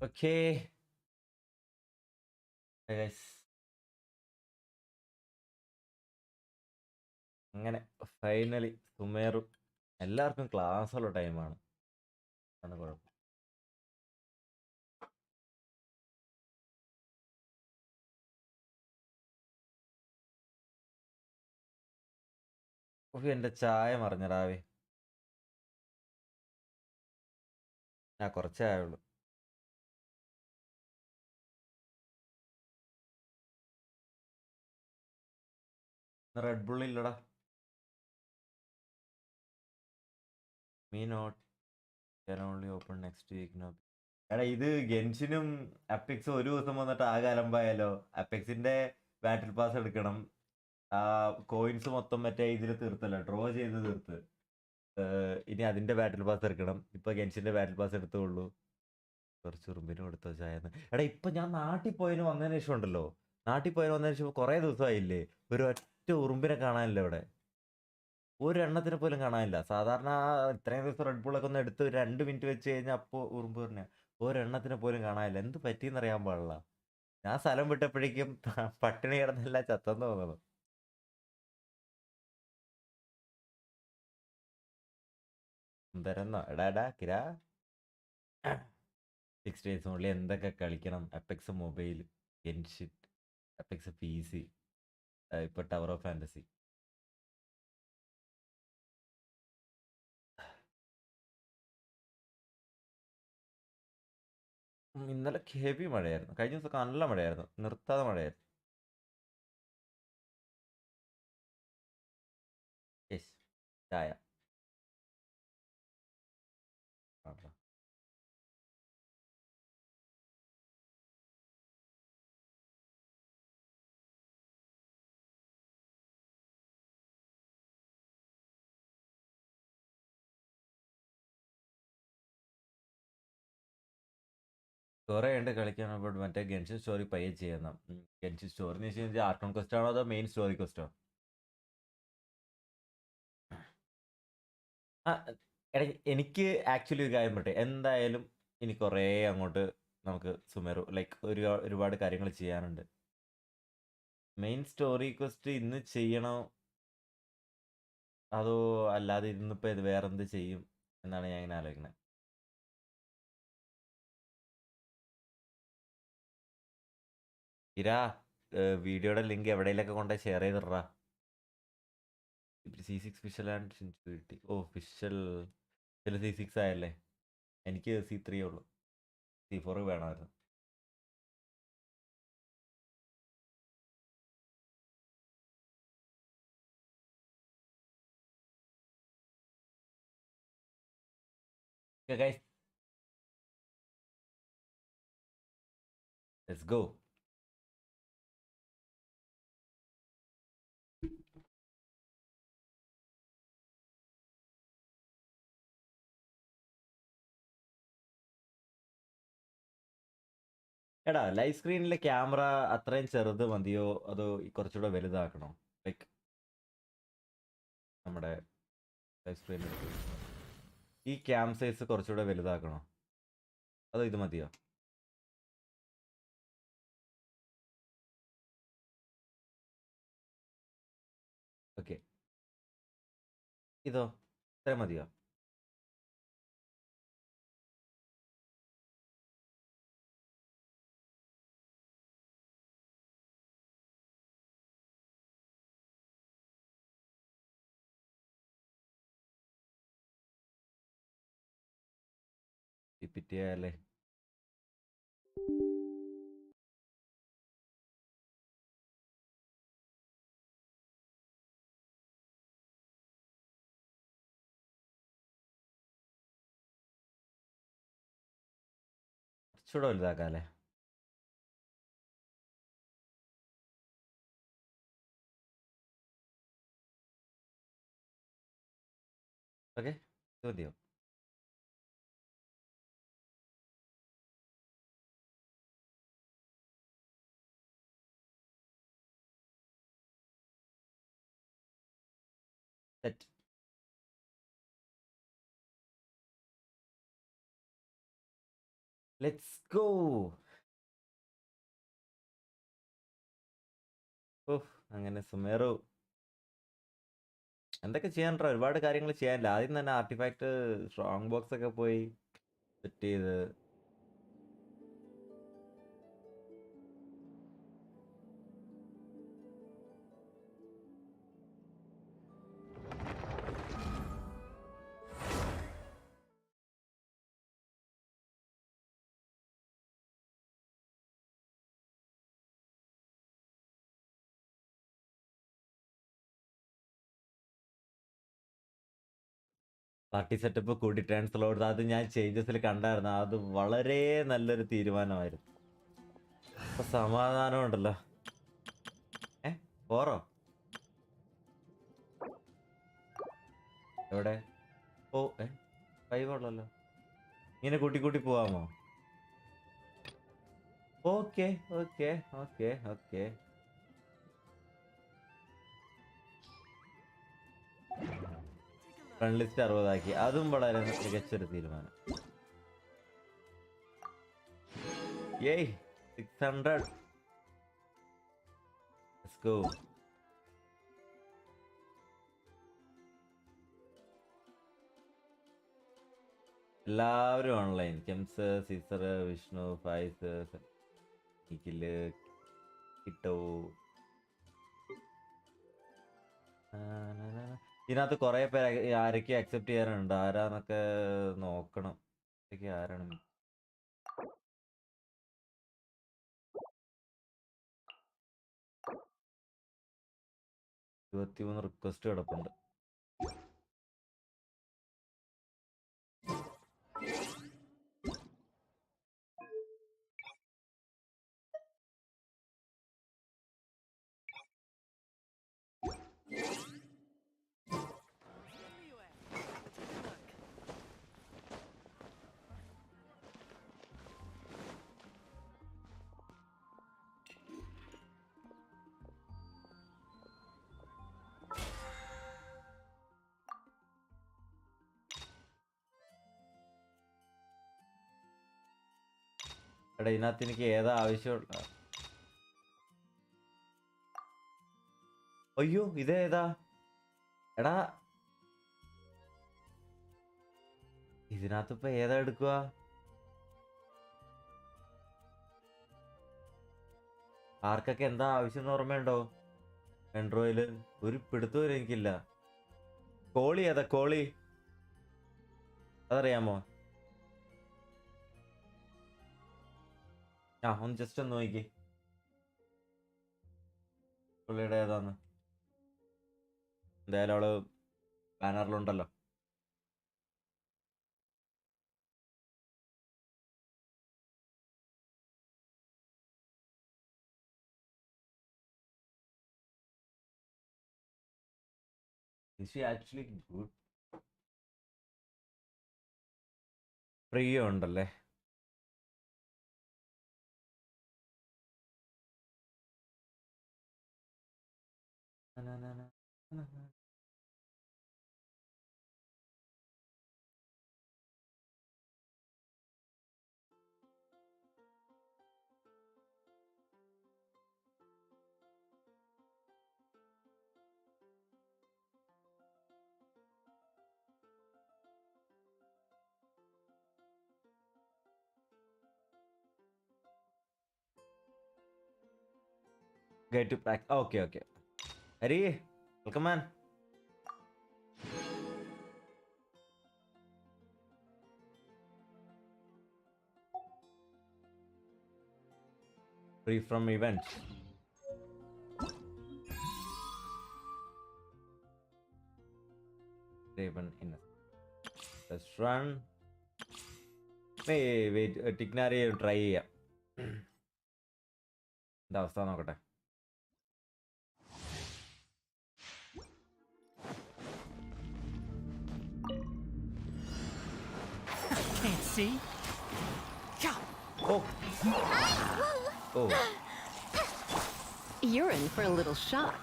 Okay അങ്ങനെ finally സുമേറു എല്ലാവർക്കും ക്ലാസ്സുള്ള ടൈമാണ്. അതാണ് കുഴപ്പം. എൻ്റെ ചായ മറിഞ്ഞടാവേ. ഞാൻ കുറച്ചേ ആയുള്ളൂ. റെഡ് ബുൾ ഇല്ലടാ. Me not can only open next week no. എടാ ഇത് ഗെൻഷിനും അപ്പെക്സും ഒരു ദിവസം വന്നിട്ട് ആകെ അലമ്പായാലോ. അപ്പെക്സിന്റെ ബാറ്റിൽ പാസ് എടുക്കണം. ആ കോയിൻസ് മൊത്തം മറ്റേ ഇതിൽ തീർത്തല്ലോ, ഡ്രോ ചെയ്ത് തീർത്ത്. ഇനി അതിന്റെ ബാറ്റിൽ പാസ് എടുക്കണം. ഇപ്പൊ ഗെൻഷിന്റെ ബാറ്റിൽ പാസ് എടുത്തുള്ളൂ. കുറച്ച് ഉറുമ്പിനും കൊടുത്തോ ചായന്ന്. എടാ ഇപ്പൊ ഞാൻ നാട്ടിൽ പോയതിന് വന്നതിന് ശേഷം ഉണ്ടല്ലോ, നാട്ടിൽ പോയതിന് വന്നതിന് ശേഷം കുറെ ദിവസമായില്ലേ, ഒരു ഒറ്റ ഉറുമ്പിനെ കാണാനില്ല ഇവിടെ. ഒരു എണ്ണത്തിനെ പോലും കാണാനില്ല. സാധാരണ ഇത്രയും ദിവസം റെഡ് ബുള്ളൊക്കെ ഒന്ന് എടുത്ത് 2 മിനിറ്റ് വെച്ച് കഴിഞ്ഞാൽ അപ്പോൾ ഉറുമ്പ് പറഞ്ഞ ഒരെണ്ണത്തിനെ പോലും കാണാനില്ല. എന്ത് പറ്റിയെന്ന് അറിയാൻ പാടില്ല. ഞാൻ സ്ഥലം വിട്ടപ്പോഴേക്കും പട്ടിണി കിടന്നെല്ലാം ചത്തെന്ന് തോന്നുന്നു. എന്തരെന്നോ എടാ കിരാ 6 days ഉള്ളിൽ എന്തൊക്കെ കളിക്കണം. അപ്പെക്സ് മൊബൈൽ, ഗെൻഷിൻ, അപ്പെക്സ് PC, ഇപ്പൊ ടവർ ഓഫ് ഫാന്റസി. ഇന്നലെ ഹെവി മഴയായിരുന്നു. കഴിഞ്ഞ ദിവസമൊക്കെ നല്ല മഴയായിരുന്നു, നിർത്താതെ മഴയായിരുന്നു. യെസ് ചായ. കുറെ ഉണ്ട് കളിക്കാൻ. മറ്റേ ഗെൻഷിൻ സ്റ്റോറി പയ്യെ ചെയ്യുന്ന. ഗെൻഷിൻ സ്റ്റോറി എന്ന് വെച്ച് കഴിഞ്ഞാൽ ആർക്കൺ ക്വസ്റ്റ് ആണോ അതോ മെയിൻ സ്റ്റോറി ക്വസ്റ്റോ? ആ എടാ എനിക്ക് ആക്ച്വലി ഒരു കാര്യം പറ്റേ, എന്തായാലും ഇനി കുറേ അങ്ങോട്ട് നമുക്ക് സുമേറു ലൈക്ക് ഒരുപാട് കാര്യങ്ങൾ ചെയ്യാനുണ്ട്. മെയിൻ സ്റ്റോറി ക്വസ്റ്റ് ഇന്ന് ചെയ്യണോ അതോ അല്ലാതെ ഇന്നിപ്പോൾ ഇത് വേറെന്ത് ചെയ്യും എന്നാണ് ഞാൻ ഇങ്ങനെ ആലോചിക്കുന്നത്. ഇരാ വീഡിയോയുടെ ലിങ്ക് എവിടെയെങ്കിലൊക്കെ കൊണ്ട് ഷെയർ ചെയ്തിടാ. C6 ഫിഷൽ ആൻഡ് ഇൻഫിനിറ്റി. ഓ ഫിഷൽ ചില C6 ആയല്ലേ. എനിക്ക് C3 ഉള്ളൂ. C4 വേണമായിരുന്നു. Okay, guys, let's go. എടാ ലൈവ് സ്ക്രീനിലെ ക്യാമറ അത്രയും ചെറുത് മതിയോ അതോ കുറച്ചുകൂടെ വലുതാക്കണോ? ലൈക്ക് നമ്മുടെ ലൈവ് സ്ക്രീനിൽ ഈ ക്യാം സൈസ് കുറച്ചുകൂടെ വലുതാക്കണോ അതോ ഇത് മതിയോ? ഓക്കെ, ഇതോ ഇത്രയും മതിയോ? ഈ പിറ്റിയല്ലേ. കുറച്ചുകൂടെ വലുതാക്കാം അല്ലേ? ഓക്കെ, ഇത് മതിയോ? സെറ്റ്. Let's go. അങ്ങനെ സുമേറു എന്തൊക്കെ ചെയ്യാനുണ്ടോ? ഒരുപാട് കാര്യങ്ങൾ ചെയ്യാനില്ല. ആദ്യം തന്നെ ആർട്ടിഫാക്ട് സ്ട്രോങ് ബോക്സ് ഒക്കെ പോയി സെറ്റ് ചെയ്ത് പാർട്ടി സെറ്റപ്പ് കൂടി ട്രാൻസ്ലോഡ് അത് ഞാൻ ചേഞ്ചസിൽ കണ്ടായിരുന്നു. അത് വളരെ നല്ലൊരു തീരുമാനമായിരുന്നു. ഇപ്പൊ സമാധാനം ഉണ്ടല്ലോ. പോറോ എവിടെ? ഓ 5 ഉള്ളല്ലോ. ഇങ്ങനെ കൂട്ടി കൂട്ടി പോവാമോ? Okay okay okay okay. Friend list 60 ആക്കി. അതും വളരെ മികച്ചൊരു തീരുമാനം. ഏയ് 600. Let's go. എല്ലാവരും ഓൺലൈൻ. കെംസ്, സീസർ, വിഷ്ണു, ഫൈസ്, നിഖില്, കിട്ടോ. ഇതിനകത്ത് കുറെ പേര് ആരൊക്കെ അക്സെപ്റ്റ് ചെയ്യാനുണ്ട്, ആരാന്നൊക്കെ നോക്കണം. ആരാണ് 23 റിക്വസ്റ്റ് കിടപ്പുണ്ട്. എടാ ഇതിനകത്ത് എനിക്ക് ഏതാ ആവശ്യമുള്ള? അയ്യോ ഇതേതാ എടാ? ഇതിനകത്ത് ഇപ്പൊ ഏതാ എടുക്കുക? ആർക്കൊക്കെ എന്താ ആവശ്യം എന്ന് ഓർമ്മയുണ്ടോ? ആൻഡ്രോയില് ഒരു പിടുത്തവും എനിക്കില്ല. കോളി ഏതാ? കോളി അതറിയാമോ? ഒന്ന് ജസ്റ്റ് ഒന്ന് നോക്കി പുള്ളിയുടെ ഏതാന്ന്. എന്തായാലും അവള് ബാനറിലുണ്ടല്ലോ. Is she actually good? പ്രിയ ഉണ്ടല്ലേ? Get to pack. Okay, okay. Hari, welcome man. Free from event. Raven in. Let's run. Wait, Tignari try ചെയ്യാം. എന്താ അവസ്ഥ നോക്കട്ടെ. Can't see. Oh. Oh. You're in for a little shock.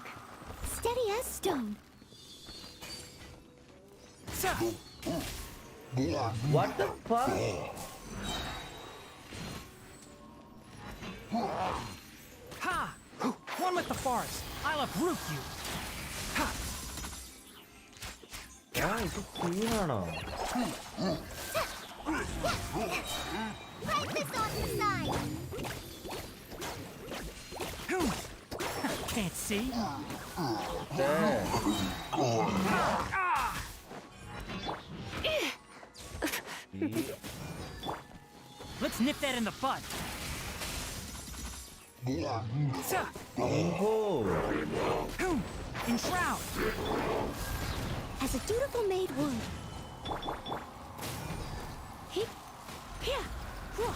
Steady as stone. What the fuck? Ha! One with the forest. I'll uproot you. Ha! ഇത് സീനാണോ? Break this off the side. Can't see. Let's nip that in the bud. Oh. Enshroud. As a dutiful maid would. Hey, here. Whoa.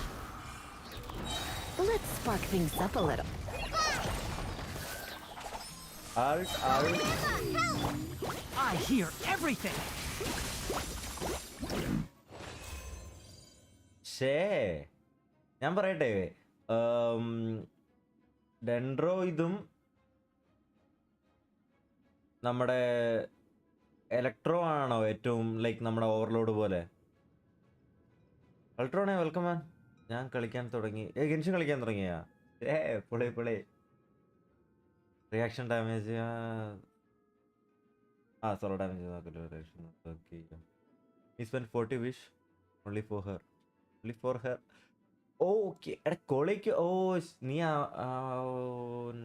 Let's spark things up a little. Alt. I hear everything. ഞാൻ പറയട്ടെ, dendro ഇതും നമ്മുടെ electro ആണോ ഏറ്റവും like നമ്മുടെ overload പോലെ? അൾട്രോണേ welcome man. ഞാൻ കളിക്കാൻ തുടങ്ങി. ഗെൻഷൻ കളിക്കാൻ തുടങ്ങിയാ? പൊളി. റിയാക്ഷൻ ഡാമേജ് സോളോ ഡാമേജ് നോക്കല്ലോ. Reaction okay. He spent 40 wish only for her. Okay. എടാ കൊളിക്ക്. നീ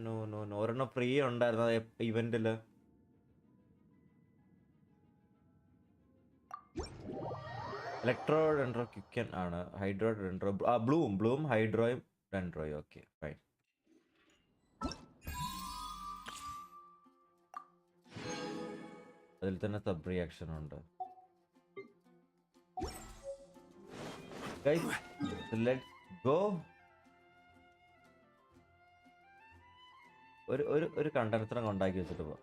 നോ ഒരെണ്ണം ഫ്രീ ഉണ്ടായിരുന്നു ഇവന്റില്. ഇലക്ട്രോ ഡെൻഡ്രോ ക്വിക്കൻ ആണ്. ഹൈഡ്രോ ഡെൻഡ്രോ ബ്ലൂം ഹൈഡ്രോയും ഡെൻഡ്രോയും. Okay fine. അതിൽ തന്നെ സബ് റിയാക്ഷൻ ഉണ്ട്. Guys, let's go. ഒരു കണ്ടൻസറും ഉണ്ടാക്കി വെച്ചിട്ട് പോ.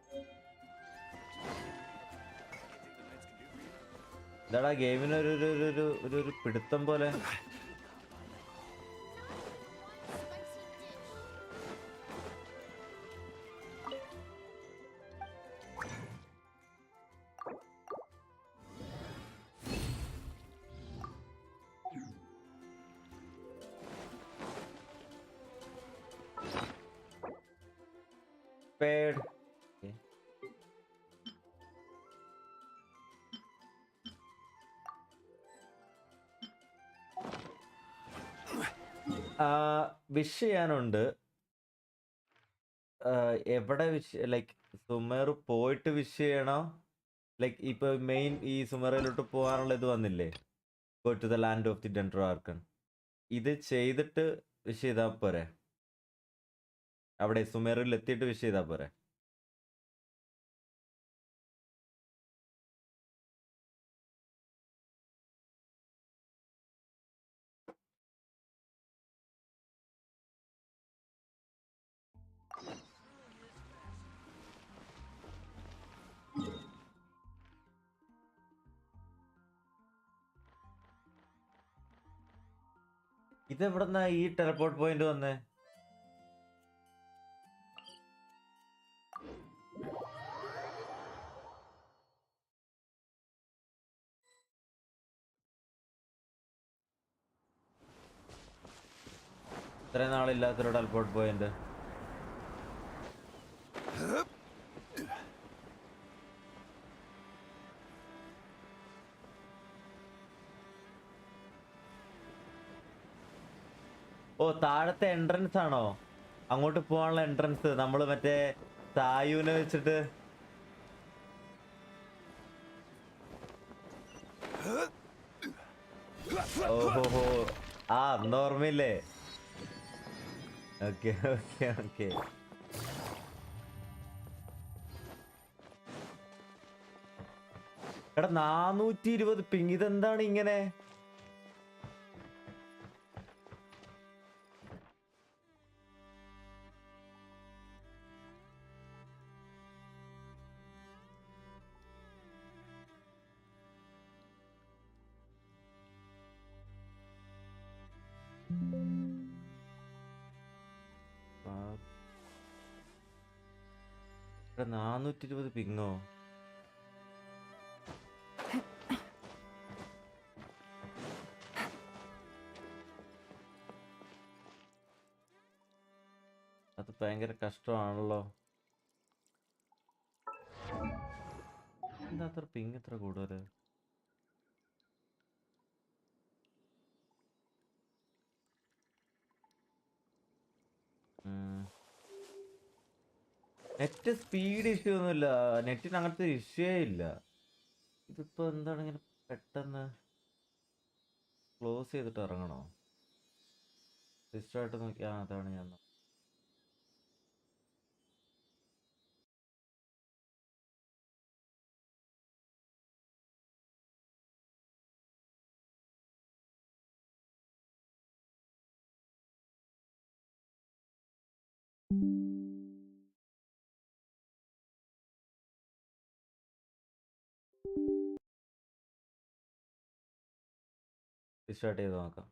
എന്താടാ ഗെയിമിന് ഒരു പിടുത്തം പോലെ. Okay. വിഷ് ചെയ്യാനുണ്ട്. എവിടെ വിഷ് ലൈക്ക് സുമേറു പോയിട്ട് വിഷ് ചെയ്യണോ? ലൈക്ക് ഇപ്പൊ മെയിൻ ഈ സുമേറയിലോട്ട് പോകാനുള്ള ഇത് വന്നില്ലേ, go to the land of the dendro archon. ഇത് ചെയ്തിട്ട് വിഷ് ചെയ്താ പോരെ? അവിടെ സുമേറിൽ എത്തിയിട്ട് വിഷ് ചെയ്താ പോരെ? ഇതെവിടെന്നാ ഈ ടെലപ്പോർട്ട് പോയിന്റ് വന്നേ? ഇത്രയും നാളില്ലാത്തൊരു ടെലപ്പോർട്ട് പോയിന്റ്. താഴത്തെ എൻട്രൻസ് ആണോ? അങ്ങോട്ട് പോകാനുള്ള എൻട്രൻസ് നമ്മൾ മറ്റേ സായുവിനെ വെച്ചിട്ട്. ഓഹോ അന്ന് ഓർമ്മയില്ലേ? ഓക്കെ. എടാ 420 പിങ്. ഇതെന്താണ് ഇങ്ങനെ? എടാ 420 പിങ്ങോ? അത് ഭയങ്കര കഷ്ടമാണല്ലോ. എന്താ അത്ര പിങ് ഇത്ര കൂടുതൽ? നെറ്റ് സ്പീഡ് ഇഷ്യൂ ഒന്നുമില്ല, നെറ്റിന് അങ്ങനത്തെ ഇഷ്യൂ ഇല്ല. ഇതിപ്പോ എന്താണ് ഇങ്ങനെ പെട്ടെന്ന് ക്ലോസ് ചെയ്തിട്ട് ഇറങ്ങണോ? സിസ്റ്റമായിട്ട് നോക്കി. അതാണ് ഞാൻ സ്റ്റാർട്ട് ചെയ്ത് നോക്കാം.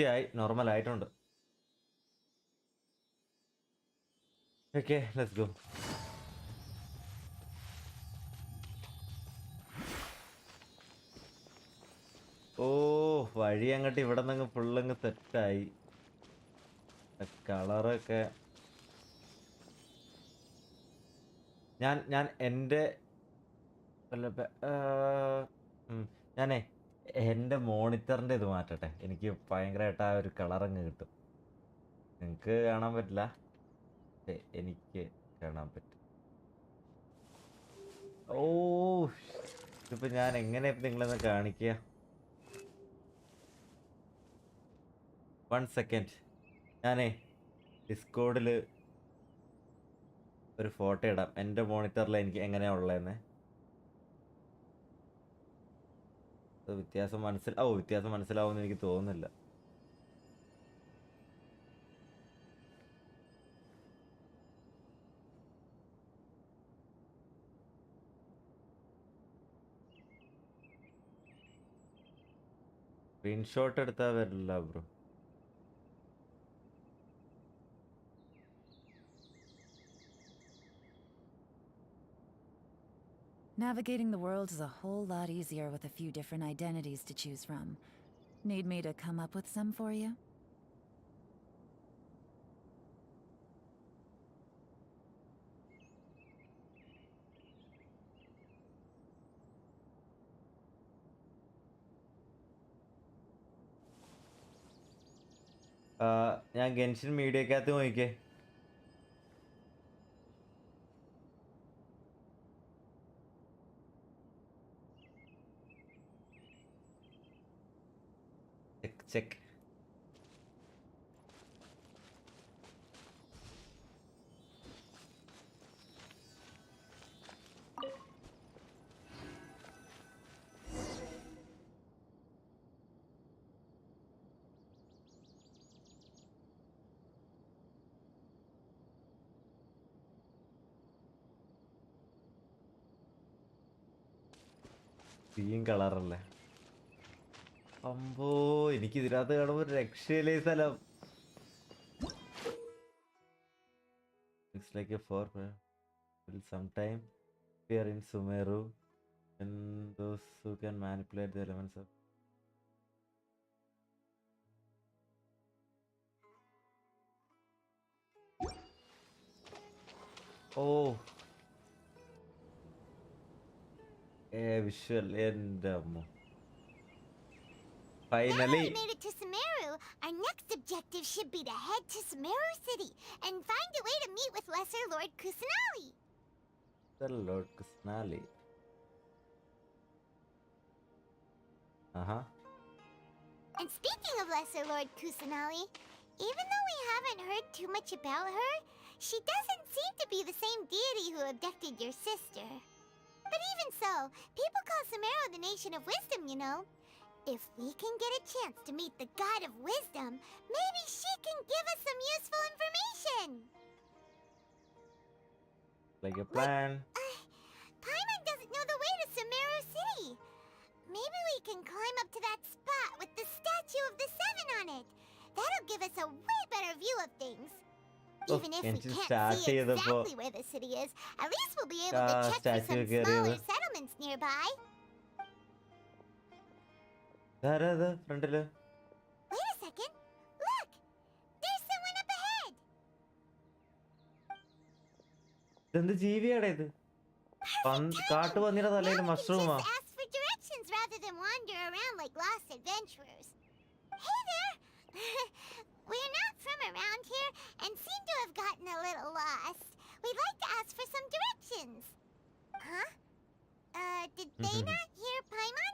ആയി, നോർമൽ ആയിട്ടുണ്ട്. Okay, let's go. ഓ, വഴി അങ്ങോട്ട് ഇവിടെ നിന്ന് ഫുള്ളങ്ങ് സെറ്റായി. കളറൊക്കെ ഞാൻ എൻ്റെ ഞാനേ എൻ്റെ മോണിറ്ററിൻ്റെ ഇത് മാറ്റട്ടെ. എനിക്ക് ഭയങ്കരമായിട്ട് ആ ഒരു കളറങ്ങ് കിട്ടും. നിങ്ങൾക്ക് കാണാൻ പറ്റില്ല, എനിക്ക് കാണാൻ പറ്റും. ഓ, ഇതിപ്പോൾ ഞാൻ എങ്ങനെ നിങ്ങളെന്ന് കാണിക്കുക? 1 സെക്കൻഡ്, ഞാനേ ഡിസ്കോഡിൽ ഒരു ഫോട്ടോ ഇടാം എൻ്റെ മോണിറ്ററിൽ എനിക്ക് എങ്ങനെയാ ഉള്ളതെന്ന്. വ്യത്യാസം മനസ്സിലാവുമെന്ന് എനിക്ക് തോന്നുന്നില്ല. സ്ക്രീൻഷോട്ട് എടുത്താൽ വരില്ല bro. Navigating the world is a whole lot easier with a few different identities to choose from. Need me to come up with some for you? ഞാൻ ഗെൻഷിൻ മീഡിയക്കകത്ത് നോക്കിക്കേ. ചെക്ക് ഗ്രീൻ കളറല്ലേ? അമ്പോ, എനിക്ക് ഇതിനകത്ത് കാണുമ്പോൾ ഒരു രക്ഷയില്ലേ സ്ഥലം. Looks like a four will sometime appear in SUMERU, and those who can manipulate the elements of visual and Now finally we made it to SUMERU. Our next objective should be to head to SUMERU City and find a way to meet with Lesser Lord Kusanali. the Lord Kusnali. And speaking of Lesser Lord Kusanali, even though we haven't heard too much about her, she doesn't seem to be the same deity who who abducted your sister. But even so, people call Sumeru the nation of wisdom, you know. If we can get a chance to meet the god of wisdom, maybe she can give us some useful information. Like a plan. Paimon doesn't know the way to Sumeru City. Maybe we can climb up to that spot with the statue of the Seven on it. That'll give us a way better view of things. Oh, Even if we Genshin can't start see ചെയ്തപ്പോ exactly where the city is, at least we'll be able to check for statue some കേറിയത്. smaller settlements nearby. ആരാത് ഫ്രണ്ടില്? Wait a second. Look! There's someone up ahead! ഇതെന്ത് ജീവിയാടാ ഇത്? കാട്ടുപന്നിയുടെ തലയിൽ Now we can മഷ്റൂമാ? just ask for directions rather than wander around like lost adventurers. Hey there! We're not from around here and seem to have gotten a little lost. We'd like to ask for some directions. Huh? Did they not hear Paimon?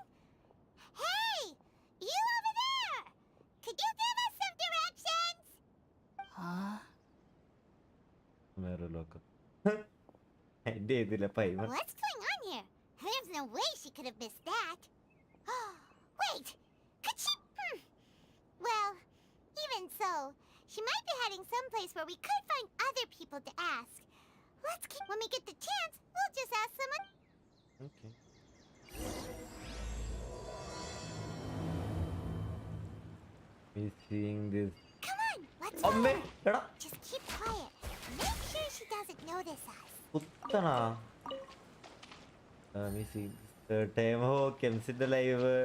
Hey! You over there! Could you give us some directions? Huh? വേറെ ലോകം. എന്റെ ഇതിലെ പൈമ. What's going on here? There's no way she could have missed that. Wait! Could she? Well, even so, she might be heading someplace where we could find other people to ask. Let's keep. When we get the chance, we'll just ask someone. Okay. We seeing this. Come on, let's അമ്മേ, go. എടാ Just keep quiet. Make sure she doesn't notice us. കുത്തണാ. We see ടൈമോ കെംസിന്റെ live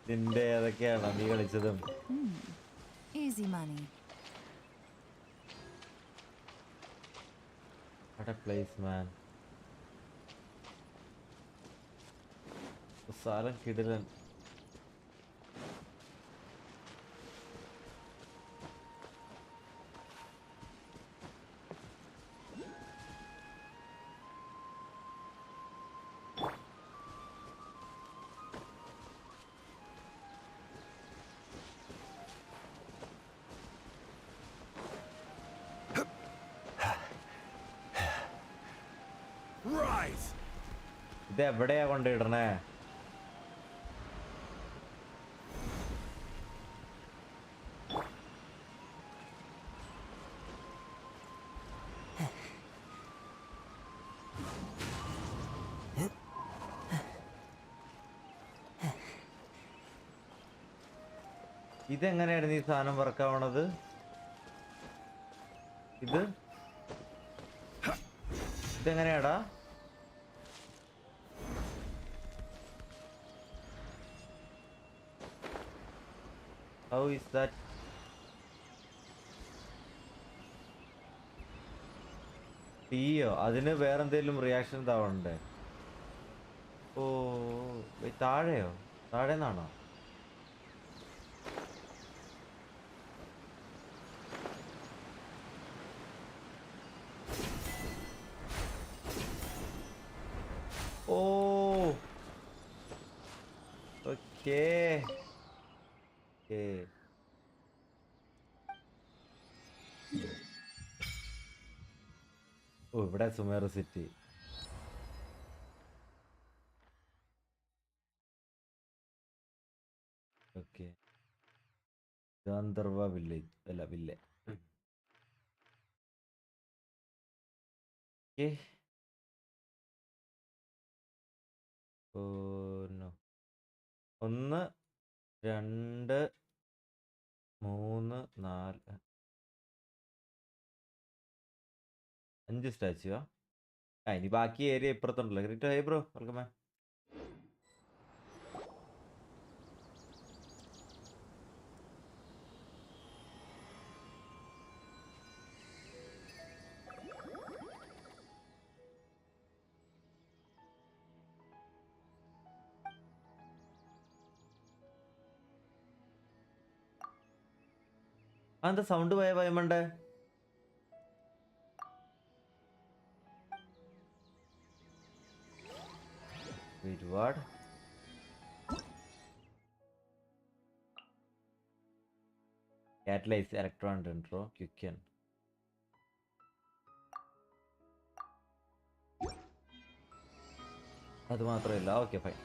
നിന്റെ അതൊക്കെയാണോ നീ കളിച്ചതും? Easy money. What a place, man. സ്ഥലം കിടിലൻ. Rise! ഇത് എവിടെയാ കൊണ്ടിടണേ? ഇതെങ്ങനെയായിരുന്നു ഈ സാധനം വർക്കാവണത്? ഇതെങ്ങനെയാടാ? How is that? തീയോ? അതിന് വേറെന്തേലും റിയാക്ഷൻ താവണ്ടേ? ഓ താഴെയോ? താഴെന്നാണോ? ഓ ഓക്കേ. ഓ ഇവിടെ സുമേറു സിറ്റി. ഓക്കെ, ഗാന്ധർവ വില്ലേജ് അല്ല വില്ലേ. Okay, oh no. 1 2 3 4 5 സ്റ്റാച്ചുവാ. ഇനി ബാക്കി ഏരിയ ഇപ്പുറത്തുണ്ടല്ലോ. Greet hi bro, welcome man. അതെന്താ സൗണ്ട് പോയ ഭയമണ്ടേ? Wait, what? Catalyze electron dendro quicken. അത് മാത്രമല്ല, okay fine.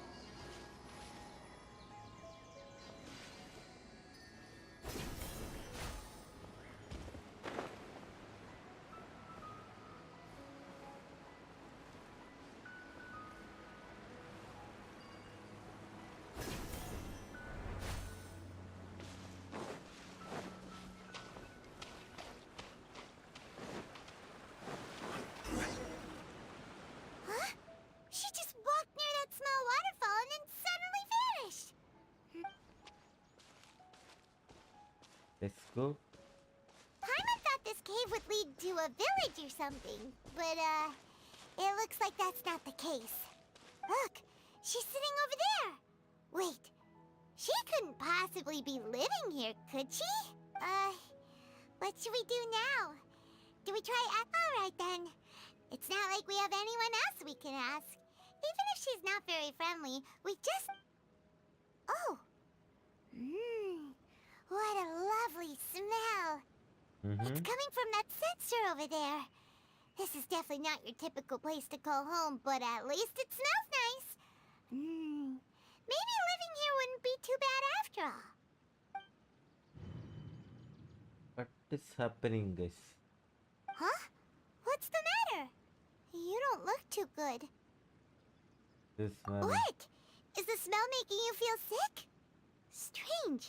She just walked near that small waterfall and then suddenly vanished. Let's go. Paimon thought this cave would lead to a village or something, but it looks like that's not the case. Look, she's sitting over there. Wait, she couldn't possibly be living here, could she? What should we do now? Do we try? All right then. It's not like we have anyone else we can ask. Even if she's not very friendly, we just... Oh! What a lovely smell! It's coming from that sensor over there. This is definitely not your typical place to call home, but at least it smells nice. Maybe living here wouldn't be too bad after all. What is happening, guys? Huh? What's the matter? You don't look too good. This man. What? Is the smell making you feel sick? Strange.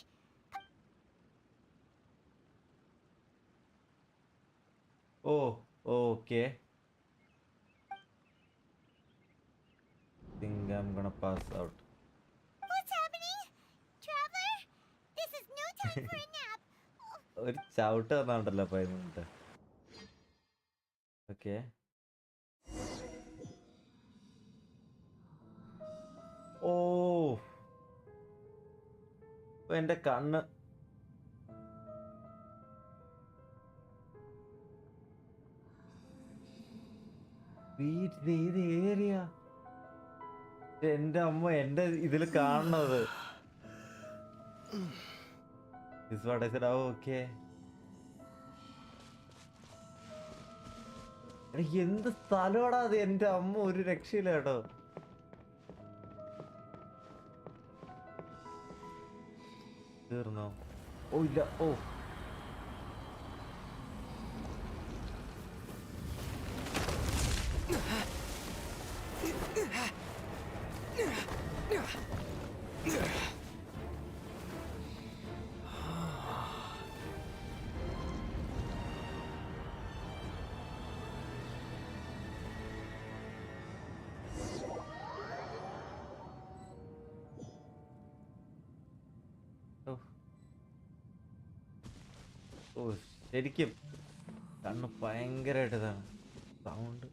Oh, okay. Think I'm gonna pass out. What's happening? Traveler? This is no time for a nap. ഒരു ചവിട്ട് തന്നാണ്ടല്ലോ അപ്പൊ അതിനുണ്ട്. Okay. ഓ, എന്റെ കണ്ണ്. ഏത് area? എന്റെ അമ്മ, എന്റെ ഇതിൽ കാണുന്നത്. This is what I said. Oh, okay. എന്ത് സ്ഥലമാടാ അത്? എന്റെ അമ്മ, ഒരു രക്ഷയില്ല കേട്ടോ. തീർന്നോ? ഓ ഇല്ല. ഓ, ഓ ശരിക്കും കണ്ണ് ഭയങ്കരമായിട്ട് ഇതാണ് sound.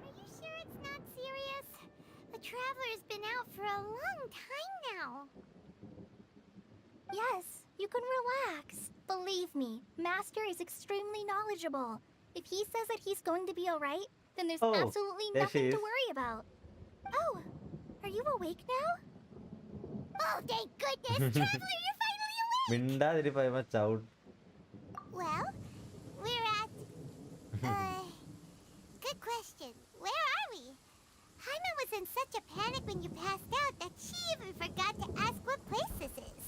Are you sure it's not serious? The Traveler's been out for a long time now. Yes, you can relax. Believe me, Master is extremely knowledgeable. If he says that he's going to be alright, then there's Oh, absolutely there she nothing to is. worry about. Oh, are you awake now? Oh, thank goodness! Traveler, you're finally awake! മിണ്ടാതിരിപ്പ Chavittu. Well, we're at... good question. Where are we? Hyman was in such a panic when you passed out that she even forgot to ask what place this is.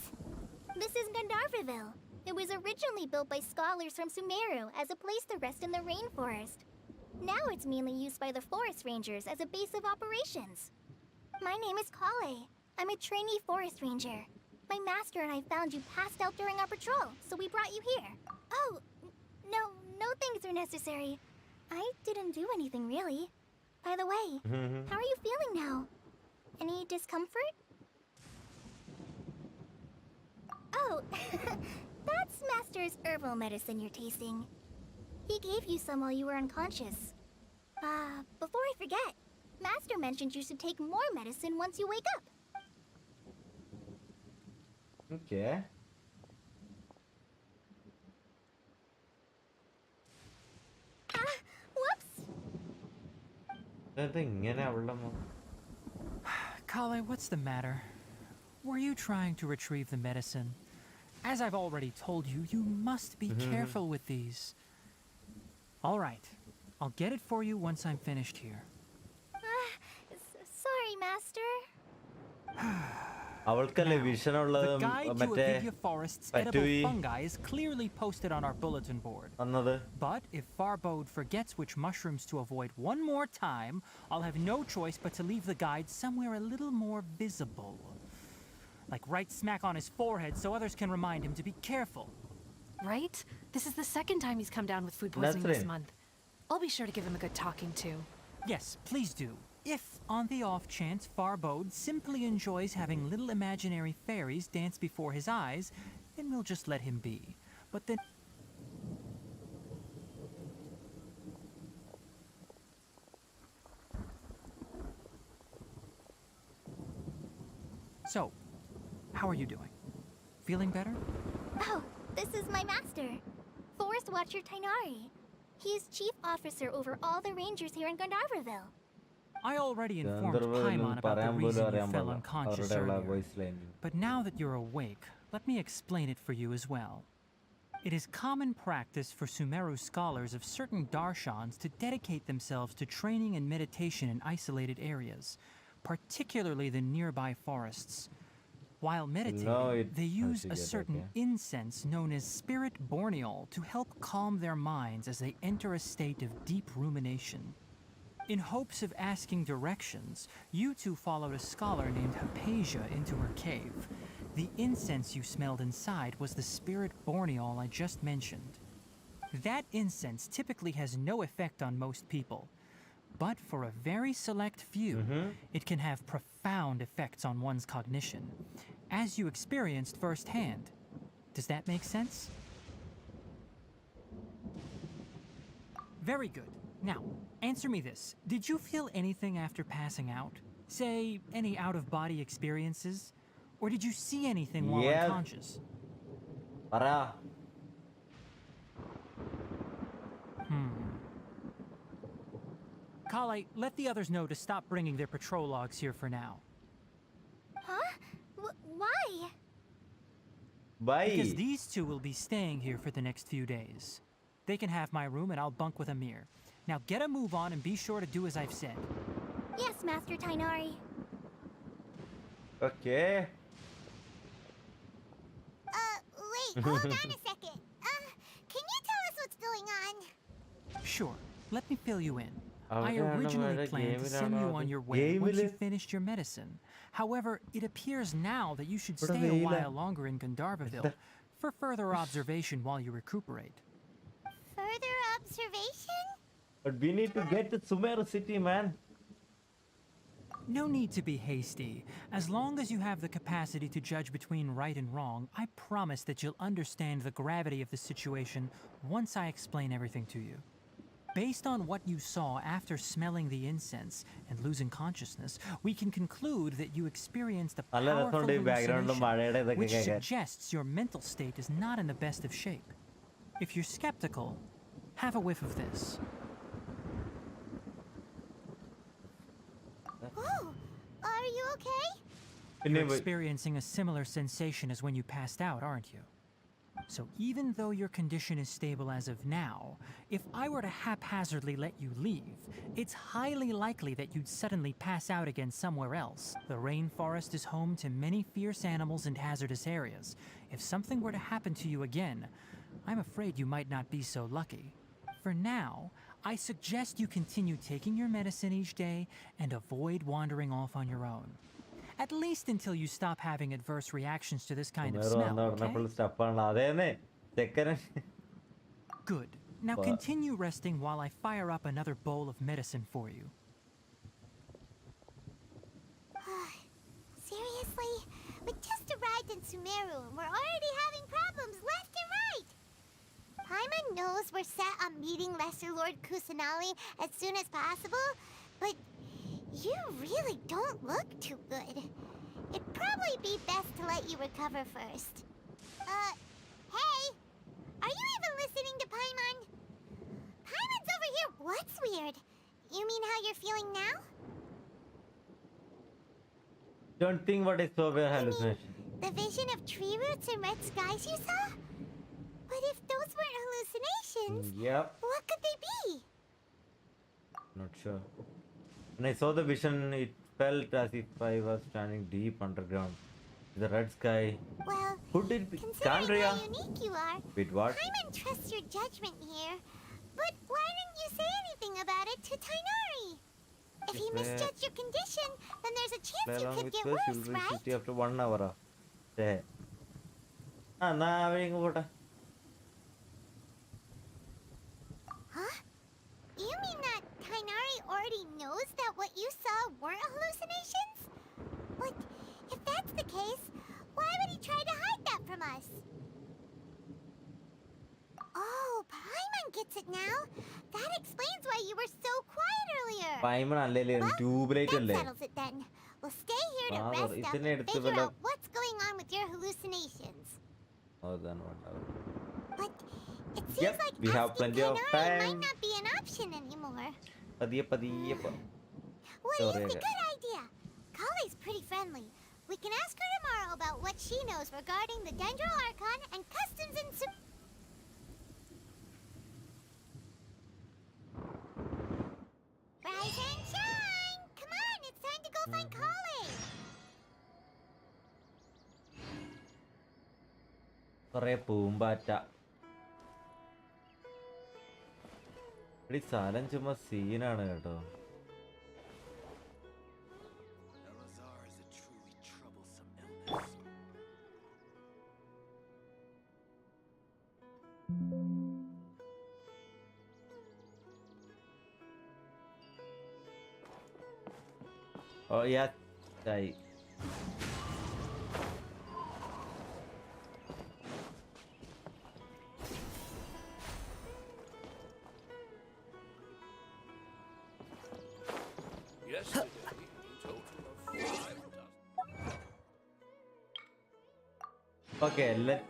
This is Gandharvaville. It was originally built by scholars from Sumeru as a place to rest in the rainforest. Now it's mainly used by the forest rangers as a base of operations. My name is Kale. I'm a trainee forest ranger. My master and I found you passed out during our patrol, so we brought you here. Oh, no things are necessary. I didn't do anything really. By the way, how are you feeling now? Any discomfort? Oh, that's Master's herbal medicine you're tasting. He gave you some while you were unconscious. Before I forget, Master mentioned you should take more medicine once you wake up. Okay. Whoops! ഇങ്ങനെ അവളുടെ Kale, what's the matter? Were you trying to retrieve the medicine? As I've already told you, you must be careful with these. All right, I'll get it for you once I'm finished here. Sorry, Master. അവൾക്കല്ലേ Now, vision the ഉള്ളതും guide to മറ്റേ NVIDIA Forest's edible പറ്റുയി fungi is clearly posted on our bulletin board. വന്നത്. But if Farbode forgets which mushrooms to avoid one more time, I'll have no choice but to leave the guide somewhere a little more visible. Like right smack on his forehead so others can remind him to be careful. Right? This is the second time he's come down with food poisoning That's this right. month. I'll be sure to give him a good talking to. Yes, please do. If, on the off chance, Farbode simply enjoys having little imaginary fairies dance before his eyes, then we'll just let him be. But then... So, how are you doing? Feeling better? Oh, this is my master, Forest Watcher Tainari. He is chief officer over all the rangers here in Gandharvaville. I already informed ഗന്ധർവ്വനും Paimon about the പറയാൻ പോലും reason you അറിയാൻ fell പാടില്ല unconscious അവരുടെ earlier. Voice ലൈനിൽ. But now that you're awake, let me explain it for you as well. It is common practice for Sumeru scholars of certain darshans to dedicate themselves to training and meditation in isolated areas, particularly the nearby forests. While meditating, it- they I use see a it, certain okay. incense known as spirit borneol to help calm their minds as they enter a state of deep rumination. In hopes of asking directions, you two followed a scholar named Hypatia into her cave. The incense you smelled inside was the spirit borneol I just mentioned. That incense typically has no effect on most people, but for a very select few, it can have profound effects on one's cognition, as you experienced firsthand. Does that make sense? Very good. Now, answer me this. Did you feel anything after passing out? Say, any out-of-body experiences? Or did you see anything while Yes. unconscious? പറ. Kale, let the others know to stop bringing their patrol logs here for now. Huh? Why? Bye. Because these two will be staying here for the next few days. They can have my room and I'll bunk with Amir. Now get a move on and be sure to do as I've said. Yes, Master Tainari. Okay. Wait, hold on a second. Can you tell us what's going on? Sure, let me fill you in. I അവരാണ് originally അവരുടെ planned to send you on your way once you finished your medicine. However, it appears now that you should ഇവിടെ stay a വെയിലാ. while longer in Gandharvaville for further observation while you recuperate. Further observation? But we need to get to Sumeru city, man. No need to be hasty. As long as you have the capacity to judge between right and wrong, I promise that you'll understand the gravity of the situation once I explain everything to you. Based on what you saw after smelling the incense and losing consciousness, we can conclude that you experienced a നല്ല powerful രസമുണ്ട് ഈ ബാക്ക്ഗ്രൗണ്ടിലും മഴയുടെ hallucination, ഇതൊക്കെ which കേൾക്കാൻ. suggests your mental state is not in the best of shape. If you're skeptical, have a whiff of this. Oh, are you okay? പിന്നെ You're experiencing a similar sensation as when you passed out, aren't you? So even though your condition is stable as of now, if I were to haphazardly let you leave, it's highly likely that you'd suddenly pass out again somewhere else. The rainforest is home to many fierce animals and hazardous areas. If something were to happen to you again, I'm afraid you might not be so lucky. For now, I suggest you continue taking your medicine each day and avoid wandering off on your own. At least until you stop having adverse reactions to this kind of സുമേറു smell, വന്ന് പറഞ്ഞപ്പോൾ okay? സ്റ്റഫാണ് അതേന്നെ ചെക്കന്. Good. Now But- continue resting while I fire up another bowl of medicine for you. Seriously? We just arrived in Sumeru and we're already having problems left and right. Paimon knows we're set on meeting Lesser Lord Kusanali as soon as possible, but you really don't look too good. It'd probably be best to let you recover first. Hey! Are you even listening to Paimon? Paimon's over here. What's weird? You mean how you're feeling now? Don't think what I saw were I mean, hallucination. the vision of tree roots and red skies you saw? But if those weren't hallucinations, Yep. what could they be? Not sure. When I saw the vision, it felt as if I was standing deep underground. The red sky. Well, Who did it? considering Chandria? how unique you are, Wait, what? Paimon trusts your judgment here. But why didn't you say anything about it to Tainari? If he If I- misjudged your condition, then there's a chance you Along could with get us, worse, you'll reach right? city after 1 hour. എന്നാ അവരിങ്ങ് പോട്ടെ. Huh? You mean that Tainari already knows that what you saw weren't hallucinations? But if that's the case, why would he try to hide that from us? Oh, Paimon gets it now. That explains why you were so quiet earlier. പൈമൺ അല്ലേ tube light That അല്ലേ? settles it then. We'll stay here to Wow, rest up ഇതിനെ and എടുത്ത് figure വല്ല- out what's going on with your hallucinations. More than 1 hour. But it seems Yep, like we have asking plenty of Tainari might time. not be an option anymore. പതിയെ പതിയെ പോ. What do you Sorry, think? Good idea. Kali's pretty friendly. We can ask her tomorrow about what she knows regarding the Dendro Archon and customs in Rise and shine! Come on, it's time to go find Kali. കൊറേ പൂമ്പാറ്റ. ഈ സ്ഥലം ചുമ്മാ സീനാണ് കേട്ടോ. Elazar is a truly troublesome illness. Oh yeah, die. Yesterday, a total of 5 dozen. Okay,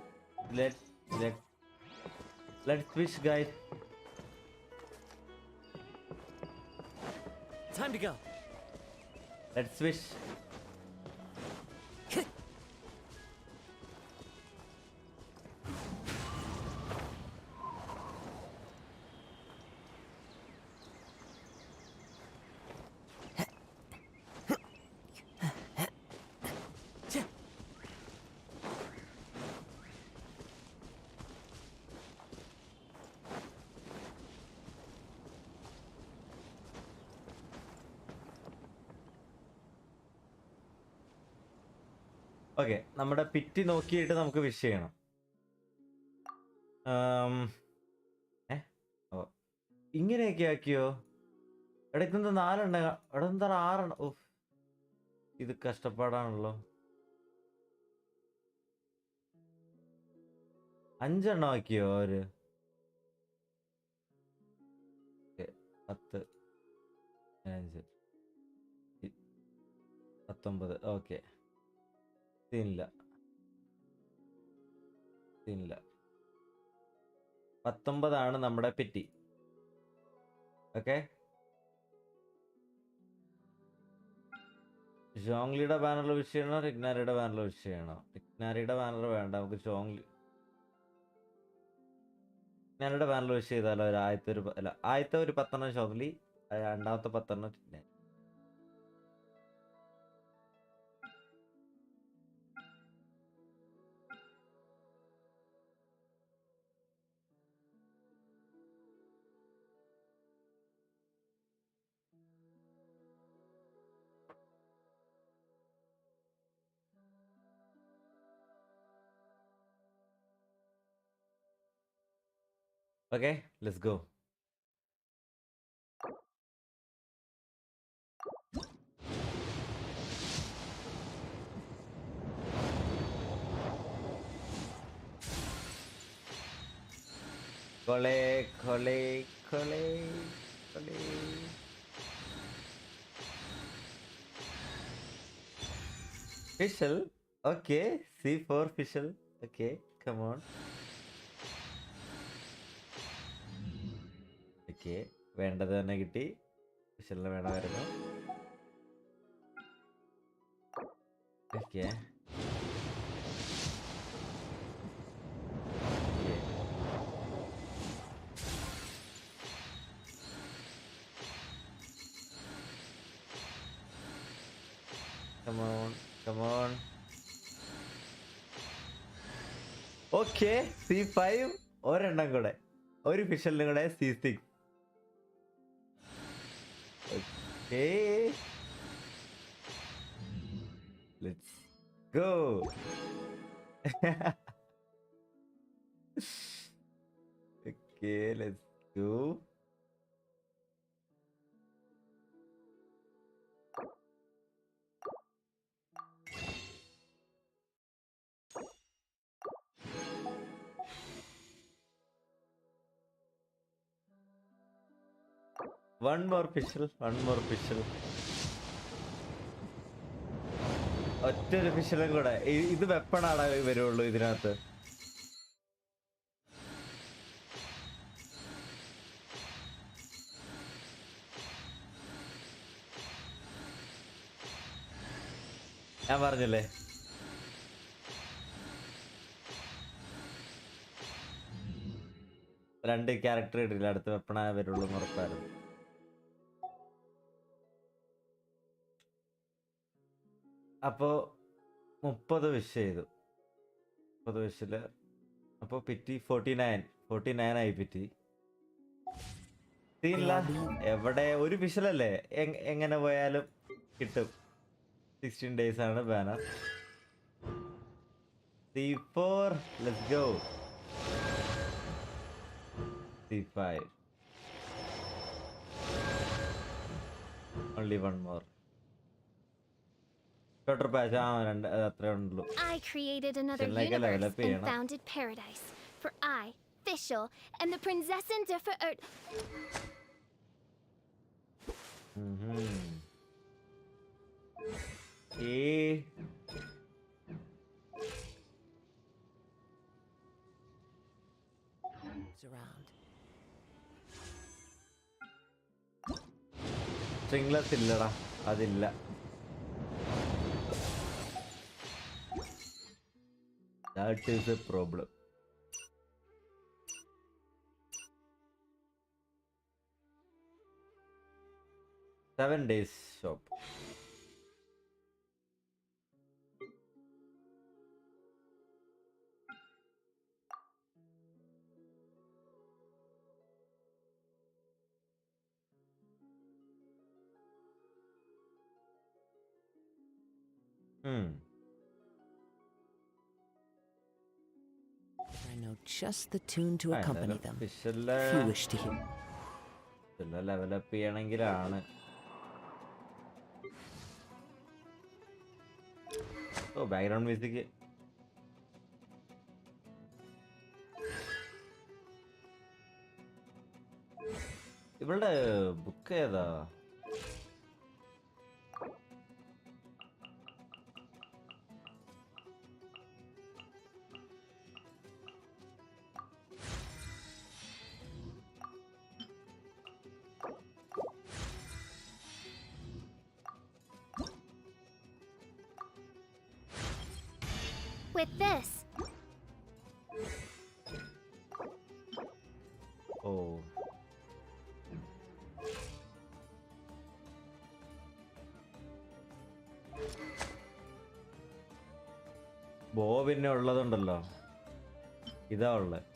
let's switch, guys. Time to go. Let's switch. Okay, നമ്മുടെ പിറ്റി നോക്കിയിട്ട് നമുക്ക് wish ചെയ്യണം. ഓ ഇങ്ങനെയൊക്കെ ആക്കിയോ? എടാ ഇതെന്താ 4 എടാ എന്താ 6? ഓ ഇത് കഷ്ടപ്പാടാണല്ലോ. 5 ആക്കിയോ അവര്? 10 5 19. ഓക്കെ, സീനില്ല 19 നമ്മുടെ പെറ്റി. ഓക്കെ, ജോങ്ലിയുടെ ബാനറിൽ വിഷ് ചെയ്യണോ റിഗ്നാരിയുടെ ബാനറിൽ വിഷ് ചെയ്യണോ? റിഗ്നാരിയുടെ ബാനർ വേണ്ട, നമുക്ക് റിഗ്നാരിയുടെ ബാനറിൽ വിഷ് ചെയ്താലോ? ആദ്യത്തെ ഒരു 10 ഷോഗ്ലി, രണ്ടാമത്തെ 10 റിഗ്നാരി. Okay, let's go. Khole. Fischl. Okay. C4 Fischl. Okay. Come on. Okay. വേണ്ടത് തന്നെ കിട്ടി. ഫിഷലിന് വേണമായിരുന്നു. Okay. Come on, come on. Okay, C5 ഒരെണ്ണം കൂടെ, ഒരു ഫിഷലിനും കൂടെ C6. Okay, let's go. Okay, let's go. One more pistol, one more pistol. ഒറ്റൊരു പിസ്റ്റലും കൂടെ. ഇത് വെപ്പണാണ് വരുള്ളൂ ഇതിനകത്ത്. ഞാൻ പറഞ്ഞില്ലേ, രണ്ട് ക്യാരക്ടർ ഇടില്ല, അടുത്ത വെപ്പണ വരുള്ളൂ എന്ന് ഉറപ്പായിരുന്നു. അപ്പോ 30 വിഷ് ചെയ്തു. 30 വിഷില് അപ്പൊ പിറ്റി 49 ആയി പിറ്റി. സീനില്ല, എവിടെ ഒരു വിഷലല്ലേ, എങ്ങനെ പോയാലും കിട്ടും. 16 days ആണ് banner. C4, let's go. C5, only one more. I created another universe and founded paradise. For I, Fischl, and the Prinzessin Zephyrus. Around. Stringless illada, adilla. That is a problem. Seven days shop. I know just the tune to accompany them. If you wish to hear. Level up ചെയ്യണമെങ്കിലാണ്. ഓ background music. ഇവളുടെ book ഏതാ? With this. Oh. ബോ പിന്നെ ഉള്ളതുണ്ടല്ലോ, ഇതാ ഉള്ളത്.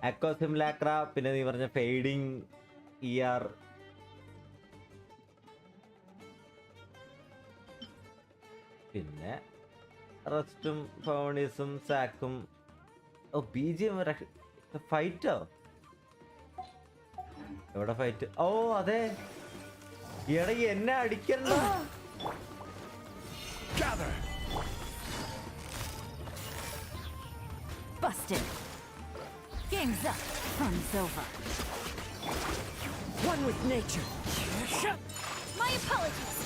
Aqua സിംലാക്ര, പിന്നെ നീ പറഞ്ഞ ഫെയ്ഡിങ് ER, പിന്നെ റസ്റ്റും ഫൗണീസും സാക്കും. ഓ BGM ഫൈറ്റോ? എവിടെ ഫൈറ്റ്? ഓ അതെ, എടാ എന്നെ അടിക്കണ്ട. Busted. Game's up. Fun's over. One with nature. My apologies.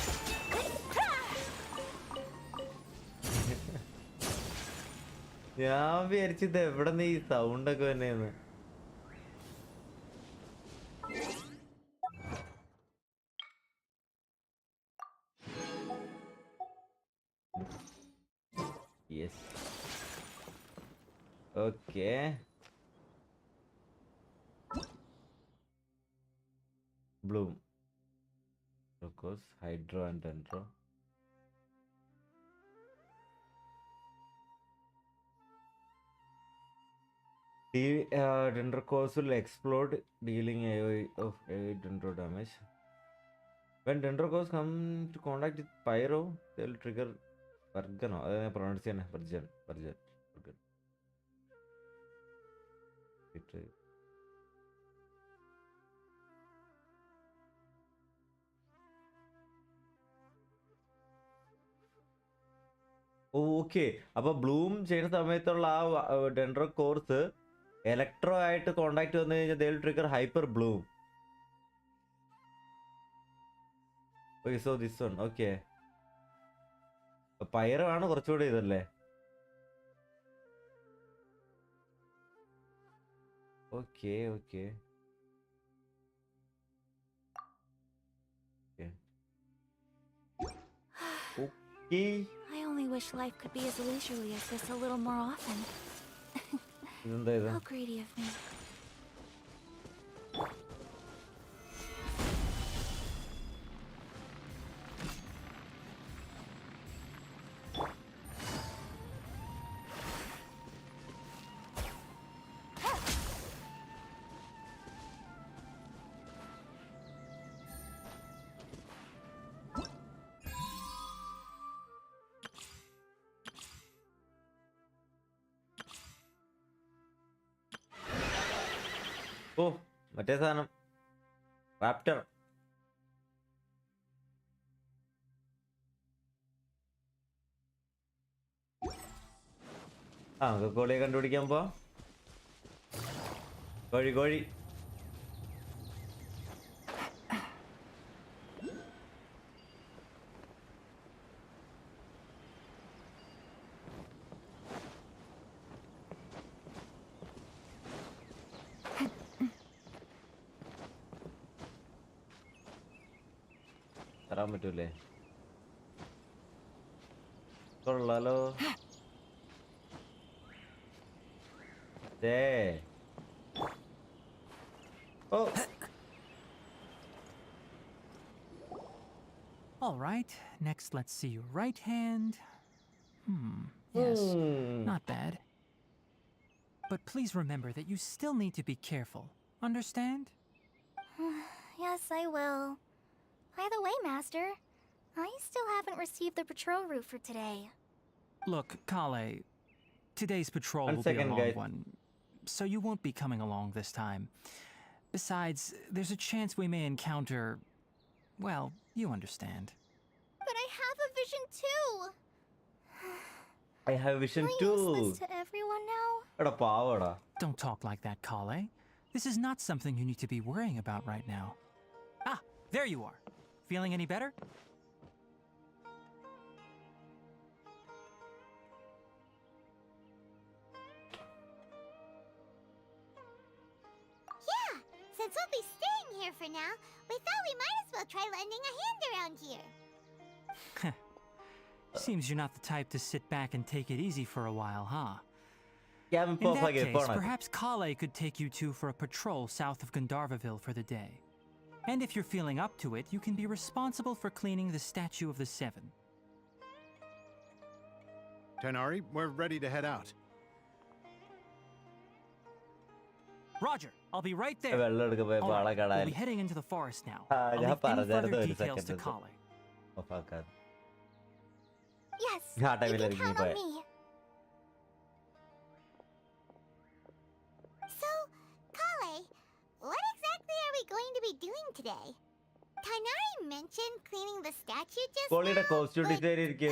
ഞാൻ വിചാരിച്ചത് എവിടെ നിന്ന് ഈ സൗണ്ട് ഒക്കെ തന്നെയെന്ന്. Yes, okay. Bloom, hydro and dendro. Dendro cores will explode, dealing AOE of 8 dendro damage. When dendro cores come to contact with pyro, they will trigger Vargano. I pronounce it Virgin. Okay, അപ്പൊ Bloom ചെയ്യുന്ന സമയത്തുള്ള ആ dendro course electro ആയിട്ട് contact വന്നു കഴിഞ്ഞാൽ they will trigger hyper Bloom. So this one, okay. Pyro ആണ് കുറച്ചുകൂടി ഇതല്ലേ. Okay okay okay. I only wish life could be as leisurely as this a little more often. ഇതെന്താ ഇത്? How greedy of me. ഓ, മറ്റേ സാധനം Raptor. ആ, നമുക്ക് കോഴിയെ കണ്ടുപിടിക്കാൻ പോവാം. കോഴി. തരാൻ പറ്റൂലേ? കൊള്ളാലോ. ഓ, All right, next let's see your right hand. Yes, not bad. But please remember that you still need to be careful. Understand? Yes, I will. By the way, Master, I still haven't received the patrol route for today. Look, Kale, today's patrol One will be a second, long guys. one, so you won't be coming along this time. Besides, there's a chance we may encounter... well, you understand. But I have a vision too! I have vision Am I too. useless to everyone now? എടാ പാവടാ. Don't talk like that, Kale. This is not something you need to be worrying about right now. Ah, there you are. Feeling any better? Yeah, since we'll be staying here for now, we thought we might as well try lending a hand around here. Seems you're not the type to sit back and take it easy for a while, huh? ഞാൻ In ഇപ്പോ that case, പോണം. perhaps Kale could take you two for a patrol south of Gandharvaville for the day. And if you're feeling up to it, you can be responsible for cleaning the Statue of the Seven. Tenari, we're ready to head out. Roger, I'll be right there. വെള്ളം എടുക്കാൻ പോയപ്പോ All ആളെ right, we'll കാണാൻ. be heading into the forest now. ആ, I'll ഞാൻ leave any further പറഞ്ഞായിരുന്നു ഒരു details to second. Kale. ഓഫാക്കാൻ. Yes, ആ you ടൈമിൽ can ഇറങ്ങി count പോയ. on me. So, Kale, what exactly are we going to be doing today? Tanari mentioned cleaning the statue just കോളിയുടെ now, costume but, design എനിക്ക്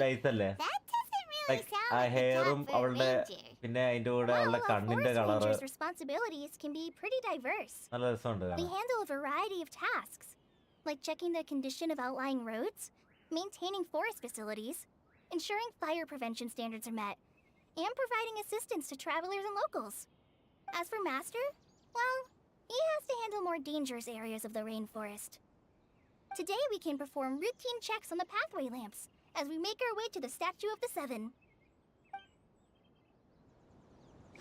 nice അല്ലേ? that doesn't really Like, sound ആ like a ഹെയറും job for a അവളുടെ ranger. പിന്നെ അതിന്റെ കൂടെ Well, അവളുടെ a കണ്ണിന്റെ forest colour ranger's responsibilities can be pretty diverse. നല്ല രസമുണ്ട് We കാണാൻ. handle a variety of tasks, like checking the condition of outlying roads, maintaining forest facilities, ensuring fire prevention standards are met, and providing assistance to travelers and locals. As for Master, well, he has to handle more dangerous areas of the rainforest. Today we can perform routine checks on the pathway lamps as we make our way to the Statue of the Seven.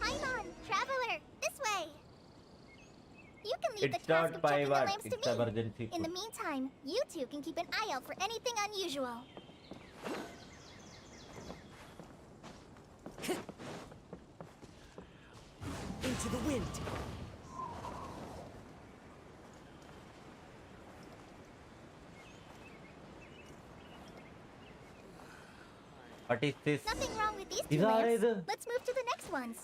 Paimon, traveler, this way! You can leave It's the task not of checking the pivot, lamps to it's me. emergency. In the meantime, you two can keep an eye out for anything unusual. Into the wind. What is this? Nothing wrong with these two These are lamps. either- Let's move to the next ones.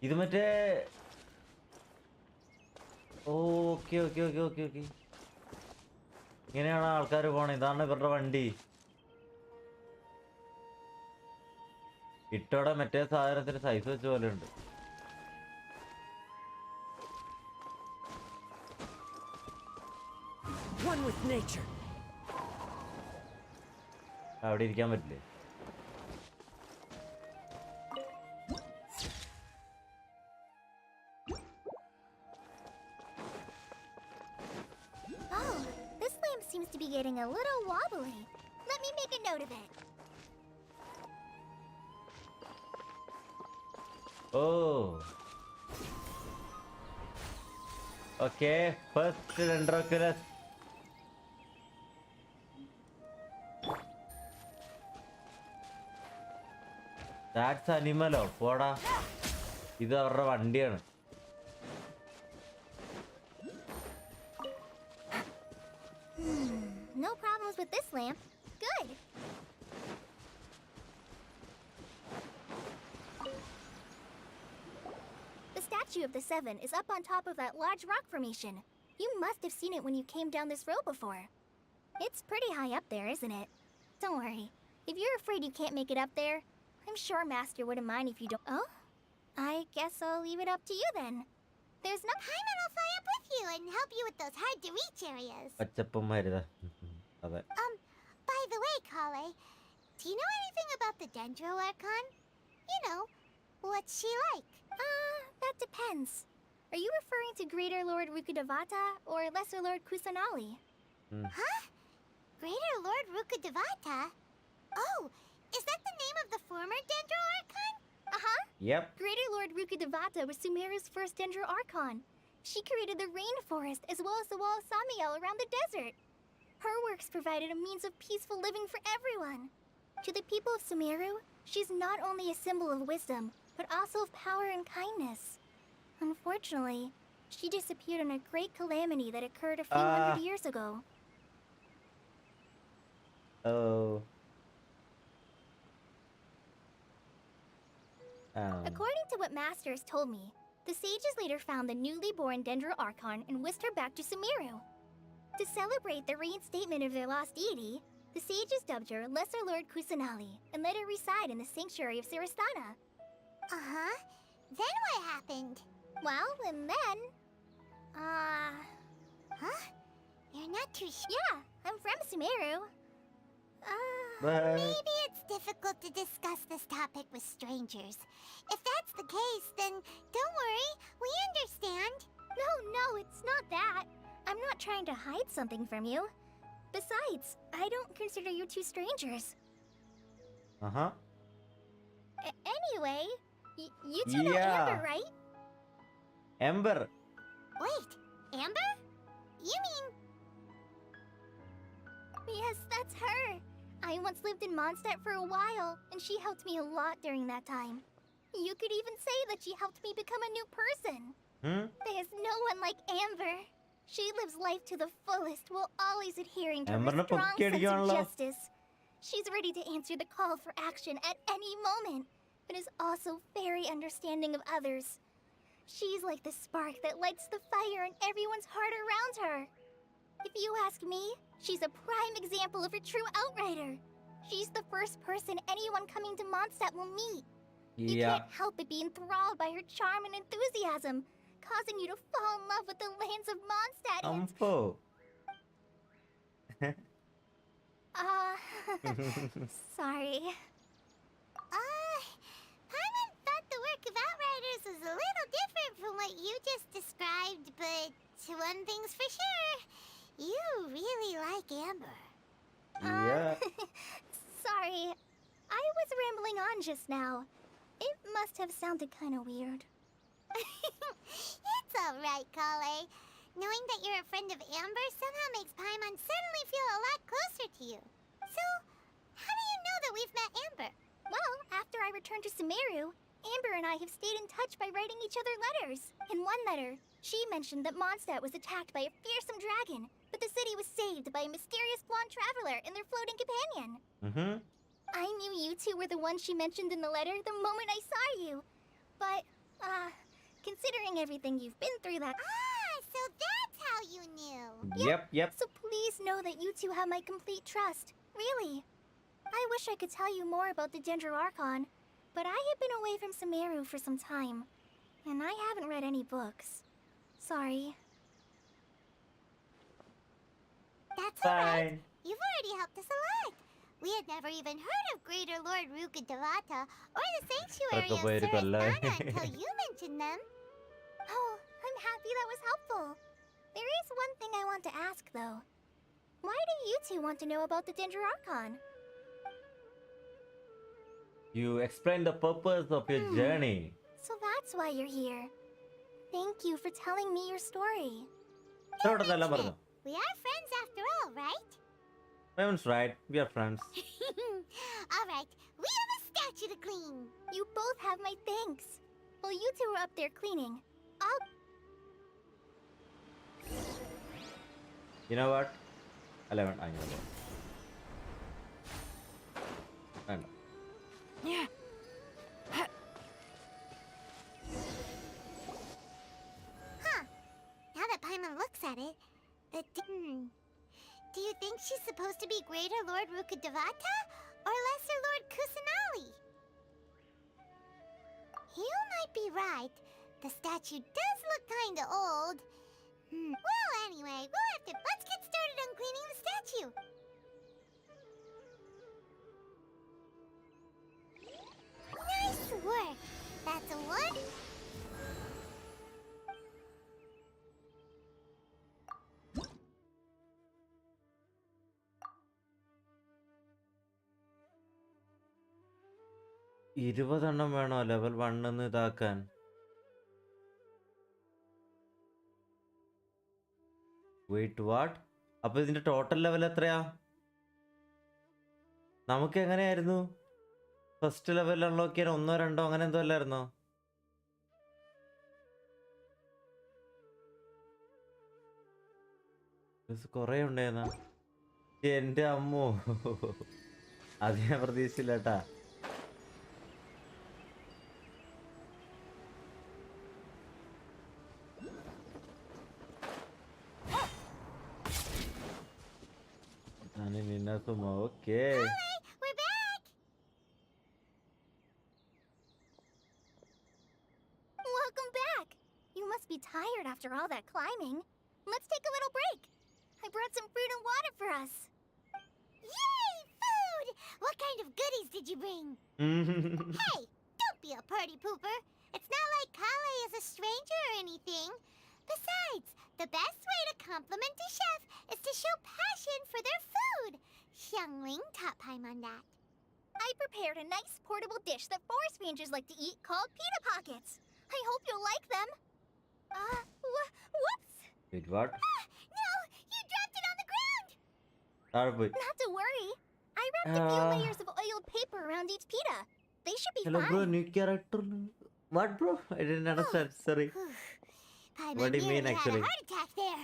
ഇത് മറ്റേ okay okay okay okay okay ഇങ്ങനെയാണ് ആൾക്കാർ പോണേ. ഇതാണ് ഇവരുടെ വണ്ടി. ഇട്ടോടെ മറ്റേ സാധനത്തിന് സൈസ് വെച്ച പോലെ ഉണ്ട്. One with nature. അവിടെ ഇരിക്കാൻ പറ്റില്ലേ? Oh, this lamp seems to be getting a little wobbly. Let me make a note of it. Oh. Okay, first Dendroculus. That's animal. പോടാ. ഇത് അവരുടെ വണ്ടിയാണ്. No problems with this lamp. Good. The Statue of the Seven is up on top of that large rock formation. You must have seen it when you came down this road before. It's pretty high up there, isn't it? Don't worry. If you're afraid you can't make it up there, I'm sure Master wouldn't mind if you don't. Oh? I guess I'll leave it up to you then. There's no. Paimon will fly up with you and help you with those hard-to-reach areas. പച്ചപ്പന്മാരിതാ. അതെ. By the way, Kale, do you know anything about the Dendro Archon? You know, what's she like? That depends. Are you referring to Greater Lord Rukkhadevata or Lesser Lord Kusanali? Huh? Greater Lord Rukkhadevata? Oh, is that the name of the former Dendro Archon? Uh-huh. Yep. Greater Lord Rukkhadevata was Sumeru's first Dendro Archon. She created the rainforest as well as the wall of Samiel around the desert. Her works provided a means of peaceful living for everyone. To the people of Sumeru, she's not only a symbol of wisdom, but also of power and kindness. Unfortunately, she disappeared in a great calamity that occurred a few hundred years ago. Oh. According to what Master has told me, the sages later found the newly born Dendro Archon and whisked her back to Sumeru. To celebrate the reinstatement of their lost deity, the sages dubbed her Lesser Lord Kusanali and let her reside in the sanctuary of Sarastana. Uh-huh. Then what happened? Well, and then... Huh? You're not too sure. Yeah, I'm from Sumeru. Maybe it's difficult to discuss this topic with strangers. If that's the case, then don't worry. We understand. No, it's not that. I'm not trying to hide something from you. Besides, I don't consider you two strangers. Uh-huh. Anyway, you two know Yeah. Amber, right? Ember. Wait, Amber? You mean... Yes, that's her. I once lived in Mondstadt for a while, and she helped me a lot during that time. You could even say that she helped me become a new person. There's no one like Amber. She lives life to the fullest while always adhering to her Amberനെ strong sense of പൊക്കിയടിക്കാണല്ലോ. justice. She's ready to answer the call for action at any moment, but is also very understanding of others. She's like the spark that lights the fire in everyone's heart around her. If you ask me, she's a prime example of a true outrider. She's the first person anyone coming to Mondstadt will meet. You Yeah. can't help but be enthralled by her charm and enthusiasm, causing you to fall in love with the lands of Mondstadt and... Ampo. Sorry. little different from what you just described, but one thing's for sure. You really like Amber. Iya. Sorry. I was rambling on just now. It must have sounded kind of weird. It's alright, Kale. Knowing that you're a friend of Amber somehow makes Paimon suddenly feel a lot closer to you. So, how do you know that we've met Amber? Well, after I returned to Sumeru, Amber and I have stayed in touch by writing each other letters. In one letter, she mentioned that Mondstadt was attacked by a fearsome dragon, but the city was saved by a mysterious blonde traveler and their floating companion. Mhm. I knew you two were the ones she mentioned in the letter the moment I saw you. But, considering everything you've been through that... So that's how you knew. Yep. So please know that you two have my complete trust. Really. I wish I could tell you more about the Dendro Archon, but I have been away from Sumeru for some time, and I haven't read any books. Sorry. That's alright. Fine. You've already helped us a lot. We had never even heard of Greater Lord Ruka Devata or the Sanctuary of Surasthana until you mentioned them. Oh, I'm happy that was helpful. There is one thing I want to ask, though. Why do you two want to know about the Dendro Archon? You explain the purpose of your journey. So that's why you're here. Thank you for telling me your story. ഇത്രയോടൊന്നല്ല പറഞ്ഞു. We are friends after all, right? Everyone's right. We are friends. Alright, we have a statue to clean. You both have my thanks. While you two were up there cleaning, I'll... You know what? 11. I know that. വേണ്ട. Yeah. Huh. Now that Paimon looks at it, do you think she's supposed to be Greater Lord Ruka Devata or Lesser Lord Kusanali? You might be right. The statue does look kinda old. Well, anyway, let's get started on cleaning the statue. Nice work. That's a one. ഇരുപതെണ്ണം വേണോ level 1 ഇതാക്കാൻ? Wait what? അപ്പൊ ഇതിന്റെ total level എത്രയാ? നമുക്ക് എങ്ങനെയായിരുന്നു first level unlock ചെയ്യാൻ 1 2 അങ്ങനെ എന്തോ അല്ലായിരുന്നോ? കൊറേ ഉണ്ടായിരുന്ന എന്റെ അമ്മോ, അത് ഞാൻ പ്രതീക്ഷിച്ചില്ല കേട്ടാ. Okay. We're back! Welcome back! You must be tired after all that climbing. Let's take a little break. I brought some fruit and water for us. Yay! Food! What kind of goodies did you bring? Hey! Don't be a party pooper. It's not like Kale is a stranger or anything. Besides, the best way to compliment a chef is to show passion for their food. Xiangling taught Paimon that. I prepared a nice portable dish that forest rangers like to eat called pita pockets. I hope you'll like them. Whoops! Wait, what? No! You dropped it on the ground! Not to worry. I wrapped a few layers of oiled paper around each pita. They should be Hello, fine. bro. New character. What, bro? I didn't understand. Sorry. Paimon What do you mean, nearly actually? had a heart attack there.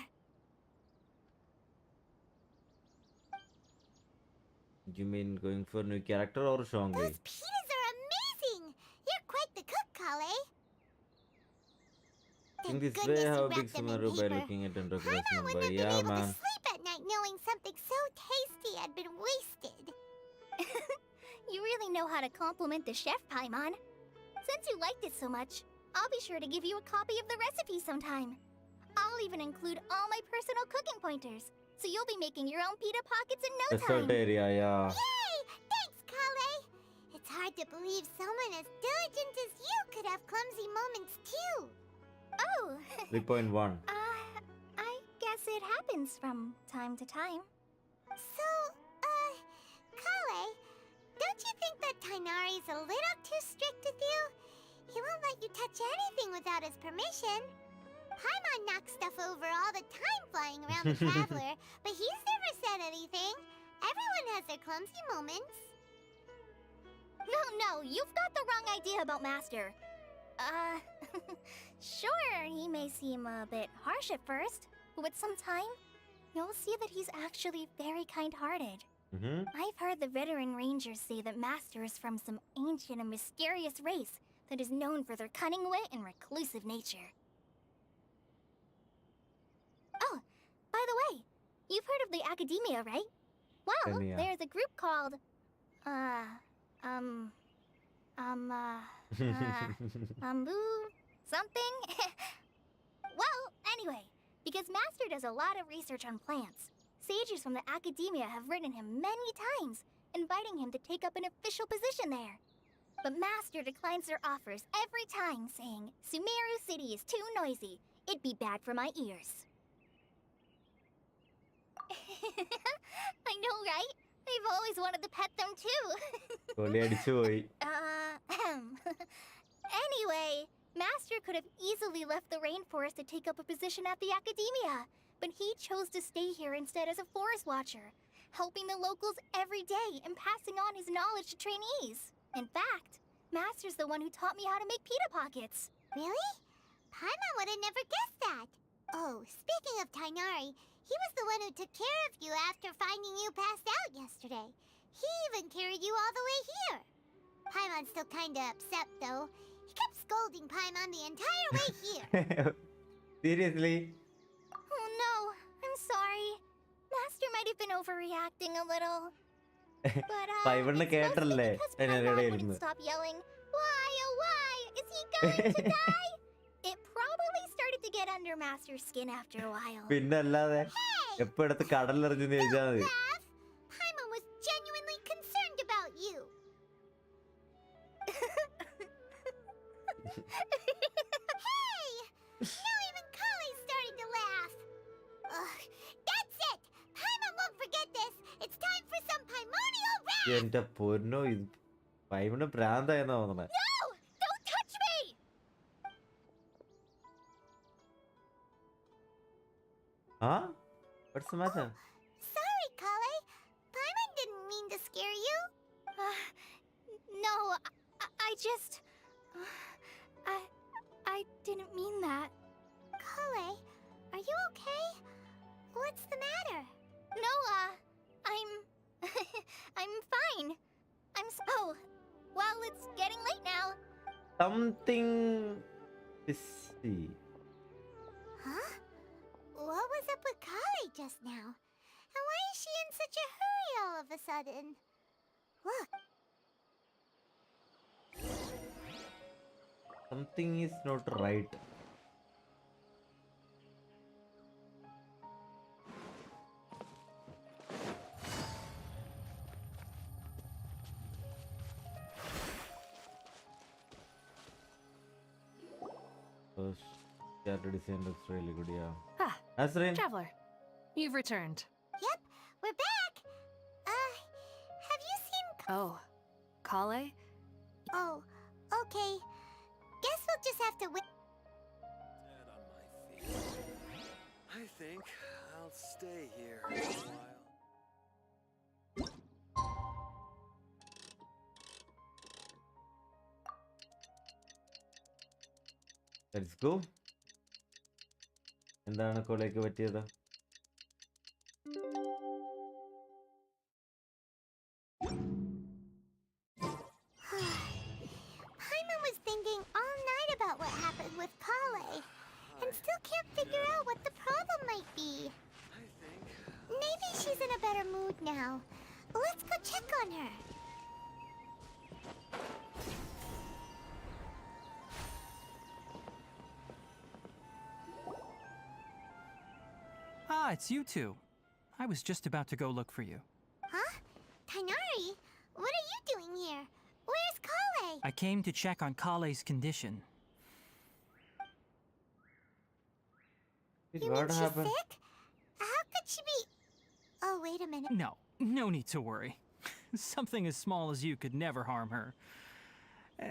You mean going for new character or Shongli? Those pitas are amazing! You're quite the cook, Kale. In Thank this way, goodness you how wrapped big them in SUMERU by paper. looking at and Paimon regressing wouldn't by. have been Yeah, able man. to sleep at night knowing something so tasty had been wasted. You really know how to compliment the chef, Paimon. Since you liked it so much, I'll be sure to give you a copy of the recipe sometime. I'll even include all my personal cooking pointers, so you'll be making your own pita pockets in no Desert time. area, yeah. Yay! Thanks, Kale! It's hard to believe someone as diligent as you could have clumsy moments too. Oh, 3.1. I guess it happens from time to time. So, Kale, don't you think that Tainari's a little too strict with you? He won't let you touch anything without his permission. Paimon knocks stuff over all the time flying around the Traveler, but he's never said anything. Everyone has their clumsy moments. No, you've got the wrong idea about Master. Sure, he may seem a bit harsh at first, but with some time, you'll see that he's actually very kind-hearted. I've heard the veteran rangers say that Master is from some ancient and mysterious race that is known for their cunning wit and reclusive nature. Oh, by the way, you've heard of the Academia, right? Well, Academia. there's a group called, something? Well, anyway, because Master does a lot of research on plants, sages from the Academia have written him many times, inviting him to take up an official position there. But Master declines their offers every time, saying, Sumeru City is too noisy. It'd be bad for my ears. I know, right? I've always wanted to pet them too. Kohli അടിച്ചു പോയി. Anyway, Master could have easily left the rainforest to take up a position at the Academia, but he chose to stay here instead as a forest watcher, helping the locals every day and passing on his knowledge to trainees. In fact, Master's the one who taught me how to make pita pockets. Really? Paimon would have never guessed that. Oh, speaking of Tainari, he was the one who took care of you after finding you passed out yesterday. He even carried you all the way here. Paimon's still kinda upset, though. He kept scolding Paimon the entire way here. Seriously? Oh no, I'm sorry. Master might have been overreacting a little. But, പൈവണ്ണ് it's കേട്ടല്ലേ mostly because എന്നോട് Paimon ഇരുന്ന്. wouldn't stop yelling, why, oh why, is he going to die? It probably started to get under Master's skin after a while. പിന്നല്ലാതെ എപ്പോ എടുത്ത് കടലിലെറിഞ്ഞെന്ന് ചോദിച്ചാൽ മതി. Laugh. Paimon was genuinely concerned about you. Hey! Now even Kale's starting to laugh. Ugh, that's it! Paimon won't forget this! It's time for some Paimonial wrath! എന്റെ പൊന്നോ ഇത് പൈവണ്ണ് ഭ്രാന്തായെന്നാ തോന്നണേ. No! Don't touch me! ആ? What's the matter? Sorry, Kale. Paimon didn't mean to scare you. No, I just... I didn't mean that. Kale, are you okay? What's the matter? No, I'm... I'm fine. Oh, well, it's getting late now. Something fishy. Huh? What was up with Kale just now? And why is she in such a hurry all of a sudden? Look, Something is not right. Character design looks really good, yeah. Ah, Nasrin? Traveler, you've returned. yep, we're back. Have you seen... Oh, Kale? Oh, okay. Guess we'll just have to wait. Dead on my feet. I think I'll stay here a while. Let's go. എന്താണ് കൊലയ്ക്ക് പറ്റിയത്? Paimon was thinking all night about what happened with Kale, and still can't figure out what the problem might be. I think Maybe she's in a better mood now. Let's go check on her. Ah, it's you two. I was just about to go look for you. Huh? Tainari? What are you doing here? Where's Kale? Kale? I came to check on Kale's condition. You mean What she's happened? sick? How could she be... Oh, wait a minute. No need to worry. Something as small as you could never harm her.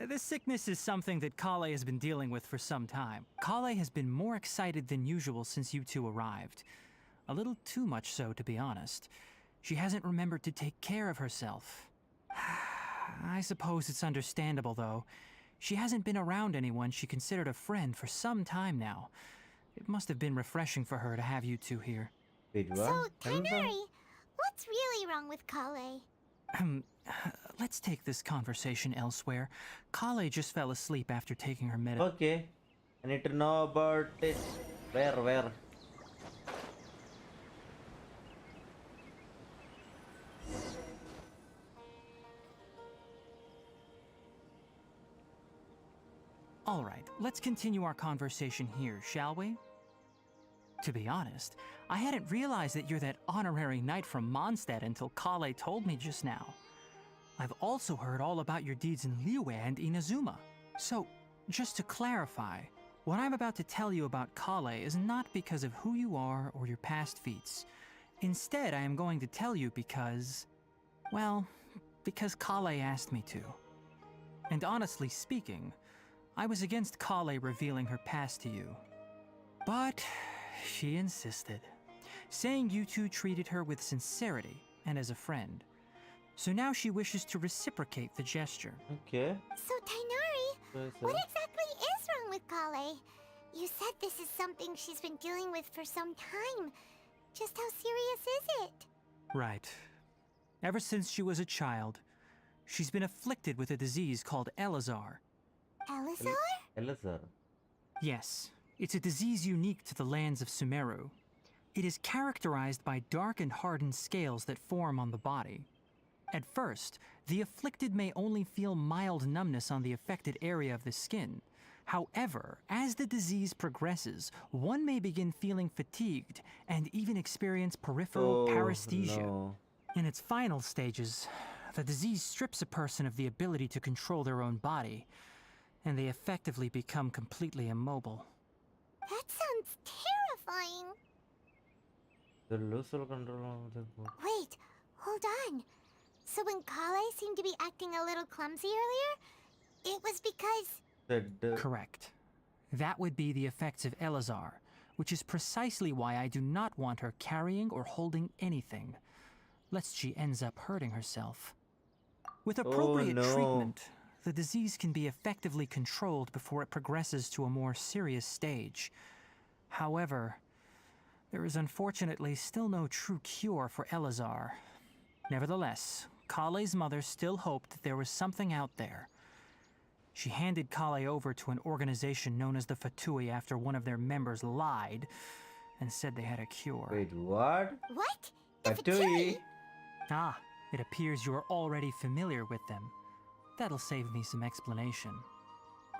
This sickness is something that Kale has been dealing with for some time. Kale has been more excited than usual since you two arrived. A little too much so, to be honest. She hasn't remembered to take care of herself. I suppose it's understandable, though. She hasn't been around anyone she considered a friend for some time now. It must have been refreshing for her to have you two here. Wait, what? So, Tainari, what's really wrong with Kale? Let's take this conversation elsewhere. Kale just fell asleep after taking her medicine. Okay. I need to know about it. Where? All right, let's continue our conversation here, shall we? To be honest, I hadn't realized that you're that honorary knight from Mondstadt until Kale told me just now. I've also heard all about your deeds in Liyue and Inazuma. So, just to clarify, what I'm about to tell you about Kale is not because of who you are or your past feats. Instead, I am going to tell you because... well, because Kale asked me to. And honestly speaking, I was against Kale revealing her past to you. But she insisted, saying you two treated her with sincerity and as a friend. So now she wishes to reciprocate the gesture. Okay. So, Tainari, what exactly is wrong with Kale? You said this is something she's been dealing with for some time. Just how serious is it? Right. Ever since she was a child, she's been afflicted with a disease called Elazar. Elazar? Elazar. Yes, it's a disease unique to the lands of Sumeru. It is characterized by dark and hardened scales that form on the body. At first, the afflicted may only feel mild numbness on the affected area of the skin. However, as the disease progresses, one may begin feeling fatigued and even experience peripheral paresthesia. No. In its final stages, the disease strips a person of the ability to control their own body, and they effectively become completely immobile. That sounds terrifying. The lose all control of the boat. Wait, hold on. So when Kale seemed to be acting a little clumsy earlier, it was because... Correct. That would be the effects of Elazar, which is precisely why I do not want her carrying or holding anything, lest she ends up hurting herself. With appropriate treatment, the disease can be effectively controlled before it progresses to a more serious stage. However, there is unfortunately still no true cure for Elazar. Nevertheless, Kale's mother still hoped that there was something out there. She handed Kale over to an organization known as the Fatui after one of their members lied and said they had a cure. Wait, what? What? The Fatui? Ah, it appears you are already familiar with them. That'll save me some explanation.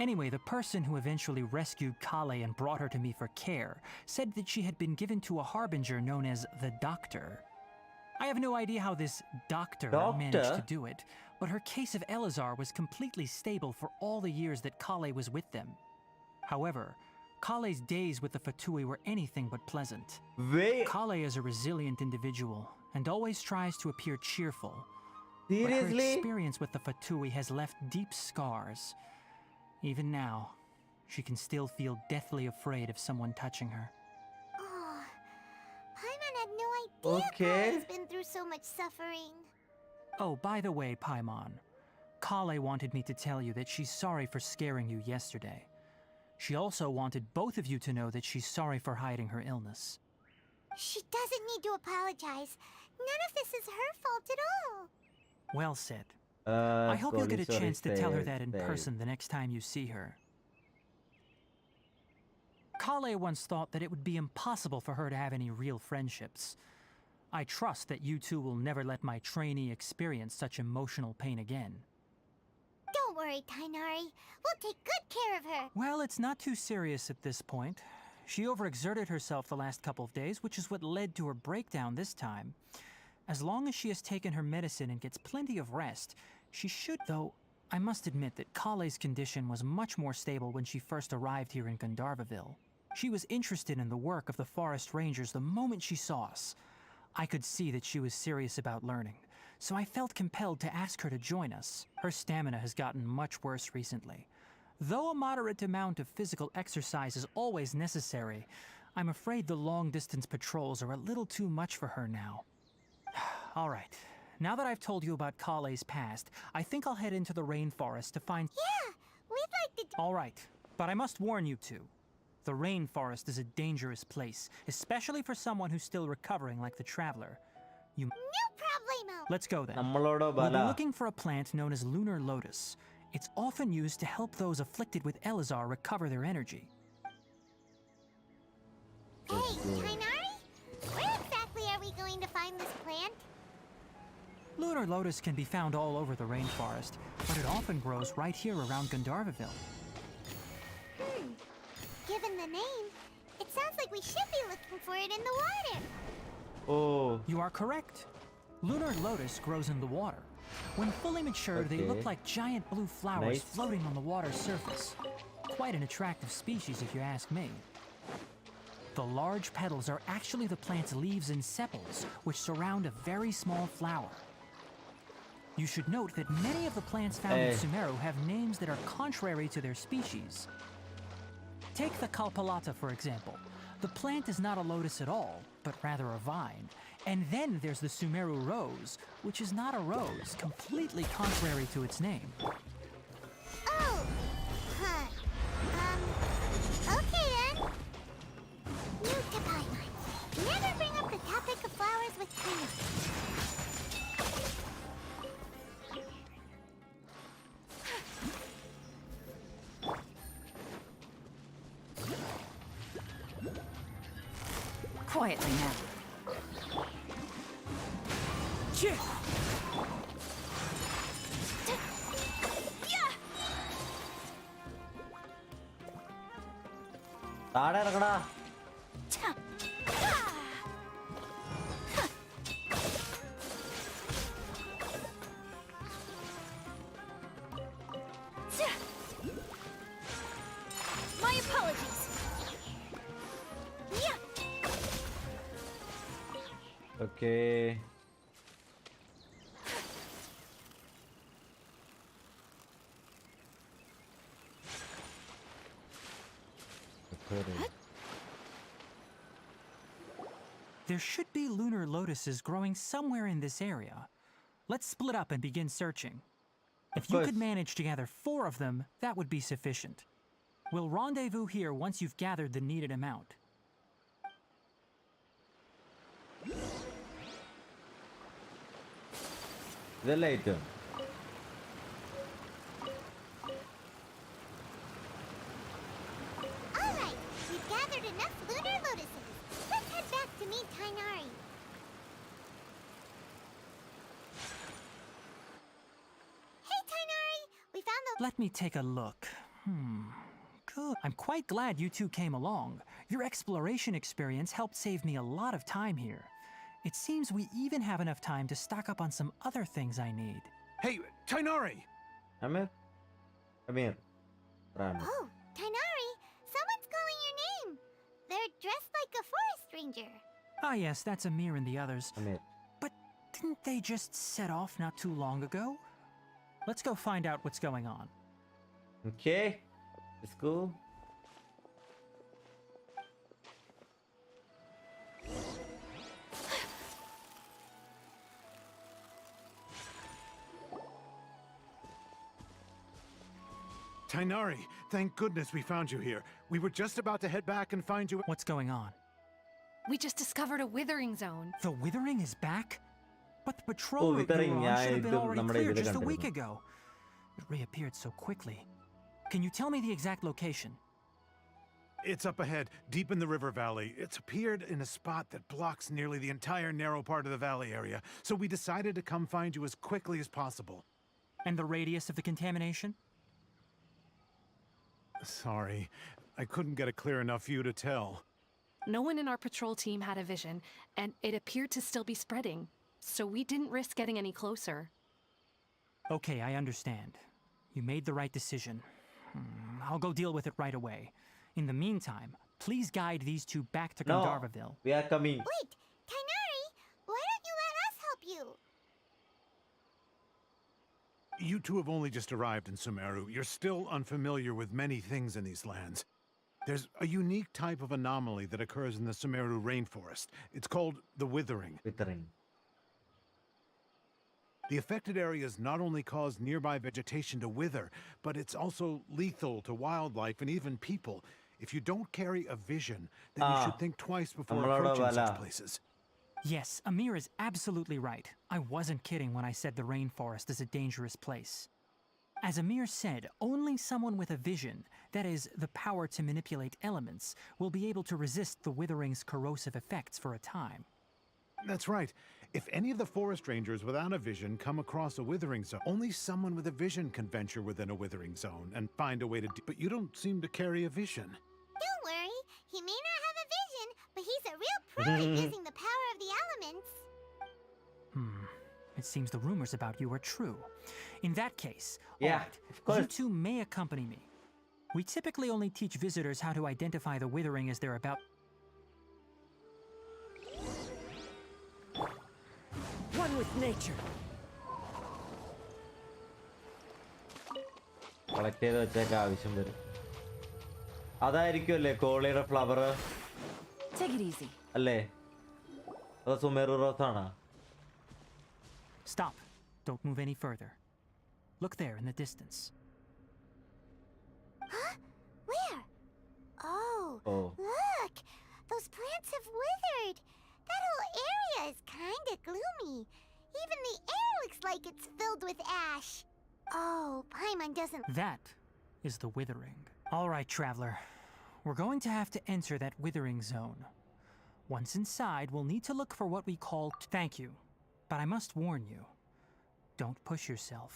Anyway, the person who eventually rescued Kale and brought her to me for care said that she had been given to a harbinger known as the Doctor. I have no idea how this doctor managed to do it, but her case of Elazar was completely stable for all the years that Kale was with them. However, Kale's days with the Fatui were anything but pleasant. Wait. Kale is a resilient individual and always tries to appear cheerful. Seriously? But her experience with the Fatui has left deep scars. Even now, she can still feel deathly afraid of someone touching her. Oh, Paimon had no idea Kale's been through so much suffering. Oh, by the way, Paimon, Kale wanted me to tell you that she's sorry for scaring you yesterday. She also wanted both of you to know that she's sorry for hiding her illness. She doesn't need to apologize. None of this is her fault at all. Well said. I hope you'll get a chance to tell her that in person the next time you see her. Kale once thought that it would be impossible for her to have any real friendships. I trust that you two will never let my trainee experience such emotional pain again. Don't worry, Tainari. We'll take good care of her. Well, it's not too serious at this point. She overexerted herself the last couple of days, which is what led to her breakdown this time. As long as she has taken her medicine and gets plenty of rest, she should, though I must admit that Kale's condition was much more stable when she first arrived here in Gandharvaville. She was interested in the work of the forest rangers the moment she saw us. I could see that she was serious about learning, so I felt compelled to ask her to join us. Her stamina has gotten much worse recently. Though a moderate amount of physical exercise is always necessary, I'm afraid the long-distance patrols are a little too much for her now. All right. Now that I've told you about Kale's past, I think I'll head into the rainforest to find... Yeah, we'd like to... All right, but I must warn you two. The rainforest is a dangerous place, especially for someone who's still recovering like the Traveler. You... No problemo! Let's go then. നമ്മളോടോ We'll be ബല. looking for a plant known as lunar lotus. It's often used to help those afflicted with Elazar recover their energy. Hey, Tainari? Where exactly are we going to find this plant? Lunar lotus can be found all over the rainforest, but it often grows right here around Gandharvaville. Given the name, it sounds like we should be looking for it in the water. Oh, You are correct. Lunar lotus grows in the water. When fully mature, they look Okay. like giant blue flowers Nice. floating on the water's surface. Quite an attractive species, if you ask me. The large petals are actually the plant's leaves and sepals, which surround a very small flower. You should note that many of the plants found in Hey. SUMERU have names that are contrary to their species. Take the Kalpalata, for example. The plant is not a lotus at all, but rather a vine. And then there's the SUMERU rose, which is not a rose, completely contrary to its name. Oh, huh. Okay then. New to Paimon. Never bring up the topic of flowers with Tainari. Quietly now. താഴെ ഇറങ്ങടാ. My apologies. Yeah. Okay. There should be lunar lotuses growing somewhere in this area. Let's split up and begin searching. If you course. could manage to gather 4 of them, that would be sufficient. We'll rendezvous here once you've gathered the needed amount. ഇതല്ലേ item? All right, we've gathered enough lunar lotuses. Let's head back to meet Tainari. Hey, Tainari! We found the... Let me take a look. Good. I'm quite glad you two came along. Your exploration experience helped save me a lot of time here. It seems we even have enough time to stock up on some other things I need. Hey, Tainari! Amir? Amir. Ram. Oh, Tainari! Someone's calling your name! They're dressed like a forest ranger. Ah yes, that's Amir and the others. Amir. But didn't they just set off not too long ago? Let's go find out what's going on. Okay. Let's go. Tainari, thank goodness we found you here. We were just about to head back and find you. What's going on? We just discovered a withering zone. The withering is back? But the patrol route we withering, were on yeah, should have been ഇത് already നമ്മുടെ cleared ഇതില് just a week കണ്ടിരുന്നു. ago. It reappeared so quickly. Can you tell me the exact location? It's up ahead, deep in the river valley. It's appeared in a spot that blocks nearly the entire narrow part of the valley area, so we decided to come find you as quickly as possible. And the radius of the contamination? Sorry, I couldn't get a clear enough view to tell. No one in our patrol team had a vision, and it appeared to still be spreading. So we didn't risk getting any closer. Okay, I understand. You made the right decision. I'll go deal with it right away. In the meantime, please guide these two back to No, Gandharvaville. we are coming. Wait, Tainari, why don't you let us help you? You two have only just arrived in Sumeru. You're still unfamiliar with many things in these lands. There's a unique type of anomaly that occurs in the Sumeru rainforest. It's called the withering. Withering. The affected areas not only cause nearby vegetation to wither, but it's also lethal to wildlife and even people. If you don't carry a vision, then you should think twice before നമ്മളവിടെ approaching such വല. places. Yes, Amir is absolutely right. I wasn't kidding when I said the rainforest is a dangerous place. As Amir said, only someone with a vision, that is, the power to manipulate elements, will be able to resist the withering's corrosive effects for a time. That's right. If any of the forest rangers without a vision come across a withering zone, only someone with a vision can venture within a withering zone and find a way to but you don't seem to carry a vision. Don't worry, he may not have a vision, but he's a real pro at using the power of the elements. It seems the rumors about you are true. In that case, Yeah, all right, of course. you two may accompany me. We typically only teach visitors how to identify the withering as they're about. One with nature. Collect ചെയ്ത് വെച്ചേക്ക് ആവശ്യം വരും. അതായിരിക്കുമല്ലേ കോളിയുടെ flower Take it easy. അല്ലേ? അതോ സുമേറു rose ആണോ? Stop. Don't move any further. Look there in the distance. Huh? Where? Oh, Oh. look! Those plants have withered. That whole area is kinda gloomy. Even the air looks like it's filled with ash. Oh, Paimon doesn't. That is the withering. All right, traveler. We're going to have to enter that withering zone. Once inside, we'll need to look for what we call. Thank you. But I must warn you. Don't push yourself.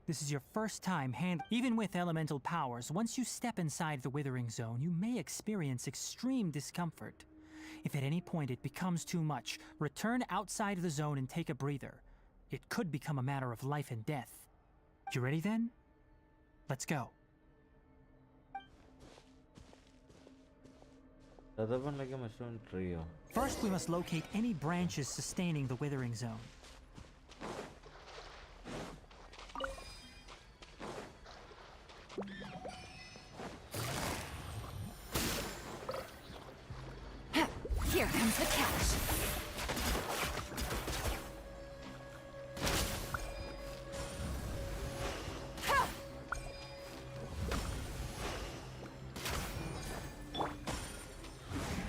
This is your first time Even with elemental powers, once you step inside the withering zone, you may experience extreme discomfort. If at any point it becomes too much, return outside of the zone and take a breather. It could become a matter of life and death. You ready then? Let's go. Does that one like a mushroom tree? First, we must locate any branches sustaining the withering zone. Here comes the catch.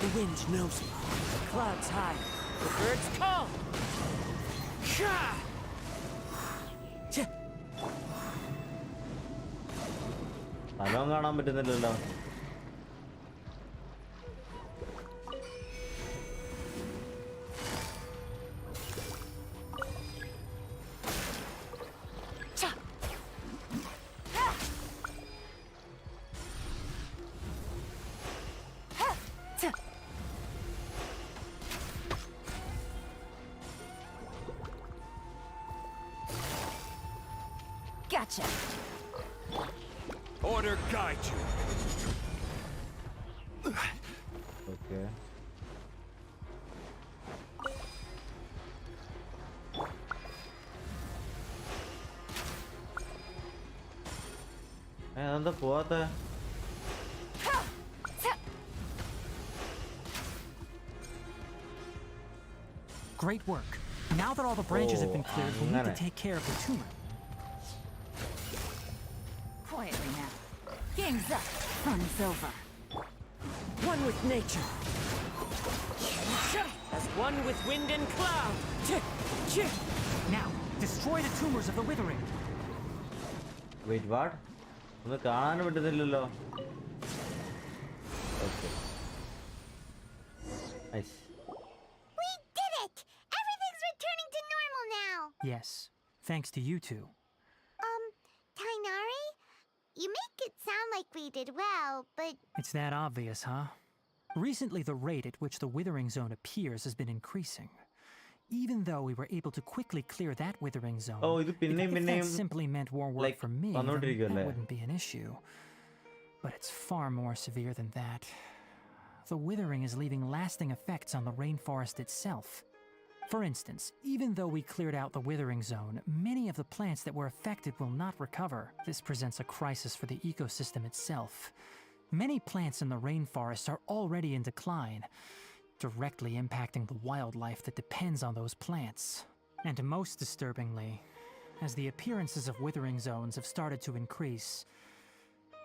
The wind knows me. The clouds high. The birds call. Sha! Ch- സ്ഥലവും കാണാൻ പറ്റുന്നില്ലല്ലോ. Gotcha. Order guide you. Okay. അതെന്താ പോവാത്ത? Great work. Now that all the branches have been cleared, we'll need to അങ്ങനെ. take care of the tumor. Quietly now. Game's up. Fun's over. One with nature. As one with wind and cloud. Now, destroy the tumors of the withering. Wait, what? ഒന്ന് കാണാൻ പറ്റുന്നില്ലല്ലോ. Okay. Nice. We did it! Everything's returning to normal now! Yes, thanks to you two. Tainari? You make it sound like we did well, but It's that obvious, huh? Recently, the rate at which the withering zone appears has been increasing. even though we were able to quickly clear that withering zone, Oh, ഇത് പിന്നെയും if that പിന്നെയും simply meant more work like for me, then വന്നോണ്ടിരിക്കുവല്ലേ? that wouldn't be an issue. But it's far more severe than that. The withering is leaving lasting effects on the rainforest itself. For instance, even though we cleared out the withering zone, many of the plants that were affected will not recover. This presents a crisis for the ecosystem itself. Many plants in the rainforest are already in decline, directly impacting the wildlife that depends on those plants. And most disturbingly, as the appearances of withering zones have started to increase,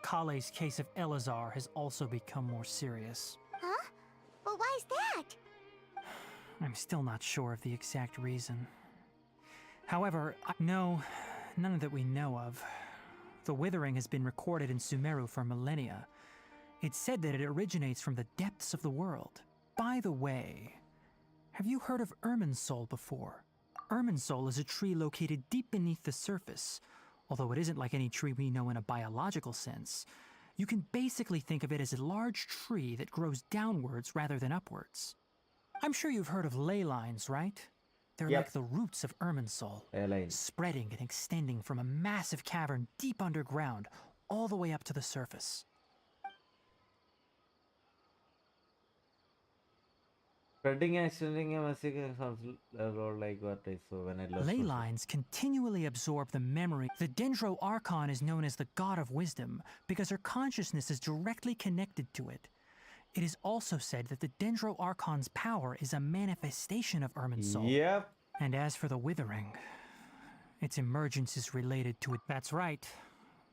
Kale's case of Elazar has also become more serious. Huh? Well, why is that? I'm still not sure of the exact reason. However, no, none that we know of. The withering has been recorded in Sumeru for millennia. It's said that it originates from the depths of the world. By the way, have you heard of Irminsul before? Irminsul is a tree located deep beneath the surface. Although it isn't like any tree we know in a biological sense, you can basically think of it as a large tree that grows downwards rather than upwards. I'm sure you've heard of ley lines, right? They're Yep. like the roots of Irminsul, Airline. spreading and extending from a massive cavern deep underground all the way up to the surface. Spreading and extending a message sounds like what I saw when I lost. Ley lines continually absorb the memory. The Dendro Archon is known as the God of Wisdom because her consciousness is directly connected to it. It is also said that the Dendro Archon's power is a manifestation of Irminsul. Yep. And as for the withering, its emergence is related to it. That's right.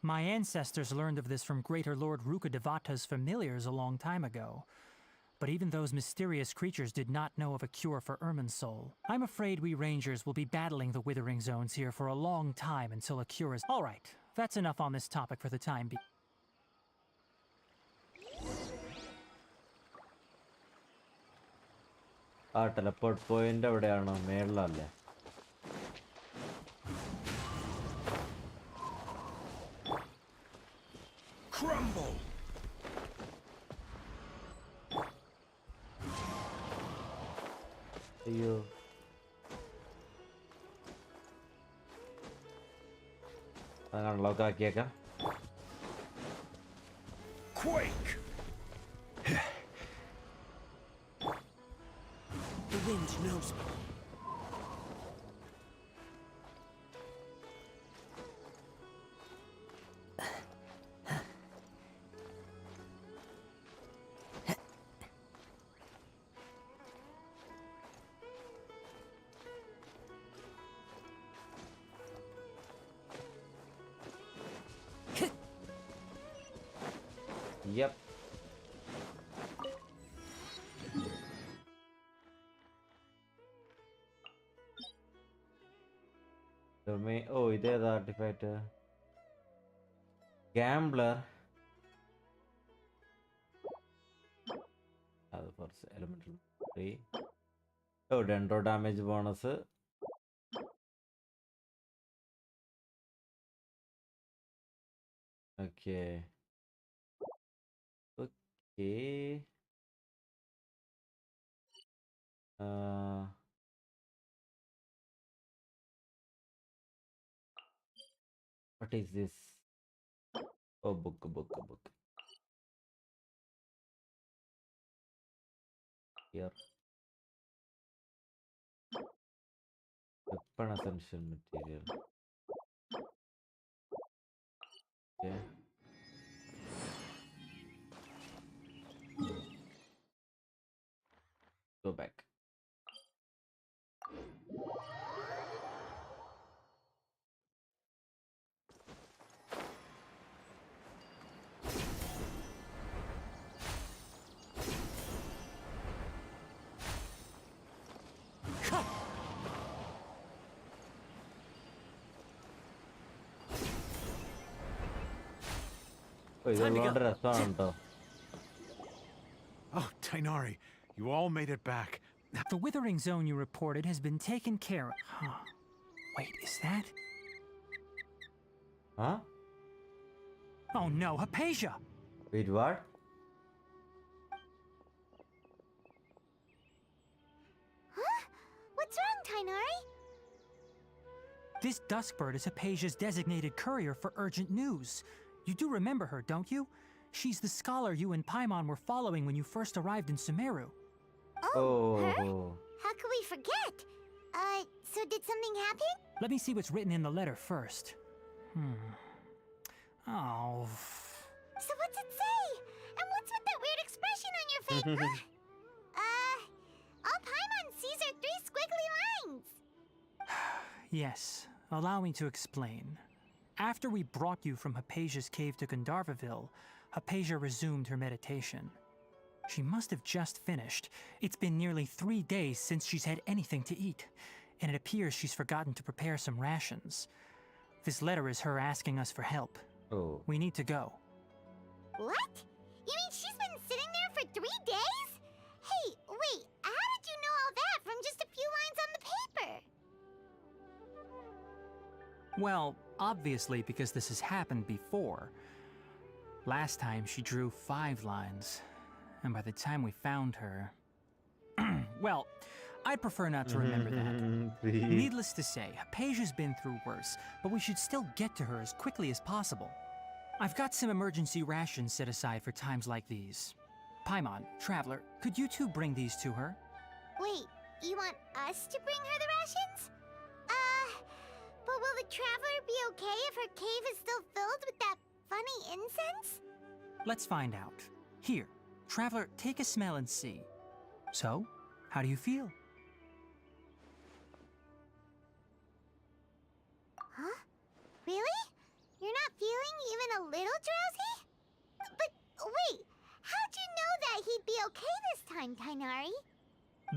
My ancestors learned of this from Greater Lord Rukkhadevata's familiars a long time ago. But even those mysterious creatures did not know of a cure for Irminsul. I'm afraid we rangers will be battling the withering zones here for a long time until a cure is... All right, that's enough on this topic for the time being. ആ ടെലപ്പോർട്ട് point എവിടെയാണോ? മേളിലല്ലേ? Crumble! അയ്യോ, അത് unlock ആക്കിയേക്കാം. Quake! The wind knows me. Yep. ഓ, ഇതേതാ artifact? Gambler. അത് കുറച്ച് elemental 3. ഓ, dendro damage bonus. Okay okay. What is this? Oh, book. Here. Weapon essential material. Okay. Go back. Oh, Time to go. ഇതുള്ളതുകൊണ്ട് രസമാണ് കേട്ടോ. Oh, Tainari, you all made it back. The withering zone you reported has been taken care of. Huh. Wait, is that? Huh? Oh no, Hypatia! Wait, what? Huh? What's wrong, This Duskbird is Hypatia's designated courier for urgent news. You do remember her, don't you? She's the scholar you and Paimon were following when you first arrived in Sumeru. Oh, her? Oh. How could we forget? So did something happen? Let me see what's written in the letter first. Oh. So what's it say? And what's with that weird expression on your face? All Paimon sees are 3 squiggly lines. Yes, allow me to explain. After we brought you from Hypatia's cave to Gandharvaville, Hypatia resumed her meditation. She must have just finished. It's been nearly 3 days since she's had anything to eat, and it appears she's forgotten to prepare some rations. This letter is her asking us for help. Oh. We need to go. What? You mean she's been sitting there for 3 days? Hey, wait, how did you know all that from just a few lines on the paper? Well, obviously because this has happened before. Last time she drew 5 lines, and by the time we found her... Well, I'd prefer not to remember that. Needless to say, Hypatia's been through worse, but we should still get to her as quickly as possible. I've got some emergency rations set aside for times like these. Paimon, Traveler, could you two bring these to her? Wait, you want us to bring her the rations? But will the Traveler be okay if her cave is still filled with that funny incense? Let's find out. Here, Traveler, take a smell and see. So, how do you feel? Huh? Really? You're not feeling even a little drowsy? But wait, how'd you know that he'd be okay this time, Tainari?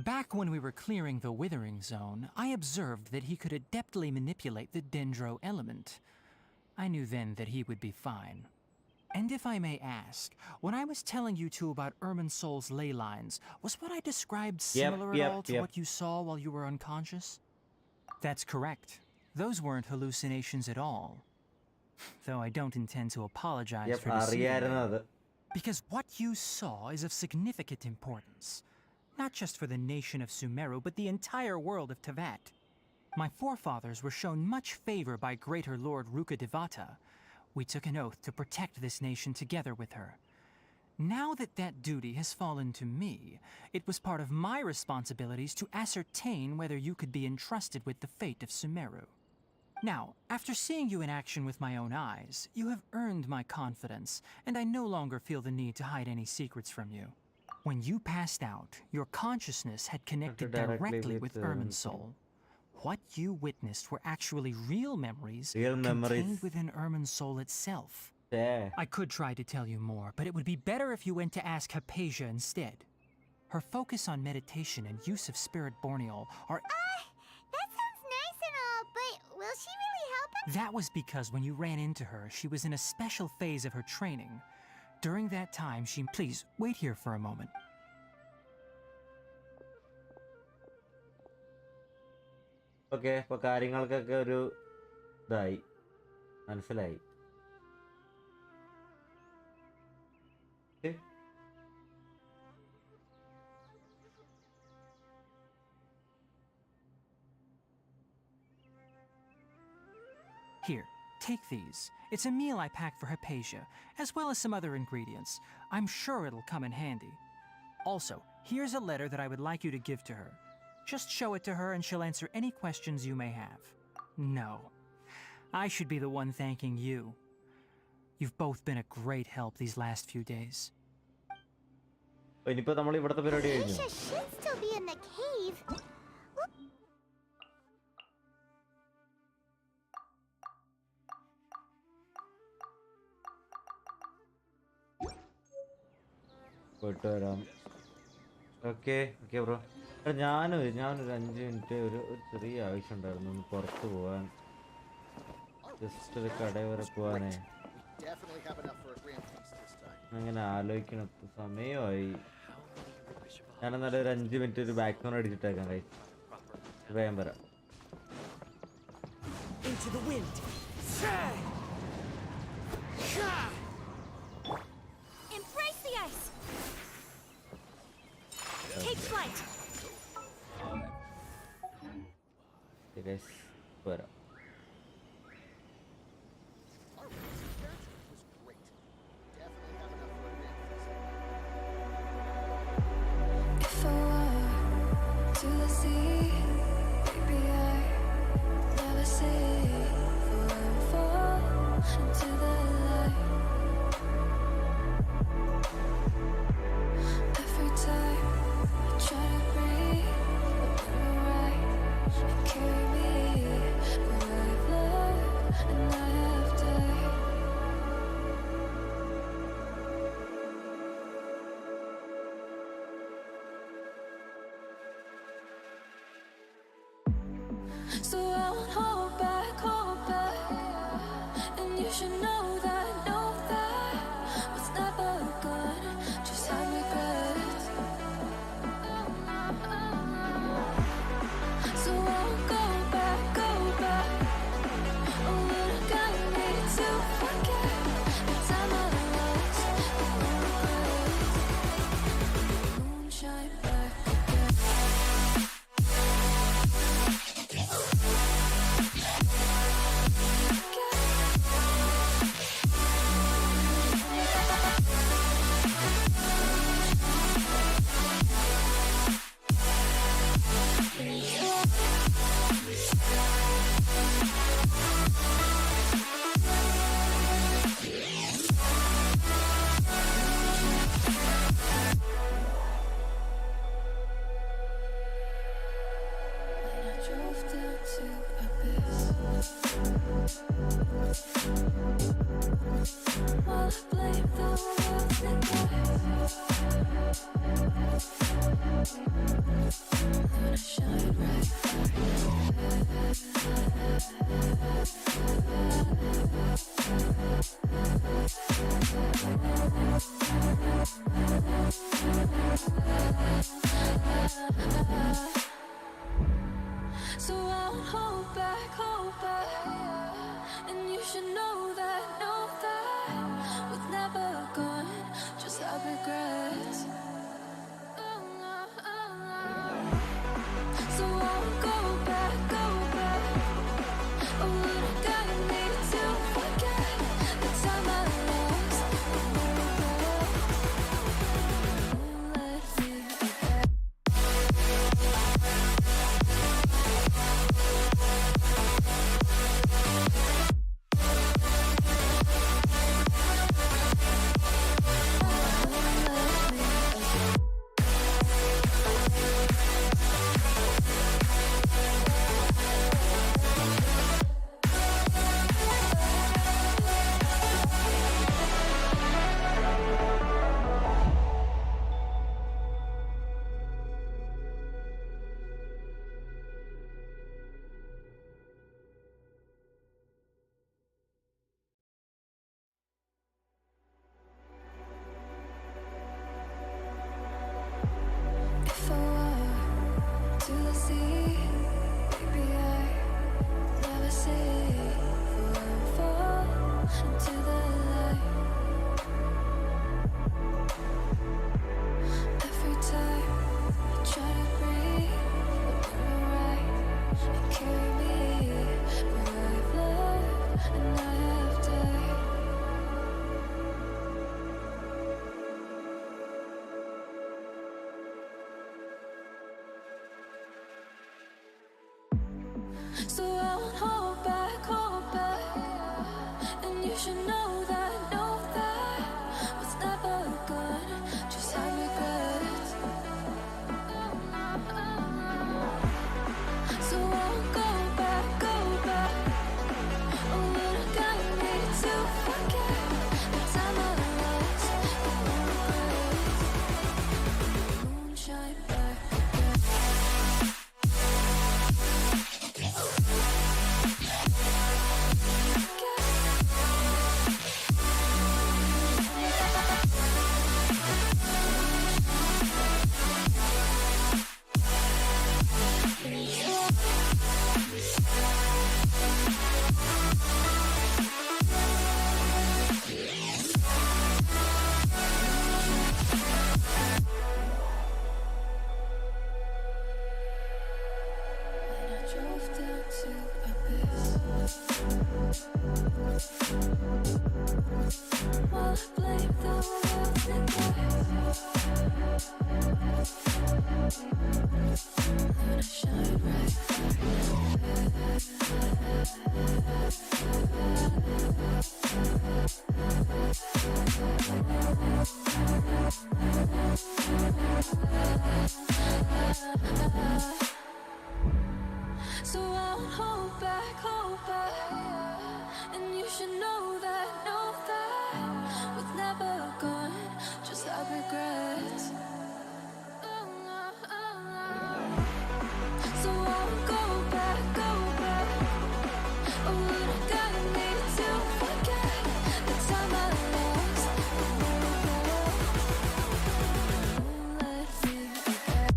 Back when we were clearing the Withering Zone, I observed that he could adeptly manipulate the Dendro element. I knew then that he would be fine. And if I may ask, when I was telling you two about Irminsol's ley lines, was what I described similar at all to what you saw while you were unconscious? That's correct. Those weren't hallucinations at all. Though I don't intend to apologize for deceiving you. Because what you saw is of significant importance. Not just for the nation of Sumeru, but the entire world of Tevat. My forefathers were shown much favor by Greater Lord Rukkhadevata. We took an oath to protect this nation together with her. Now that that duty has fallen to me, it was part of my responsibilities to ascertain whether you could be entrusted with the fate of Sumeru. Now, after seeing you in action with my own eyes, you have earned my confidence, and I no longer feel the need to hide any secrets from you. When you passed out, your consciousness had connected directly with Irminsol. What you witnessed were actually real memories contained within Irminsol itself. I could try to tell you more, but it would be better if you went to ask Hypatia instead. Her focus on meditation and use of Spirit Borneol are... That sounds nice and all, but will she really help us? That was because when you ran into her, she was in a special phase of her training. During that time, she... Please, wait here for a moment. Okay, അപ്പോൾ കാര്യങ്ങൾക്കൊക്കെ ഒരു ഇതായി മനസ്സിലായി. Here, take these. It's a meal I packed for Hypatia, as well as some other ingredients. I'm sure it'll come in handy. Also, here's a letter that I would like you to give to her. Just show it to her and she'll answer any questions you may have. No, I should be the one thanking you. You've both been a great help these last few days. ഇനിയിപ്പോ നമ്മൾ ഇവിടുത്തെ പരിപാടി കഴിഞ്ഞു. Aisha should still be in the cave. പോയിട്ട് വരാം. Okay bro. ഞാനൊരു 5 minute ഒരു ചെറിയ ആവശ്യം ഉണ്ടായിരുന്നു, ഒന്ന് പുറത്ത് പോവാൻ. ജസ്റ്റ് ഒരു കട വരെ പോവാനേ. അങ്ങനെ ആലോചിക്കണം, സമയമായി. ഞാനെന്നാലും ഒരു 5 മിനിറ്റ് ഒരു ബാക്ക് സോൺ അടിച്ചിട്ടേക്കാം. കൈ വേഗം വരാം. Into the wind. Embrace the ice. Take flight. വരാം. While I blame the world's gonna shine right so I won't hold back, and you should know that was never gone, just have regrets. So I won't go back, oh, what got me to forget the time I lost. Won't let me forget. If I walk to the sea, maybe I never say fall into the light. Every time I try to breathe, but you're right and carry me where I've loved and I have died. So I won't hold back, and you should know that was never good, just have regrets. So I won't go back, oh, what got me to forget the time I lost, moonshine back again. When I drove down to Abyss, while I blame the world's gonna shine right. So I won't hold back, and you should know that was never gone, just have regrets. So I won't go back, oh, what got me to forget the time I lost. Won't let me forget.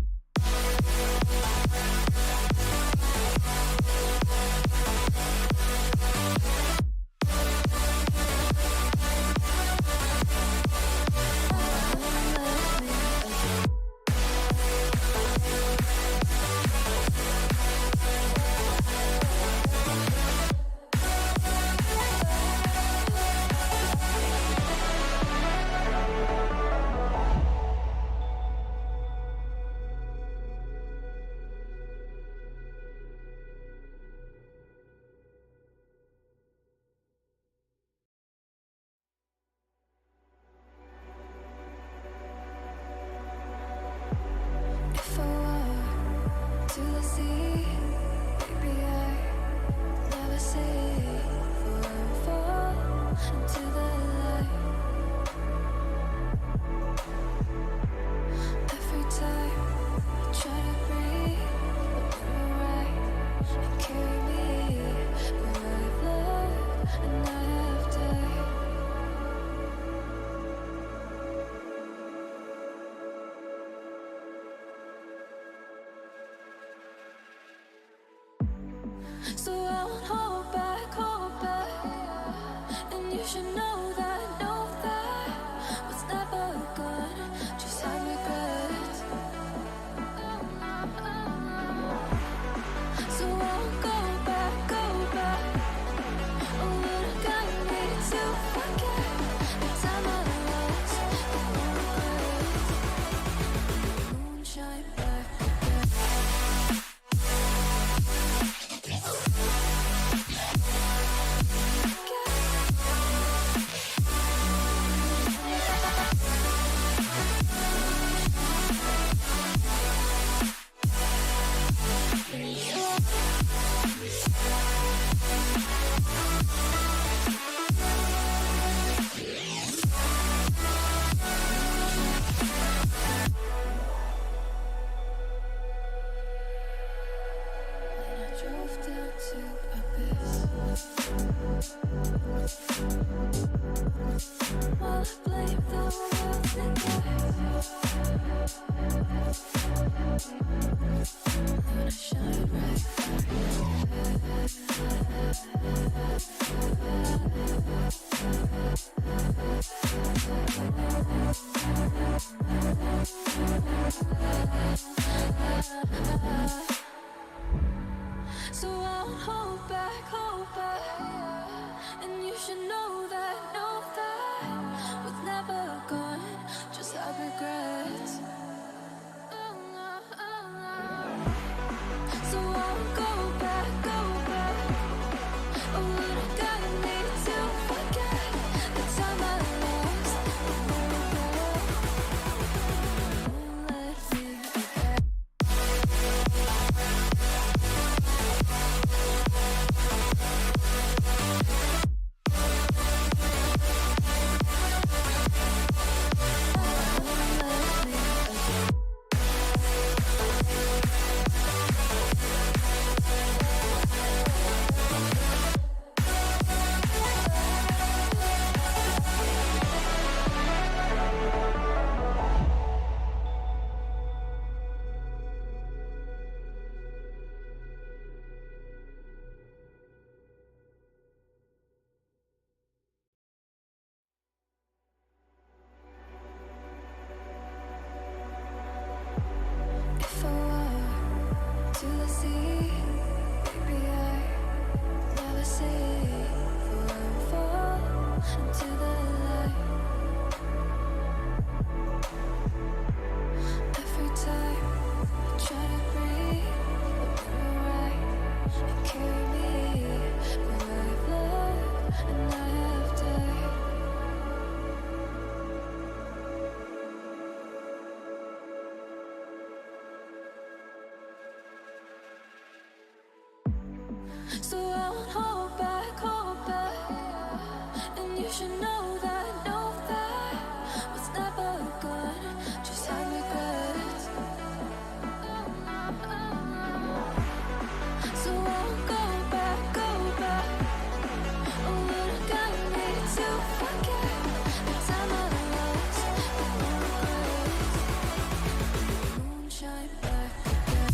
If I walk to the sea, maybe I never say into the light. Every time I try to breathe, but you're right and carry me where I've loved and I have died. So I won't hold back, and you should know that what's never good just have regrets. So I won't go back, oh, but I got me to forget the time I lost, moonshine back again. I drove down to abyss. While I blame the world's neglect, then I shine right so I won't hold back, and you should know that what's never gone just have regrets. So I won't go back, oh, but I got me to forget the time I lost, won't let me forget. If I walk to the sea, maybe I never say for I will fall into the light. Every time I try to breathe, but you're right and carry me where I've loved and I have died. So I won't hold back, and you should know that what's never good just have regrets. So I won't go back, oh, but I got me to forget the time I lost, moonshine back again.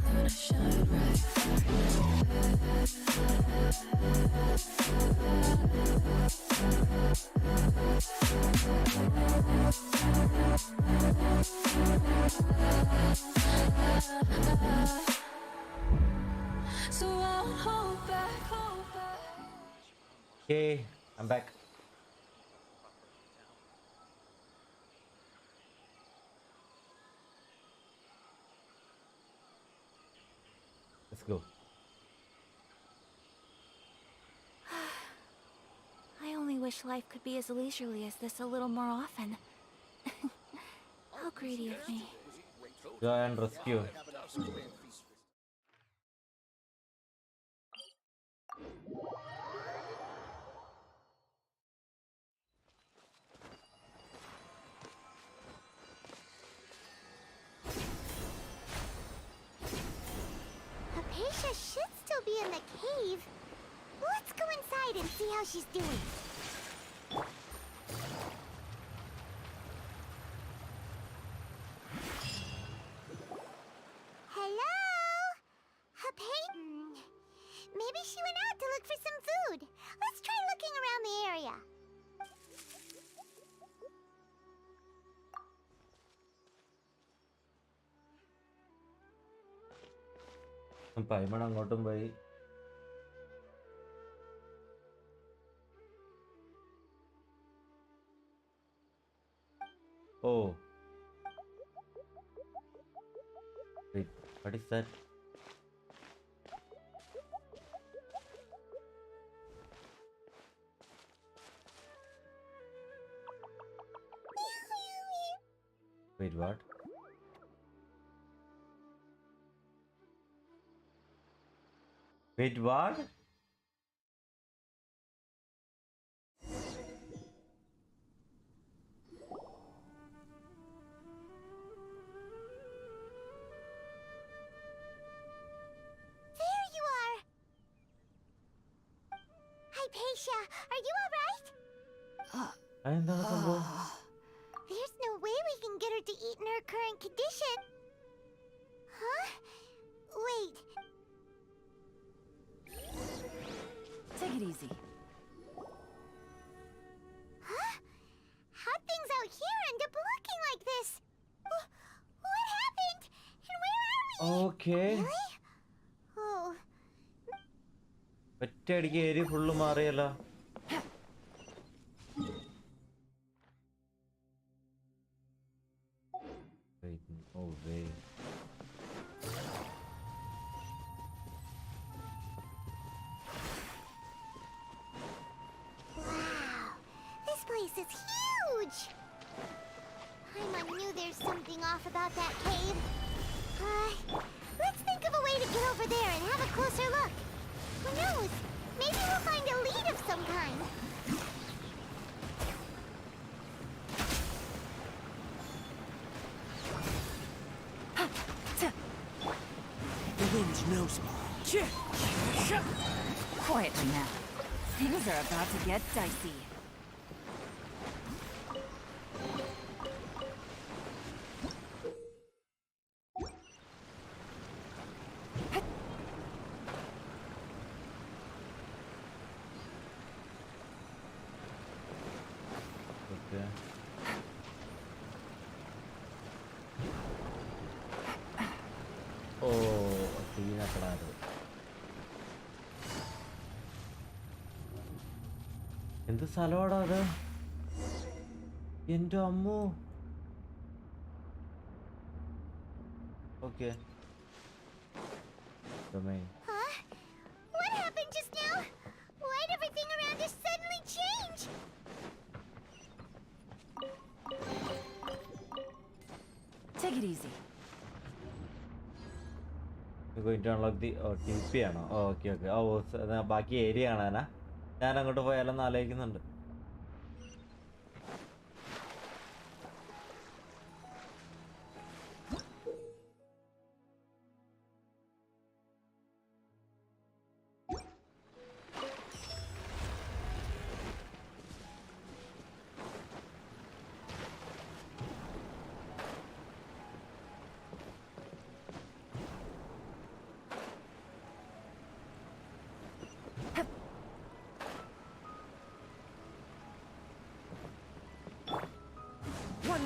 Gonna shine right. So I won't hold back, hold back. Okay, I'm back. Let's go. I only wish life could be as leisurely as this a little more often. How greedy of me. Joy and rescue. Hypatia should still be in the cave. Let's go inside and see how she's doing. Hello? Hypatia? Maybe she went out to look for some food. Let's try looking around the area. പൈമൺ അങ്ങോട്ടും പോയി. Oh. Wait, what is that? Wait, what? Wait, what? There you are! Hypatia, are you alright? എന്താണ് സംഭവം? There's no way we can get her to eat in her current condition. Huh? Wait. Take it easy. Huh? How'd things out here end up looking like this? What happened? And where are we? Okay. Really? Oh. ഒറ്റയടിക്ക് ഏരി full മാറിയല്ലോ. Wait, no way. Wow. This place is huge. I knew there's something off about that cave. Let's think of a way to get over there and have a closer look. Who knows? Maybe we'll find a lead of some kind. The wind knows me. Quietly now. Things are about to get dicey. Okay. Oh, സീനക്കടാത്. എന്ത് സ്ഥലമാടാ അത്? എന്റെ അമ്മോ. Okay. Domain. Huh? What happened just now? Why'd everything around us suddenly change? Take it easy. You're going to unlock the TP ആണോ? Okay okay. ഓ ബാക്കി area കാണാനാ? ഞാൻ അങ്ങോട്ട് പോയാലെന്ന് ആലോചിക്കുന്നുണ്ട്.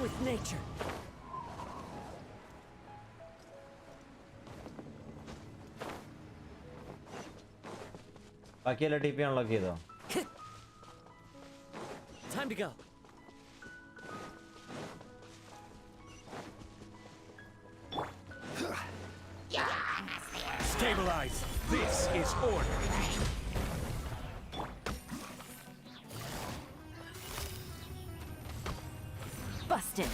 with nature. ബാക്കിയെല്ലാ TP അൺലോക്ക് ചെയ്തോ? Time to go. Stabilize. This is order. Busted.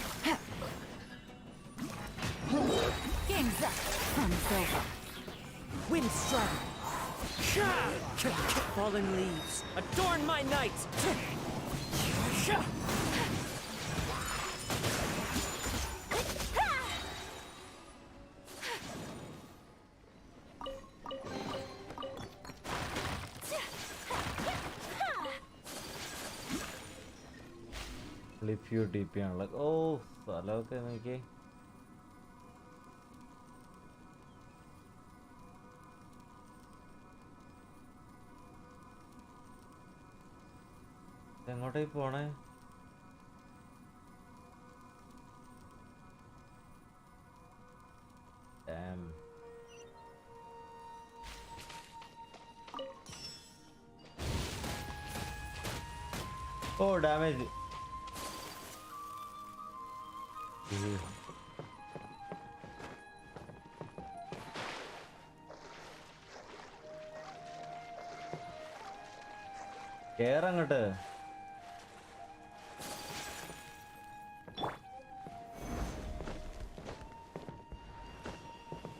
Game's up. Fun's over. Wind strike. Fallen leaves, adorn my night. Flip you TP unlock. ഓ സ്ഥലമൊക്കെ നോക്കി. എങ്ങോട്ടേക്ക് പോണേ? Damn. Oh, damage. കേറങ്ങോട്ട്.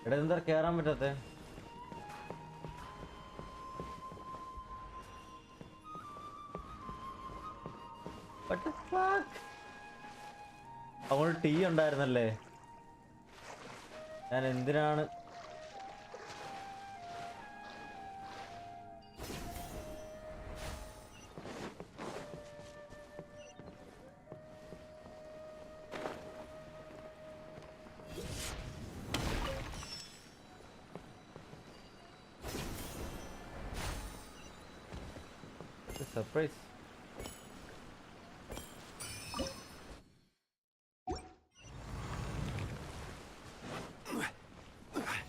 എടാ എന്താ കേറാൻ പറ്റാത്തെ? What the fuck? അങ്ങോട്ട് tea ഉണ്ടായിരുന്നല്ലേ? ഞാൻ എന്തിനാണ് surprise?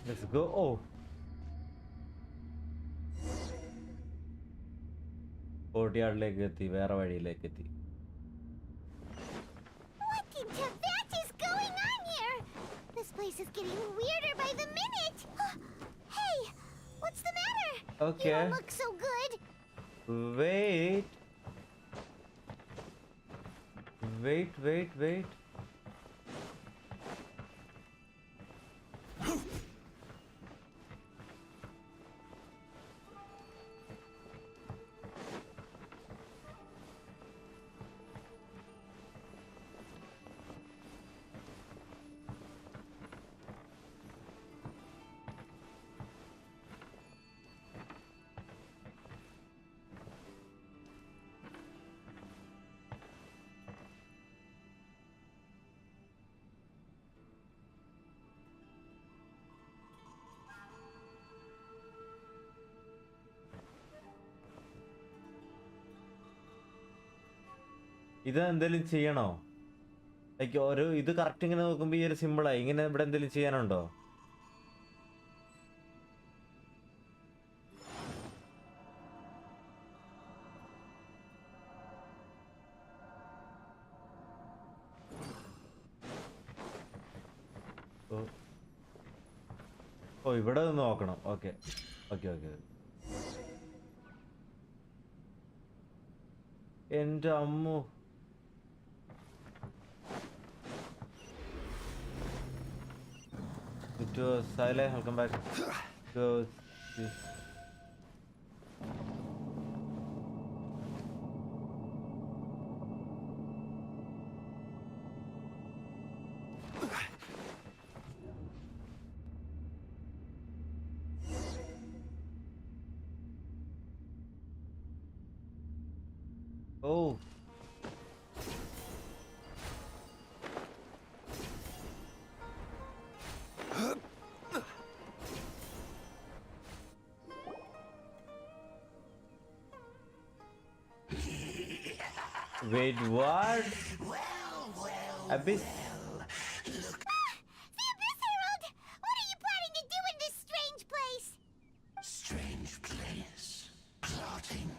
Let's go. Oh. കോർട്ട്യാർഡിലേക്ക് എത്തി, വേറെ വഴിയിലേക്ക് എത്തി. What in Tibet is going on here? This place is getting weirder by the minute. Hey, what's the matter? Okay. You don't look so good. Wait. ഇത് എന്തെങ്കിലും ചെയ്യണോ? ലൈക്ക് ഒരു ഇത് correct ഇങ്ങനെ നോക്കുമ്പോ ഈ ഒരു സിമ്പിളായി. ഇങ്ങനെ ഇവിടെ എന്തെങ്കിലും ചെയ്യാനുണ്ടോ? ഓ ഇവിടെ നിന്ന് നോക്കണം. Okay okay okay. എൻ്റെ Ammu. Silent, welcome back. So, oh. Wait, what? Well, well, Abyss. The Abyss Herald! What are you planning to do in this strange place? Strange place. Plotting.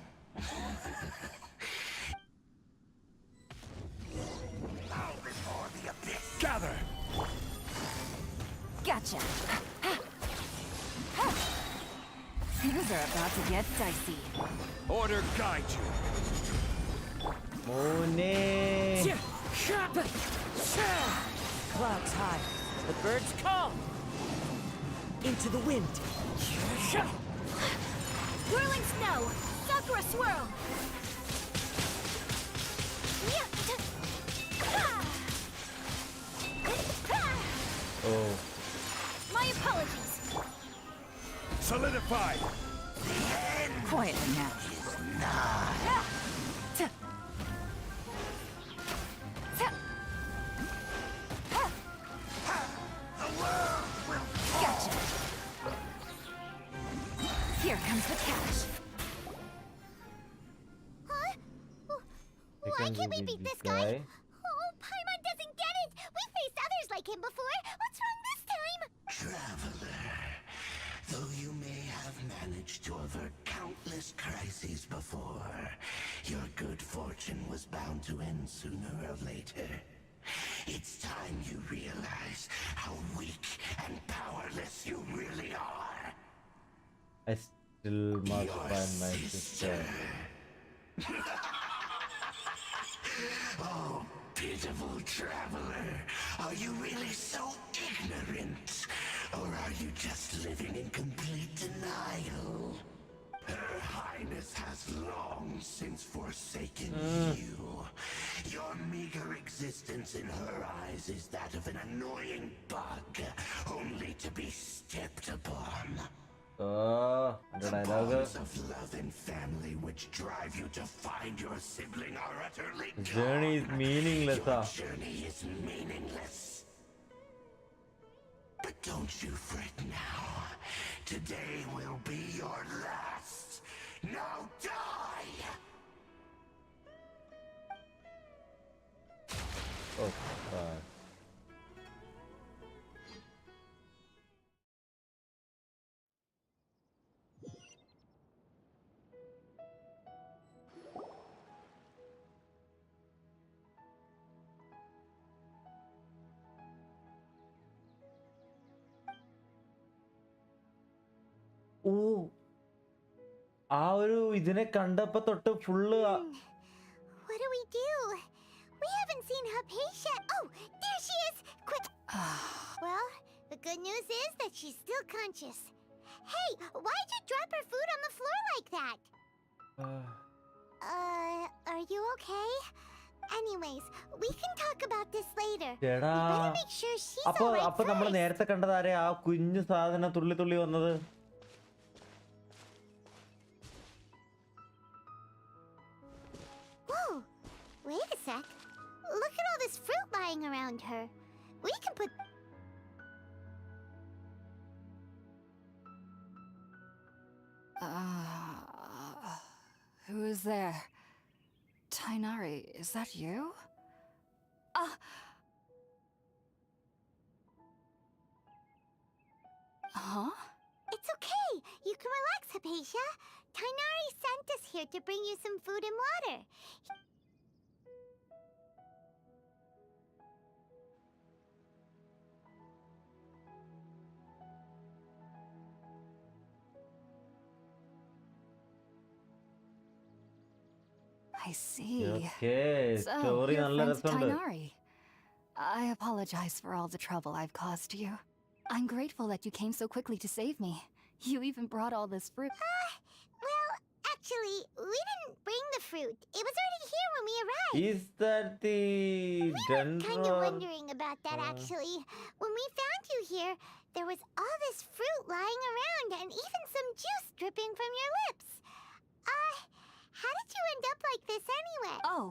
Bow before the abyss. Gather! Gotcha. Things are about to get dicey. Order guide you. Moone. Clouds high. The birds call. Into the wind. Whirling snow! Sakura swirl! Oh. My apologies! Solidify. Quietly now. Gotcha. Here comes the cash. Huh? Why can't we beat this guy? Oh, Paimon doesn't get it! We faced others like him before! What's wrong this time? Traveler, though you may have managed to avert countless crises before, your good fortune was bound to end sooner or later. It's time you realize how weak and powerless you really are. I still must Your find my sister. Oh, pitiful traveler. Are you really so ignorant? Or are you just living in complete denial? Her Highness has long since forsaken you. Your meager existence in her eyes is that of an annoying bug, only to be stepped upon. Oh, the The dialogue. bonds of love and family which drive you to find your sibling are utterly The journey is gone. meaningless. Your journey is meaningless. But don't you fret now. Today will be your last. Now die! Oh, God. ഓ ആ ഒരു ഇതിനെ കണ്ടപ്പോ തൊട്ട് full What do we do? We haven't seen Hypatia. Oh, there she is! Quick! Well, the good news is that she's still conscious. Hey, why'd you drop her food on the floor like that? Are you okay? Anyways, we can talk about this later. We ചേടാ better make sure she's അപ്പൊ alright അപ്പൊ നമ്മൾ first. നേരത്തെ കണ്ടതാരെ ആ കുഞ്ഞു സാധനം തുള്ളി തുള്ളി വന്നത് Whoa! Wait a sec. Look at all this fruit lying around her. We can put... Who is there? Tainari, is that you? Huh? It's okay. You can relax, Hypatia. Tainari sent us here to bring you some food and water. I see. Okay So, story you're നല്ല friends with രസമുണ്ട് Tainari. I apologize for all the trouble I've caused you. I'm grateful that you came so quickly to save me. You even brought all this fruit. Well, actually, we didn't bring the fruit. It was already here when we arrived. Is that the Kind of Denver? wondering about that, actually. When we found you here, there was all this fruit lying around and even some juice dripping from your lips. How did you end up like this anyway? Oh,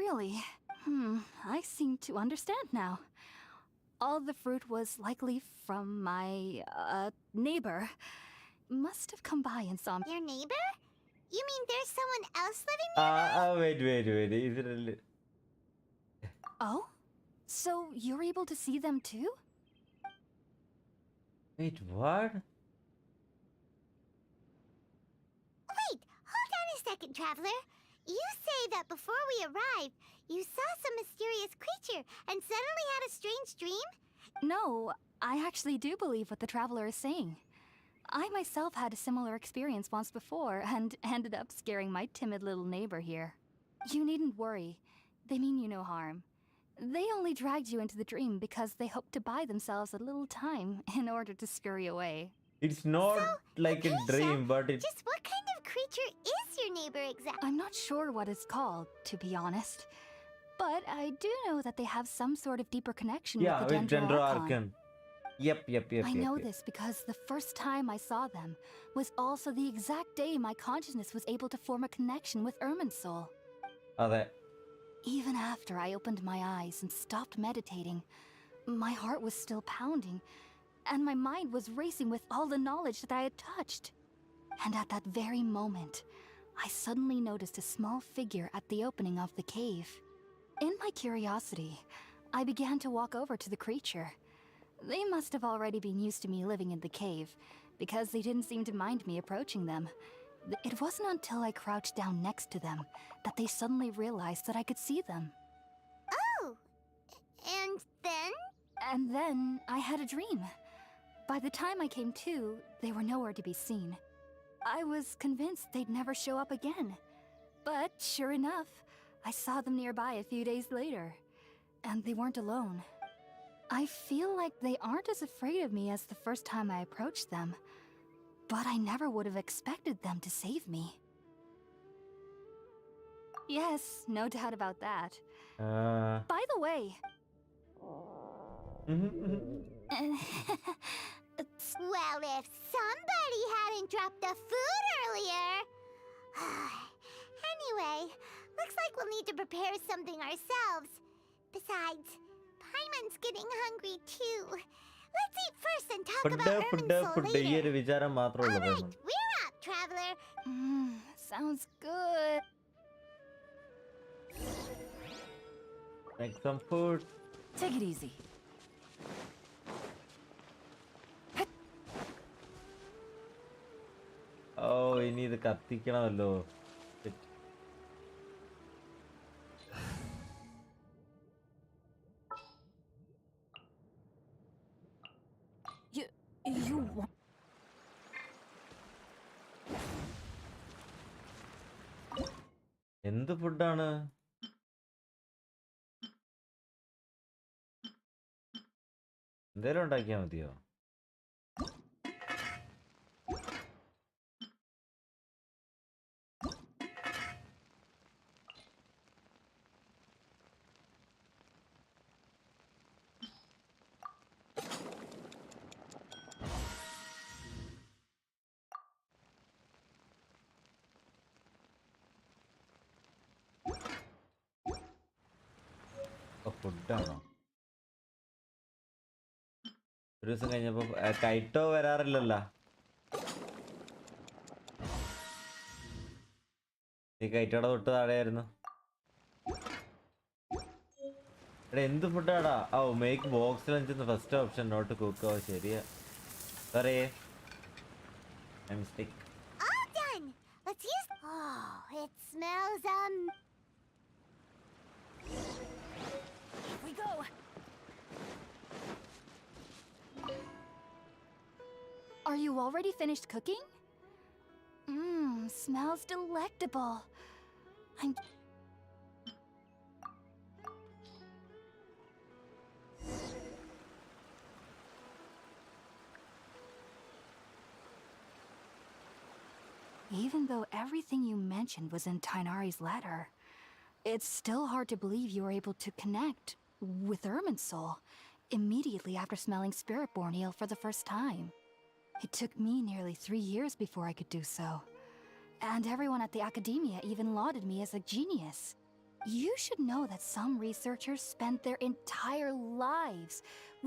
really? I seem to understand now. All the fruit was likely from my, neighbor. Must have come by and saw me. Your neighbor? You mean there's someone else living nearby? Wait. Is it really? Oh? So you're able to see them too? Wait, what? Wait, hold on a second, Traveler. You say that before we arrived, you saw some mysterious creature and suddenly had a strange dream? No, I actually do believe what the traveler is saying. I myself had a similar experience once before and ended up scaring my timid little neighbor here. You needn't worry. They mean you no harm. They only dragged you into the dream because they hoped to buy themselves a little time in order to scurry away. It's not like a dream, but it's... Just what kind of creature is your neighbor exactly? I'm not sure what it's called, to be honest. But I do know that they have some sort of deeper connection Yeah, with the with Dendroarchon. Dendroarchon. Yep. I know this because the first time I saw them was also the exact day my consciousness was able to form a connection with Irminsul. Ade. Even after I opened my eyes and stopped meditating, my heart was still pounding, and my mind was racing with all the knowledge that I had touched. And at that very moment, I suddenly noticed a small figure at the opening of the cave. In my curiosity, I began to walk over to the creature. They must have already been used to me living in the cave, because they didn't seem to mind me approaching them. It wasn't until I crouched down next to them that they suddenly realized that I could see them. Oh! And then? And then I had a dream. By the time I came to, they were nowhere to be seen. I was convinced they'd never show up again. But sure enough, I saw them nearby a few days later. And they weren't alone. I feel like they aren't as afraid of me as the first time I approached them. But I never would have expected them to save me. Yes, no doubt about that. By the way... Well, if somebody hadn't dropped the food earlier... Anyway, looks like we'll need to prepare something ourselves. Besides, Paimon's getting hungry too. Let's eat first and talk about Irminsul later. Alright, we're up, Traveler. Sounds good. Make some food. Take it easy. Oh, ഇനി ഇത് കത്തിക്കണമല്ലോ. You want... എന്ത് ഫുഡാണ്? എന്തേലും ഉണ്ടാക്കിയാ മതിയോ? ഫുഡാണോ? ഒരു ദിവസം കഴിഞ്ഞപ്പോ കൈട്ടോ വരാറില്ലല്ലോ. ഈ കൈറ്റോടെ തൊട്ട് താഴെയായിരുന്നു. എടാ എന്ത് ഫുഡാടാ? ഓ make box lunch first option not cook. ഓ ശരിയാ, sorry mistake. All done. Let's use... Oh, it smells Here we go. Are you already finished cooking? Smells delectable. Even though everything you mentioned was in Tainari's letter, it's still hard to believe you were able to connect with Irminsul immediately after smelling Spiritborn ale for the first time. It took me nearly 3 years before I could do so. And everyone at the academia even lauded me as a genius. You should know that some researchers spent their entire lives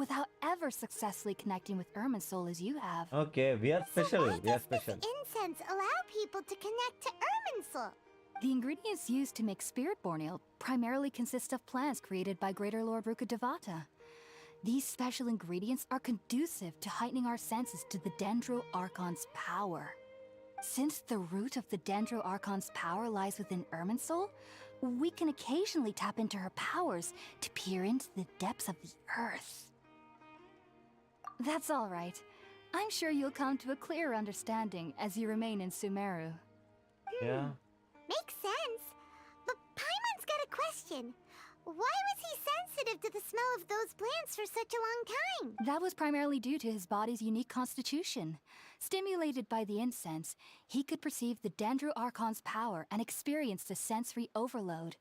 without ever successfully connecting with Irminsul as you have. Okay, we are special. So why does this incense allow people to connect to Irminsul? The ingredients used to make spirit-born ale primarily consist of plants created by Greater Lord Rukkhadevata. These special ingredients are conducive to heightening our senses to the Dendro Archon's power. Since the root of the Dendro Archon's power lies within Irminsul, we can occasionally tap into her powers to peer into the depths of the earth. That's all right. I'm sure you'll come to a clearer understanding as you remain in Sumeru. Yeah. Makes sense. But Paimon's got a question. Why was he sensitive to the smell of those plants for such a long time? That was primarily due to his body's unique constitution. Stimulated by the incense, he could perceive the Dendro Archon's power and experienced a sensory overload,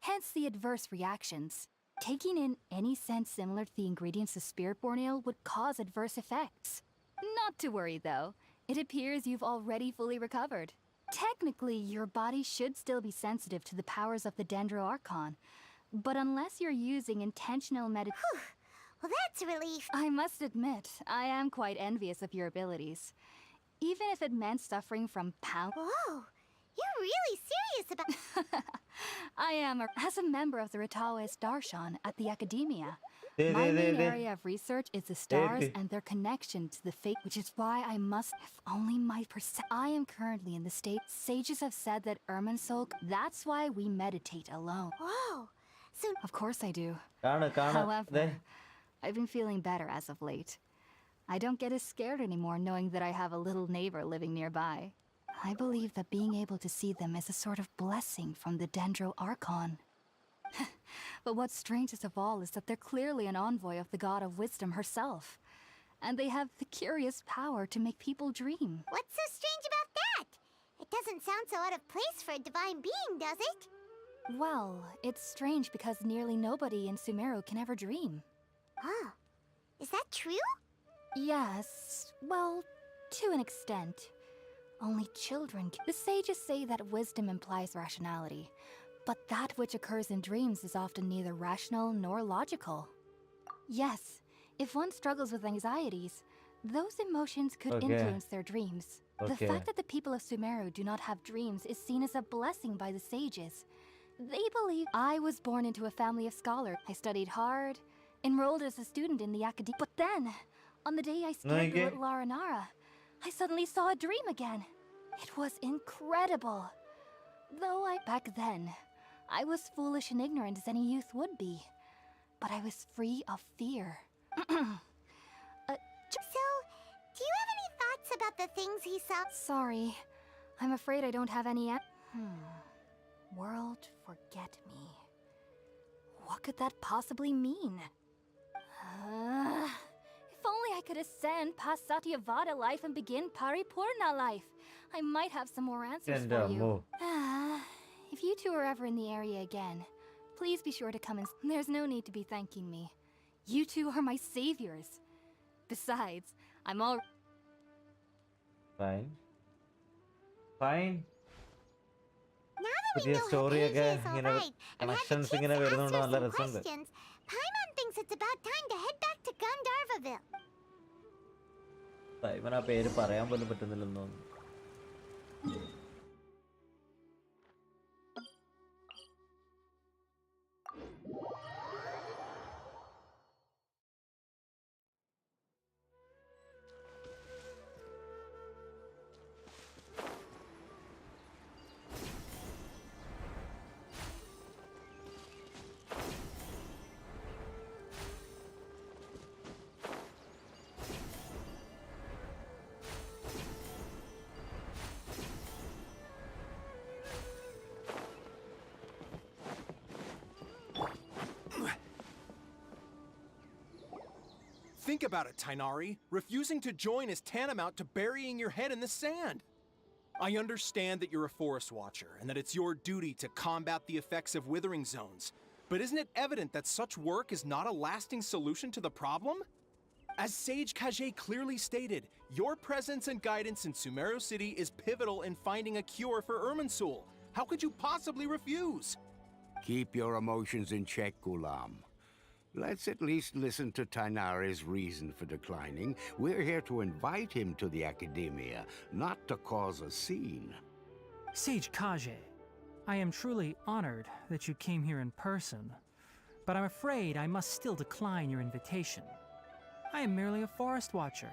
hence the adverse reactions. Taking in any scent similar to the ingredients of Spiritborn Ale would cause adverse effects. Not to worry, though. It appears you've already fully recovered. Technically, your body should still be sensitive to the powers of the Dendro Archon, but unless you're using intentional Whew. Well, that's a relief. I must admit, I am quite envious of your abilities. Even if it meant suffering from Whoa, you're really serious about... I am, as a member of the Ritaoist Darshan at the Academia. My main area of research is the stars and their connection to the fate, which is why I must, if only my I am currently in the state. Sages have said that Irminsul, that's why we meditate alone. Whoa, so... Of course I do. However, I've been feeling better as of late. I don't get as scared anymore knowing that I have a little neighbor living nearby. I believe that being able to see them is a sort of blessing from the Dendro Archon. But what's strangest of all is that they're clearly an envoy of the god of wisdom herself. And they have the curious power to make people dream. What's so strange about that? It doesn't sound so out of place for a divine being, does it? Well, it's strange because nearly nobody in Sumeru can ever dream. Oh, is that true? Yes, well, to an extent. Only children The sages say that wisdom implies rationality, but that which occurs in dreams is often neither rational nor logical. Yes, if one struggles with anxieties, those emotions could influence their dreams. The fact that the people of Sumeru do not have dreams is seen as a blessing by the sages. They believe I was born into a family of scholars. I studied hard, enrolled as a student in the academy. But then, on the day I scared the little Aranara, I suddenly saw a dream again. It was incredible. Though back then, I was foolish and ignorant as any youth would be. But I was free of fear. So, do you have any thoughts about the things he saw? Sorry, I'm afraid I don't have any World forget me. What could that possibly mean? If only I could ascend past Satyavada life and begin Paripurna life. I might have some more answers for you. If you two are ever in the area again, please be sure to come in. There's no need to be thanking me. You two are my saviors. Besides, I'm all... Fine. Fine. Now that പുതിയ we know സ്റ്റോറിയൊക്കെ Hypatia is ഇങ്ങനെ alright, and had the connections chance ഇങ്ങനെ to വരുന്നുണ്ട് ask her നല്ല some രസമുണ്ട്. questions, Paimon thinks it's about time to head back to Gandharvaville. ഇവൻ ആ പേര് പറയാൻ പോലും പറ്റുന്നില്ലെന്ന് തോന്നുന്നു. Think about it, Tainari. Refusing to join is tantamount to burying your head in the sand. I understand that you're a forest watcher and that it's your duty to combat the effects of withering zones. But isn't it evident that such work is not a lasting solution to the problem? As Sage Kage clearly stated, your presence and guidance in Sumeru City is pivotal in finding a cure for Irminsul. How could you possibly refuse? Keep your emotions in check, Ghulam. Let's at least listen to Tainari's reason for declining. We're here to invite him to the Academia, not to cause a scene. Sage Kage, I am truly honored that you came here in person, but I'm afraid I must still decline your invitation. I am merely a forest watcher.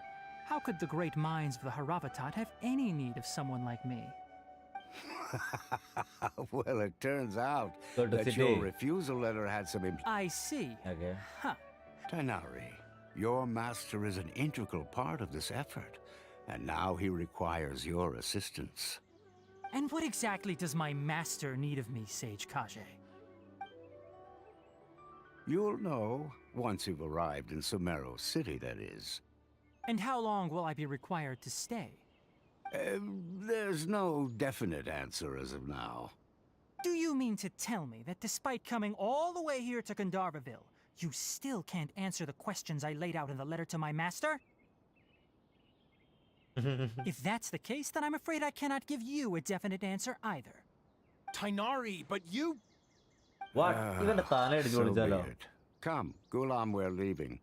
How could the great minds of the Haravatat have any need of someone like me? Well, it turns out Go to that city. your refusal letter had some I see. Okay. Huh. Tainari, your master is an integral part of this effort, and now he requires your assistance. And what exactly does my master need of me, Sage Kage? You'll know once you've arrived in SUMERU City, that is. And how long will I be required to stay? There's no definite answer as of now. Do you mean to tell me that despite coming all the way here to Gandharvaville, you still can't answer the questions I laid out in the letter to my master? If that's the case, then I'm afraid I cannot give you a definite answer either. Tainari, but you... What? ഇവന്റെ തല ഇടിച്ചു So be പൊളിച്ചാലോ? it. Come, Gulam, we're leaving.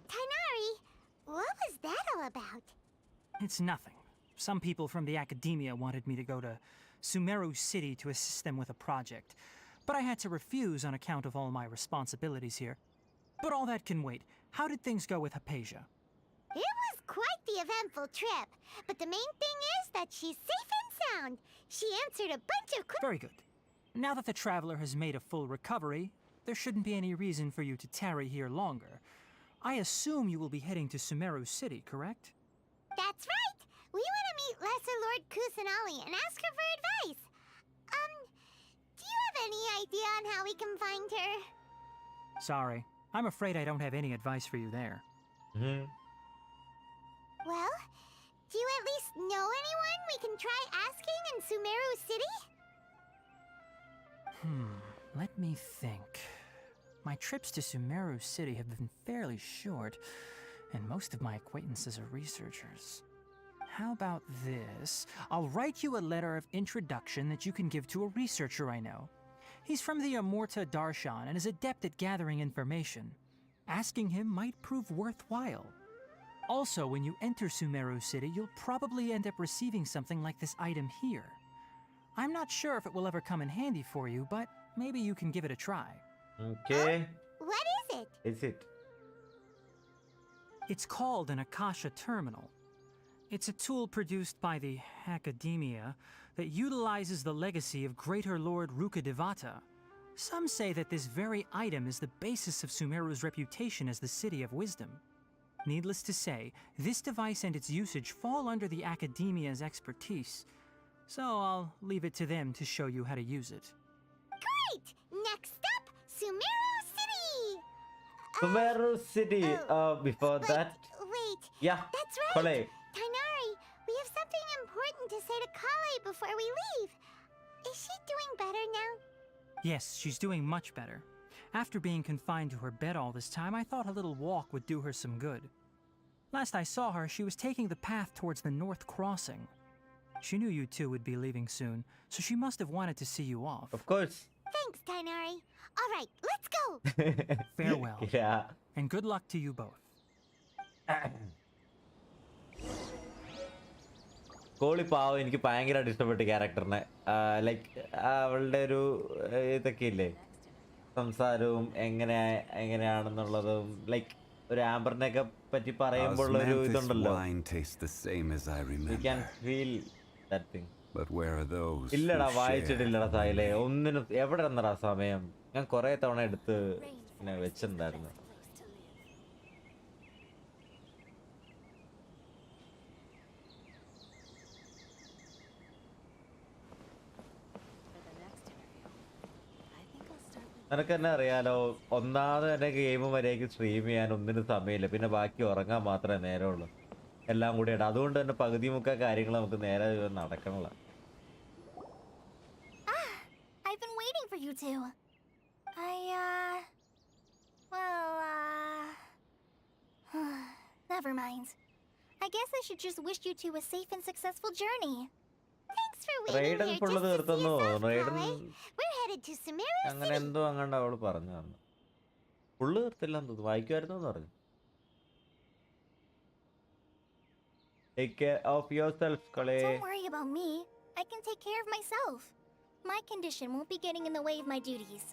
Tainari, what was that all about? It's nothing. Some people from the academia wanted me to go to SUMERU City to assist them with a project, but I had to refuse on account of all my responsibilities here. But all that can wait. How did things go with Hypatia? It was quite the eventful trip, but the main thing is that she's safe and sound. She answered a bunch of Very good. Now that the traveler has made a full recovery, there shouldn't be any reason for you to tarry here longer. I assume you will be heading to SUMERU City, correct? That's right! We want to meet Lesser Lord Kusanali and ask her for advice. Do you have any idea on how we can find her? Sorry. I'm afraid I don't have any advice for you there. Well, do you at least know anyone we can try asking in SUMERU City? Let me think. My trips to SUMERU City have been fairly short, and most of my acquaintances are researchers. How about this? I'll write you a letter of introduction that you can give to a researcher I know. He's from the Amurta Darshan and is adept at gathering information. Asking him might prove worthwhile. Also, when you enter SUMERU City, you'll probably end up receiving something like this item here. I'm not sure if it will ever come in handy for you, but maybe you can give it a try. Okay. What is it? Is it? It's called an Akasha Terminal. It's a tool produced by the Academia that utilizes the legacy of Greater Lord Rukkhadevata. Some say that this very item is the basis of Sumeru's reputation as the City of Wisdom. Needless to say, this device and its usage fall under the Academia's expertise, so I'll leave it to them to show you how to use it. Great! Next up, SUMERU City! SUMERU City. Before that. Wait. Yeah. That's right. Kale. Tainari, we have something important to say to Kale before we leave. Is she doing better now? Yes, she's doing much better. After being confined to her bed all this time, I thought a little walk would do her some good. Last I saw her, she was taking the path towards the North Crossing. She knew you two would be leaving soon, so she must have wanted to see you off. Of course. Thanks, Tainari. All right, let's go. Farewell. Yeah. And good luck to you both. കോളി പാവം എനിക്ക് ഭയങ്കരമായിട്ട് ഇഷ്ടപ്പെട്ടു ക്യാരക്ടറിനെ like അവളുടെ ഒരു ഇതൊക്കെ ഇല്ലേ സംസാരവും എങ്ങനെയാണെന്നുള്ളതും ലൈക്ക് ഒരു ആംബറിനെയൊക്കെ പറ്റി പറയുമ്പോൾ ഒരു ഇതുണ്ടല്ലോ you can feel that thing ഇല്ലടാ വായിച്ചിട്ടില്ലടാ സായിലെ ഒന്നിനും എവിടെ നിന്നടാ സമയം ഞാൻ കുറെ തവണ എടുത്ത് ഇങ്ങനെ വെച്ചിട്ടുണ്ടായിരുന്നു നിനക്ക് തന്നെ അറിയാലോ ഒന്നാമത് തന്നെ ഗെയിം വരെയൊക്കെ സ്ട്രീം ചെയ്യാൻ ഒന്നിനും സമയമില്ല പിന്നെ ബാക്കി ഉറങ്ങാൻ മാത്രമേ നേരമുള്ളൂ എല്ലാം കൂടി ആയിട്ട് അതുകൊണ്ട് തന്നെ പകുതി മുക്കാ കാര്യങ്ങൾ നമുക്ക് നേരെ നടക്കണല്ലോ I've been waiting for you two. Never mind. I guess I should just wish you two a safe and successful journey. Thanks for waiting ridden here full just to see തീർത്തെന്ന് us off, തോന്നുന്നു. Ridden Kale. We're headed to Sumeru അങ്ങനെ City. എന്തോ അങ്ങാണ്ട് അവള് പറഞ്ഞു തന്നു. Full തീർത്തില്ലെന്ന് തോന്നുന്നു. വായിക്കുമായിരുന്നു എന്ന് പറഞ്ഞു. Take care of yourself, Kale. Don't worry about me. I can take care of myself. My condition won't be getting in the way of my duties.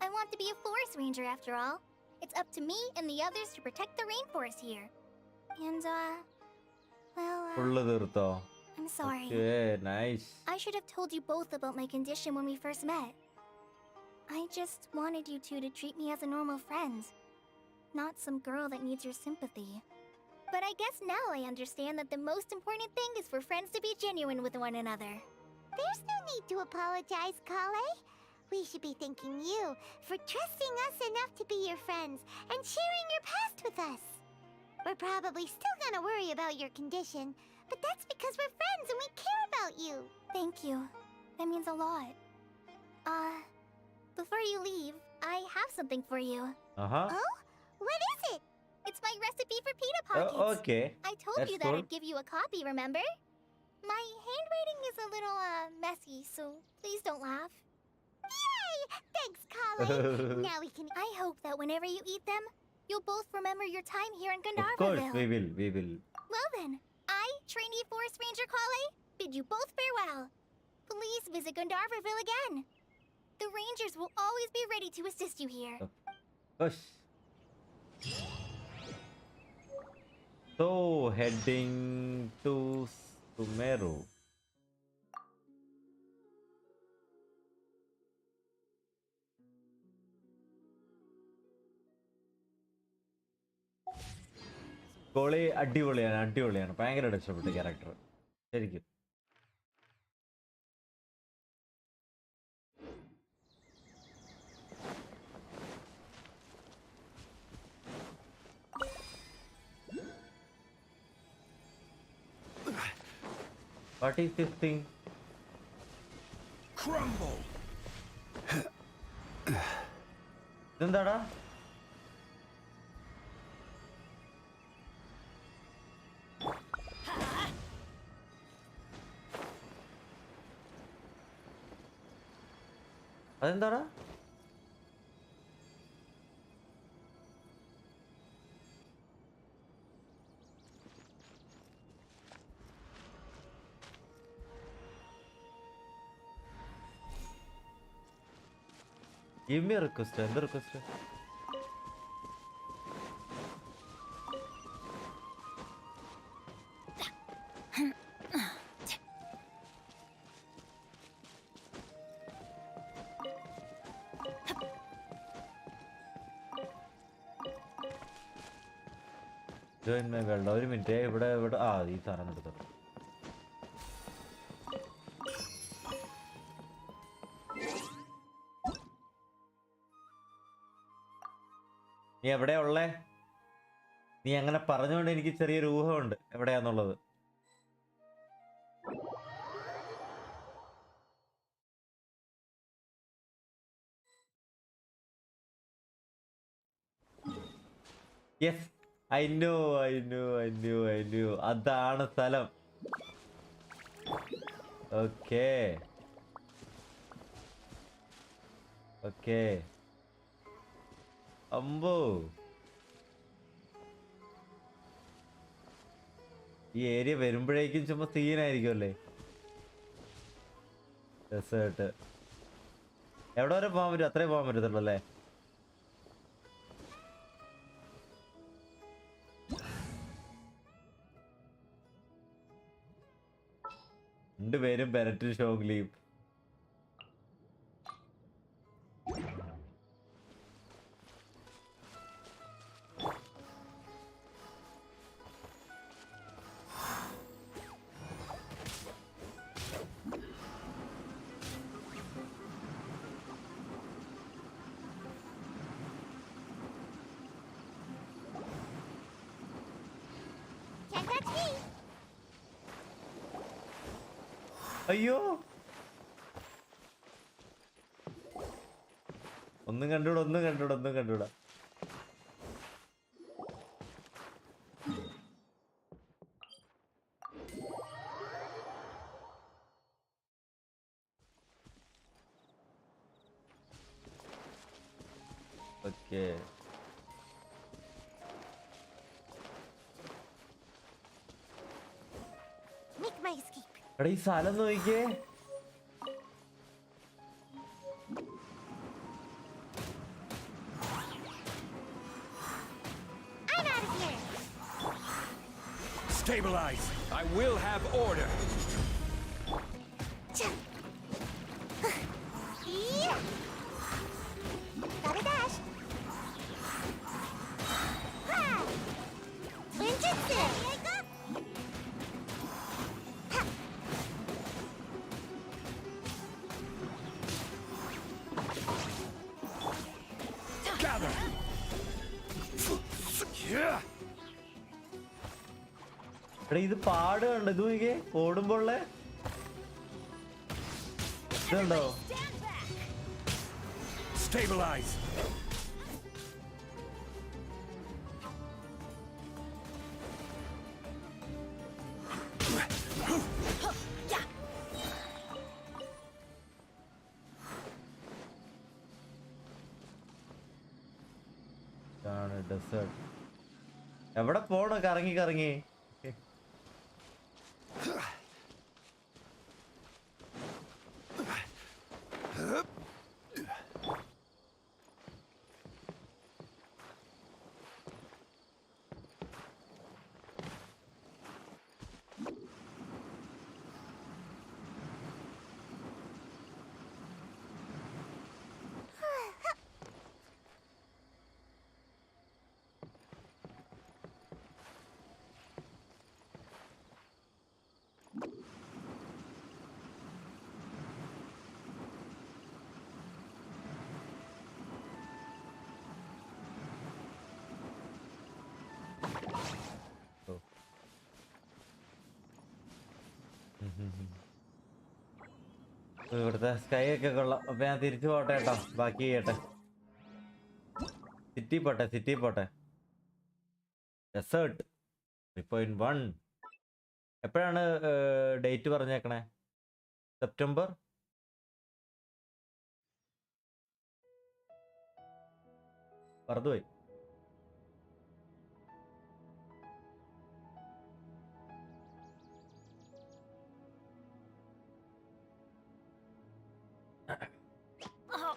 I want to be a forest ranger after all. It's up to me and the others to protect the rainforest here. And, full തീർത്തോ? I'm sorry. Okay, nice. I should have told you both about my condition when we first met. I just wanted you two to treat me as a normal friend, not some girl that needs your sympathy. But I guess now I understand that the most important thing is for friends to be genuine with one another. There's no need to apologize, Kale. We should be thanking you for trusting us enough to be your friends and sharing your past with us. We're probably still gonna worry about your condition, but that's because we're friends and we care about you. Thank you. That means a lot. Before you leave, I have something for you. Uh-huh. Oh? What is it? It's my recipe for pita pockets. Okay. I told That's you that cool. I'd give you a copy, remember? My handwriting is a little, messy, so please don't laugh. Yay! Thanks, Kale. Now we can... I hope that whenever you eat them, you'll both remember your time here in Of course, Gandharvaville. we will. Well then, I, trainee Forest Ranger Kale, bid you both farewell. Please visit Gandharvaville again. The Rangers will always be ready to assist you here. Push. So, heading to Sumeru. കോളി അടിപൊളിയാണ് ഭയങ്കരമായിട്ട് ഇഷ്ടപ്പെട്ട character ശരിക്കും. What is this thing? Crumble. ഇതെന്താടാ? അതെന്താടാ? Give me a request. എന്ത് request? Join my world. ഒരു minute. ഇവിടെ ഈ സാധനം എടുത്തോ. നീ എവിടെയാ ഉള്ളേ? നീ അങ്ങനെ പറഞ്ഞുകൊണ്ട് എനിക്ക് ചെറിയൊരു ഊഹമുണ്ട് എവിടെയാന്നുള്ളത്. Yes, I know. അതാണ് സ്ഥലം. ഓക്കേ അമ്പോ, ഈ ഏരിയ വരുമ്പോഴേക്കും ചുമ്മാ സീനായിരിക്കും അല്ലേ? ഡെസേർട്ട് എവിടെ വരെ പോകാൻ പറ്റും? അത്രേ പോകാൻ പറ്റത്തുള്ളൂ അല്ലേ? രണ്ടുപേരും ബെനറ്റും ഷോഗ്ലിയും. Can't touch me. അയ്യോ, ഒന്നും കണ്ടൂടാ. ഓക്കെ. Make my escape. എടാ ഈ സ്ഥലം നോക്കിക്കേ. I'm out of here. Stabilize! I will have order! Yeah. Gotta dash. Ha! Ninjutsu. Here I go. Ha. Gather! Yeah! എടാ ഇത് പാട് കണ്ടോ? ഇത് നോക്കിക്കേ ഓടുമ്പോളേ ഇതുണ്ടോ? Stabilize! ഇതാണ് ഡെസേർട്ട്. എവിടെ പോണ കറങ്ങി കറങ്ങി? ഇവിടുത്തെ സ്കൈ ഒക്കെ കൊള്ളാം. അപ്പൊ ഞാൻ തിരിച്ചു പോട്ടെ കേട്ടോ, ബാക്കി ചെയ്യട്ടെ. സിറ്റി പോട്ടെ. ഡെസേർട്ട് 3.1. എപ്പോഴാണ് ഡേറ്റ് പറഞ്ഞേക്കണേ? സെപ്റ്റംബർ? മറന്നുപോയി. Oh,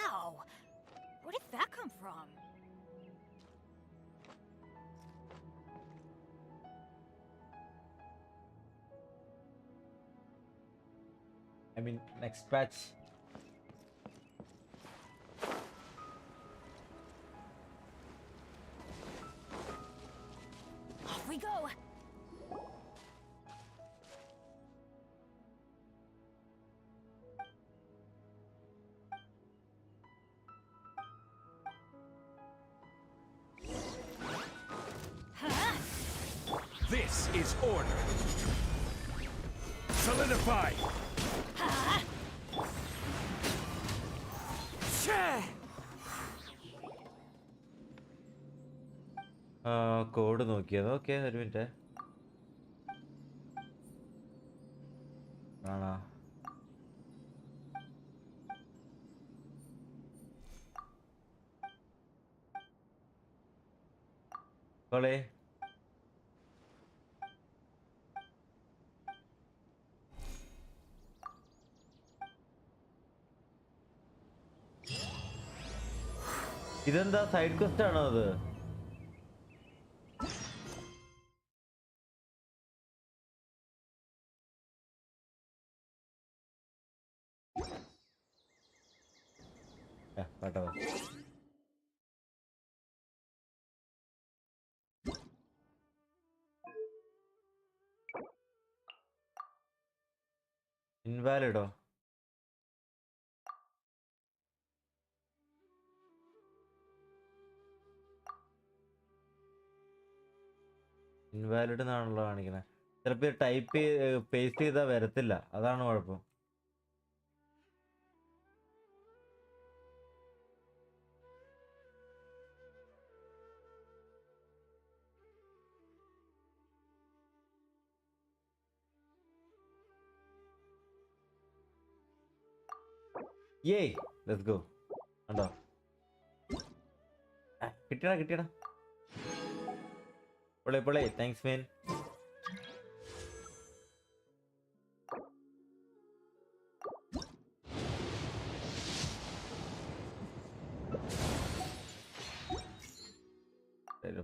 ow! Where did that come from? I mean, next patch. Off we go! This is order! Solidify! Code നോക്കിയത്. ഓക്കെ, ഒരു മിനിറ്റ്. ആണോ? കോളേ ഇതെന്താ സൈഡ് ക്വസ്റ്റ് ആണോ അത്? കേട്ടോ, ഇൻവാലിഡോ? ഇൻവാലിഡ് എന്നാണല്ലോ കാണിക്കുന്നത്. ചിലപ്പോൾ ടൈപ്പ് പേസ്റ്റ് ചെയ്താൽ വരത്തില്ല, അതാണ് കുഴപ്പം. Yay! Let's go. കണ്ടോ? കിട്ടിയടാ. പൊളി. Thanks man.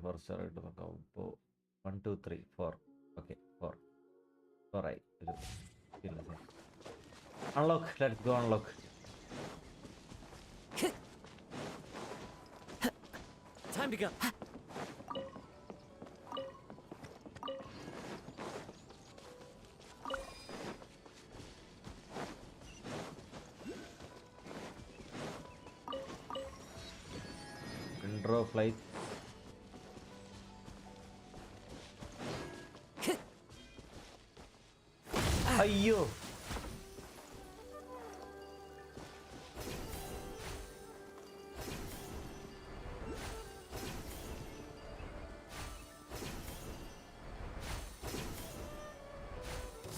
ഫോർ സ്റ്റാർ ആയിട്ട് നോക്കാം. ഇപ്പോൾ 1 2 3 4. ഓക്കെ 4 ആയി. Unlock. Let's go unlock. Time to go. Intro flight. അയ്യോ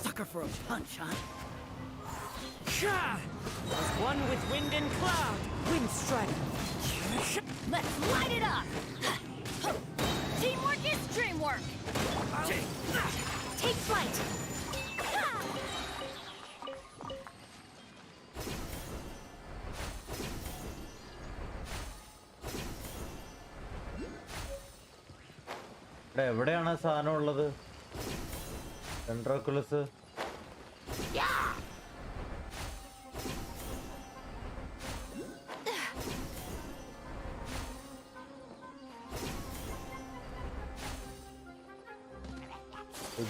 Sucker for a punch, huh? Sha! There's one with wind and cloud. Wind strike. Let's light it up! Teamwork is dreamwork! Take flight! എവിടെയാണ് ആ സാധനം ഉള്ളത്? ഡെൻഡ്രോക്കുലസ്.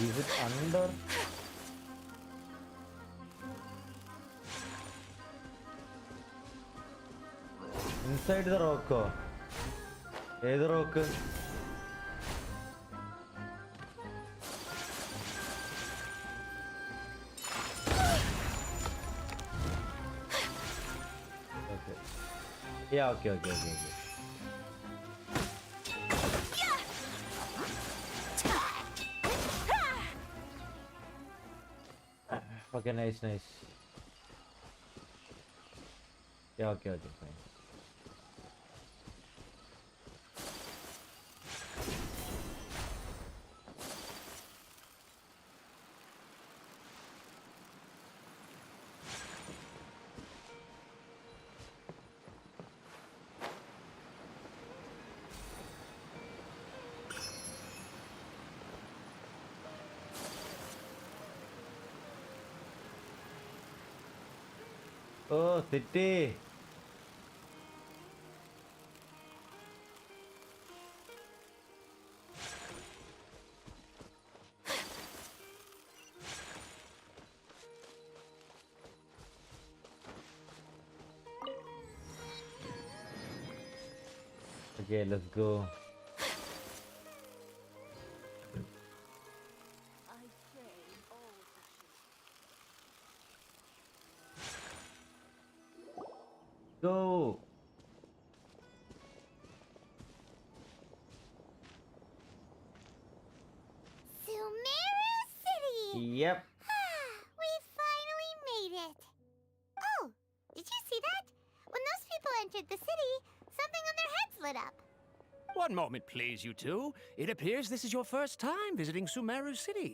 Is it under? Inside the rock? ഏത് rock? Yeah, okay. Okay, nice. Yeah, okay, fine. Oh, city. Okay, let's go. Go. Sumeru City! Yep. We finally made it! Oh, did you see that? When those people entered the city, something on their heads lit up. One moment, please, you two. It appears this is your first time visiting SUMERU City.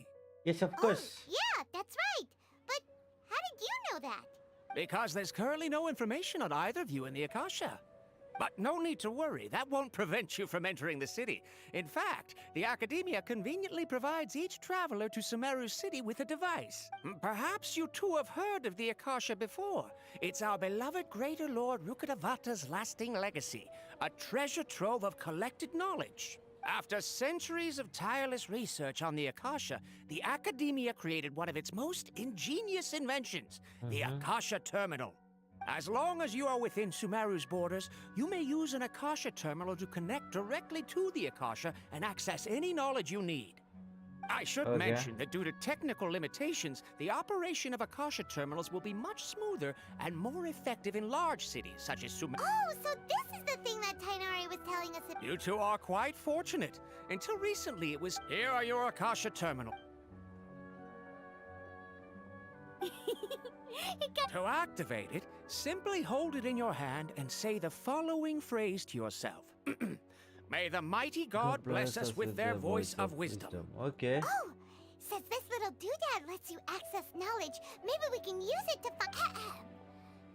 Yes, of course. Yeah, that's right. But how did you know that? Because there's currently no information on either of you in the Akasha. But no need to worry, that won't prevent you from entering the city. In fact, the Academia conveniently provides each traveler to SUMERU City with a device. Perhaps you two have heard of the Akasha before. It's our beloved Greater Lord Rukkhadevata's lasting legacy, a treasure trove of collected knowledge. After centuries of tireless research on the Akasha, the Academia created one of its most ingenious inventions, the Akasha Terminal. As long as you are within SUMERU's borders, you may use an Akasha Terminal to connect directly to the Akasha and access any knowledge you need. I should mention that due to technical limitations, the operation of Akasha Terminals will be much smoother and more effective in large cities such as SUMERU. Oh, so this is the thing that Tainari was telling us about. You two are quite fortunate. Until recently, it was, here are your Akasha Terminal. To activate it, simply hold it in your hand and say the following phrase to yourself. May the mighty God bless us with their voice of wisdom. Okay. Oh, since this little doodad lets you access knowledge, maybe we can use it to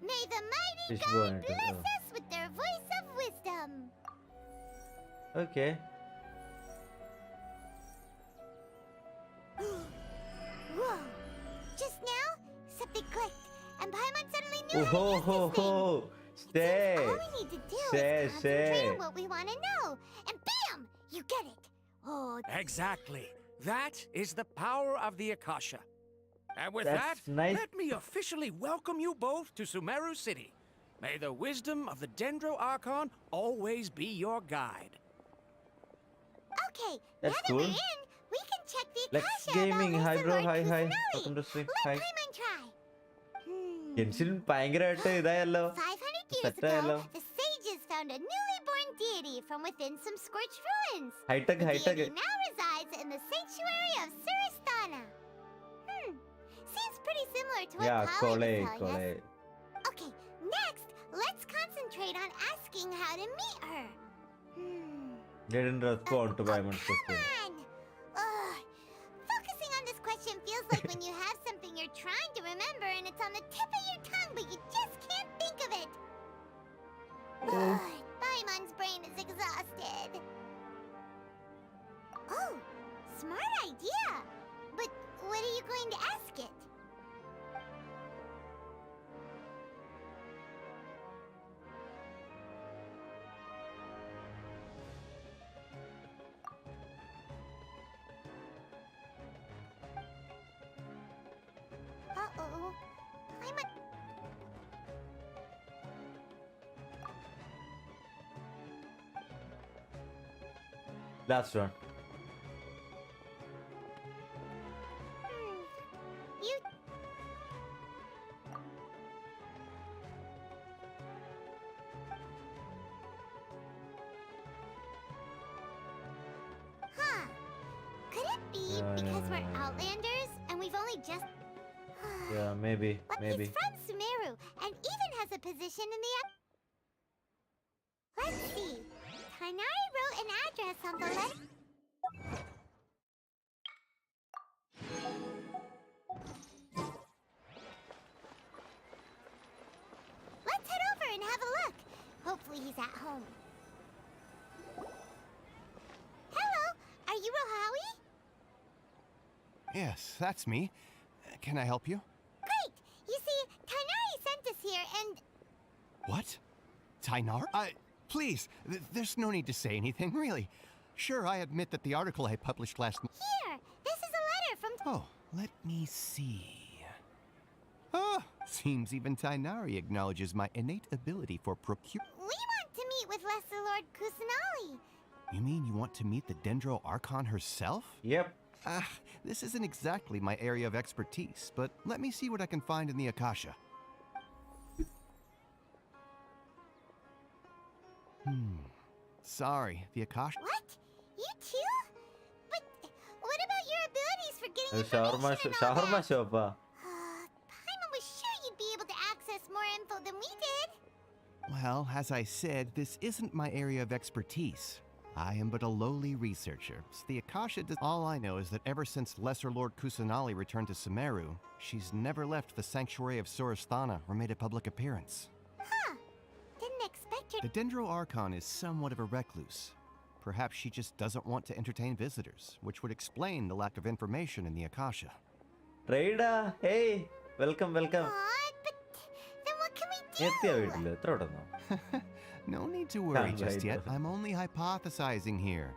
May the mighty Fish God bone, bless oh. us with their voice of wisdom. Okay. Whoa! Just now, something clicked, and Paimon suddenly knew how to Oh use ho this thing. ho. Stay. All we need to do Say, is concentrate say. on what we want to know, and bam! You get it. Oh, Exactly. That is the power of the Akasha. And with That's that, nice. let me officially welcome you both to Sumeru City. May the wisdom of the Dendro Archon always be your guide. okay. That's now that cool. we're in, we can check the Lex Akasha Gaming. about Hi Lesser bro. Lord Hi hi. Kusanali. Welcome to stream. Let Hi. Paimon try. Genshin ഭയങ്കരമായിട്ട് ഇതായല്ലോ 500 years Set ago, ആയല്ലോ the sages found a newly born deity from within some scorched ruins. High-tech, The high-tech. deity now resides in the sanctuary of Suristana. Seems pretty similar to what Yeah, Polly Kole, was telling Kole. us. Okay, next, let's concentrate on asking how to meet her. Didn't respond to Paimon's question. On. Ugh. Focusing on this question feels like when you have something you're trying to remember and it's on the tip of your tongue, but you just can't think of it. Paimon's brain is exhausted. Oh, smart idea. But what are you going to ask it? Uh-oh. Paimon... Last one. You... Huh. Could it be No, because no, we're no, no. Outlanders and we've only just... Yeah, maybe. But Maybe. he's from Sumeru and even has a position in the... Let's see. Tainari wrote an address on the letter... Let's head over and have a look. Hopefully he's at home. Hello, are you Rohawi? Yes, that's me. Can I help you? Great! You see, Tainari sent us here and... What? Tainar? Please, there's no need to say anything, really. Sure, I admit that the article I published last month... Here! This is a letter from... Oh, let me see. Ah, seems even Tainari acknowledges my innate ability for procure... We want to meet with Lesser Lord Kusanali. You mean you want to meet the Dendro Archon herself? Yep. This isn't exactly my area of expertise, but let me see what I can find in the Akasha. Sorry, the Akasha... What? You too? But what about your abilities for getting Shawarma information and all shawarma that? shop. Paimon was sure you'd be able to access more info than we did. Well, as I said, this isn't my area of expertise. I am but a lowly researcher, so the Akasha does... All I know is that ever since Lesser Lord Kusanali returned to Sumeru, she's never left the Sanctuary of Surasthana or made a public appearance. Huh. Didn't expect her... The Dendro Archon is somewhat of a recluse. Perhaps she just doesn't want to entertain visitors, which would explain the lack of information in the Akasha. Raida, hey, welcome, welcome. But then what can we do? എത്തിയ വീട്ടില് എത്ര ഉണ്ടെന്നോ? No need to worry Can't just wait. yet. I'm only hypothesizing here.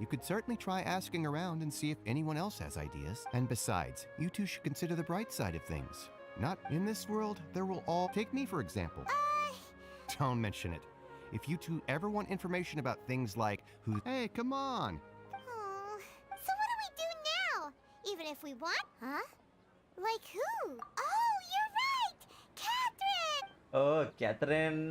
You could certainly try asking around and see if anyone else has ideas. And besides, you two should consider the bright side of things. Not in this world, there will all... Take me, for example. Don't mention it. If you two ever want information about things like who... Hey, come on! Oh, so what do we do now? Even if we want... Huh? Like who? Oh, you're right! Catherine! Oh, Catherine.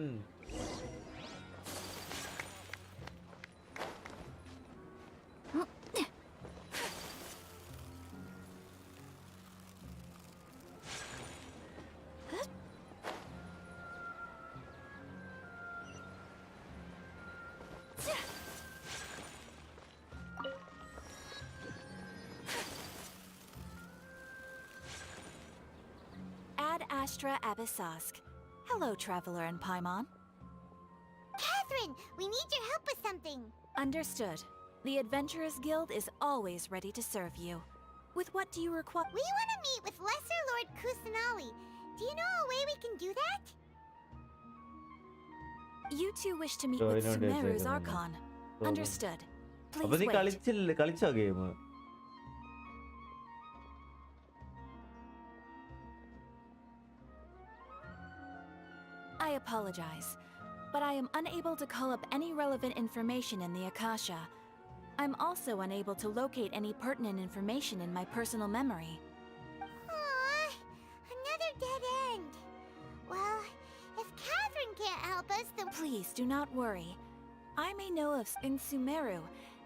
Astra Abyssask. Hello, Traveler and Paimon. Catherine, we need your help with something. Understood. The Adventurers Guild is always ready to serve you. With what do you require? We want to meet with Lesser Lord Kusanali. Do you know a way we can do that? You two wish to meet So, with I know Sumeru's there's a- Archon. So- Understood. അപ്പൊ Please നീ wait. കളിച്ചോ game? I apologize, but I am unable to call up any relevant information in the Akasha. I'm also unable to locate any pertinent information in my personal memory. Aww, another dead end. Well, if Catherine can't help us, then Please do not worry. I may know of in Sumeru,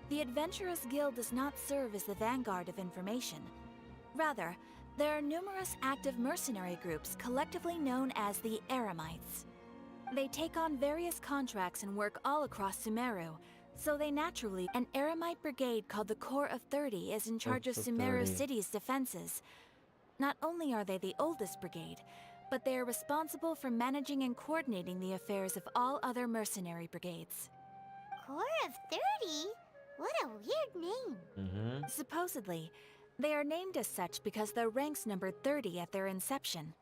the Adventurers Guild does not serve as the vanguard of information. Rather, there are numerous active mercenary groups collectively known as the Eremites. They take on various contracts and work all across Sumeru, so they naturally... An Eremite brigade called the Corps of 30 is in charge of Corps of Sumeru 30. City's defenses. Not only are they the oldest brigade, but they are responsible for managing and coordinating the affairs of all other mercenary brigades. Corps of 30? What a weird name. Supposedly, they are named as such because their ranks numbered 30 at their inception.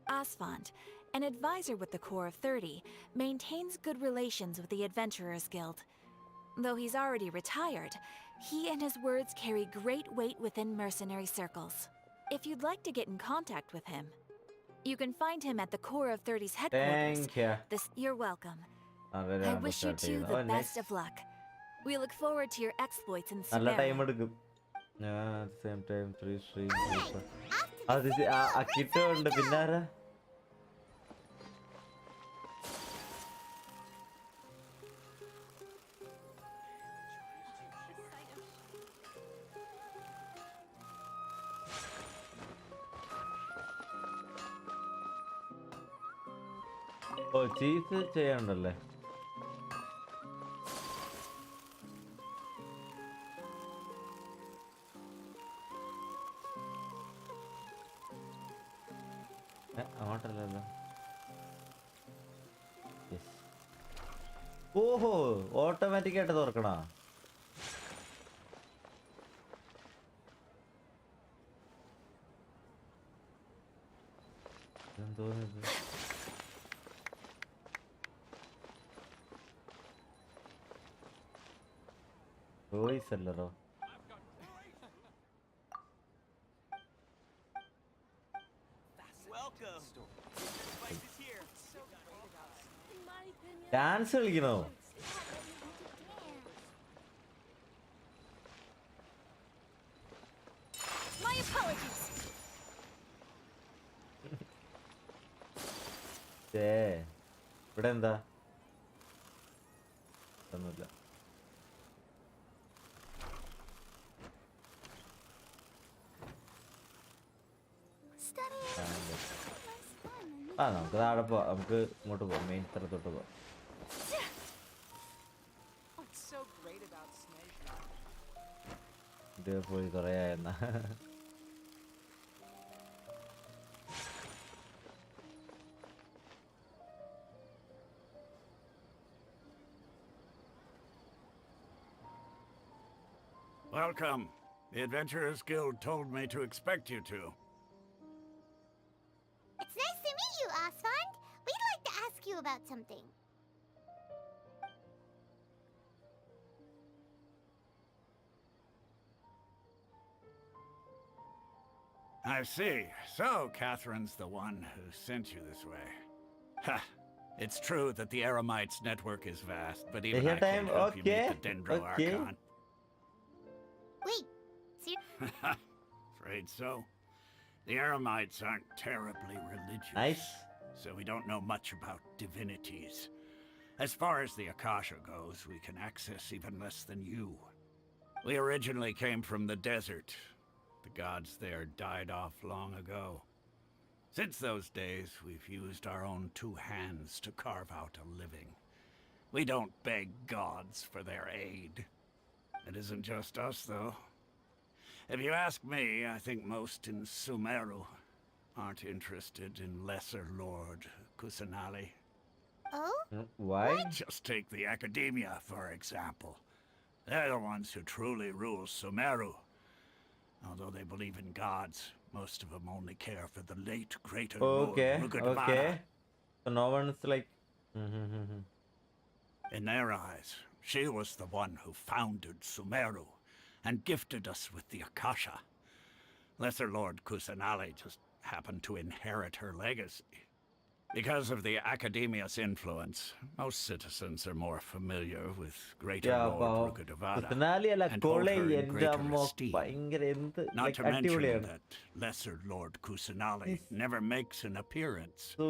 Asfand, an advisor with the Corps of 30, maintains good relations with the Adventurers Guild. Though he's already retired, he and his words carry great weight within mercenary circles. If you'd like to get in contact with him, you can find him at the Corps of 30's headquarters. Thank you. You're welcome. I അവരാണ് wish you start two ചെയ്യുന്നത്. the Oh, best nice. of luck. We look forward to your exploits in നല്ല time Sumeru. എടുക്കും. Same time 3 stream. അത് കിട്ടുന്നുണ്ട്. പിന്നെ ആരാ? ഓ cheese ചെയ്യാനുണ്ടല്ലേ? അങ്ങോട്ടല്ലല്ലോ. ഓഹോ, automatic ആയിട്ട് തുറക്കണ. എന്തോന്നിത്? വോയിസ് അല്ലല്ലോ. ഡാൻസ് കളിക്കണോ? My apologies. ഇവിടെ എന്താ? ഒന്നുമില്ല. നമുക്ക് താഴെ പോവാം. നമുക്ക് ഇങ്ങോട്ട് പോവാം. മെയിൻ സ്ഥലത്തോട്ട് പോവാം. ഇത് പോയി കുറേ ആയെന്നാ. Welcome. The Adventurers Guild told me to expect you two. It's nice to meet you, Asfand. We'd like to ask you about something. I see. So, Catherine's the one who sent you this way. Ha! It's true that the Eremites' network is vast, but even I can't help you meet the Dendro Archon. Wait, Afraid so. The Eremites aren't terribly religious. Nice. So we don't know much about divinities. As far as the Akasha goes, we can access even less than you. We originally came from the desert. The gods there died off long ago. Since those days, we've used our own two hands to carve out a living. We don't beg gods for their aid. It isn't just us, though. If you ask me, I think most in Sumeru aren't interested in Lesser Lord Kusanali. Oh? Why? Just take the Academia, for example. They're the ones who truly rule Sumeru. Although they believe in gods, most of them only care for the late greater Okay, Lord Rugadavana. okay. So no one's like... In their eyes, she was the one who founded Sumeru and gifted us with the Akasha. Lesser Lord Kusanali just happened to inherit her legacy. Because of the Academia's influence, most citizens are more familiar with Greater Yeah, Lord Rugadavana Kusanali alla and hold kole her in enda greater ammo esteem. ഭയങ്കര എന്ത് Not like to mention അടിപൊളിയാണ്. that Lesser Lord Kusanali never makes an appearance. So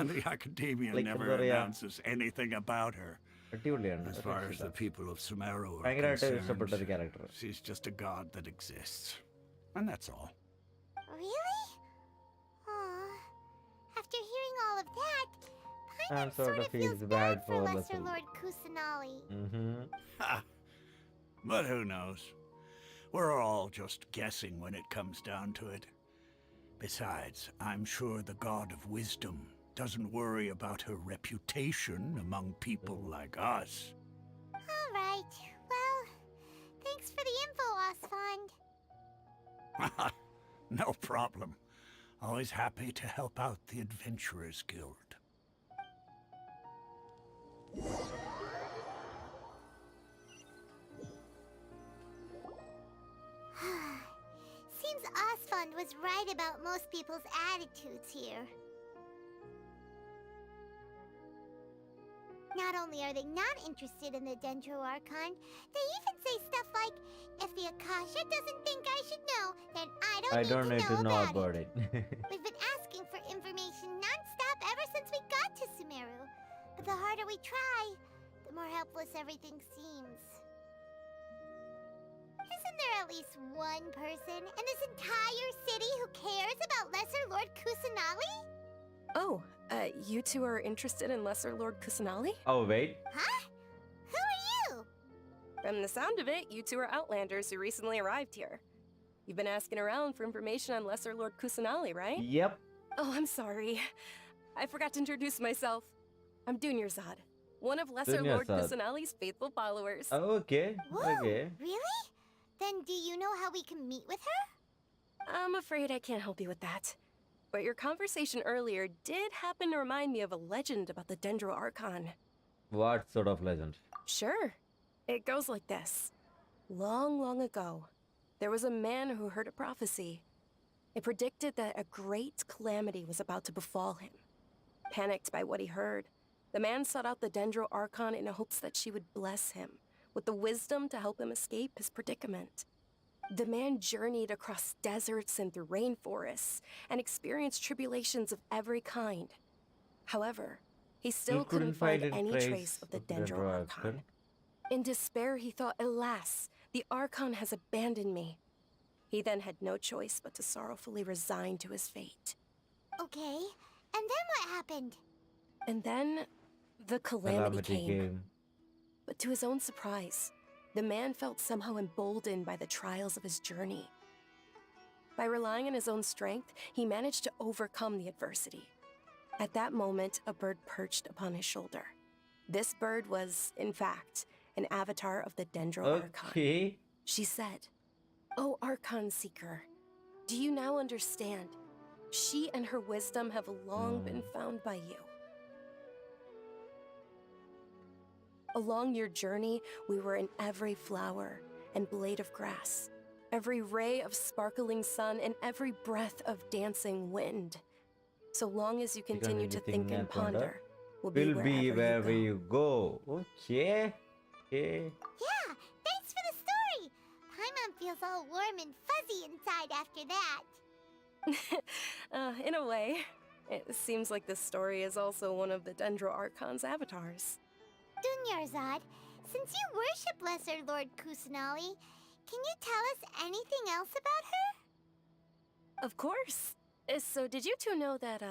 And the Academia like never എന്താ പറയാ announces anything about her. അടിപൊളിയാണ്. As far as the people of Sumeru are ഭയങ്കരമായിട്ട് ഇഷ്ടപ്പെട്ട concerned, ഒരു character. she's just a god that exists. And that's all. Really? Aw. After hearing all of that, Paimon sort of feels bad for Lesser Lesser Lord Kusanali. Ha! But who knows? We're all just guessing when it comes down to it. Besides, I'm sure the God of Wisdom doesn't worry about her reputation among people like us. All right. Well, thanks for the info, Osfond. No problem. Always happy to help out the Adventurers Guild. Seems Osfond was right about most people's attitudes here. Not only are they not interested in the Dendro Archon, they even say stuff like, if the Akasha doesn't think I should know, then I don't need to know about it. We've been asking for information non-stop ever since we got to Sumeru. But the harder we try, the more helpless everything seems. Isn't there at least one person in this entire city who cares about Lesser Lord Kusanali? Oh, you two are interested in Lesser Lord Kusanali? Oh, wait. Huh? Who are you? From the sound of it, you two are Outlanders who recently arrived here. You've been asking around for information on Lesser Lord Kusanali, right? Yep. Oh, I'm sorry. I forgot to introduce myself. I'm Dunyarzad, one of Lesser Lord Dunyarzad. Kusanali's faithful followers. Okay, Whoa, okay. really? Then do you know how we can meet with her? I'm afraid I can't help you with that. But your conversation earlier did happen to remind me of a legend about the Dendro Archon. What sort of legend? Sure. It goes like this. Long, long ago, there was a man who heard a prophecy. It predicted that a great calamity was about to befall him. Panicked by what he heard, the man sought out the Dendro Archon in hopes that she would bless him with the wisdom to help him escape his predicament. The man journeyed across deserts and through rainforests and experienced tribulations of every kind. However, he still couldn't find any trace of the Dendro Archon. In despair, he thought, alas, the Archon has abandoned me. He then had no choice but to sorrowfully resign to his fate. Okay, and then what happened? And then, the calamity came. But to his own surprise, the man felt somehow emboldened by the trials of his journey. By relying on his own strength, he managed to overcome the adversity. At that moment, a bird perched upon his shoulder. This bird was, in fact, an avatar of the Dendro Archon. She said, "O Archon Seeker, do you now understand? She and her wisdom have long been found by you. Along your journey, we were in every flower and blade of grass, every ray of sparkling sun, and every breath of dancing wind. So long as you continue to think and ponder, we'll be wherever you go. Okay. Okay. Yeah, thanks for the story. Paimon feels all warm and fuzzy inside after that. In a way, it seems like this story is also one of the Dendro Archon's avatars. Dunyarzad, since you worship Lesser Lord Kusanali, can you tell us anything else about her? Of course. So did you two know that,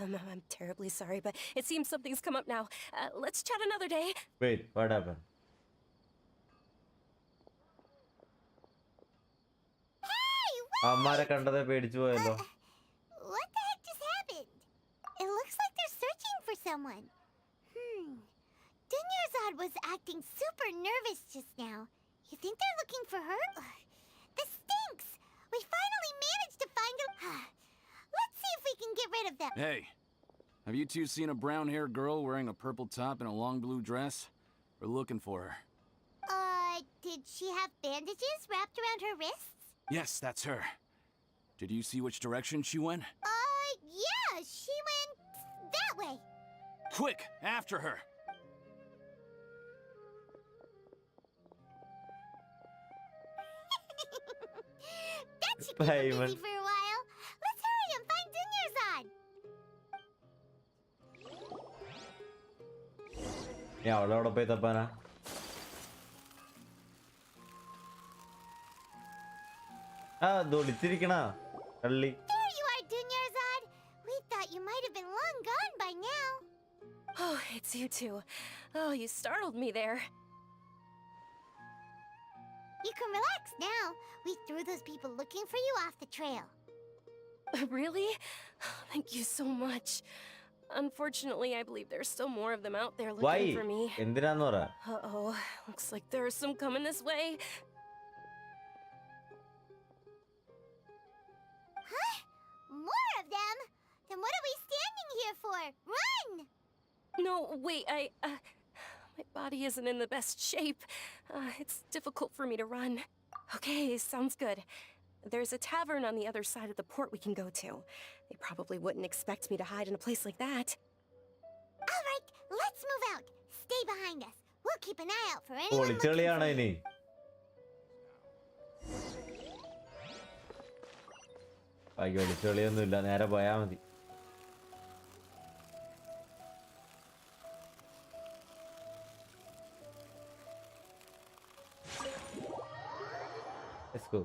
I'm terribly sorry, but it seems something's come up now. Let's chat another day. Wait, what happened? Hey, അമ്മാരെ കണ്ടതേ പേടിച്ചു പോയല്ലോ. What the heck just happened? It looks like they're searching for someone. Dunyarzad was acting super nervous just now. You think they're looking for her? This stinks! We finally managed to find her. Let's see if we can get rid of them. Hey, have you two seen a brown-haired girl wearing a purple top and a long blue dress? We're looking for her. Did she have bandages wrapped around her wrists? Yes, that's her. Did you see which direction she went? Yeah, she went that way. Quick, after her! That should keep her busy Payment. for a while. Let's hurry and find Dunyarzad. ഞാൻ അവളെ അവിടെ പോയി തപ്പാനാ? ഇത് ഒളിച്ചിരിക്കണ കള്ളി. There you are, Dunyarzad. We thought you might have been long gone by now. Oh, it's you two. Oh, you startled me there. You can relax now. We threw those people looking for you off the trail. Really? Thank you so much. Unfortunately, I believe there's still more of them out there looking Why? for me. എന്തിനാന്ന് പറ. Uh-oh. Looks like there are some coming this way. Huh? More of them? Then what are we standing here for? Run! No, wait, my body isn't in the best shape. It's difficult for me to run. Okay, sounds good. There's a tavern on the other side of the port we can go to. They probably wouldn't expect me to hide in a place like that. All right, let's move out. Stay behind us. We'll keep an eye out for anyone looking ഒളിച്ചെളിയാണോ for you. ഇനി? അയ്യോ ഒളിച്ചെളിയൊന്നും ഇല്ല, നേരെ പോയാ മതി. Let's go.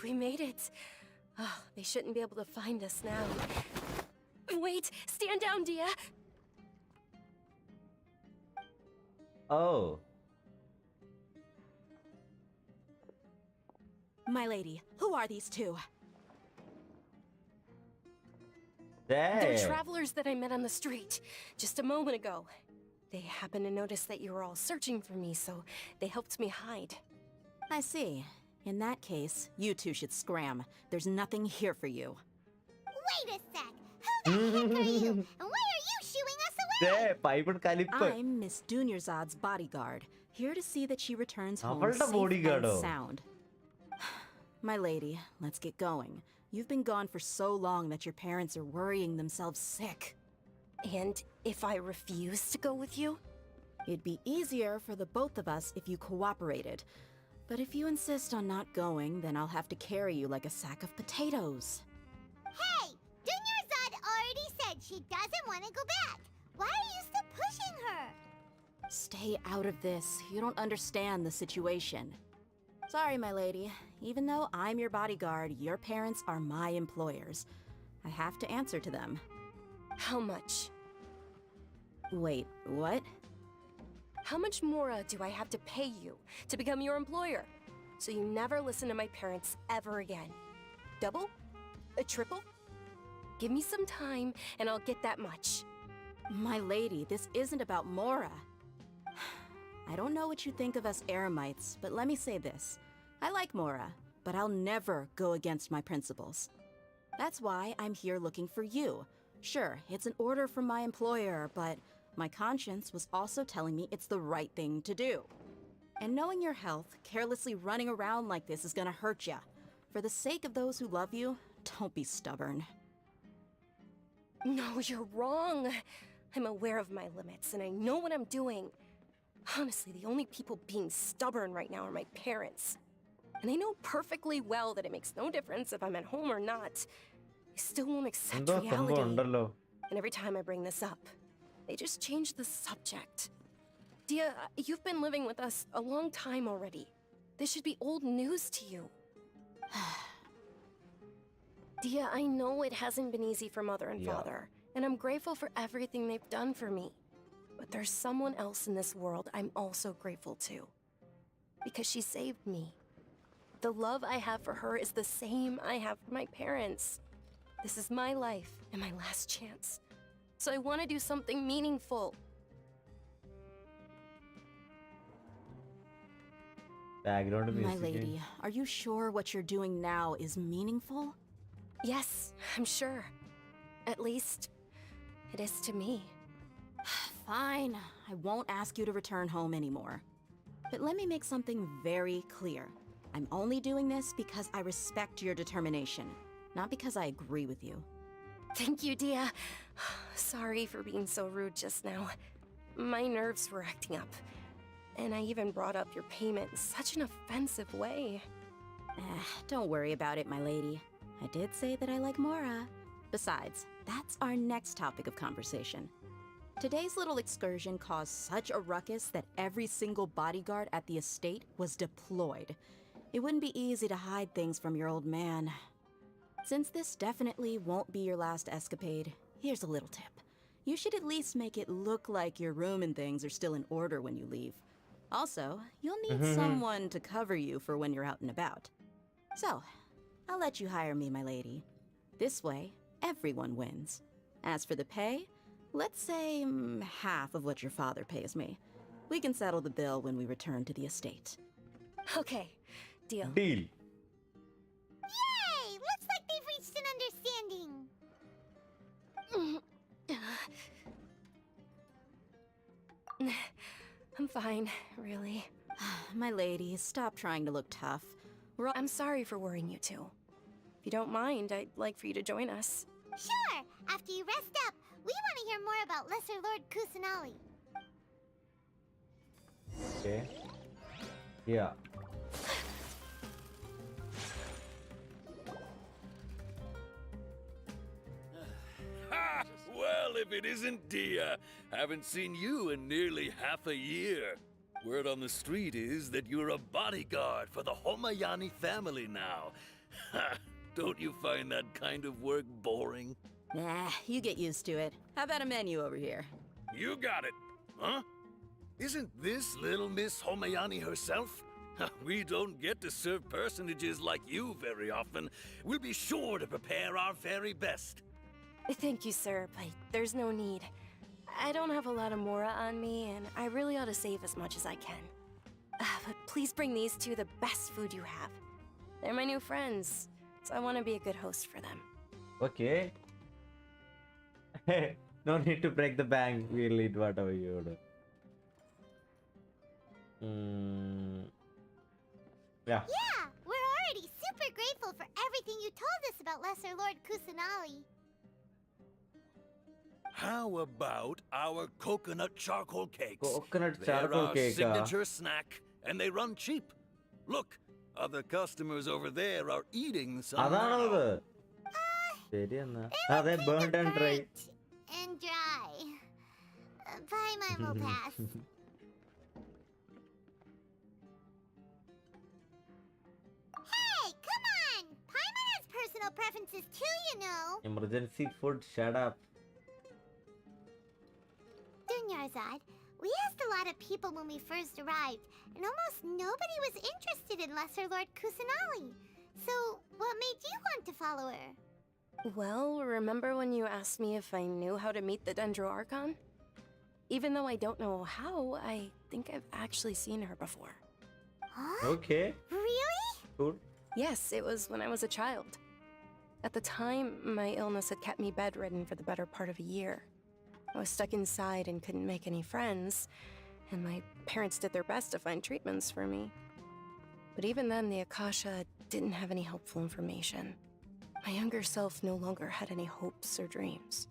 We made it. Oh, they shouldn't be able to find us now. Wait, stand down, Dia. Oh. My lady, who are these two? They're Damn. travelers that I met on the street just a moment ago. They happened to notice that you were all searching for me, so they helped me hide. I see. In that case, you two should scram. There's nothing here for you. Wait a sec. Who the heck are you? And why are you shooing us away? പൈപ്പിൻ കലിപ്പ്. I'm Miss Dunyarzad's bodyguard, here to see that she returns home അവളുടെ safe bodyguard and oh? sound. My lady, let's get going. You've been gone for so long that your parents are worrying themselves sick. And if I refuse to go with you? It'd be easier for the both of us if you cooperated. But if you insist on not going, then I'll have to carry you like a sack of potatoes. Hey, Dunyarzad already said she doesn't want to go back. Why are you still pushing her? Stay out of this. You don't understand the situation. Sorry, my lady. Even though I'm your bodyguard, your parents are my employers. I have to answer to them. How much? Wait, what? How much more do I have to pay you to become your employer? So you never listen to my parents ever again. Double? A triple? Give me some time and I'll get that much. My lady, this isn't about Mora. I don't know what you think of us Eremites, but let me say this. I like Mora, but I'll never go against my principles. That's why I'm here looking for you. Sure, it's an order from my employer, but my conscience was also telling me it's the right thing to do. And knowing your health, carelessly running around like this is gonna hurt ya. For the sake of those who love you, don't be stubborn. No, you're wrong. I'm aware of my limits and I know what I'm doing. Honestly, the only people being stubborn right now are my parents. And they know perfectly well that it makes no difference if I'm at home or not. They still won't accept എന്തോ സംഭവം reality. ഉണ്ടല്ലോ. And every time I bring this up, they just change the subject. Dia, you've been living with us a long time already. This should be old news to you. Dia, I know it hasn't been easy for Mother and Yeah. Father, and I'm grateful for everything they've done for me. But there's someone else in this world I'm also grateful to. Because she saved me. The love I have for her is the same I have for my parents. This is my life and my last chance. So I want to do something meaningful. Background My music. lady, are you sure what you're doing now is meaningful? Yes, I'm sure. At least, it is to me. Fine, I won't ask you to return home anymore. But let me make something very clear. I'm only doing this because I respect your determination, not because I agree with you. Thank you, Dia. Sorry for being so rude just now. My nerves were acting up. And I even brought up your payment in such an offensive way. Don't worry about it, my lady. I did say that I like Mora. Besides, that's our next topic of conversation. Today's little excursion caused such a ruckus that every single bodyguard at the estate was deployed. It wouldn't be easy to hide things from your old man. Since this definitely won't be your last escapade, here's a little tip. You should at least make it look like your room and things are still in order when you leave. Also, you'll need someone to cover you for when you're out and about. So, I'll let you hire me, my lady. This way, everyone wins. As for the pay, let's say half of what your father pays me. We can settle the bill when we return to the estate. Okay, deal. Deal. Yay! Looks like they've reached an understanding. I'm fine, really. My lady, stop trying to look tough. I'm sorry for worrying you two. If you don't mind, I'd like for you to join us. Sure! After you rest up, we want to hear more about Lesser Lord Kusanali. Okay. Yeah. Ha! Well, if it isn't Dia. Haven't seen you in nearly half a year. Word on the street is that you're a bodyguard for the Homayani family now. Ha! Don't you find that kind of work boring? Nah, you get used to it. How about a menu over here? You got it. Huh? Isn't this little Miss Homayani herself? We don't get to serve personages like you very often. We'll be sure to prepare our very best. Thank you, sir, but there's no need. I don't have a lot of Mora on me, and I really ought to save as much as I can. But please bring these two the best food you have. They're my new friends, so I want to be a good host for them. Okay. No need to break the bank. We'll eat whatever you order. Yeah. Yeah, we're already super grateful for everything you told us about Lesser Lord Kusanali. How about our coconut charcoal cakes? Coconut They're charcoal our cake. signature snack, and they run cheap. Look, other customers over there are eating some അതാണത് now. ശരി എന്നാ അതെ burnt and dry. And dry. Bye, my will pass. Hey, come on! Paimon has personal preferences too, you know. Emergency food, shut up. Dunyarzad, we asked a lot of people when we first arrived, and almost nobody was interested in Lesser Lord Kusanali. So, what made you want to follow her? Well, remember when you asked me if I knew how to meet the Dendro Archon? Even though I don't know how, I think I've actually seen her before. Huh? Okay. Really? Cool. Yes, it was when I was a child. At the time, my illness had kept me bedridden for the better part of a year. I was stuck inside and couldn't make any friends, and my parents did their best to find treatments for me. But even then, the Akasha didn't have any helpful information. My younger self no longer had any hopes or dreams.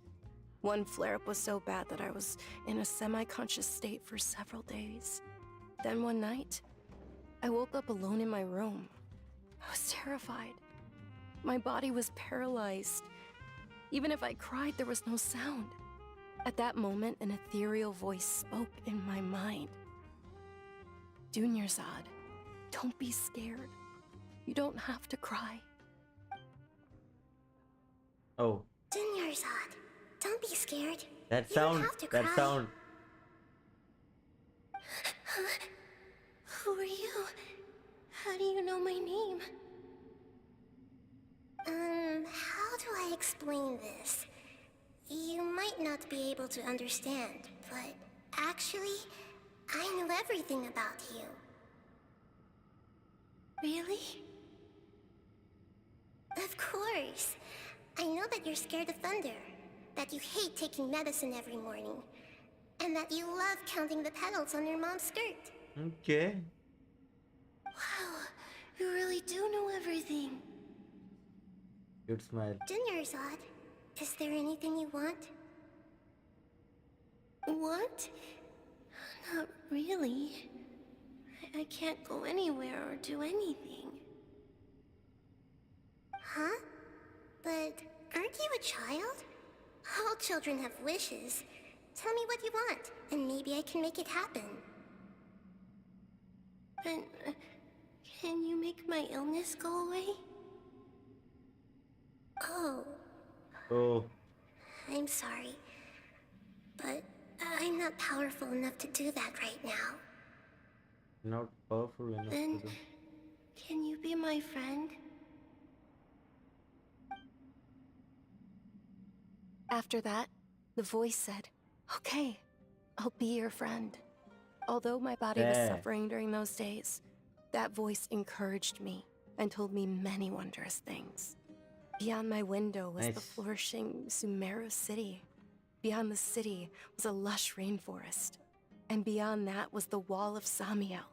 One flare-up was so bad that I was in a semi-conscious state for several days. Then one night, I woke up alone in my room. I was terrified. My body was paralyzed. Even if I cried, there was no sound. At that moment, an ethereal voice spoke in my mind. Dunyarzad, don't be scared. You don't have to cry. Oh, Dunyarzad, don't be scared. that You don't sound. have to That cry. sound. Huh? Who are you? How do you know my name? How do I explain this? You might not be able to understand, but actually, I know everything about you. Really? Of course. I know that you're scared of thunder, that you hate taking medicine every morning, and that you love counting the petals on your mom's skirt. Okay. Wow, you really do know everything. Good smile. Dunyarzad, is there anything you want? What? Not really. I can't go anywhere or do anything. Huh? But aren't you a child? All children have wishes. Tell me what you want, and maybe I can make it happen. But can you make my illness go away? Oh, Oh, I'm sorry. But I'm not powerful enough to do that right now. not powerful enough Then, to do. can you be my friend? After that, the voice said, "Okay, I'll be your friend." Although my body was There. suffering during those days, that voice encouraged me and told me many wondrous things. Beyond my window was the Nice. flourishing SUMERU city. Beyond the city was a lush rainforest. And beyond that was the wall of Samiel,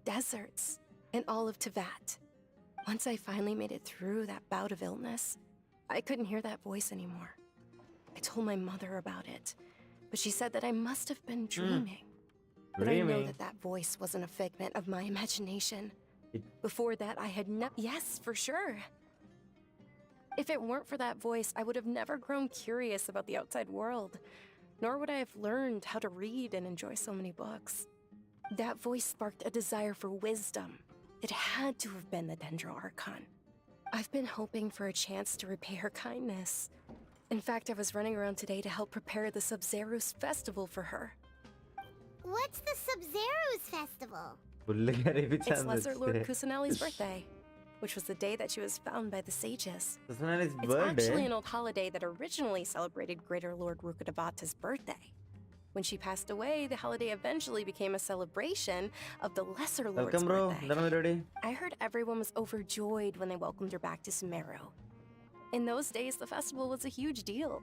deserts, and all of Teyvat. Once I finally made it through that bout of illness, I couldn't hear that voice anymore. I told my mother about it, but she said that I must have been dreaming. But I know Dreaming? that that voice wasn't a figment of my imagination. It- Before that, I had yes, for sure. If it weren't for that voice, I would have never grown curious about the outside world, nor would I have learned how to read and enjoy so many books. That voice sparked a desire for wisdom. It had to have been the Dendro Archon. I've been hoping for a chance to repay her kindness. In fact, I was running around today to help prepare the Sub-Zero's festival for her. What's the Sub-Zero's festival? It's Lesser Lord Kusanali's birthday, which was the day that she was found by the sages. Kusanali's It's actually birthday? an old holiday that originally celebrated Greater Lord Rukkhadevata's birthday. When she passed away, the holiday eventually became a celebration of the Lesser Lord's Welcome, bro. birthday. Enതാണ് പരിപാടി? I heard everyone was overjoyed when they welcomed her back to SUMERU. In those days, the festival was a huge deal.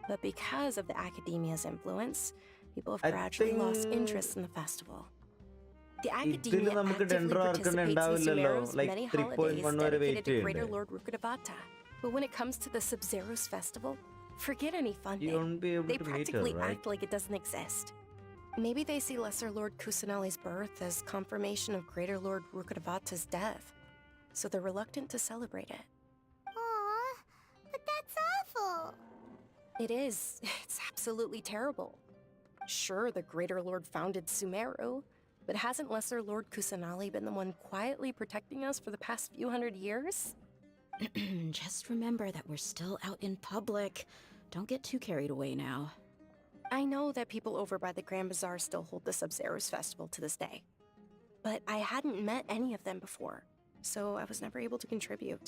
But because of the academia's influence, people have I gradually lost think interest in the festival. The ഇതില് academia നമുക്ക് actively Dendro Archon participates in ഉണ്ടാവില്ലല്ലോ. SUMERU's Like many 3.1 holidays വരെ dedicated wait to Greater ചെയ്യണ്ടേ? Lord Rukkhadevata. But when it comes to the Sub-Zero's festival, forget any You funding. won't be able They to meet her, practically right? act like it doesn't exist. Maybe they see Lesser Lord Kusanali's birth as confirmation of Greater Lord Rukkhadevata's death, so they're reluctant to celebrate it. Aw, but that's awful. It is. It's absolutely terrible. Sure, the Greater Lord founded SUMERU, but hasn't Lesser Lord Kusanali been the one quietly protecting us for the past few hundred years? Just remember that we're still out in public. Don't get too carried away now. I know that people over by the Grand Bazaar still hold the Sub-Zero's festival to this day. But I hadn't met any of them before, so I was never able to contribute.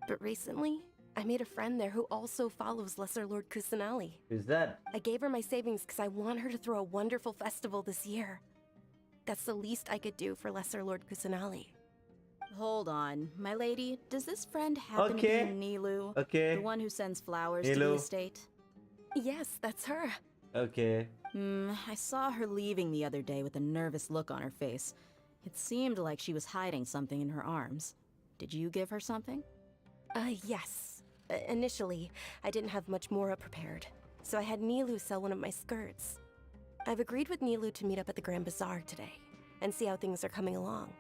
But recently, I made a friend there who also follows Lesser Lord Kusanali. Who's that? I gave her my savings because I want her to throw a wonderful festival this year. That's the least I could do for Lesser Lord Kusanali. Hold on, my lady. Does this friend happen to Okay. be Nilu? Okay. The one who sends flowers to Nilu. the estate? Yes, that's her. Okay. I saw her leaving the other day with a nervous look on her face. It seemed like she was hiding something in her arms. Did you give her something? Yes. Initially, I didn't have much more prepared, so I had Nilu sell one of my skirts. I've agreed with Nilu to meet up at the Grand Bazaar today and see how things are coming along.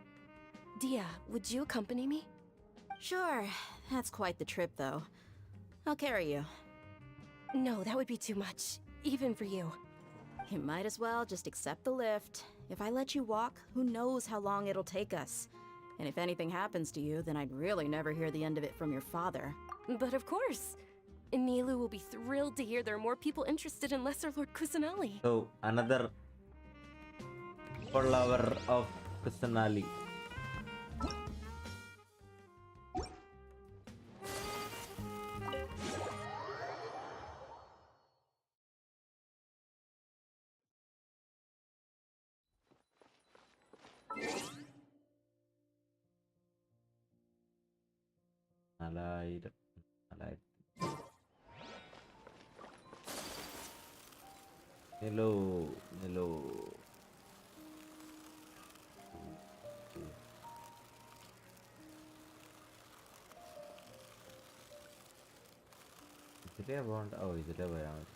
Dia, would you accompany me? Sure. That's quite the trip, though. I'll carry you. No, that would be too much, even for you. You might as well just accept the lift. If I let you walk, who knows how long it'll take us. And if anything happens to you, then I'd really never hear the end of it from your father. But of course. Nilu will be thrilled to hear there are more people interested in Lesser Lord Kusanali. So another follower of Kusanali. Hello. ഇതിലേ പോകണ്ട. ഓ ഇതിലേ പോയാൽ മതി.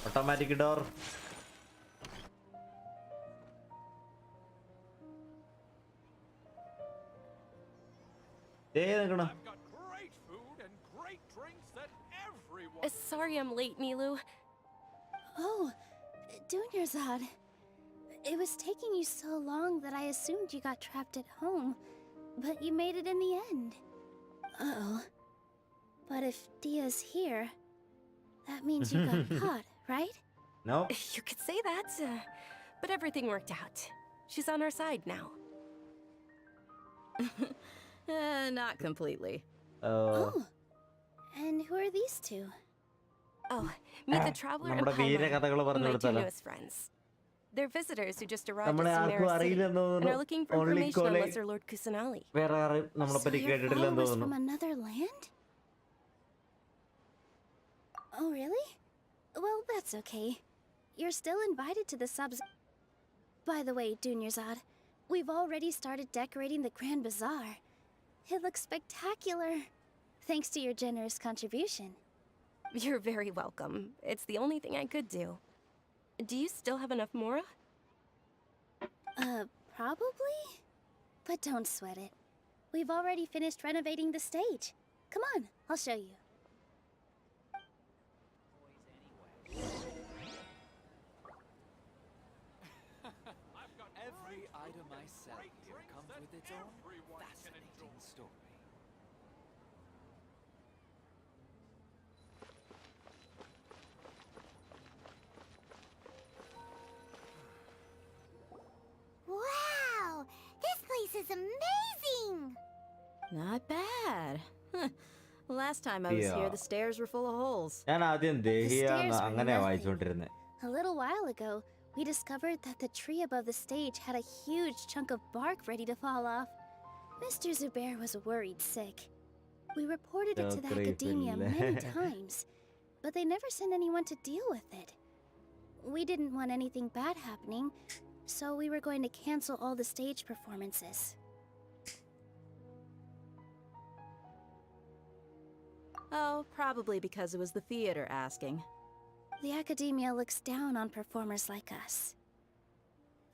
Automatic door. Sorry I'm late, Nilu. Oh, Dunyarzad. It was taking you so long that I assumed you got trapped at home, but you made it in the end. Uh-oh. But if Dia's here, that means you got caught, right? No. You could say that, but everything worked out. She's on our side now. Not completely. Oh. And who are these two? Oh, meet the traveler and Paimon, my two newest friends. They're visitors who just arrived at Sumeru City and are looking for information on Lesser Lord Kusanali. So you're followers from another land? Oh, really? Well, that's okay. You're still invited to the subs. By the way, Dunyarzad, we've already started decorating the Grand Bazaar. It looks spectacular, thanks to your generous contribution. You're very welcome. It's the only thing I could do. Do you still have enough Mora? Probably? But don't sweat it. We've already finished renovating the stage. Come on, I'll show you. I've got every item I sell here comes with its own fascinating story. Wow! This place is amazing! Not bad. Huh. Last time I was here, the stairs were full of holes. ഞാൻ ആദ്യം ദേഹിയാന്ന് അങ്ങനെയാ nothing. വായിച്ചോണ്ടിരുന്നെ. A little while ago, we discovered that the tree above the stage had a huge chunk of bark ready to fall off. Mr. Zubair was worried sick. We reported it to the academia many times, but they never sent anyone to deal with it. We didn't want anything bad happening, so we were going to cancel all the stage performances. Oh, probably because it was the theater asking. The academia looks down on performers like us.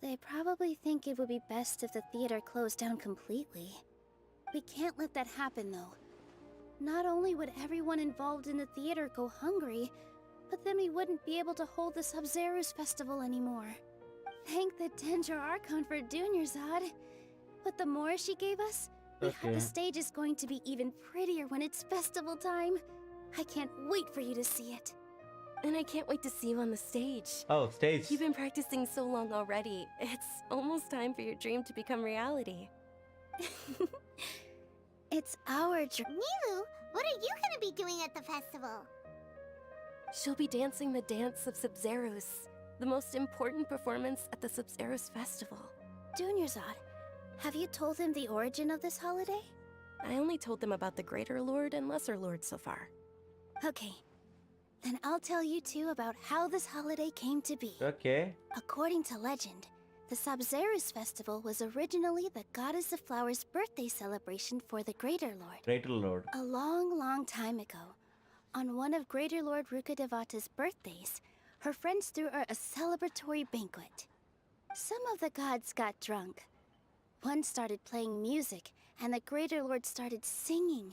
They probably think it would be best if the theater closed down completely. We can't let that happen, though. Not only would everyone involved in the theater go hungry, but then we wouldn't be able to hold the Sub-Zero's festival anymore. Thank the Dendra Archon for Dunyarzad. But the more she gave us, we hope the stage is going to be even prettier when it's festival time. I can't wait for you to see it. And I can't wait to see you on the stage. Oh, stage. You've been practicing so long already. It's almost time for your dream to become reality. It's our dream. Nilu, what are you gonna be doing at the festival? She'll be dancing the dance of Sub-Zeros, the most important performance at the Sub-Zeros festival. Dunyarzad, have you told them the origin of this holiday? I only told them about the Greater Lord and Lesser Lord so far. Okay. Then I'll tell you two about how this holiday came to be. Okay. According to legend, the Sub-Zeros festival was originally the Goddess of Flowers' birthday celebration for the Greater Lord. Greater Lord. A long, long time ago, on one of Greater Lord Rukadevata's birthdays, her friends threw her a celebratory banquet. Some of the gods got drunk. One started playing music, and the Greater Lord started singing,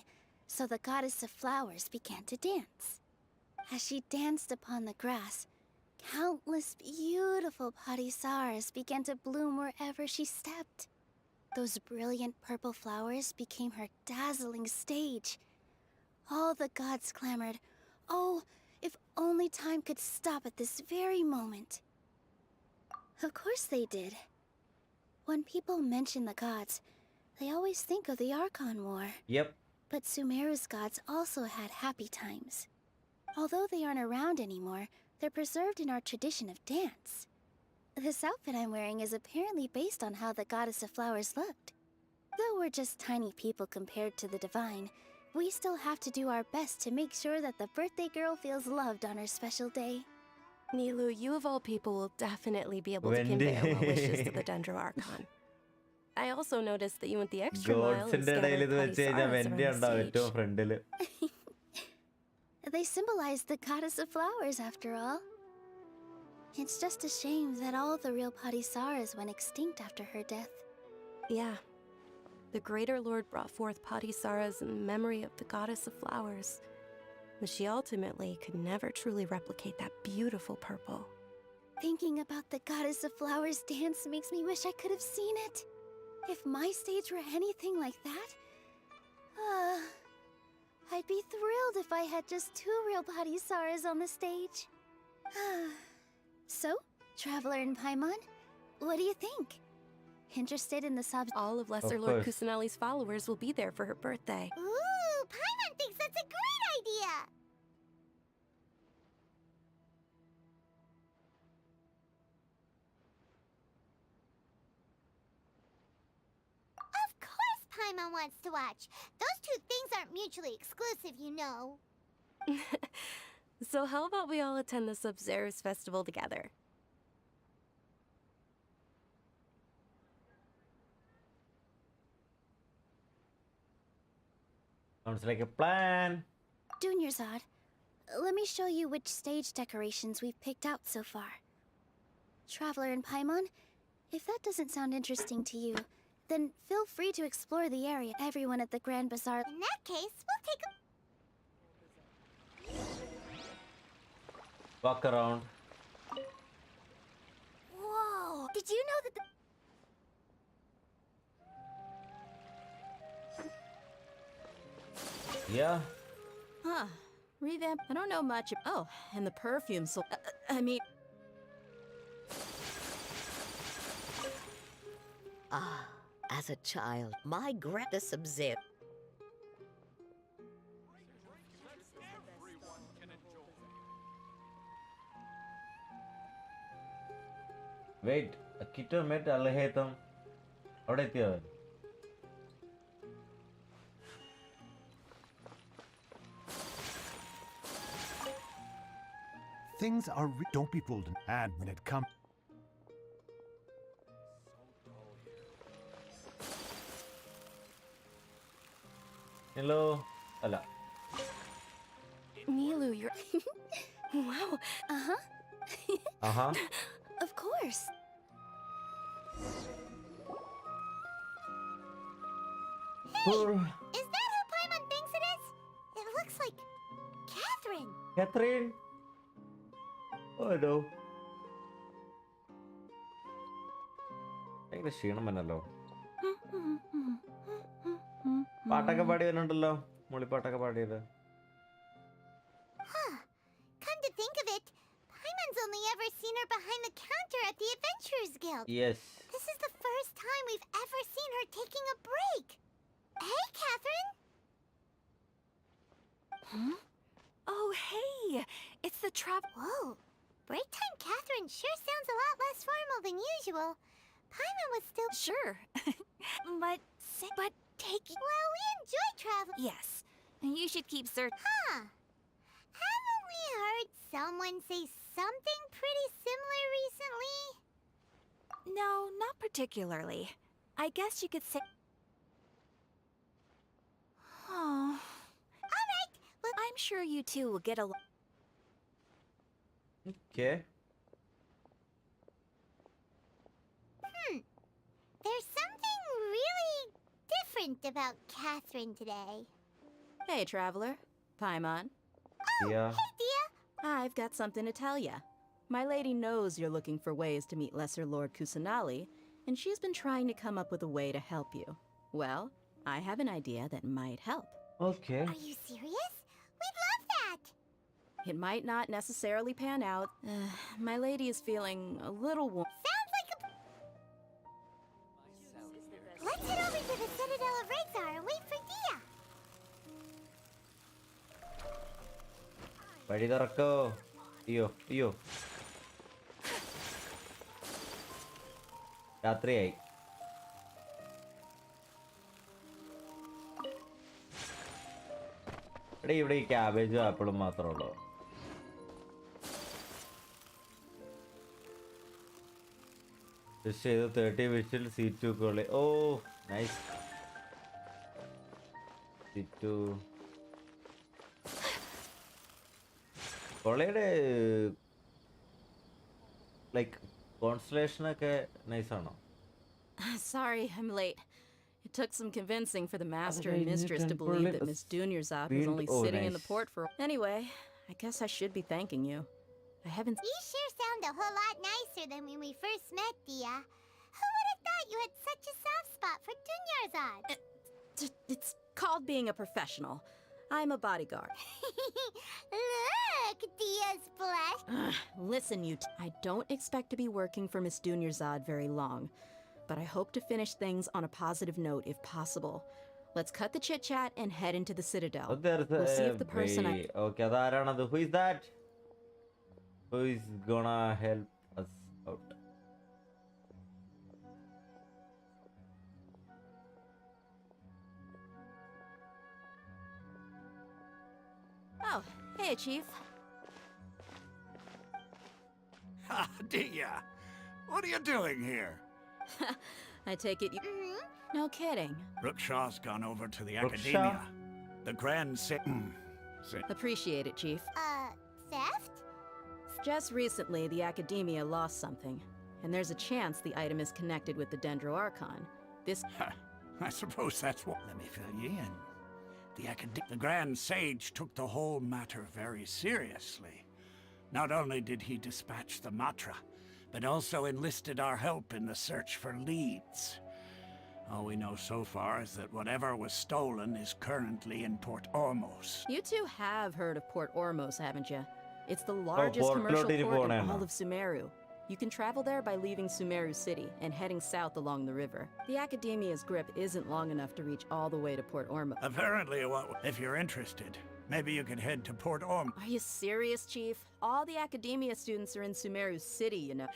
so the Goddess of Flowers began to dance. As she danced upon the grass, countless beautiful parisaras began to bloom wherever she stepped. Those brilliant purple flowers became her dazzling stage. All the gods clamored, "Oh, if only time could stop at this very moment." Of course they did. When people mention the gods, they always think of the Archon War. Yep. But Sumeru's gods also had happy times. Although they aren't around anymore, they're preserved in our tradition of dance. This outfit I'm wearing is apparently based on how the goddess of flowers looked. Though we're just tiny people compared to the divine, we still have to do our best to make sure that the birthday girl feels loved on her special day. Nilu, you of all people will definitely be able to convey our well wishes to the Dendro Archon. I also noticed that you went the extra mile and ഗോഡ്സിന്റെ ഇടയിൽ ഇത് വെച്ച് കഴിഞ്ഞാൽ scattered വെന്റി ഉണ്ടാവും ഏറ്റവും ഫ്രണ്ടില്. They symbolize the goddess of flowers, after all. It's just a shame that all the real Padisaras went extinct after her death. Yeah. The Greater Lord brought forth Padisaras in memory of the goddess of flowers, but she ultimately could never truly replicate that beautiful purple. Thinking about the goddess of flowers dance makes me wish I could have seen it. If my stage were anything like that, I'd be thrilled if I had just 2 real Padisaras on the stage. So, Traveler and Paimon, what do you think? Interested in the subs? All of Lesser Lord Kusanali's followers will be there for her birthday. Ooh, Paimon thinks that's a great idea! Of course Paimon wants to watch. Those two things aren't mutually exclusive, you know. So how about we all attend the Sub-Zerus festival together? Sounds like a plan. Dunyarzad, let me show you which stage decorations we've picked out so far. Traveler and Paimon, if that doesn't sound interesting to you, then feel free to explore the area. Everyone at the Grand Bazaar. In that case, we'll take a... Walk around. Whoa! Did you know that the... Yeah. Huh. Revamp. I don't know much. Oh, and the perfume. So, I mean. As a child, my grandpa Sub-Zero. Wait, Akito met Alhaitham. അവിടെ എത്തിയോ? Things are don't be fooled and when it comes. Hello. Ala. Nilu, you're... Wow. Uh-huh. Uh-huh. Of course. Hey! Is that who Paimon thinks it is? It looks like... Catherine! Catherine? Oh no. ഭയങ്കര ക്ഷീണം വന്നല്ലോ. പാട്ടൊക്കെ പാടി വരുന്നുണ്ടല്ലോ. മുളിപ്പാട്ടൊക്കെ പാടിയത്. Huh. Come to think of it, Paimon's only ever seen her behind the counter at the Adventurers Guild. Yes. This is the first time we've ever seen her taking a break. Hey, Catherine! Hmm? Oh, hey! It's the Whoa! Break time Catherine sure sounds a lot less formal than usual. Paimon was still... Sure. but take... Well, we enjoy traveling. Yes. You should keep searching. Huh. Haven't we heard someone say something pretty similar recently? No, not particularly. I guess you could say... Oh. All right. Well, I'm sure you two will get along. Okay. There's something really different about Catherine today. Hey, Traveler. Paimon. Oh, Yeah. hey, Dia. I've got something to tell ya. My lady knows you're looking for ways to meet Lesser Lord Kusanali, and she's been trying to come up with a way to help you. Well, I have an idea that might help. Okay. Are you serious? We'd love that! It might not necessarily pan out. My lady is feeling a little warm. Sounds like a... Let's head over to the Citadel of Rexar and wait for Dia. വഴി തുറക്കോ. അയ്യോ അയ്യോ. രാത്രിയായി. ഇവിടെ ഈ ക്യാബേജും ആപ്പിളും മാത്രമേ ഉള്ളൂ. ചെയ്തു 30 വിഷിൽ C2 കൊള്ളി. ഓ നൈസ്. C2 കൊള്ളയുടെ ലൈക്ക് കോൺസ്റ്റലേഷനൊക്കെ നൈസാണോ? Sorry, I'm late. It took some convincing for the master and Okay, mistress to you believe can that Miss Dunyarzad was field- only oh, sitting in the nice. port for... Anyway, I guess I should be thanking you. I haven't... You sure sound a whole lot nicer than when we first met, Dia. Who would have thought you had such a soft spot for Dunyarzad? It's called being a professional. I'm a bodyguard. Look, Dia's blush. Listen, I don't expect to be working for Miss Dunyarzad very long, but I hope to finish things on a positive note if possible. Let's cut the chit-chat and head into the Citadel. We'll see if the person I... Okay, അതാരാണത്? Who is that? Who is gonna help us out? Oh, hey, Chief. Ah, Dia! What are you doing here? I take it you... No kidding. Rookshaw's gone over to the Rookshaw? Academia. The Grand Appreciate it, Chief. Theft? Just recently, the Academia lost something, and there's a chance the item is connected with the Dendro Archon. This... I suppose that's what... Let me fill you in. The Grand Sage took the whole matter very seriously. Not only did he dispatch the Matra, but also enlisted our help in the search for leads. All we know so far is that whatever was stolen is currently in Port Ormos. You two have heard of Port Ormos, haven't you? It's the largest Port commercial Lotiri port in Ponena. all of Sumeru. You can travel there by leaving Sumeru City and heading south along the river. The Academia's grip isn't long enough to reach all the way to Port Ormos. Apparently, if you're interested, maybe you could head to Port Ormos. Are you serious, Chief? All the Academia students are in Sumeru City, you know.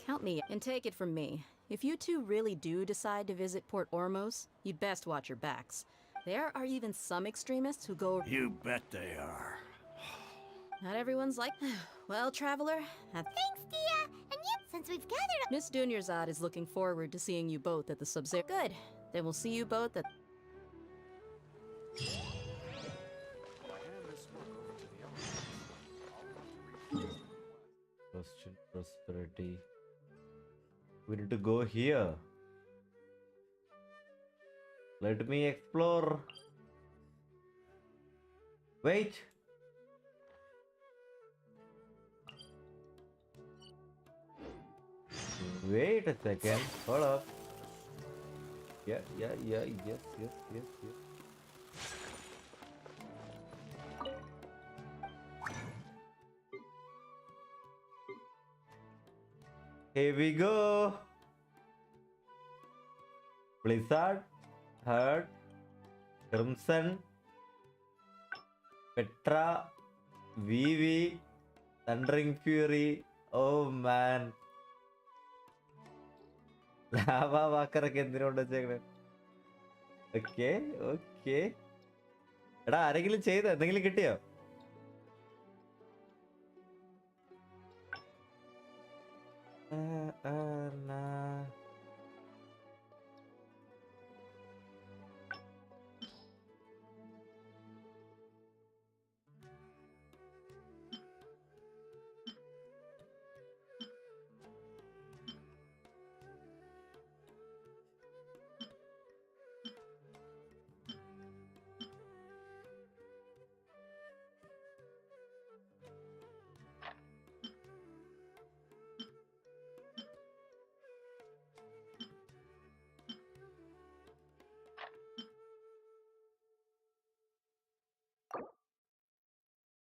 Count me and take it from me. If you two really do decide to visit Port Ormos, you'd best watch your backs. There are even some extremists who go... You bet they are. Not everyone's like... Well, traveler... Thanks, Dia. And you, since we've gathered up... Miss Dunyarzad is looking forward to seeing you both at the Sub-Zero... Good. Then we'll see you both at... Question prosperity. We need to go here. Let me explore. Wait. Wait a second. Hold up. Yeah, yes. Here we go. Blizzard, Herd, Crimson, Petra, Vivi, Thundering Fury. Oh man. Lava വാക്കറൊക്കെ എന്തിനുകൊണ്ട് വെച്ചേക്കണേ? Okay എടാ ആരെങ്കിലും ചെയ്തോ? എന്തെങ്കിലും കിട്ടിയോ? Nah.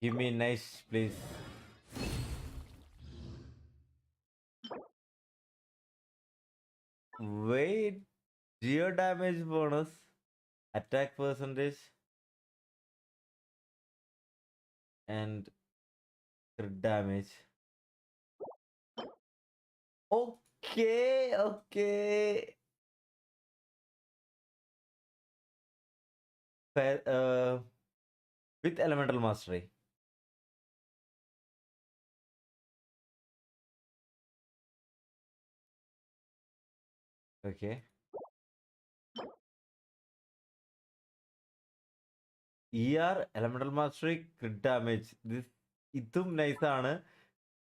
Give me nice, please. Wait, geo damage bonus, attack percentage, and crit damage. Okay, okay. With elemental mastery. Okay. elemental mastery crit damage. ഇതും nice ആണ്.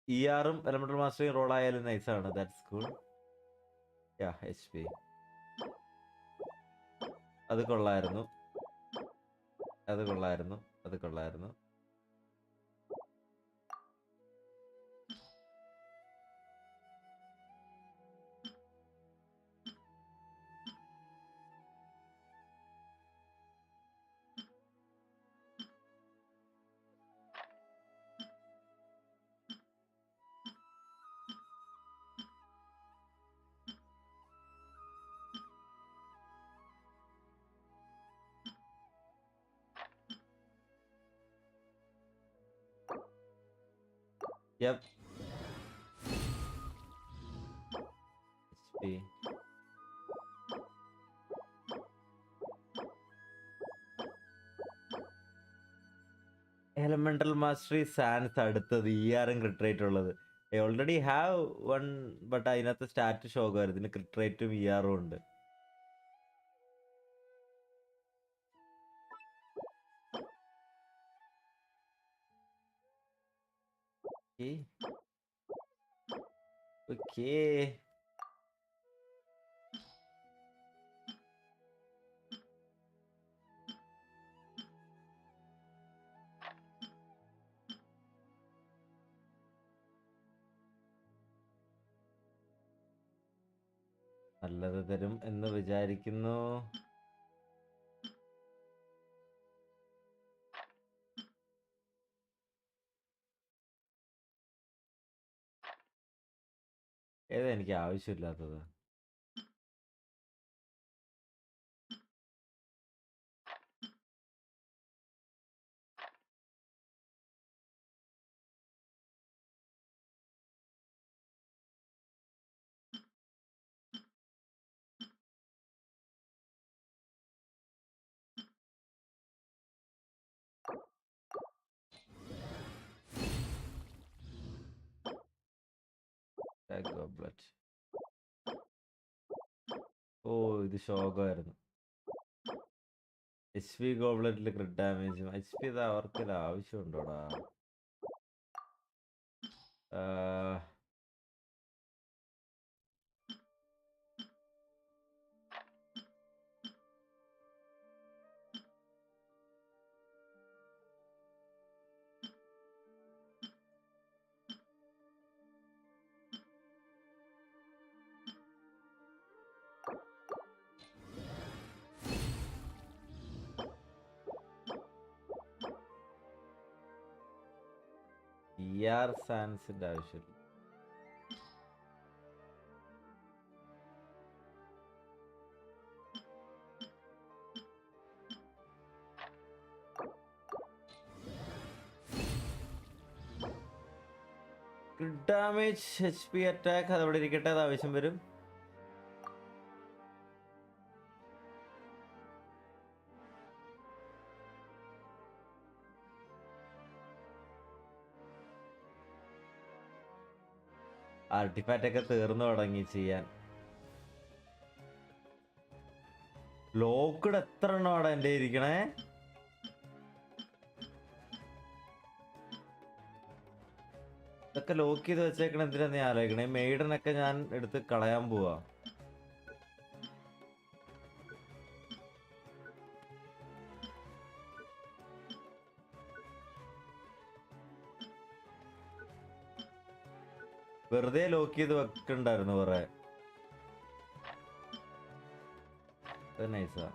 ഉം elemental mastery roll ആയാലും nice ആണ്. That's cool. Yeah, HP. അത് കൊള്ളായിരുന്നു. Yep. HP. Elemental mastery sans അടുത്തത് crit rate ഉള്ളത്. I already have one, but അതിനകത്ത് സ്റ്റാറ്റ് ഷോ ആകുമായിരുന്നു. ഇതിന് crit rate ഉം ഉണ്ട്. Okay. നല്ലത് തരും എന്ന് വിചാരിക്കുന്നു. ഏതാ എനിക്ക് ആവശ്യമില്ലാത്തത്? Goblet. ഓ, ഇത് ശോകമായിരുന്നു. HP ഗോബ്ലറ്റിൽ ക്രിറ്റ് ഡാമേജും. HP ഇത് അവർക്ക് ആവശ്യമുണ്ടോടാ? സാൻസിന്റെ ആവശ്യമില്ല. ക്രിറ്റ് ഡാമേജ്, HP അറ്റാക്ക് അതവിടെ ഇരിക്കട്ടെ, അത് ആവശ്യം വരും. ആർട്ടിഫാക്റ്റ് ഒക്കെ തീർന്നു തുടങ്ങി ചെയ്യാൻ. ലോക്ക്ഡ് എത്ര എണ്ണമാണ് എൻ്റെ ഇരിക്കണേ? ഇതൊക്കെ ലോക്ക് ചെയ്ത് വെച്ചേക്കണ എന്തിനാ നീ ആലോചിക്കണേ? മെയ്ഡനൊക്കെ ഞാൻ എടുത്ത് കളയാൻ പോവാ. വെറുതെ ലോക്ക് ചെയ്ത് വെക്കണ്ടായിരുന്നു കുറെ. നൈസാ.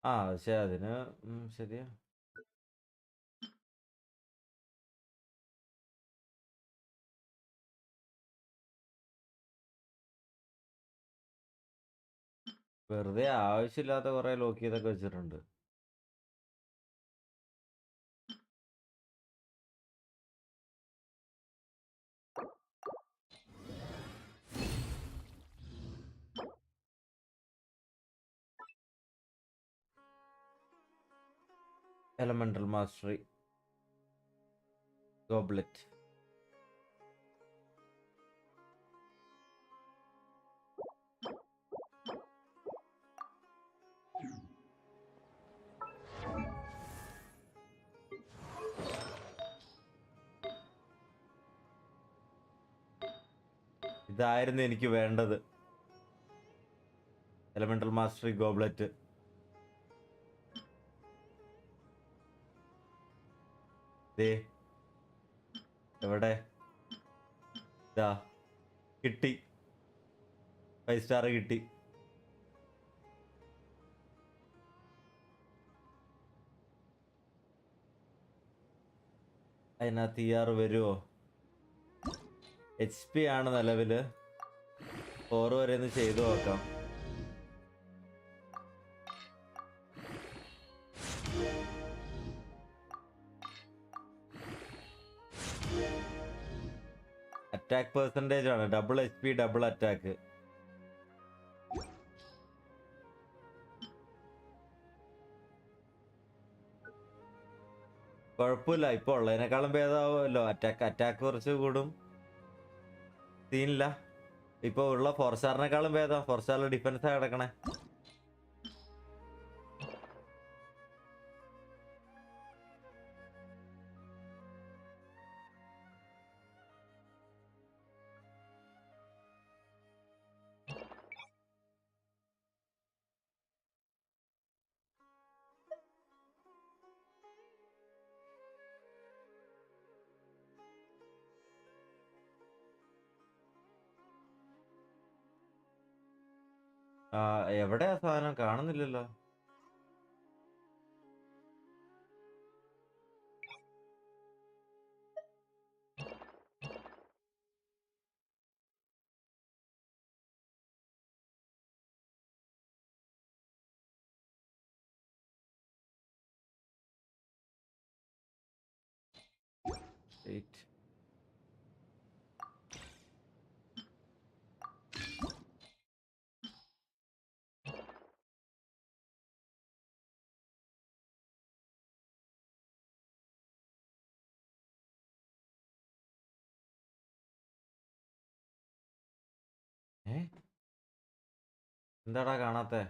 ആ പക്ഷെ അതിന് ശരിയാ. വെറുതെ ആവശ്യമില്ലാത്ത കുറെ ലോക്ക് ചെയ്തൊക്കെ വെച്ചിട്ടുണ്ട്. Elemental Mastery Goblet. ഇതായിരുന്നു എനിക്ക് വേണ്ടത്. Elemental mastery goblet. ദേ എവിടെ? ഇതാ കിട്ടി. 5 സ്റ്റാർ കിട്ടി. അതിനകത്ത് ER വരുമോ? HP ആണ് നിലവില്. 4 വരെ ഒന്ന് ചെയ്തു നോക്കാം. അറ്റാക്ക് പെർസെൻറ്റേജ് ആണ്. Double HP double attack. കുഴപ്പമില്ല, ഇപ്പൊ ഉള്ളതിനേക്കാളും ഭേദമാവുമല്ലോ. അറ്റാക്ക് കുറച്ച് കൂടും, സീനില്ല. ഇപ്പൊ ഉള്ള 4 സ്റ്റാറിനേക്കാളും ഭേദം. 4 സ്റ്റാറിൽ ഡിഫൻസാ കിടക്കണേ. എവിടെയാ സാധനം? കാണുന്നില്ലല്ലോ. Wait. എന്താടാ കാണാത്തെ?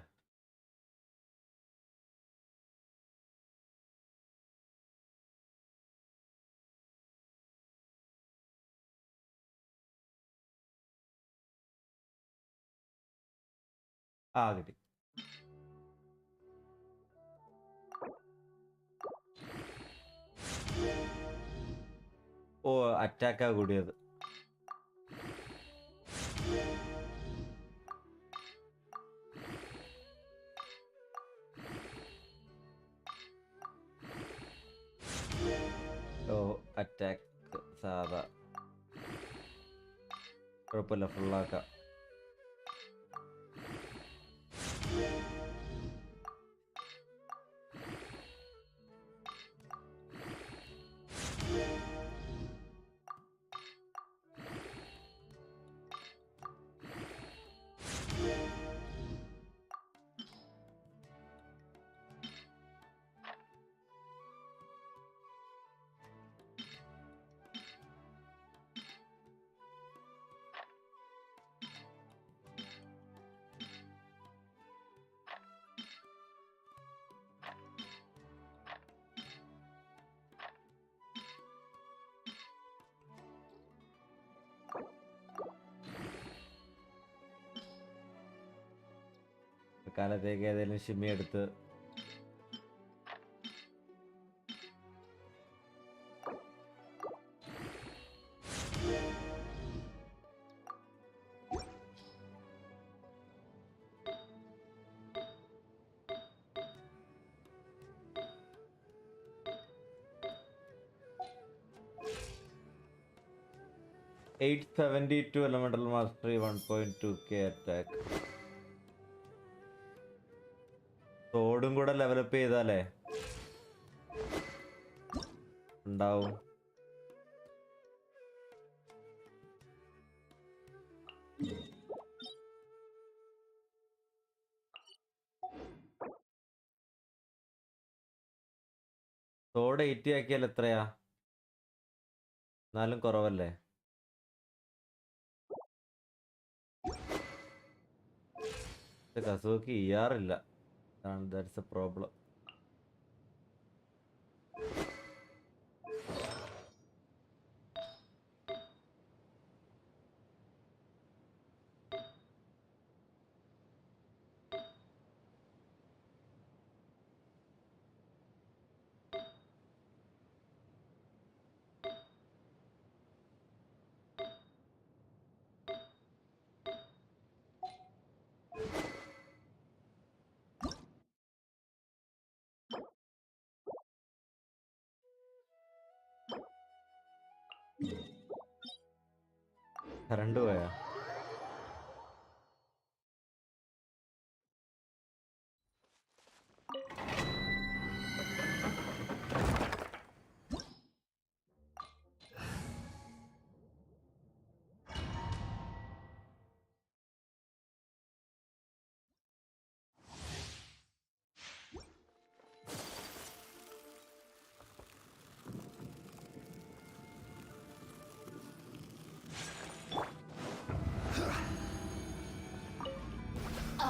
കിട്ടി. ഓ, അറ്റാക്കാ കൂടിയത്. ഓ, അറ്റാക്ക് സാധാ കുഴപ്പമില്ല, ഫുള്ളാക്കാം. കാലത്തേക്ക് ഏതെങ്കിലും ഷിമ്മി എടുത്ത് 872 elemental mastery, 1.2k attack. സോഡും കൂടെ ലെവലപ്പ് ചെയ്താലേ ഉണ്ടാവും. സോഡ് 80 ആക്കിയാൽ എത്രയാ? എന്നാലും കുറവല്ലേ? കസുവക്ക് ചെയ്യാറില്ല. That's A problem. കറണ്ട് പോയാ?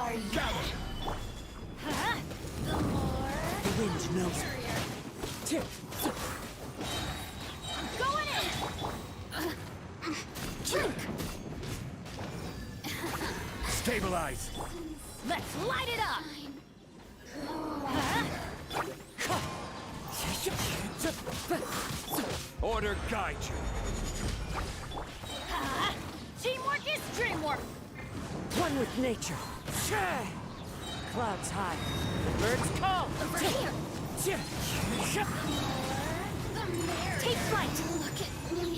Are you? The more the wind knows it. I'm going in! Drink! Stabilize! Let's light it up! Order guide you. Teamwork is dreamwork! One with nature. Clouds high. The birds call. Over here! Take flight! Look at me.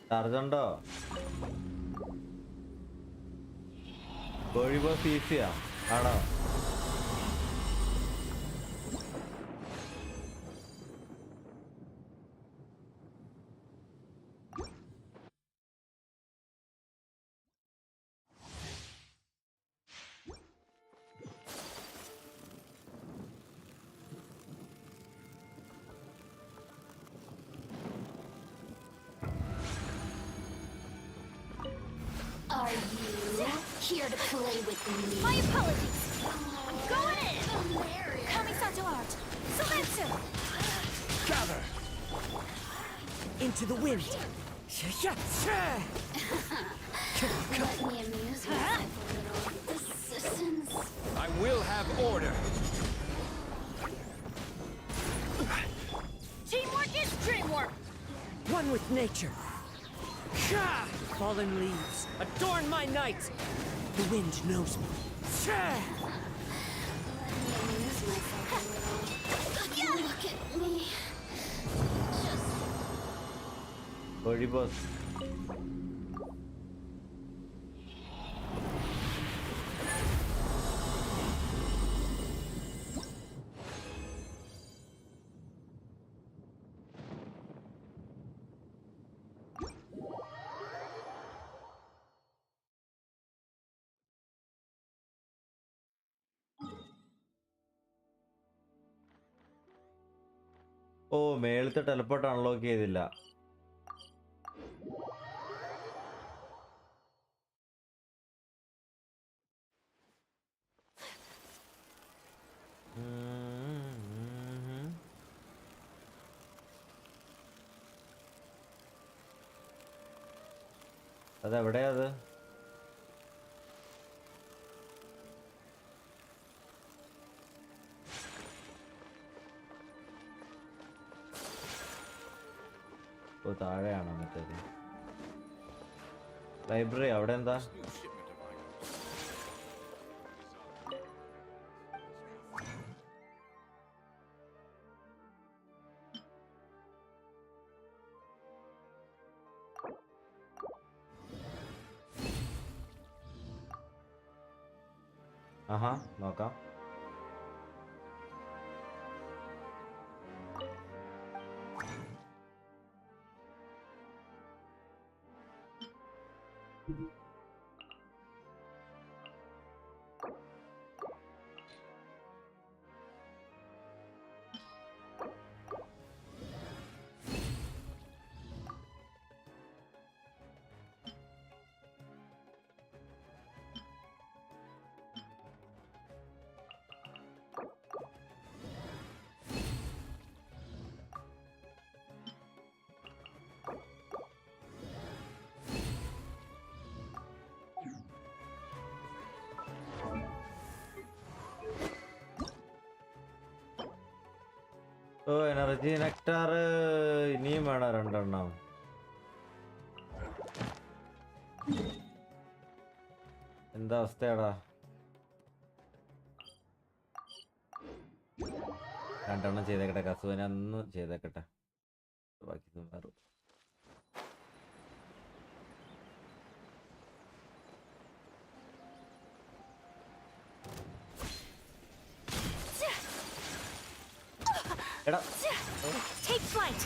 Charge ഉണ്ടോ? കോഴി boss ഈസിയാ ആണോ? Are you here to play with me? My apologies! I'm going in! Coming Art! Sumetsu! Gather! Into the wind! Let me amuse myself a little. Assistance. I will have order. Teamwork is dreamwork! One with nature. Fallen leaves, adorn my night! The wind knows me. Let me amuse myself a little. Look at me. കോഴി boss ഓ മേളത്തെ ടെലപ്പോർട്ട് unlock ചെയ്തില്ല. അതെവിടെയാ അത്? ഓ താഴെയാണോ മറ്റേത്? Library അവിടെ എന്താ? ആഹാ നോക്കാം. ഓ energy nectar ഇനിയും വേണം 2 എണ്ണം. എന്താ അവസ്ഥയാടാ? 2 എണ്ണം ചെയ്തേക്കട്ടെ. കസുവിനെ അന്ന് ചെയ്തേക്കട്ടെ. ബാക്കി സുമേറു. എടാ Take flight.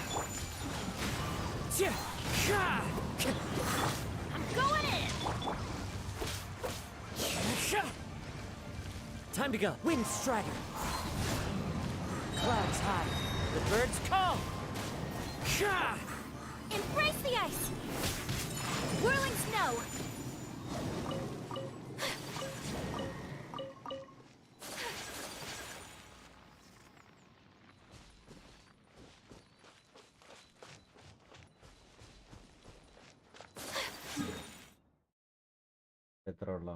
I'm going in. Time to go. Wind strider. Clouds high. The birds call. Embrace the ice. Whirling snow. എത്ര ഉള്ള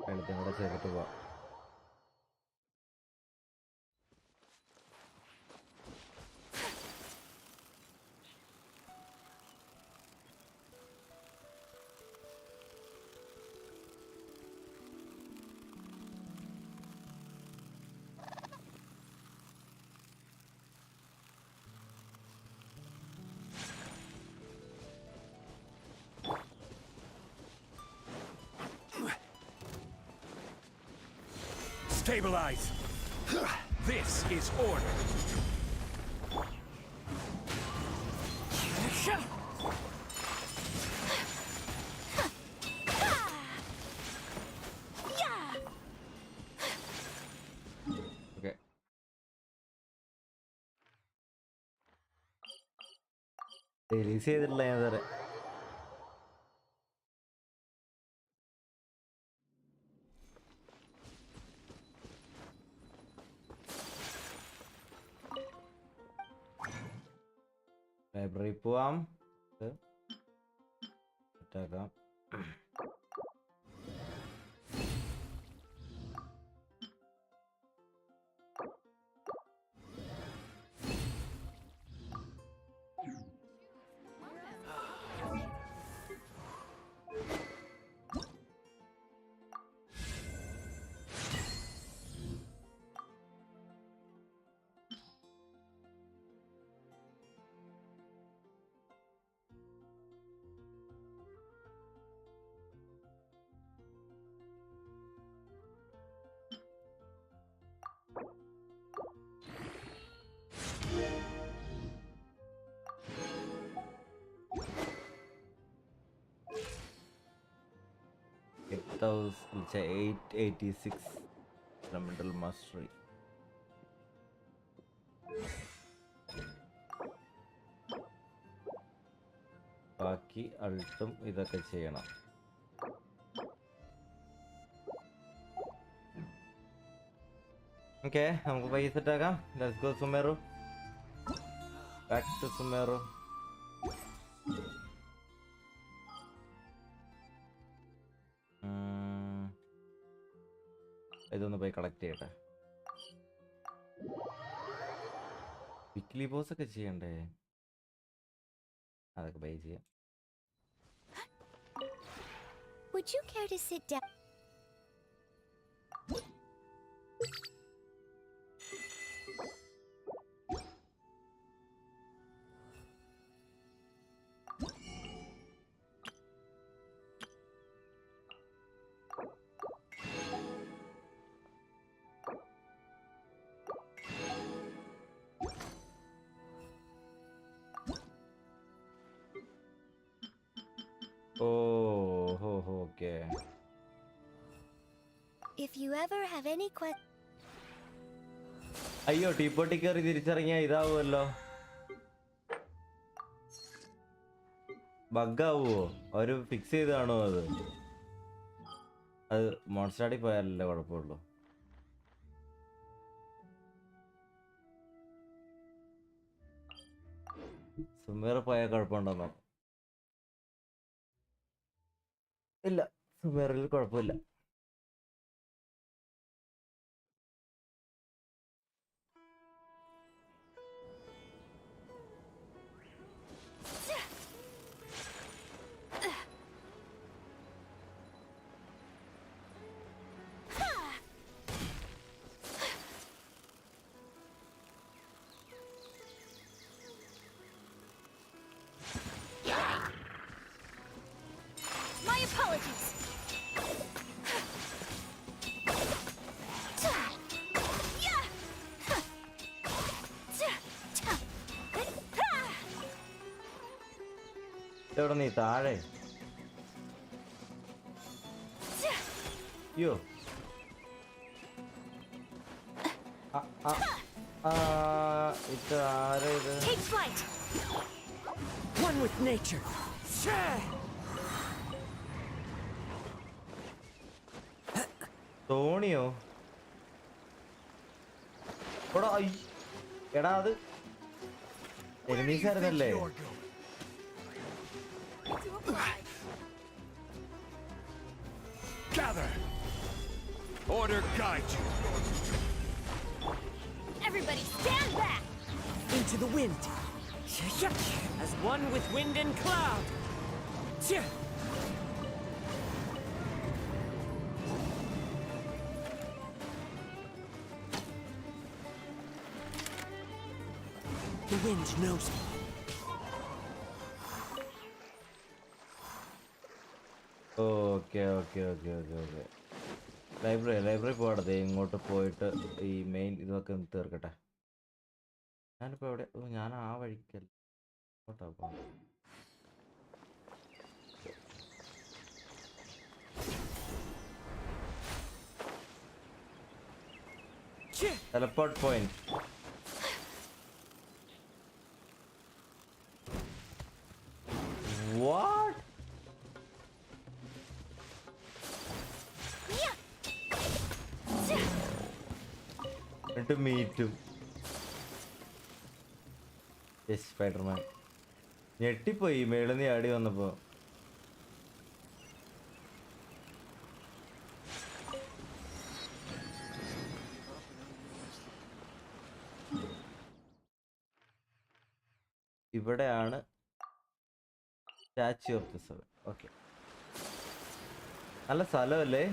വെള്ളത്തും കൂടെ ചേർത്ത് പോവാം. Stabilize. This is order. Okay. Release ചെയ്തിട്ടില്ല ഞാൻ ഇതുവരെ. ലൈബ്രറി പോവാം. സെറ്റാക്കാം. It's a 886 elemental mastery. ബാക്കി അൾട്ടും ഇതൊക്കെ ചെയ്യണം. ഓക്കെ, നമുക്ക് പൈസ സെറ്റാക്കാം. Let's go Sumeru. Back to Sumeru. ഇതൊന്ന് പോയി കളക്ട് ചെയ്യട്ടെ. വീക്ക്ലി ബോസ് ഒക്കെ ചെയ്യണ്ടേ? അതൊക്കെ ബൈ ചെയ്യാം. Would you care to sit down? Oh, okay. If you ever have any questions. അയ്യോ ടീപ്പൊട്ടി കയറി തിരിച്ചിറങ്ങിയാ ഇതാവുമല്ലോ. ബഗ്ഗാവുമോ? അവര് ഫിക്സ് ചെയ്ത് കാണുമോ അത്? അത് മോൺസ്റ്റാർഡിൽ പോയാലല്ലേ കുഴപ്പമുള്ളൂ. സുമേറ് പോയാൽ കുഴപ്പമുണ്ടെന്നോ? ഇല്ല, സുമേറിൽ കുഴപ്പമില്ല. My apologies. എവിടെ നീ താഴെ? അയ്യോ ഇത് ആരാ ഇത്? Take flight. One with nature. തോണിയോ? എടാ അത് enemies ആയിരുന്നല്ലേ? Gather. Order guide you. Everybody stand back. Into the wind. As one with wind and cloud. The wind knows me. Okay. Library പോകണത് ഇങ്ങോട്ട് പോയിട്ട് ഈ മെയിൻ ഇതൊക്കെ ഒന്ന് തീർക്കട്ടെ. ഞാനിപ്പോ എവിടെ? ഞാൻ ആ വഴിക്കല്ല, ഇങ്ങോട്ടാ പോകണം. Teleport point. What? To meet him. Yes, Spider-Man. ഞെട്ടിപ്പോയി മേളിന്ന് ആടി വന്നപ്പോ. ഇവിടെയാണ് statue of the seven. Okay, നല്ല സ്ഥലമല്ലേ?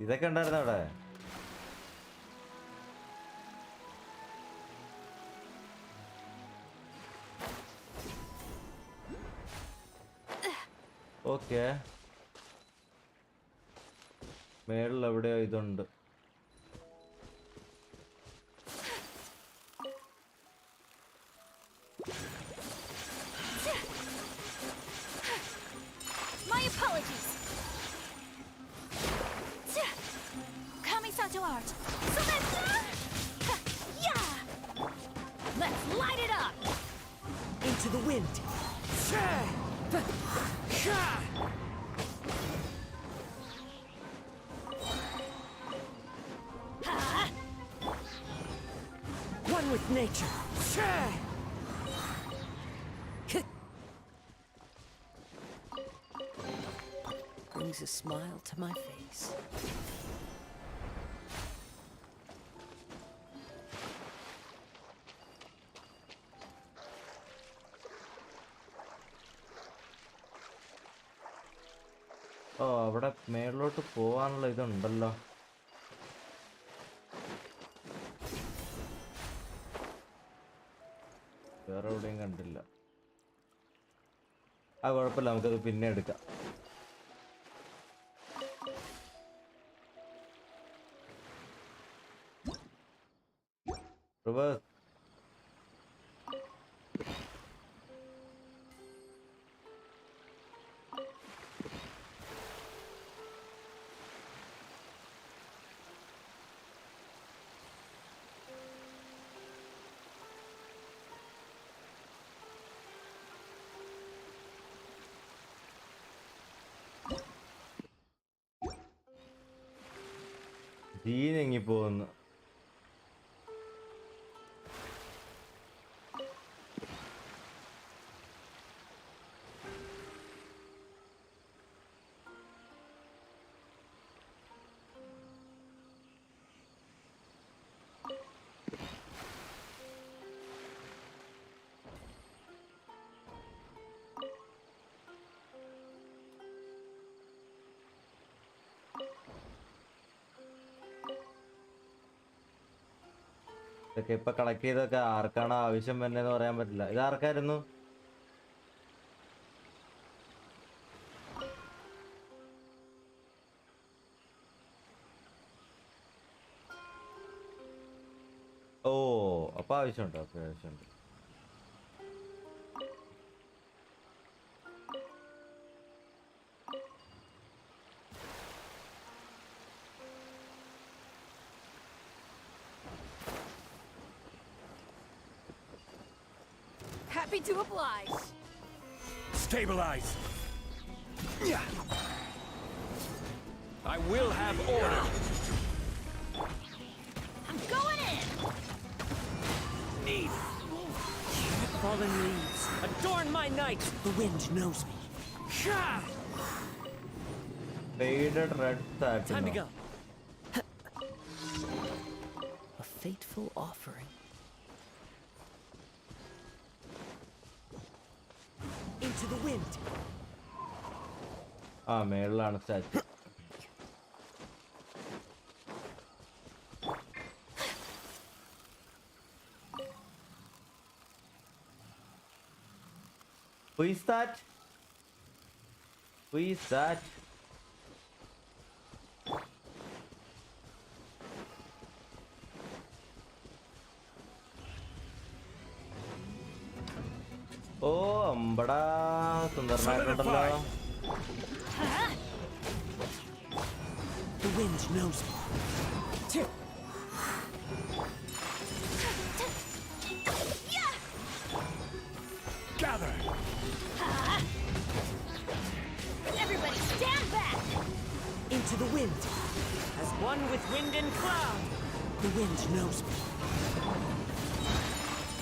ഇതൊക്കെ ഉണ്ടായിരുന്നു അവിടെ. ഓക്കെ, മേളിൽ എവിടെയോ ഇതുണ്ട്. My apologies. Kamisato art. Let's light it up. Into the wind. One with nature. Brings a smile to my face. ഓ അവിടെ മേളിലോട്ട് പോവാനുള്ള ഇതുണ്ടല്ലോ. വേറെ എവിടെയും കണ്ടില്ല. ആ കുഴപ്പമില്ല, നമുക്കത് പിന്നെ എടുക്കാം. റിവേഴ്സ്. ജീനെങ്ങി പോകുന്നു. ഇതൊക്കെ ഇപ്പൊ കളക്ട് ചെയ്തൊക്കെ ആർക്കാണ് ആവശ്യം വരുന്നതെന്ന് പറയാൻ പറ്റില്ല. ഇത് ആർക്കായിരുന്നു? ഓ അപ്പൊ ആവശ്യമുണ്ടോ? അപ്പൊ ആവശ്യമുണ്ട്. Happy to oblige. Stabilize. I will have order. I'm going in. Need. Fallen leaves, adorn my night. The wind knows me. Faded red satin. Time to go. A fateful offering. Into the wind. ആ മേളിലാണ് statue. Who is that? Who is that? ഓ അമ്പടാ സുന്ദരനായിട്ടുണ്ടല്ലോ. The wind knows me. Gather. Everybody stand back. Into the wind. As one with wind and cloud. The wind knows me.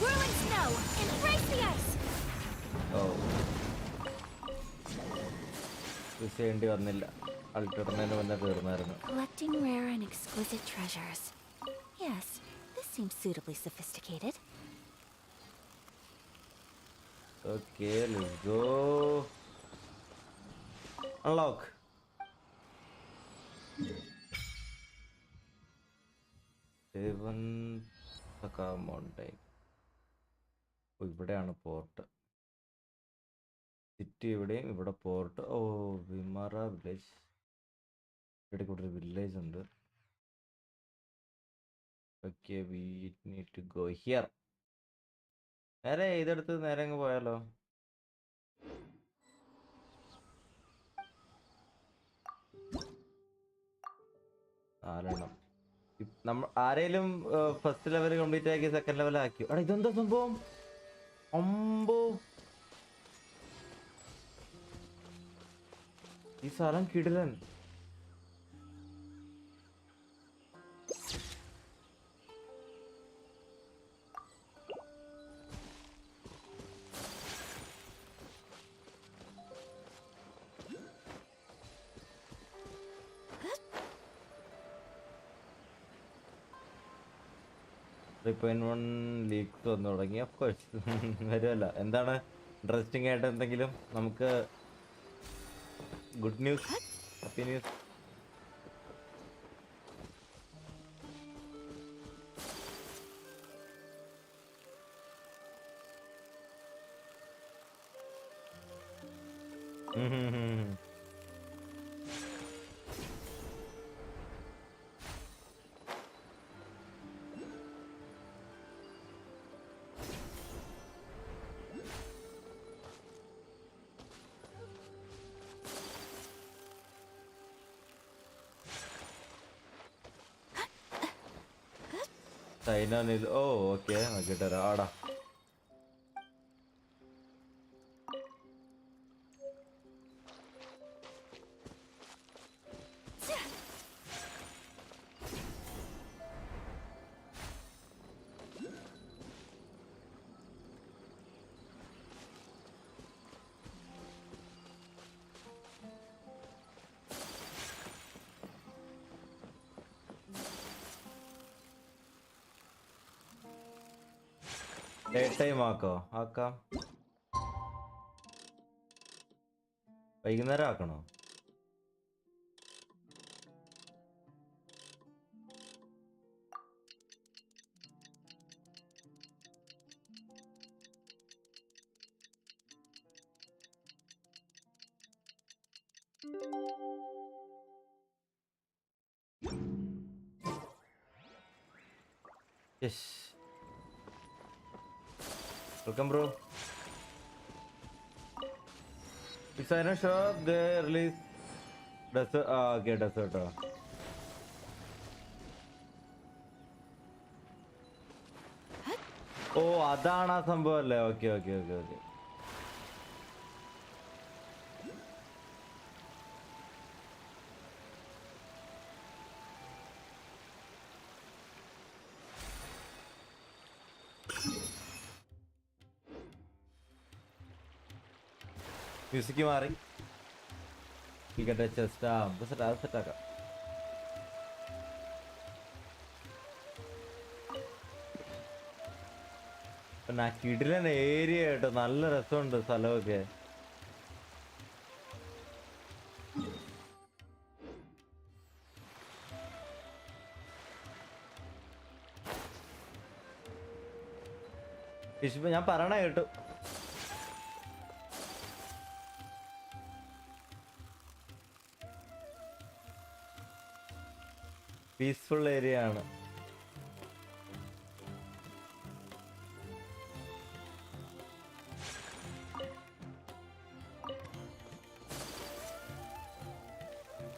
Whirling snow, embrace the ice. ഓ use ചെയ്യേണ്ടി വന്നില്ല. അൾട്ടിടുന്നതിന് മുന്നേ തീർന്നായിരുന്നു. Collecting rare and exquisite treasures. Yes, this seems suitably sophisticated. Okay, let's go. Unlock. Mountain. ഓ ഇവിടെയാണ് port. City ഇവിടെയും ഇവിടെ port. ഓ വിമറ village. ഇവിടെ കൂടെ ഒരു വില്ലേജ് ഉണ്ട്. Okay we need to go here. നേരെ ഇതെടുത്ത് നേരെ അങ്ങ് പോയാലോ? നാലെണ്ണം. നമ്മൾ ആരേലും ഫസ്റ്റ് ലെവൽ കംപ്ലീറ്റ് ആക്കി സെക്കൻഡ് ലെവൽ ആക്കി. എടാ ഇതെന്താ സംഭവം? അമ്പോ ഈ സ്ഥലം കിടിലൻ. ലീക്സ് വന്നു തുടങ്ങി. ഓഫ് കോഴ്സ് വരുമല്ല. എന്താണ് ഇൻട്രസ്റ്റിംഗ് ആയിട്ട് എന്തെങ്കിലും നമുക്ക് good news? Happy New Year. China is okay. I get it. Ada. Time ആക്കാം. വൈകുന്നേരം ആക്കണോ? Yes. Welcome, bro. It's a shop they release desert. Okay, desert. അതാണ് ആ സംഭവം അല്ലേ? ഓക്കെ. മ്യൂസിക് മാറി. ചെസ്റ്റ് സെറ്റാക്കാം. പിന്നെ കിടിലൻ ഏരിയ കേട്ടോ, നല്ല രസമുണ്ട് സ്ഥലമൊക്കെ. ഞാൻ പറയണ കേട്ടു. പീസ്ഫുൾ ഏരിയ ആണ്.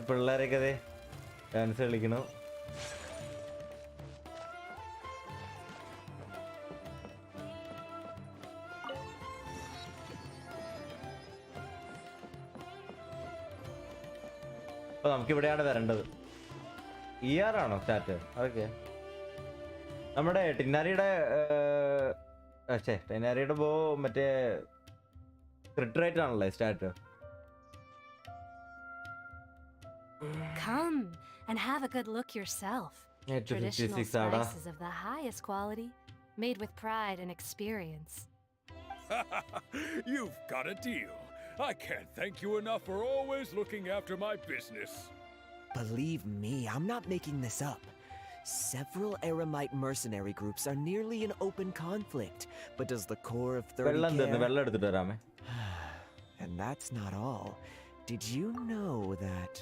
പിള്ളേരൊക്കെ അതെ ഡാൻസ് കളിക്കണു. അപ്പൊ നമുക്കിവിടെയാണ് വരേണ്ടത്. ആണോ സ്റ്റാർട്ട്? ഓക്കെ. നമ്മുടെ ടിന്നാരിയുടെ മറ്റേ റിട്രേറ്റ് ആണല്ലേ start? Come and have a good look yourself. Traditional spices of the highest quality, made with pride and experience. You've got a deal. I can't thank you enough for always looking after my business. Believe me, I'm not making this up. Several Aramite mercenary groups are nearly in open conflict, but does the core of 30 care? And that's not all. Did you know that...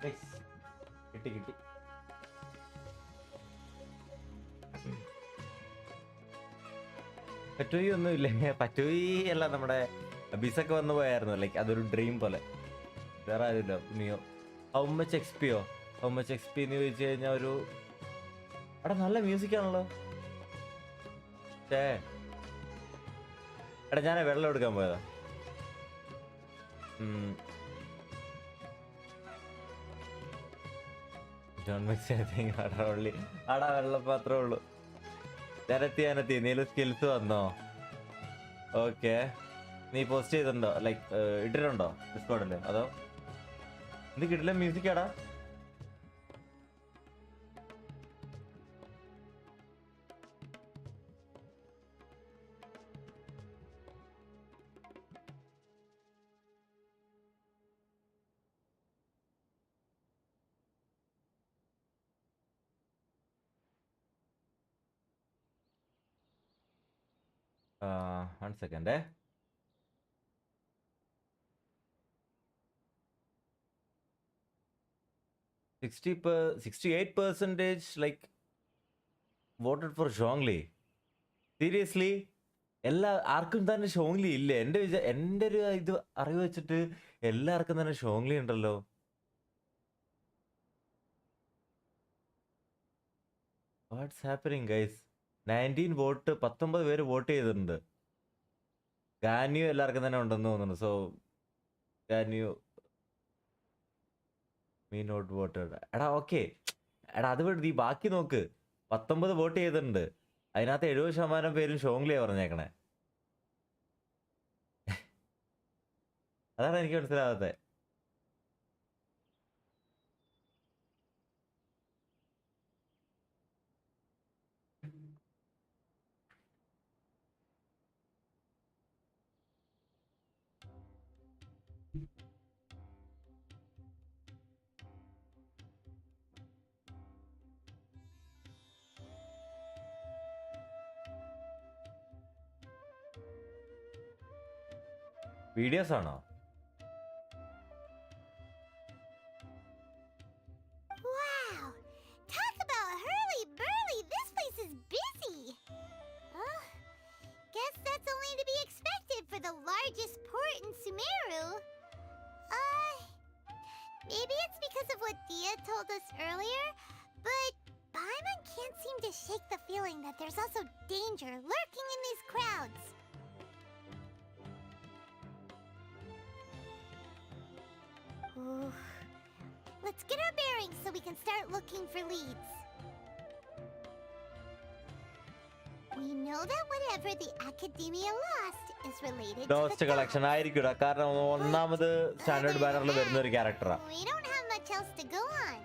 Nice. കിട്ടി. പറ്റോയി ഒന്നുമില്ല. പറ്റോയി അല്ല, നമ്മുടെ ബിസൊക്കെ വന്നു പോയായിരുന്നു. Like അതൊരു dream പോലെ. വേറെ ആരുമില്ല. നീയോ ഹൗ മച്ച് എക്സ്പിയോ? ഹൗ മച്ച് എക്സ്പി എന്ന് ചോദിച്ചു കഴിഞ്ഞാൽ ഒരു എടാ നല്ല മ്യൂസിക് ആണല്ലോ. എടാ ഞാൻ വെള്ളം എടുക്കാൻ പോയതാ. ആടാ വെള്ളപ്പാത്രേ ഉള്ളു. അനത്തി നീലും സ്കിൽസ് വന്നോ? ഓക്കെ, നീ പോസ്റ്റ് ചെയ്തിട്ടുണ്ടോ? ലൈക്ക് ഇട്ടിട്ടുണ്ടോ ഡിസ്കോഡില്? അതോ എന്ത് കിട്ടില്ല മ്യൂസിക് ആടാ? One second, 68% like voted for Zhongli. Seriously? ആർക്കും തന്നെ ഷോങ്ലി ഇല്ലേ? എൻ്റെ ഒരു ഇത് അറിവ് വെച്ചിട്ട് എല്ലാവർക്കും തന്നെ ഷോങ്ലി ഉണ്ടല്ലോ. What's happening guys? 19 വോട്ട്, 19 പേര് വോട്ട് ചെയ്തിട്ടുണ്ട്. ഗാന്യു എല്ലാവർക്കും തന്നെ ഉണ്ടെന്ന് തോന്നുന്നു. So Ganyu me not voted. എടാ ഓക്കെ, എടാ അത് വിട്, നീ ബാക്കി നോക്ക്. 19 വോട്ട് ചെയ്തിട്ടുണ്ട്. അതിനകത്ത് 70% പേരും ഷോങ്ലിയാ പറഞ്ഞേക്കണേ. അതാണ് എനിക്ക് മനസ്സിലാവാത്തെ. വീഡിയോസ് ആണോ? Wow! Talk about hurly-burly! This place is busy! Guess that's only to be expected for the largest port in Sumeru. Maybe it's because of what Dia told us earlier, but Paimon can't seem to shake the feeling that there's also danger lurking in these crowds. Let's get our bearings so we can start looking for leads. We know that whatever the academia lost is related lost to the collection ആയിരിക്കും. കാരണം ഒന്നാമത് standard ബാനറിൽ വരുന്ന ഒരു ക്യാരക്ടറാ. We don't have much else to go on.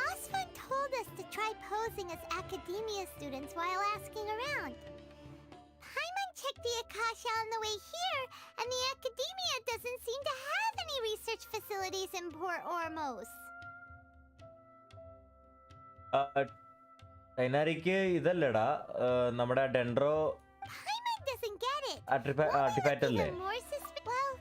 Osvan told us to try posing as academia students while asking around. Paimon checked the Akasha on the way here, and the academia doesn't seem to have any research facilities in Port Ormos. ടൈനാരിക്ക് ഇതല്ലടാ നമ്മുടെ dendro Paimon doesn't get it. Artefact അല്ലേ? Even more well,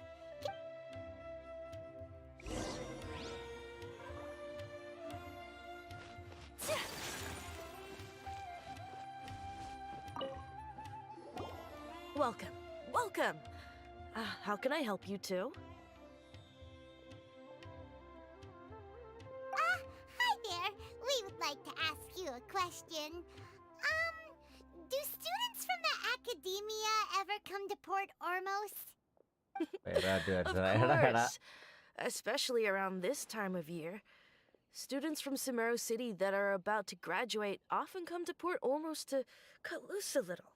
Welcome. Welcome. How can I help you too? Hi there. We would like to ask you a question. Do students from the academia ever come to Port Ormos? Of course. Especially around this time of year. Students from SUMERU City that are about to graduate often come to Port Ormos to cut loose a little.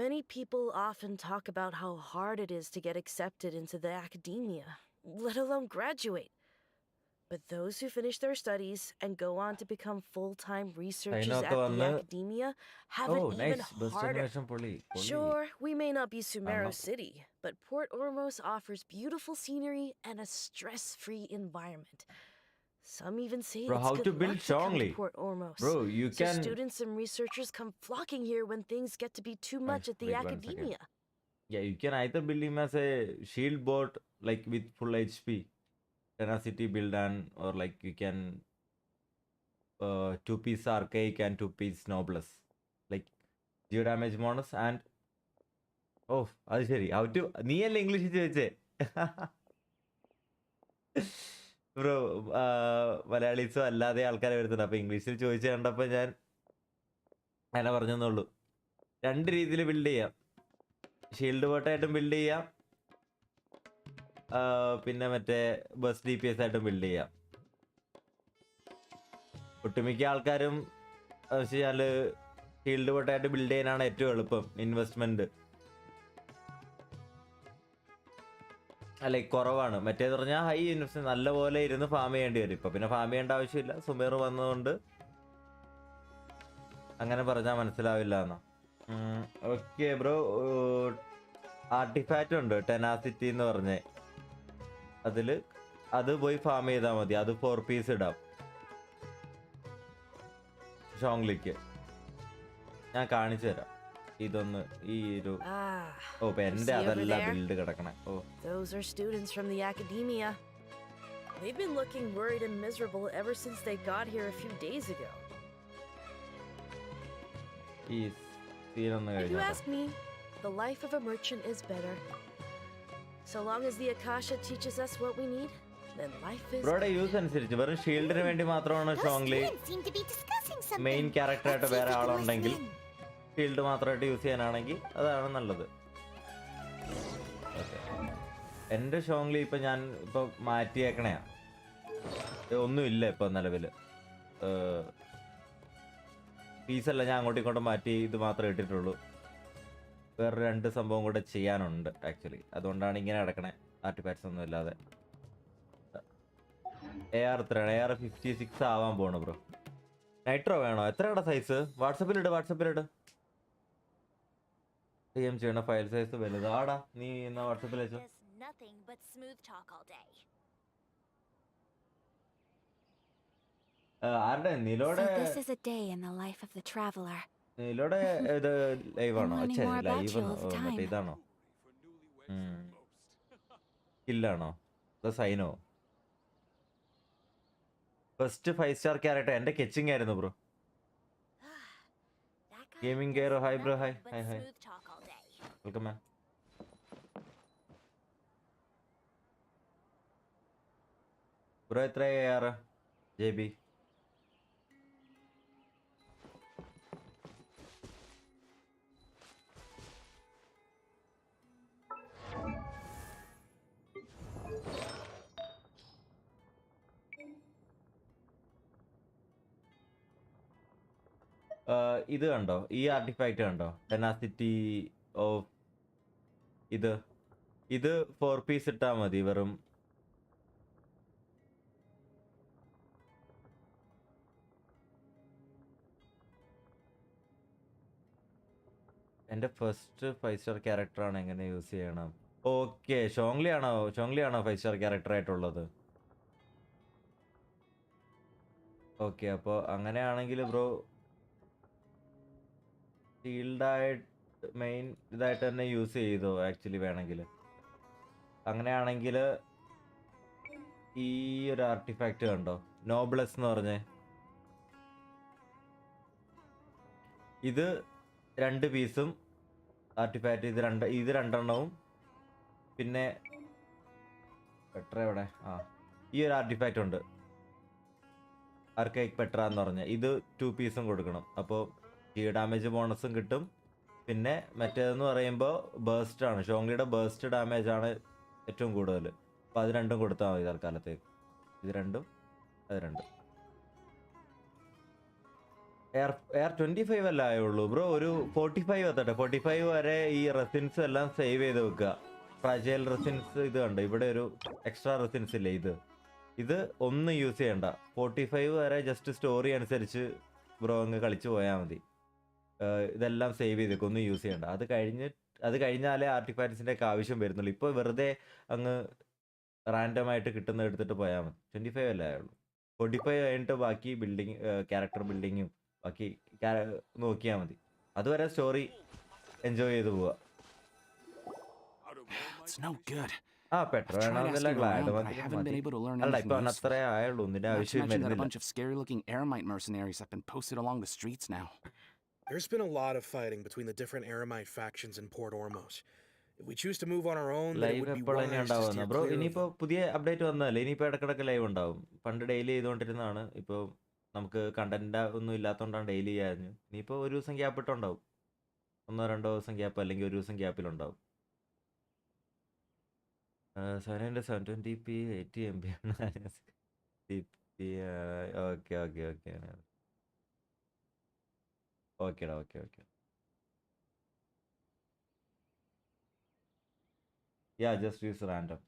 Many people often talk about how hard it is to get accepted into the academia, let alone graduate. But those who finish their studies and go on to become full-time researchers at the academia have it even harder. Sure, we may not be SUMERU City, but Port Ormos offers beautiful scenery and a stress-free environment. Some even say Bro, it's how good to build luck to come strongly? to Port Ormos. Bro, you can. So students and researchers come flocking here when things get to be too much at the Wait 1 academia. Yeah, you can either build him as a shield bot, like with full HP, tenacity build, and or like you can 2-piece archaic and 2-piece noblesse, like 0 damage bonus and oh, അത് ശരി how to നീയല്ലേ ഇംഗ്ലീഷിൽ ചോദിച്ചേ bro. മലയാളീസോ അല്ലാതെ ആൾക്കാരെ വരുന്നുണ്ട്, അപ്പോൾ ഇംഗ്ലീഷിൽ ചോദിച്ചു കണ്ടപ്പോൾ ഞാൻ അങ്ങനെ പറഞ്ഞെന്നുള്ളൂ. രണ്ട് രീതിയിൽ ബിൽഡ് ചെയ്യാം. ഷീൽഡ് ബോട്ടായിട്ടും ബിൽഡ് ചെയ്യാം, പിന്നെ മറ്റേ ബസ് DPS ആയിട്ടും ബിൽഡ് ചെയ്യാം. ഒട്ടുമിക്ക ആൾക്കാരും വെച്ചാൽ ഷീൽഡ് ബോട്ടായിട്ട് ബിൽഡ് ചെയ്യാനാണ് ഏറ്റവും എളുപ്പം. ഇൻവെസ്റ്റ്മെന്റ് അല്ല കുറവാണ്. മറ്റേന്ന് പറഞ്ഞാൽ ഹൈ ഇൻവെസ്റ്റ്മെന്റ്, നല്ലപോലെ ഇരുന്ന് ഫാം ചെയ്യേണ്ടി വരും. ഇപ്പൊ പിന്നെ ഫാം ചെയ്യേണ്ട ആവശ്യമില്ല, സുമേറ് വന്നതുകൊണ്ട് അങ്ങനെ പറഞ്ഞാൽ മനസ്സിലാവില്ല എന്നാ. ഓക്കെ ബ്രോ, ആർട്ടിഫാക്റ്റ് ഉണ്ട് ടെനാസിറ്റി എന്ന് പറഞ്ഞേ, അത് പോയി ഫാം ചെയ്താൽ മതി. അത് 4 പീസ് ഇടാം ഷോങ്ലിക്ക്. ഞാൻ കാണിച്ചു തരാം. ഇതൊന്ന് ഈ ഒരു ഓ എന്റെ അതല്ല ബിൽഡ് കിടക്കണേ. ഓ Those are students from the academia. They've been looking worried and miserable ever since they got here a few days ago. ഈ സീനൊന്ന് If you കഴിഞ്ഞു. ask me, the life of a merchant is better. So long as the Akasha teaches us what we need, then life is ബ്രോയുടെ use അനുസരിച്ച് വെറും ഷീൽഡിന് വേണ്ടി മാത്രമാണ് ഷോങ്ലി main ക്യാരക്ടറായിട്ട് വേറെ ആളുണ്ടെങ്കിൽ, shield മാത്രമായിട്ട് use ചെയ്യാനാണെങ്കിൽ അതാണ് നല്ലത്. എൻ്റെ ഷോങ്ലി ഇപ്പം ഞാൻ ഇപ്പോൾ മാറ്റിയേക്കണയാ, ഒന്നുമില്ല ഇപ്പം നിലവിൽ. പീസല്ല, ഞാൻ അങ്ങോട്ടും ഇങ്ങോട്ടും മാറ്റി ഇത് മാത്രമേ ഇട്ടിട്ടുള്ളൂ. വേറെ 2 സംഭവം കൂടെ ചെയ്യാനുണ്ട് ആക്ച്വലി, അതുകൊണ്ടാണ് ഇങ്ങനെ കിടക്കണേ ആർട്ടിഫാക്ട്സ് ഒന്നും ഇല്ലാതെ. AR 56 ആവാൻ പോണു ബ്രോ. നൈട്രോ വേണോ? എത്രയുടെ സൈസ്? വാട്സപ്പിലിട്. DM ചെയ്യണ ഫയൽ സൈസ് വലുതാടാ. നീ എന്നാ വാട്സപ്പിൽ വെച്ചോ. ആരുടെ? നിലോടെ നിലോടെ ഇത് ലൈവാണോ? ലൈവ് മറ്റേ ഇതാണോ? കില്ലാണോ? സൈനോ? ഫസ്റ്റ് 5 സ്റ്റാർ ക്യാരക്ടർ എൻ്റെ കെച്ചിങ് ആയിരുന്നു ബ്രോ. ഗെയിമിംഗ് കെയറോ? Hi bro. Hi. Welcome man. Bro എത്ര AR JB? ഇത് കണ്ടോ? ഈ ആർട്ടിഫാക്റ്റ് കണ്ടോ? ടെനാസിറ്റി ഓഫ് ഇത് 4 പീസ് ഇട്ടാൽ മതി വെറും. എൻ്റെ ഫസ്റ്റ് 5 സ്റ്റാർ ക്യാരക്ടറാണ്, എങ്ങനെ യൂസ് ചെയ്യണം? ഓക്കെ, ഷോങ്ലി ആണോ 5 സ്റ്റാർ ക്യാരക്ടർ ആയിട്ടുള്ളത്? ഓക്കെ, അപ്പോൾ അങ്ങനെയാണെങ്കിൽ ബ്രോ ഷീൽഡായിട്ട് മെയിൻ ഇതായിട്ട് തന്നെ യൂസ് ചെയ്തോ ആക്ച്വലി വേണമെങ്കിൽ. അങ്ങനെയാണെങ്കിൽ ഈ ഒരു ആർട്ടിഫാക്റ്റ് കണ്ടോ? നോബ്ലെസ് എന്ന് പറഞ്ഞേ, ഇത് 2 പീസും ആർട്ടിഫാക്റ്റ്, ഇത് 2 എണ്ണവും, പിന്നെ പെട്ര എവിടെ? ഈ ഒരു ആർട്ടിഫാക്റ്റ് ഉണ്ട് ആർക്കൈക് പെട്ര എന്ന് പറഞ്ഞ, ഇത് 2 പീസും കൊടുക്കണം. അപ്പോൾ ഡാമേജ് ബോണസും കിട്ടും. പിന്നെ മറ്റേതെന്ന് പറയുമ്പോൾ ബേസ്റ്റ് ആണ്, ഷോങ്ലിയുടെ ബേസ്റ്റ് ഡാമേജ് ആണ് ഏറ്റവും കൂടുതൽ. അപ്പോൾ അത് 2 കൊടുത്താൽ മതി തൽക്കാലത്തേക്ക്. ഇത് 2 അത് 2. എയർ 25 അല്ല ആയുള്ളൂ ബ്രോ. ഒരു 45 എത്തട്ടെ. 45 വരെ ഈ റെസിൻസ് എല്ലാം സേവ് ചെയ്ത് വെക്കുക. ഫ്രാജൈൽ റെസിൻസ് ഇത് കണ്ടോ, ഇവിടെ ഒരു എക്സ്ട്രാ റെസിൻസ് ഇല്ലേ, ഇത് ഒന്നും യൂസ് ചെയ്യണ്ട. 45 വരെ ജസ്റ്റ് സ്റ്റോറി അനുസരിച്ച് ബ്രോ അങ്ങ് കളിച്ച് പോയാൽ മതി. ഇതെല്ലാം സേവ് ചെയ്തേക്കും, ഒന്നും യൂസ് ചെയ്യണ്ട. അത് കഴിഞ്ഞാലേ ആർട്ടിഫാക്ട്സിൻ്റെ ഒക്കെ ആവശ്യം വരുന്നുള്ളൂ. ഇപ്പോൾ വെറുതെ അങ്ങ് റാൻഡമായിട്ട് കിട്ടുന്ന എടുത്തിട്ട് പോയാൽ മതി. 25 അല്ലേ ആയുള്ളൂ. 45 കഴിഞ്ഞിട്ട് ബാക്കി ബിൽഡിങ്, ക്യാരക്ടർ ബിൽഡിങ്ങും ബാക്കി നോക്കിയാൽ മതി. അതുവരെ സ്റ്റോറി എൻജോയ് ചെയ്ത് പോവുക. It's no good. Petrol I've tried വേണമെന്നില്ല, asking GLAAD around, but I മതി. haven't been able to learn അല്ല, anything ഇപ്പൊ അവൻ useful. അത്രേ ആയുള്ളൂ, ഒന്നിന്റെ Not to ആവശ്യം mention that a വരുന്നില്ല. bunch of scary-looking Eremite mercenaries have been posted along the streets now. There's been a lot of fighting between the different Eremite factions in Port Ormos. If we choose to move on our own, then it live would be എപ്പോഴാണ് wise to ഉണ്ടാവുന്നത് steer bro? clear of ഇനിയിപ്പോ them. പുതിയ update വന്നതല്ലേ, ഇനിയിപ്പോ ഇടക്കിടക്ക് live ഉണ്ടാവും. പണ്ട് daily ചെയ്തുകൊണ്ടിരുന്നതാണ്, ഇപ്പൊ നമുക്ക് കണ്ടന്റ് ഒന്നും ഇല്ലാത്തതുകൊണ്ടാണ് ഡെയിലി ചെയ്യാഞ്ഞു. ഇനിയിപ്പോ ഒരു ദിവസം ഗ്യാപ്പ് ഇട്ടുണ്ടാവും, 1-2 ദിവസം ഗ്യാപ്പ്, അല്ലെങ്കിൽ ഒരു ദിവസം ഗ്യാപ്പിലുണ്ടാവും. 720p 80 MB ആണ്. ഓക്കെ ഓക്കെ ഓക്കെ ഓക്കേടാ, ഓക്കെ ഓക്കെ. യാ, ജസ്റ്റ് യൂസ് റാൻഡം.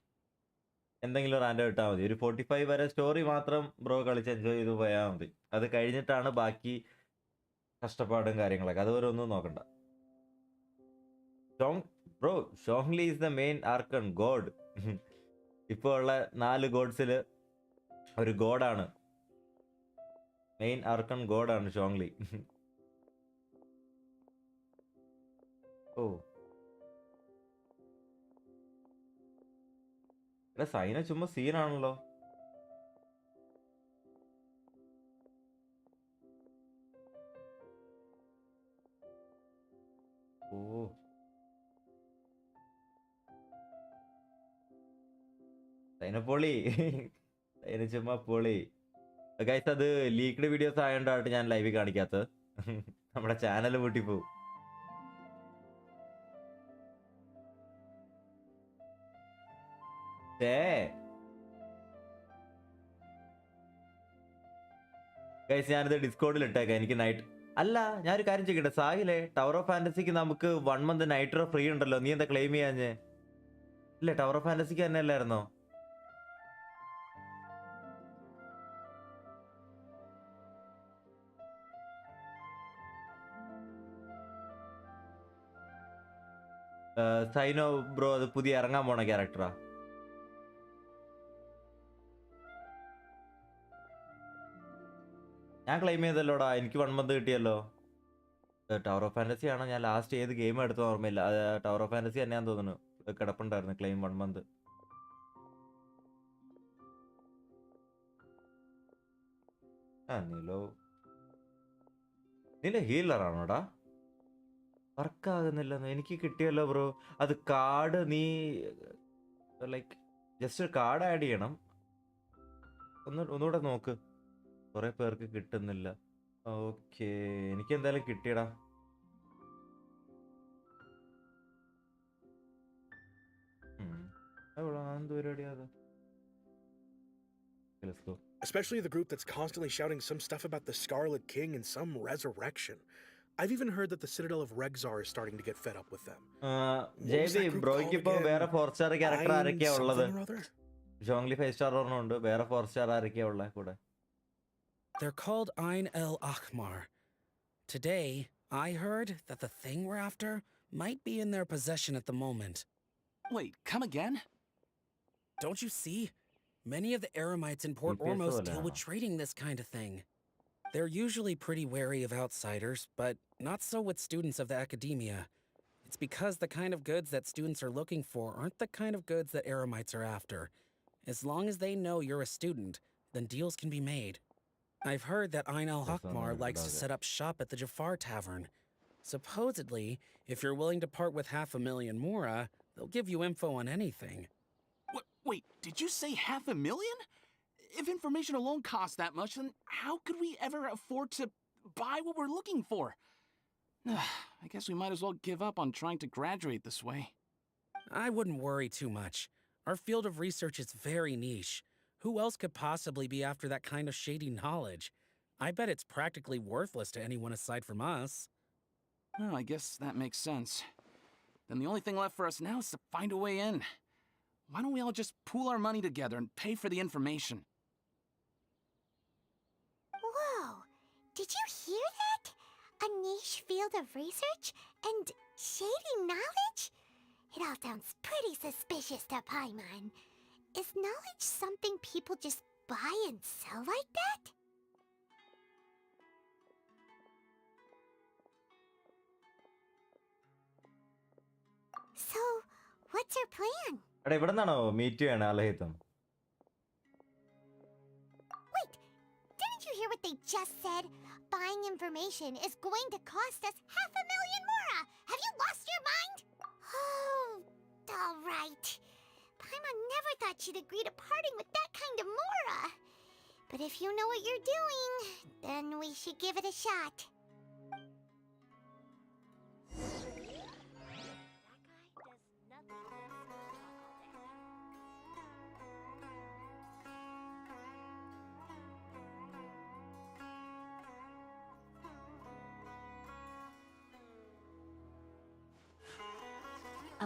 എന്തെങ്കിലും റാൻഡം ഇട്ടാൽ മതി. ഒരു 45 വരെ സ്റ്റോറി മാത്രം ബ്രോ കളിച്ച് എൻജോയ് ചെയ്ത് പോയാൽ മതി. അത് കഴിഞ്ഞിട്ടാണ് ബാക്കി കഷ്ടപ്പാടും കാര്യങ്ങളൊക്കെ. അതുവരെ ഒന്നും നോക്കണ്ട. Bro, Zhongli is the main archon god. ഇപ്പോൾ ഉള്ള 4 ഗോഡ്സിൽ ഒരു ഗോഡാണ്, മെയിൻ ആർക്കൺ ഗോഡാണ് ഷോങ്ലി. ഓ, സൈന ചുമ്മാ സീനാണല്ലോ. ഓ, സൈന പൊളി. സൈന ചുമ്മാ പൊളി. ഗൈസ്, അത് ലീക്ക്ഡ് വീഡിയോസ് ആയതുകൊണ്ടാണ് ഞാൻ ലൈവിൽ കാണിക്കാത്തത്. നമ്മുടെ ചാനൽ പൂട്ടി പോവും. ഗൈസ്, ഞാനിത് ഡിസ്കോഡിൽ ഇട്ടേക്കാം. എനിക്ക് നൈറ്റ് അല്ല, ഞാനൊരു കാര്യം ചെയ്യട്ടെ സാഹിലേ, ടവർ ഓഫ് ഫാന്റസിക്ക് നമുക്ക് 1 month നൈറ്റ് ഫ്രീ ഉണ്ടല്ലോ. നീ എന്താ ക്ലെയിം ചെയ്യാഞ്ഞേ? ഇല്ല, ടവർ ഓഫ് ഫാന്റസിക്ക് തന്നെ അല്ലായിരുന്നോ? സൈനോ ബ്രോ, അത് പുതിയ ഇറങ്ങാൻ പോണ ക്യാരക്ടറാ. ഞാൻ ക്ലെയിം ചെയ്തല്ലോടാ, എനിക്ക് 1 month കിട്ടിയല്ലോ. ടവർ ഓഫ് ഫാന്റസി ആണോ? ഞാൻ ലാസ്റ്റ് ഏത് ഗെയിം എടുത്ത ഓർമ്മയില്ല. ടവർ ഓഫ് ഫാന്റസി തന്നെയാന്ന് തോന്നുന്നു. കിടപ്പുണ്ടായിരുന്നു ക്ലെയിം 1 month. നില ഹീലറാണോടാ? വർക്കാകുന്നില്ലെന്ന് എനിക്ക് കിട്ടിയല്ലോ ബ്രോ. അത് കാർഡ് നീ ലൈക്ക് ജസ്റ്റ് കാർഡ് ആഡ് ചെയ്യണം. ഒന്നുകൂടെ നോക്ക്, കുറെ പേർക്ക് കിട്ടുന്നില്ല. ഓക്കെ, എനിക്ക് എന്തായാലും കിട്ടിയടാ. എന്ത് പരിപാടിയാ അത്? Especially the group that's constantly shouting some stuff about the Scarlet King and some resurrection. I've even heard that the Citadel of Regzar is starting to get fed up with them. JB ബ്രോയ്ക്ക് ഇപ്പൊ വേറെ 4-star character ആരൊക്കെയാ ഉള്ളത്? ജോങ്ലി 5-star ഒരെണ്ണമുണ്ട്. വേറെ 4-star ആരൊക്കെയാ ഉള്ളത് കൂടെ? They're called Ain el Akhmar. Today, I heard that the thing we're after might be in their possession at the moment. Wait, come again? Don't you see? Many of the Eremites in Port Ormos deal with trading this kind of thing. They're usually pretty wary of outsiders, but not so with students of the academia. It's because the kind of goods that students are looking for aren't the kind of goods that Eremites are after. As long as they know you're a student, then deals can be made. I've heard that Ain al-Hakmar likes to set up shop at the Jafar Tavern. Supposedly, if you're willing to part with 500,000 mora, they'll give you info on anything. Wait, did you say 500,000? If information alone costs that much, then how could we ever afford to buy what we're looking for? I guess we might as well give up on trying to graduate this way. I wouldn't worry too much. Our field of research is very niche. Who else could possibly be after that kind of shady knowledge? I bet it's practically worthless to anyone aside from us. Well, I guess that makes sense. Then the only thing left for us now is to find a way in. Why don't we all just pool our money together and pay for the information? Whoa! Did you hear that? A niche field of research and shady knowledge? It all sounds pretty suspicious to Paimon. Is knowledge something people just buy and sell like that? So, What's her plan? എടാ ഇവിടെ നിന്നാണോ meet ചെയ്യണേ അലഹിതം? Wait, didn't you hear what they just said? Buying information is going to cost us 500,000 mora. Have you lost your mind? Oh, all right. Paimon never thought she'd agree to parting with that kind of mora. But if you know what you're doing, then we should give it a shot.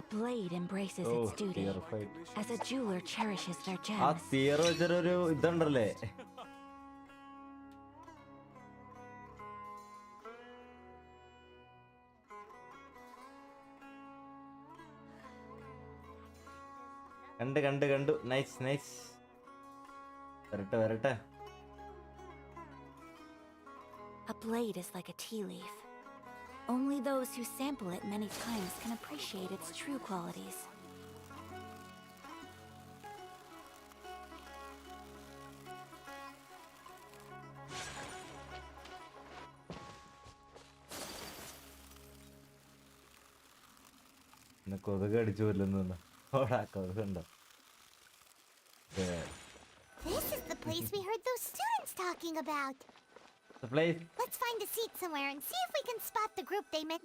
A blade embraces Oh, its duty, terrified. as a jeweler cherishes their ആ gems. തീയർ വെച്ചൊരു ഇതുണ്ടല്ലേ? കണ്ടു nice വരട്ടെ. A blade is like a tea leaf. Only those who sample it many times can appreciate its true qualities. കൊതുക് അടിച്ചു കൊല്ലുന്നു. കൊതുകുണ്ടോ? This is the place we heard those students talking about. The place. Let's find a seat somewhere and see if we can spot the group they met.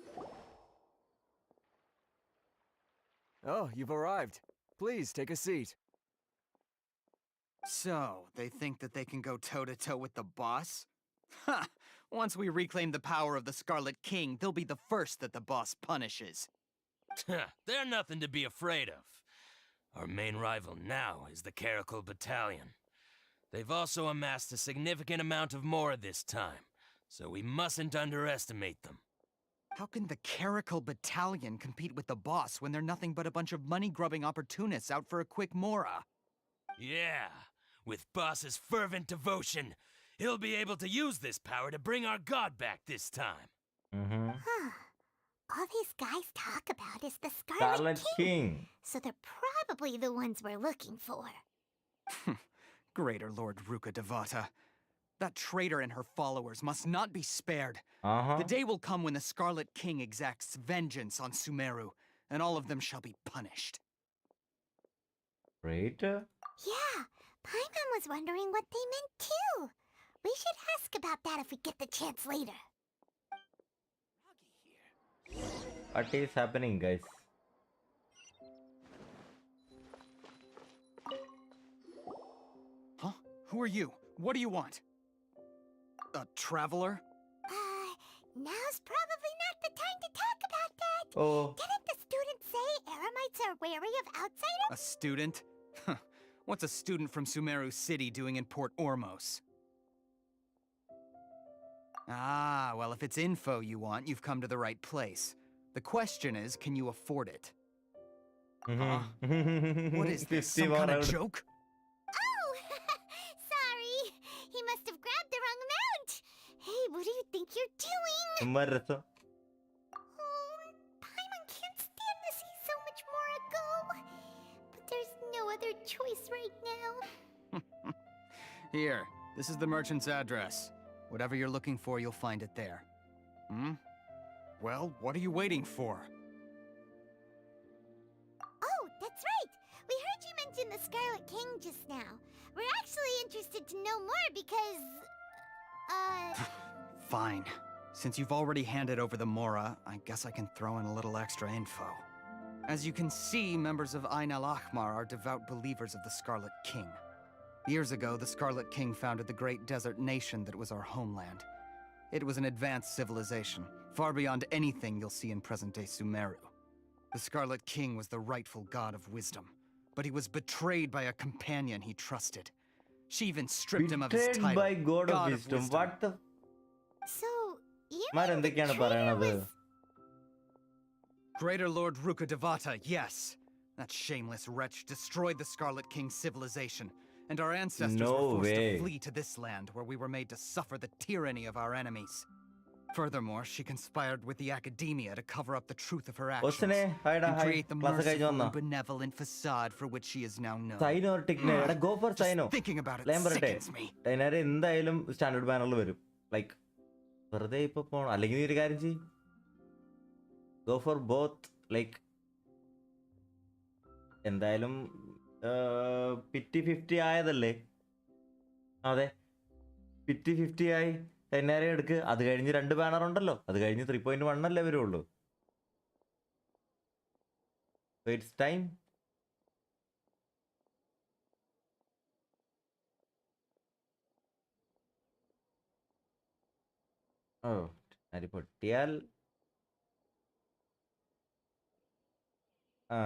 Oh, you've arrived. Please take a seat. So, they think that they can go toe-to-toe with the boss? Ha! Once we reclaim the power of the Scarlet King, they'll be the first that the boss punishes. They're nothing to be afraid of. Our main rival now is the Caracal Battalion. They've also amassed a significant amount of mora this time, so we mustn't underestimate them. How can the Caracal Battalion compete with the boss when they're nothing but a bunch of money-grubbing opportunists out for a quick mora? Yeah, with boss's fervent devotion, he'll be able to use this power to bring our god back this time. Huh. All these guys talk about is the Scarlet King. So they're probably the ones we're looking for. Greater Lord Ruka Devata. That traitor and her followers must not be spared. The day will come when the Scarlet King exacts vengeance on SUMERU, and all of them shall be punished. Traitor? Yeah, Paimon was wondering what they meant too. We should ask about that if we get the chance later. What is happening, guys? Huh? Who are you? What do you want? A traveler? Now's probably not the time to talk about that. Oh. Didn't the student say Eremites are wary of outsiders? A student? What's a student from SUMERU City doing in Port Ormos? Ah, well, if it's info you want, you've come to the right place. The question is, can you afford it? What is this, some kind of joke? Oh, sorry. He must have grabbed the wrong amount. Hey, what do you think you're doing? Martha. Oh, Paimon can't stand to see so much more go. But there's no other choice right now. Here, this is the merchant's address. Whatever you're looking for, you'll find it there. Well, what are you waiting for? Oh, that's right. We heard you mention the Scarlet King just now. We're actually interested to know more because... Fine. Since you've already handed over the mora, I guess I can throw in a little extra info. As you can see, members of Ain al-Ahmar are devout believers of the Scarlet King. Years ago, the Scarlet King founded the great desert nation that was our homeland. It was an advanced civilization, far beyond anything you'll see in present-day SUMERU. The Scarlet King was the rightful god of wisdom, but he was betrayed by a companion he trusted. She even stripped him of his title, by God of Wisdom. What the... So, you mean the traitor was... Greater Lord Ruka Devata, yes. That shameless wretch destroyed the Scarlet King's civilization, and our ancestors were forced to flee to this land where we were made to suffer the tyranny of our enemies. Furthermore, she conspired with the academia to cover up the truth of her actions Osine, hi da, and hi. create the Class കഴിഞ്ഞു merciful വന്നോ? and benevolent facade for which she is now known. Cyno ടിക്നെ എടാ go for Cyno. Thinking about it ഞാൻ പറയട്ടെ, sickens me. ടൈനേരെ എന്തായാലും standard ബാനറിൽ വരും. Like വെറുതെ ഇപ്പൊ പോണം. അല്ലെങ്കിൽ നീ ഒരു കാര്യം ചെയ്യ്, ഗോ ഫോർ ബോത്ത്. ലൈക്ക് എന്തായാലും 50-50 ആയതല്ലേ? അതെ, 50-50 ആയി. 10,000 എടുക്ക്. അത് കഴിഞ്ഞ് 2 ബാനർ ഉണ്ടല്ലോ, അത് കഴിഞ്ഞ് 3.1 അല്ലേ വരുള്ളൂ. It's time. ഓ, അരി പൊട്ടിയാൽ ആ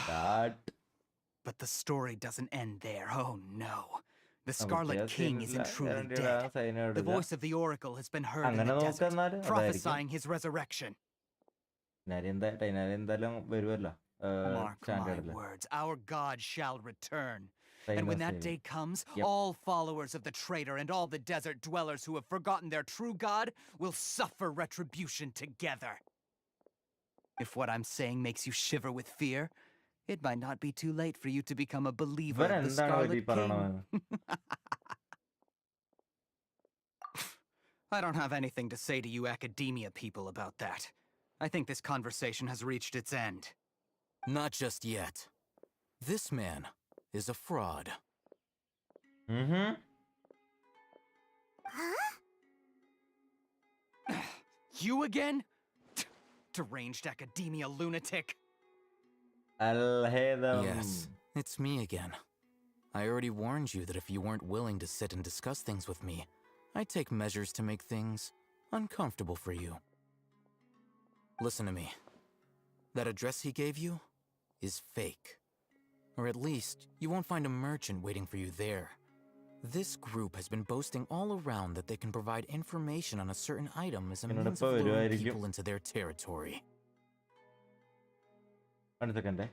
that. But the story doesn't end there. Oh no. The Scarlet King isn't truly dead. The voice of the Oracle has been heard in the desert, prophesying his resurrection. എന്തായാലും വരുമല്ലോ. Mark my words, our God shall return. And when that day comes, all followers of the traitor and all the desert dwellers who have forgotten their true God will suffer retribution together. If what I'm saying makes you shiver with fear, it might not be too late for you to become a believer of the Scarlet King. I don't have anything to say to you academia people about that. I think this conversation has reached its end. Not just yet. This man is a fraud. Huh? You again? Deranged academia lunatic. Yes, it's me again. I already warned you that if you weren't willing to sit and discuss things with me, I'd take measures to make things uncomfortable for you. Listen to me. That address he gave you is fake. Or at least, you won't find a merchant waiting for you there. This group has been boasting all around that they can provide information on a certain item as a means of luring people into their territory. 1 second.1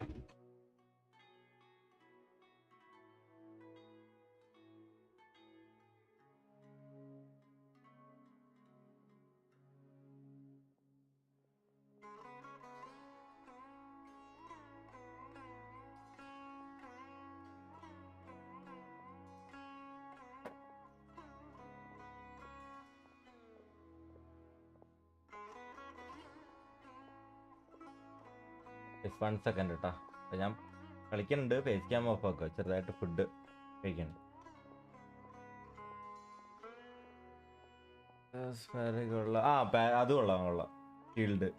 second കേട്ടാ. ഞാൻ കളിക്കുന്നുണ്ട്. Face cam of ആക്കുക. ചെറുതായിട്ട് food കഴിക്കുന്നുണ്ട്. അത് കൊള്ളാം. Shield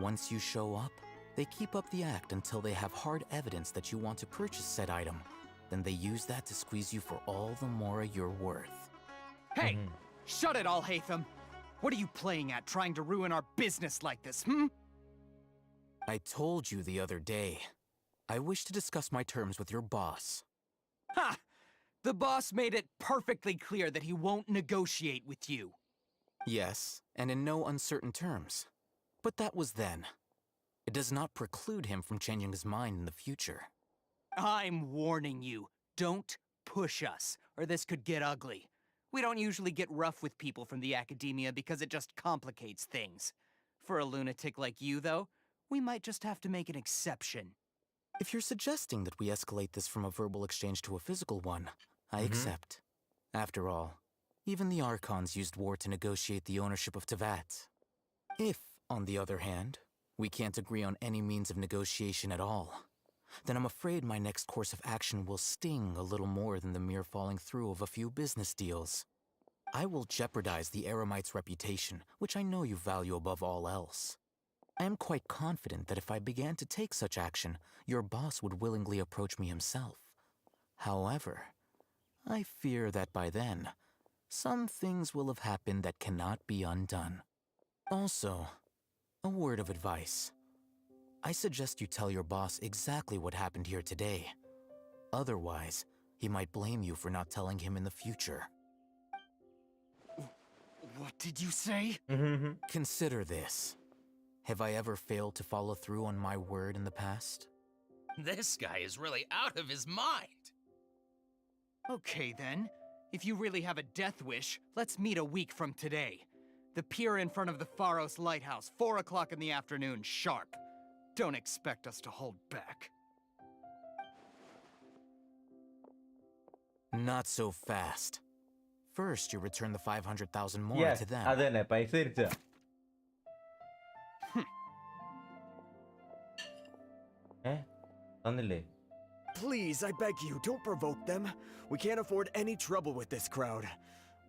Once you show up, they keep up the act until they have hard evidence that you want to purchase said item. Then they use that to squeeze you for all the more you're worth. Hey! Shut it all, Hatham! What are you playing at, trying to ruin our business like this, I told you the other day. I wish to discuss my terms with your boss. Ha! The boss made it perfectly clear that he won't negotiate with you. Yes, and in no uncertain terms. But that was then. It does not preclude him from changing his mind in the future. I'm warning you. Don't push us, or this could get ugly. We don't usually get rough with people from the academia because it just complicates things. For a lunatic like you, though, we might just have to make an exception. If you're suggesting that we escalate this from a verbal exchange to a physical one, I accept. After all, even the Archons used war to negotiate the ownership of Tevat. If, on the other hand, we can't agree on any means of negotiation at all, then I'm afraid my next course of action will sting a little more than the mere falling through of a few business deals. I will jeopardize the Eremite's reputation, which I know you value above all else. I am quite confident that if I began to take such action, your boss would willingly approach me himself. However, I fear that by then, some things will have happened that cannot be undone. Also, a word of advice. I suggest you tell your boss exactly what happened here today. Otherwise, he might blame you for not telling him in the future. What did you say? Consider this. Have I ever failed to follow through on my word in the past? This guy is really out of his mind. Okay then. If you really have a death wish, let's meet a week from today. The pier in front of the Pharos Lighthouse, 4 o'clock in the afternoon, sharp. Don't expect us to hold back. Not so fast. First, you return the 500,000 more Yes, to them. അതന്നെ പൈസ തിരിച്ചാ. തന്നില്ലേ? Please, I beg you, don't provoke them. We can't afford any trouble with this crowd.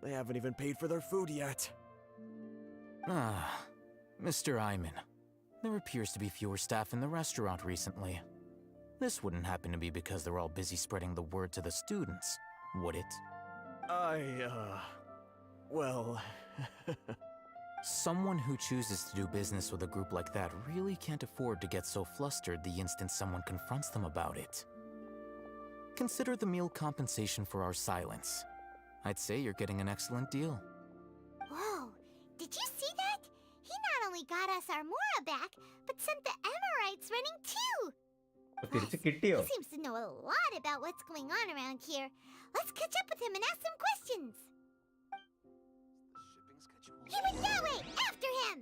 They haven't even paid for their food yet. Ah, Mr. Iman. There appears to be fewer staff in the restaurant recently. This wouldn't happen to be because they're all busy spreading the word to the students, would it? Well... Someone who chooses to do business with a group like that really can't afford to get so flustered the instant someone confronts them about it. Consider the meal compensation for our silence. I'd say you're getting an excellent deal. Whoa, did you see that? He not only got us our Mora back, but sent the Emirites running too. തിരിച്ച് കിട്ടിയോ? He seems to know a lot about what's going on around here. Let's catch up with him and ask some questions. He went that way! After him!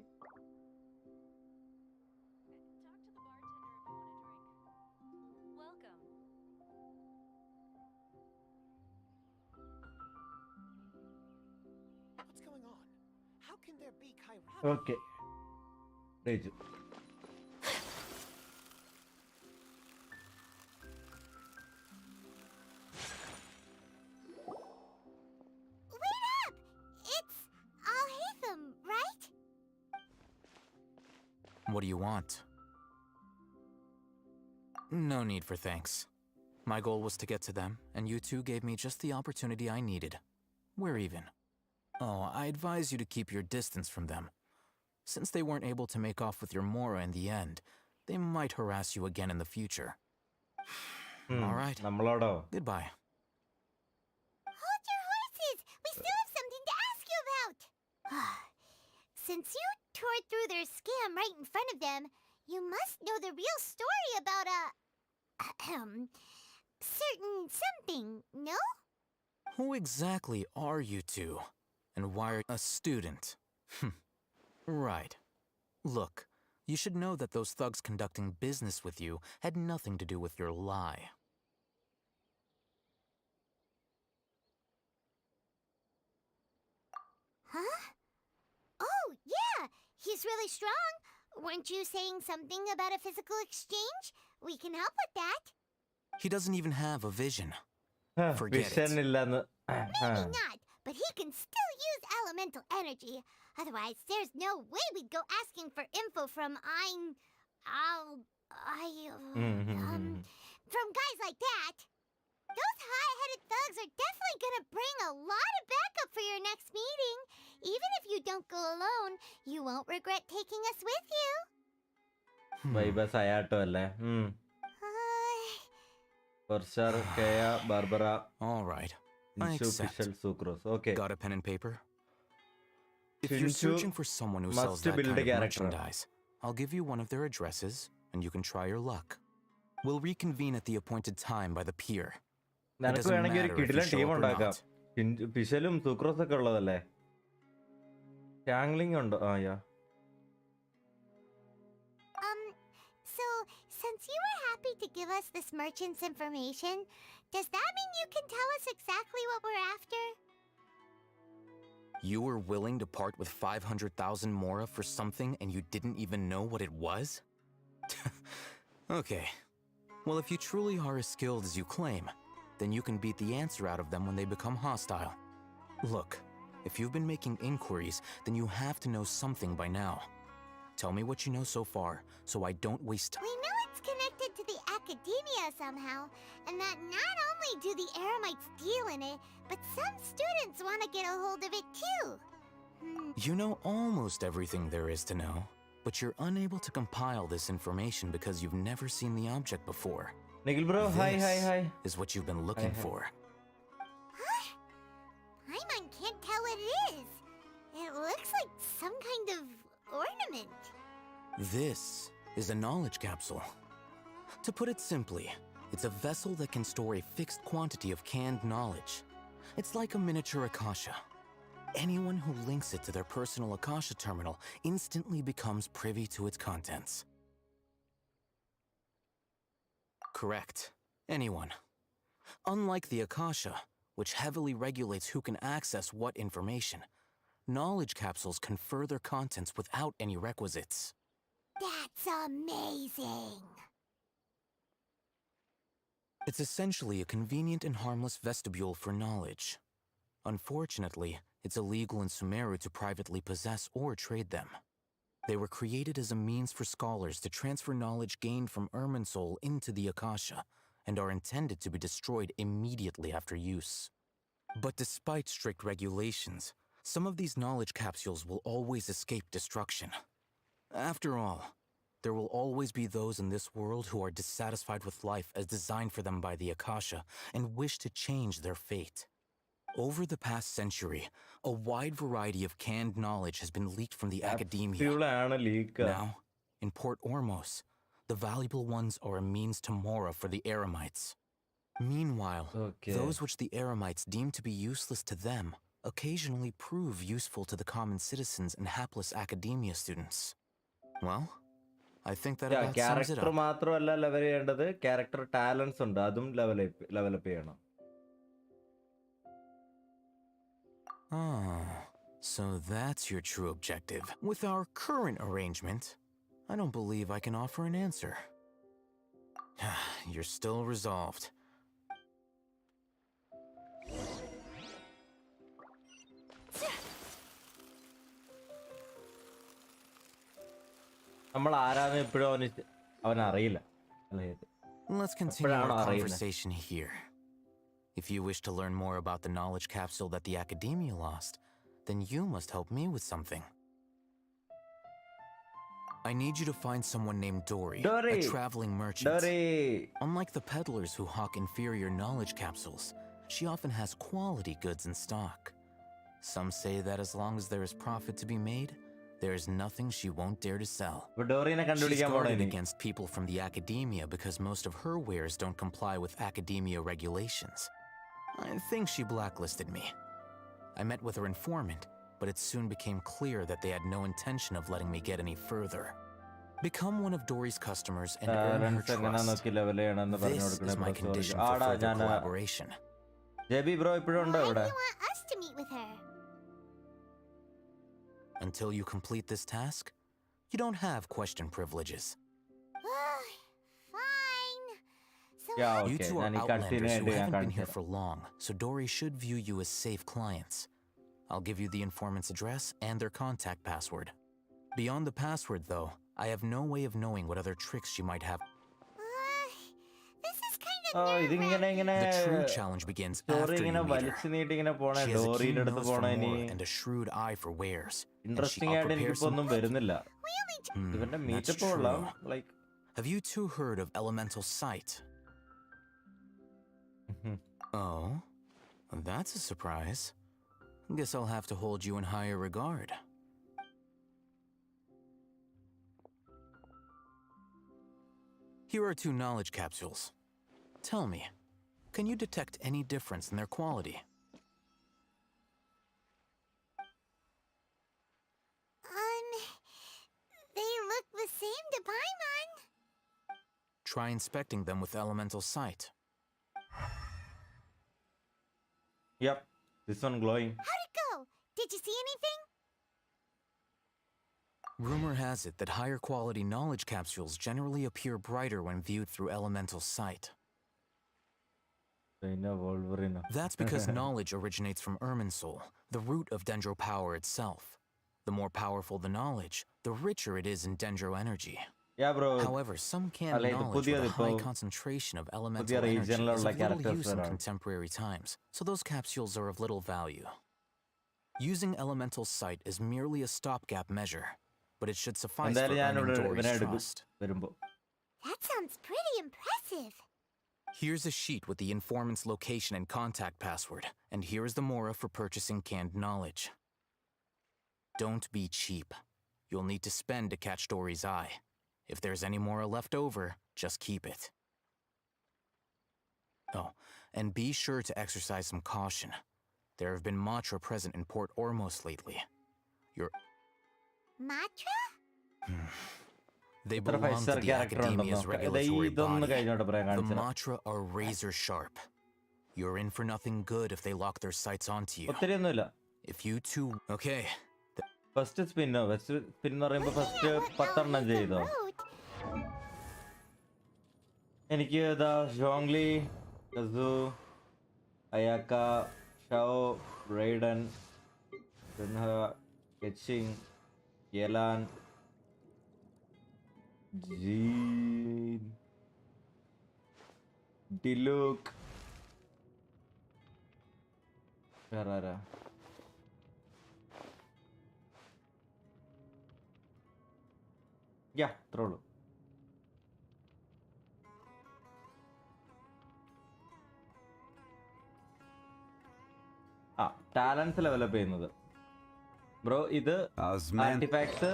What's going on? How can there be Kyra? Okay. Rage. Wait up! It's Al-Haytham, right? What do you want? No need for thanks. My goal was to get to them, and you two gave me just the opportunity I needed. We're even. Oh, I advise you to keep your distance from them. Since they weren't able to make off with your Mora in the end, they might harass you again in the future. All right. Goodbye. Hold your horses! We still have something to ask you about! Since you tore through their scam right in front of them, you must know the real story about certain something, no? Who exactly are you two? And why are you a student? Right. Look, you should know that those thugs conducting business with you had nothing to do with your lie. Huh? Oh, yeah! He's really strong! Weren't you saying something about a physical exchange? We can help with that. He doesn't even have a vision. Forget vision it. ഇല്ലാന്ന്. Maybe not, but he can still use elemental energy. Otherwise, there's no way we'd go asking for info from from guys like that. Those high-headed thugs are definitely gonna bring a lot of backup for your next meeting. Even if you don't go alone, you won't regret taking us with you. വൈബസ് അയാട്ടോ അല്ലേ? Bershar, Kaya, Barbara. All right. I accept. Sucrose. Okay. Got a pen and paper? If you're Shinchu searching for someone who sells must that build kind a of character. merchandise, I'll give you one of their addresses, and you can try your luck. We'll reconvene at the appointed time by the pier. It നിനക്ക് doesn't വേണമെങ്കിൽ ഒരു matter if you കിടിലൻ show team up or ഉണ്ടാക്കാം. not. ഫിഷലും sucrose ഒക്കെ ഉള്ളതല്ലേ? ചാംഗ്ലിംഗ് ഉണ്ടോ? ആ യാ. So, since you were happy to give us this merchant's information, does that mean you can tell us exactly what we're after? You were willing to part with 500,000 Mora for something and you didn't even know what it was? Okay. Well, if you truly are as skilled as you claim, then you can beat the answer out of them when they become hostile. Look, if you've been making inquiries, then you have to know something by now. Tell me what you know so far, so I don't waste time. We know it's connected to the academia somehow, and that not only do the Eremites deal in it, but some students want to get a hold of it too. You know almost everything there is to know, but you're unable to compile this information because you've never seen the object before. Nikhil bro, hi. Is what you've been looking for. Paimon can't tell what it is. It looks like some kind of ornament. This is a knowledge capsule. To put it simply, it's a vessel that can store a fixed quantity of canned knowledge. It's like a miniature Akasha. Anyone who links it to their personal Akasha terminal instantly becomes privy to its contents. Correct. Anyone. Unlike the Akasha, which heavily regulates who can access what information, knowledge capsules confer their contents without any requisites. That's amazing. It's essentially a convenient and harmless vestibule for knowledge. Unfortunately, it's illegal in SUMERU to privately possess or trade them. They were created as a means for scholars to transfer knowledge gained from Irminsul into the Akasha, and are intended to be destroyed immediately after use. But despite strict regulations, some of these knowledge capsules will always escape destruction. After all, there will always be those in this world who are dissatisfied with life as designed for them by the Akasha and wish to change their fate. Over the past century, a wide variety of canned knowledge has been leaked from the academia. Now, in Port Ormos, the valuable ones are a means to Mora for the Eremites. Meanwhile, those which the Eremites deem to be useless to them occasionally prove useful to the common citizens and hapless academia students. Well, I think that about sums it character up. മാത്രമല്ല level ചെയ്യേണ്ടത്, character talents ഉണ്ട്, അതും level up ചെയ്യണം. Ah, so that's your true objective. With our current arrangement, I don't believe I can offer an answer. You're still resolved. നമ്മൾ ആരാന്ന് ഇപ്പോഴും അവനറിയില്ല. Let's continue our conversation here. If you wish to learn more about the knowledge capsule that the Academia lost, then you must help me with something. I need you to find someone named Dory, a traveling merchant. Unlike the peddlers who hawk inferior knowledge capsules, she often has quality goods in stock. Some say that as long as there is profit to be made, there is nothing she won't dare to sell. She's guarded against people from the Academia because most of her wares don't comply with Academia regulations. I think she blacklisted me. I met with her informant, but it soon became clear that they had no intention of letting me get any further. Become one of Dory's customers and earn her trust. This is my condition for further collaboration. JB bro ഇപ്പോഴും ഉണ്ടോ ഇവിടെ? Why do you want us to meet with her? Until you complete this task, you don't have question privileges. Fine. So Yeah, You okay. two are ഞാൻ ഈ outlanders കട്ടിന് who വേണ്ടി ഞാൻ haven't been here കാണിച്ചു for long, so Dory should view you as safe clients. I'll give you the informant's address and their contact password. Beyond the password, though, I have no way of knowing what other tricks she might have. this is kind of ഇതിങ്ങനെ ഇങ്ങനെ The true challenge begins story after you ഇങ്ങനെ meet വലിച്ചു her. നീട്ടി ഇങ്ങനെ പോണേ, She has a keen ഡോറിയുടെ അടുത്ത് nose for പോണേ ഇനി. more and a shrewd eye for wares. And she interesting ആയിട്ട് prepares എനിക്കിപ്പോ ഒന്നും വരുന്നില്ല. ഇവന്റെ That's മീറ്റപ്പ് കൊള്ളാം. true. Like Have you two heard of elemental sight? Oh, that's a surprise. Guess I'll have to hold you in higher regard. Here are 2 knowledge capsules. Tell me, can you detect any difference in their quality? They look the same to Paimon. Try inspecting them with elemental sight. yep, this one glowing. How'd it go? Did you see anything? Rumor has it that higher quality knowledge capsules generally appear brighter when viewed through elemental sight. That's because knowledge originates from Irminsul, the root of Dendro power itself. The more powerful the knowledge, the richer it is in Dendro energy. Yeah, bro. However, some canned knowledge with a high concentration of elemental energy is of little use in contemporary times, so those capsules are of little value. Using elemental sight is merely a stopgap measure, but it should suffice for earning Dory's trust. That sounds pretty impressive. Here's a sheet with the informant's location and contact password, and here is the Mora for purchasing canned knowledge. Don't be cheap. You'll need to spend to catch Dory's eye. If there's any more left over, just keep it. Oh, and be sure to exercise some caution. There have been Matra present in Port Ormos lately. Matra? They belong to the Academia's regulatory body. The Matra are razor sharp. You're in for nothing good if they lock their sights onto you. If you two... Okay. First spin എന്ന് പറയുമ്പോൾ first 10 എണ്ണം ചെയ്തോ? എനിക്ക് ഇതാ ജോങ്ലി, കസു, അയാക്ക, show, റെയ്ഡൻ, Sinha, കെച്ചിങ്, യെലാൻ, gene, ഡിലൂക്ക്, വേറെ അത്രേ ഉള്ളൂ. Talents develop ചെയ്യുന്നത് ബ്രോ. ഇത് ആർട്ടിഫാക്ട്സ്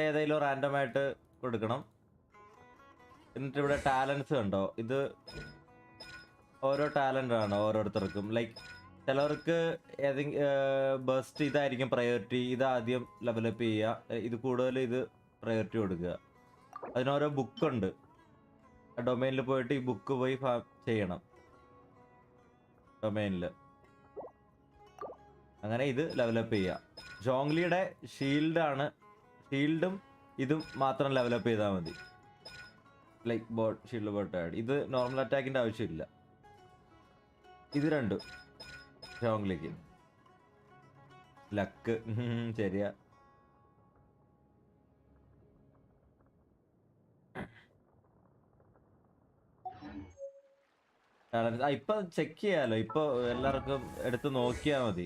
ഏതെങ്കിലും റാൻഡം ആയിട്ട് കൊടുക്കണം. എന്നിട്ട് ഇവിടെ ടാലൻസ് കണ്ടോ, ഇത് ഓരോ ടാലന്റ് ആണ് ഓരോരുത്തർക്കും. ലൈക്ക് ചിലവർക്ക് ഏതെങ്കിലും ബെസ്റ്റ് ഇതായിരിക്കും പ്രയോറിറ്റി, ഇത് ആദ്യം ഡെവലപ്പ് ചെയ്യുക, ഇത് കൂടുതൽ ഇത് പ്രയോറിറ്റി കൊടുക്കുക. അതിനോരോ ബുക്കുണ്ട്, ഡൊമൈനിൽ പോയിട്ട് ഈ ബുക്ക് പോയി ചെയ്യണം ഡൊമൈനിൽ. അങ്ങനെ ഇത് ഡെവലപ്പ് ചെയ്യുക. ജോങ്ലിയുടെ ഷീൽഡാണ്, ഷീൽഡും ഇതും മാത്രം ഡെവലപ്പ് ചെയ്താൽ മതി. Like shield boat add. ഇത് നോർമൽ അറ്റാക്കിൻ്റെ ആവശ്യമില്ല. ഇത് രണ്ടും ജോങ്ലിക്ക് ലക്ക്. ശരിയാ. ഇപ്പൊ ചെക്ക് ചെയ്യാലോ, ഇപ്പൊ എല്ലാവർക്കും എടുത്ത് നോക്കിയാ മതി.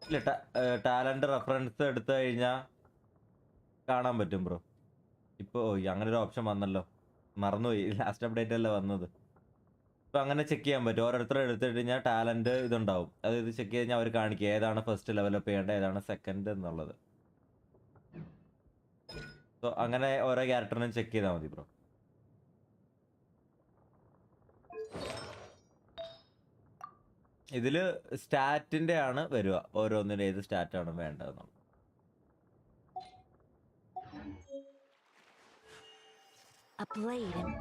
ഇല്ല, ടാലന്റ് റെഫറൻസ് എടുത്തു കഴിഞ്ഞാ കാണാൻ പറ്റും ബ്രോ. ഇപ്പൊ അങ്ങനെ ഒരു ഓപ്ഷൻ വന്നല്ലോ, മറന്നുപോയി. ലാസ്റ്റ് അപ്ഡേറ്റ് അല്ലേ വന്നത്. ഇപ്പൊ അങ്ങനെ ചെക്ക് ചെയ്യാൻ പറ്റും. ഓരോരുത്തരും എടുത്തിട്ട് കഴിഞ്ഞാൽ ടാലന്റ് ഇതുണ്ടാവും. അത് ഇത് ചെക്ക് ചെയ്ത് കഴിഞ്ഞാൽ അവർ കാണിക്കുക ഏതാണ് ഫസ്റ്റ് ഡെവലപ്പ് ചെയ്യേണ്ടത്, ഏതാണ് സെക്കൻഡ് എന്നുള്ളത്. സോ അങ്ങനെ ഓരോ ക്യാരക്ടറിനും ചെക്ക് ചെയ്താൽ മതി ബ്രോ. ഇതില് സ്റ്റാറ്റിന്റെ ആണ് വരിക, ഓരോന്നിനും ഏത് സ്റ്റാറ്റാണ് വേണ്ടതെന്നുള്ളത്. A blade.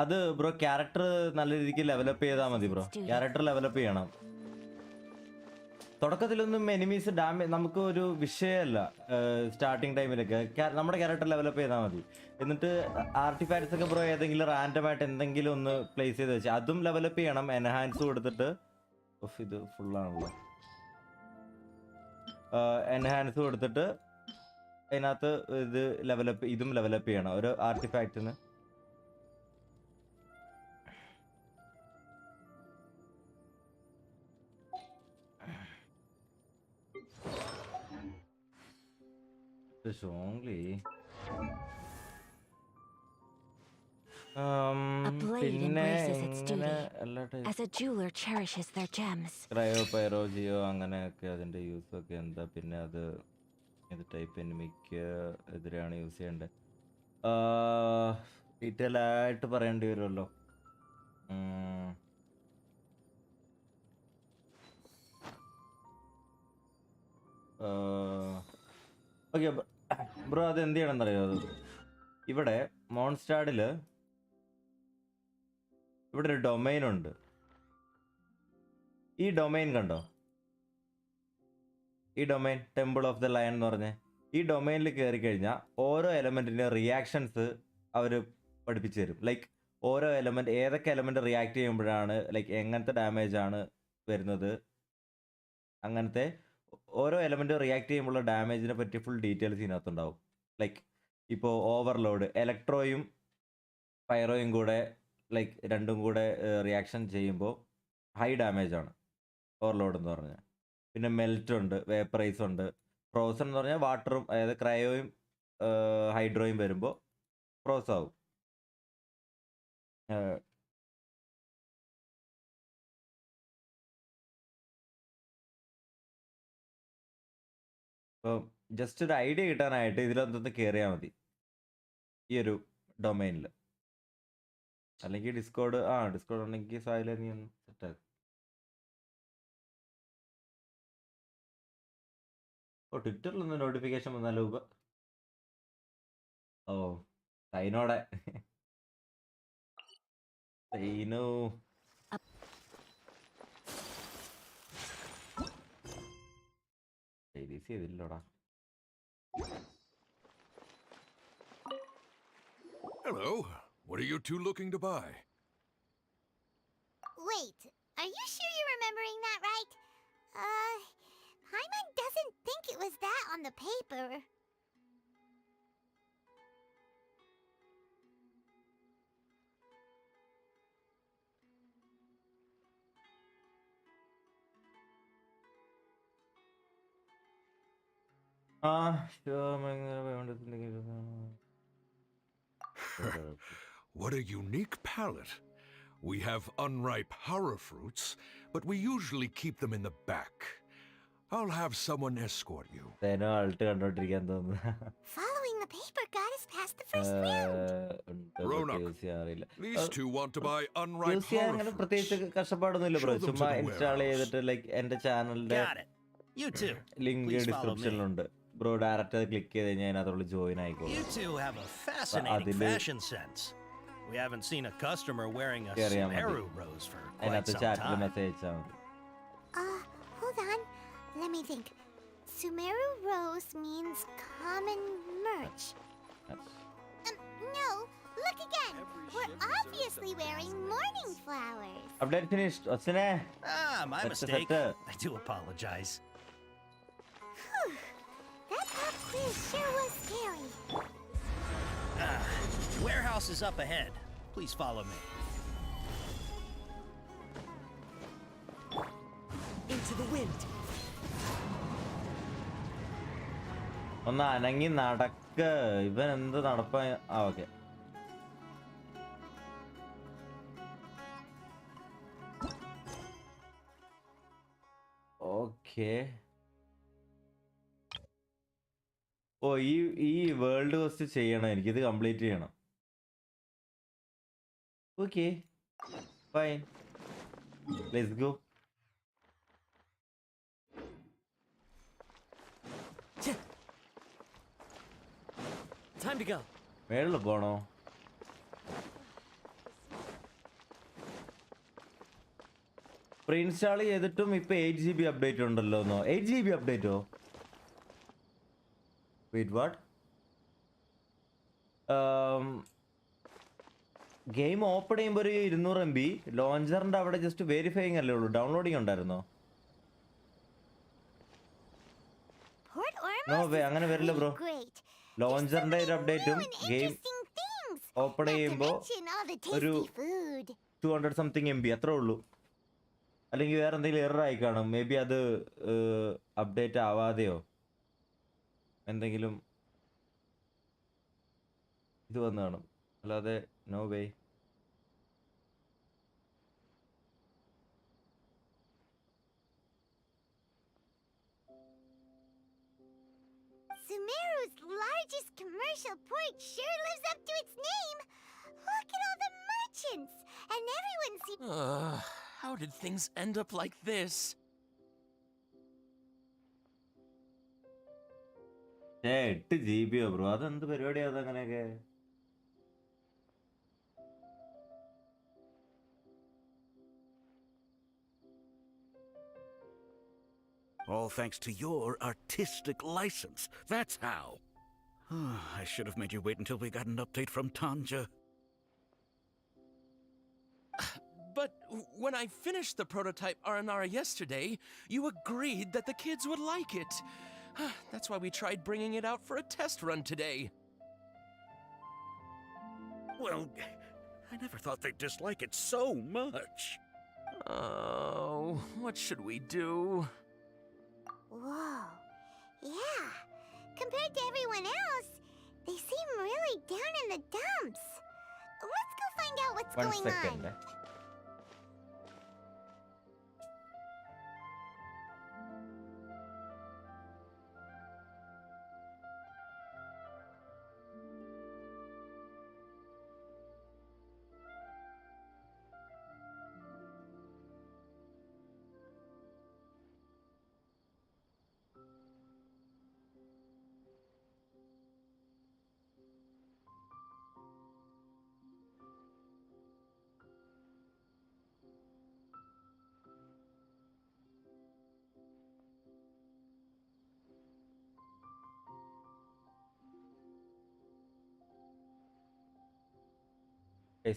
അത് ബ്രോ ക്യാരക്ടർ നല്ല രീതിക്ക് ഡെവലപ്പ് ചെയ്താൽ മതി ബ്രോ. ക്യാരക്ടർ ഡെവലപ്പ് ചെയ്യണം. തുടക്കത്തിലൊന്നും എനിമീസ് ഡാമേജ് നമുക്ക് ഒരു വിഷയമല്ല. സ്റ്റാർട്ടിങ് ടൈമിലൊക്കെ നമ്മുടെ ക്യാരക്ടർ ഡെവലപ്പ് ചെയ്താൽ മതി. എന്നിട്ട് ആർട്ടിഫാക്ട്സ് ഒക്കെ ബ്രോ ഏതെങ്കിലും റാൻഡം ആയിട്ട് എന്തെങ്കിലും ഒന്ന് പ്ലേസ് ചെയ്ത് വെച്ചാൽ അതും ഡെവലപ്പ് ചെയ്യണം. എൻഹാൻസ് കൊടുത്തിട്ട് ഇത് ഫുള്ളാണല്ലോ. എൻഹാൻസ് കൊടുത്തിട്ട് അതിനകത്ത് ഇതും ഡെവലപ്പ് ചെയ്യണം ഒരു ആർട്ടിഫാക്റ്റിന്. A blade embraces its duty, as a jeweler cherishes their gems. ക്രയോപൈറോജിയോ അങ്ങനെയൊക്കെ അതിൻ്റെ യൂസൊക്കെ എന്താ, പിന്നെ അത് ഏത് ടൈപ്പ് എനിമിക്ക് എതിരെയാണ് യൂസ് ചെയ്യേണ്ടത്, ഡീറ്റെയിൽ ആയിട്ട് പറയേണ്ടി വരുമല്ലോ. ഓക്കെ ബ്രോ, അത് എന്ത് ചെയ്യണമെന്നറിയോ? അത് ഇവിടെ മോൺസ്റ്റാഡിൽ ഇവിടെ ഒരു ഡൊമൈൻ ഉണ്ട്. ഈ ഡൊമൈൻ കണ്ടോ? ഈ domain temple of the lion എന്ന് പറഞ്ഞ് ഈ ഡൊമൈനിൽ കയറി കഴിഞ്ഞാൽ ഓരോ എലമെൻറ്റിൻ്റെ റിയാക്ഷൻസ് അവർ പഠിപ്പിച്ചു തരും. ലൈക്ക് ഓരോ എലമെൻറ്റ്, ഏതൊക്കെ എലമെൻറ്റ് റിയാക്ട് ചെയ്യുമ്പോഴാണ് ലൈക്ക് എങ്ങനത്തെ ഡാമേജ് ആണ് വരുന്നത്, അങ്ങനത്തെ ഓരോ എലമെൻറ്റ് റിയാക്ട് ചെയ്യുമ്പോഴുള്ള ഡാമേജിനെ പറ്റി ഫുൾ ഡീറ്റെയിൽസ് ഇതിനകത്തുണ്ടാവും. ലൈക്ക് ഇപ്പോൾ ഓവർലോഡ്, ഇലക്ട്രോയും പൈറോയും കൂടെ ലൈക്ക് രണ്ടും കൂടെ റിയാക്ഷൻ ചെയ്യുമ്പോൾ ഹൈ ഡാമേജ് ആണ് ഓവർലോഡ് എന്ന് പറഞ്ഞാൽ. പിന്നെ മെൽറ്റ് ഉണ്ട്, വേപ്പറൈസ് ഉണ്ട്. ഫ്രോസൺ എന്ന് പറഞ്ഞാൽ വാട്ടറും, അതായത് ക്രയോയും ഹൈഡ്രോയും വരുമ്പോൾ ഫ്രോസ് ആവും. അപ്പോൾ ജസ്റ്റ് ഒരു ഐഡിയ കിട്ടാനായിട്ട് ഇതിലൊന്ന് കയറിയാൽ മതി ഈ ഒരു ഡൊമൈനിൽ. അല്ലെങ്കിൽ ഡിസ്കോഡ് ഡിസ്കോഡ് ഉണ്ടെങ്കിൽ സായില നീ ഒന്ന് സെറ്റാക്കും. ട്വിറ്ററിലൊന്ന് നോട്ടിഫിക്കേഷൻ വന്നാലോ? ഓ സൈനോടെ Sainu ചെയ്തില്ലോടാ. Hello. What are you two looking to buy? Wait, are you sure you're remembering that right? Hyman doesn't think it was that on the paper. What a unique palette. We have unripe horror fruits, but we usually keep them in the back. I'll have someone escort you. Following the paper got us past the first round. Ronak, these two want to buy unripe horror fruits. പ്രത്യേകിച്ച് കഷ്ടപ്പാടൊന്നുമില്ല bro. ചുമ്മാ install ചെയ്തിട്ട് like എൻ്റെ ചാനലിൻ്റെ link ഡിസ്ക്രിപ്ഷനിലുണ്ട്. Bro direct അത് click ചെയ്ത് കഴിഞ്ഞാൽ അതിനകത്തുള്ള join ആയിക്കോളും. You two have a fascinating fashion sense. We haven't seen a customer wearing a SUMERU rose for quite some time. Hold on. Let me think. SUMERU rose means common merch. No, look again. We're obviously wearing morning flowers. Update finished. What's in it? My mistake. I do apologize. That pop quiz sure was scary. Warehouse is up ahead. Please follow me. Into the wind. ഒന്ന് അനങ്ങി നടക്ക. ഇവൻ എന്ത് നടപ്പാ? Okay. Okay. ഓ ഈ world question ചെയ്യണം, എനിക്കിത് complete ചെയ്യണം. Okay fine, let's go. Time to go. മേളിൽ പോണോ? പ്രീ ഇൻസ്റ്റാൾ ചെയ്തിട്ടും ഇപ്പൊ 8 GB അപ്ഡേറ്റ് ഉണ്ടല്ലോ. 8 GB അപ്ഡേറ്റോ? Wait what? ഗെയിം ഓപ്പൺ ചെയ്യുമ്പോൾ ഒരു 200 MB ലോഞ്ചറിന്റെ അവിടെ ജസ്റ്റ് വെരിഫൈങ് അല്ലേ ഉള്ളൂ. ഡൗൺലോഡിങ് ഉണ്ടായിരുന്നോ? നോ വേ, അങ്ങനെ വരില്ല ബ്രോ. ലോഞ്ചറിന്റെ ഒരു അപ്ഡേറ്റും ഗെയിം ഓപ്പൺ ചെയ്യുമ്പോൾ ഒരു 200 സംതിങ് MB അത്രേ ഉള്ളൂ. അല്ലെങ്കിൽ വേറെ എന്തെങ്കിലും എറർ ആയി കാണും. മേ ബി അത് അപ്ഡേറ്റ് ആവാതെയോ എന്തെങ്കിലും ഇത് വന്ന് കാണും. അല്ലാതെ no way. Sumeru's largest commercial port sure lives up to its name. Look at all the merchants, and everyone seems... How did things end up like this? 8 GB bro, അതെന്ത് പരിപാടിയാ അതങ്ങനെയൊക്കെ? All thanks to your artistic license. That's how. I should have made you wait until we got an update from Tanja. But when I finished the prototype Aranara yesterday, you agreed that the kids would like it. That's why we tried bringing it out for a test run today. Well, I never thought they'd dislike it so much. Oh, what should we do? Whoa. Yeah. Compared to everyone else, they seem really down in the dumps. Let's go find out what's going on.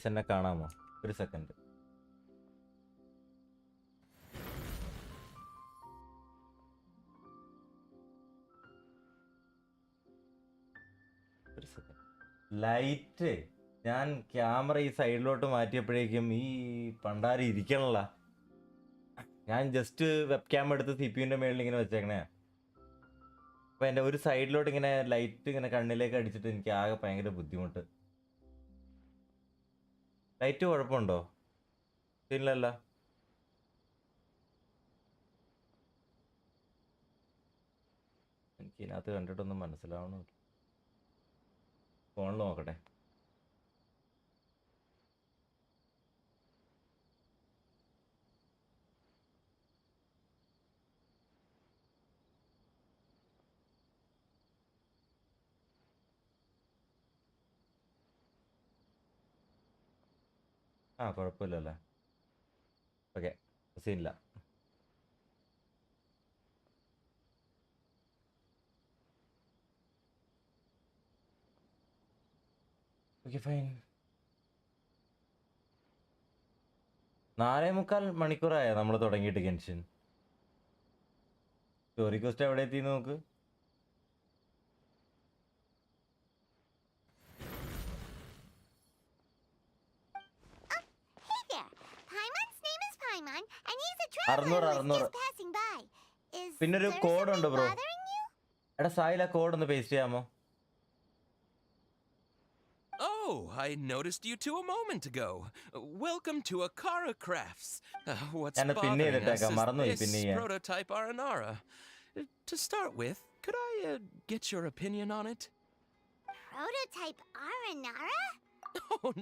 എന്നെ കാണാമോ? ഒരു second. Light ഞാൻ camera ഈ സൈഡിലോട്ട് മാറ്റിയപ്പോഴേക്കും ഈ പണ്ടാരി ഇരിക്കണല്ല. ഞാൻ just web cam എടുത്ത് CPU-ന്റെ മേളിൽ ഇങ്ങനെ വെച്ചേക്കണേ. അപ്പോൾ എൻ്റെ ഒരു സൈഡിലോട്ട് ഇങ്ങനെ ലൈറ്റ് ഇങ്ങനെ കണ്ണിലേക്ക് അടിച്ചിട്ട് എനിക്ക് ആകെ ഭയങ്കര ബുദ്ധിമുട്ട്. ലൈറ്റ് കുഴപ്പമുണ്ടോ? ഇല്ലല്ല. എനിക്ക് ഇതിനകത്ത് കണ്ടിട്ടൊന്നും മനസ്സിലാവണമില്ല. ഫോണിൽ നോക്കട്ടെ. കുഴപ്പമില്ലല്ലേ? ഓക്കെ, സീനില്ല. Okay fine. 4.25 മണിക്കൂറായോ നമ്മൾ തുടങ്ങിയിട്ട് ഗെൻഷിൻ? സ്റ്റോറി കോസ്റ്റ് എവിടെ എത്തി നോക്ക്. പിന്നൊരു കോഡ് ഉണ്ട് ബ്രോ. എടാ സായില കോഡ് ഒന്ന് പേസ്റ്റ് ചെയ്യാമോ? Oh, I noticed you two a moment ago. Welcome to Akara Crafts. What's bothering us is this prototype Aranara. To start with, could I get your opinion on it? Prototype Aranara? Oh,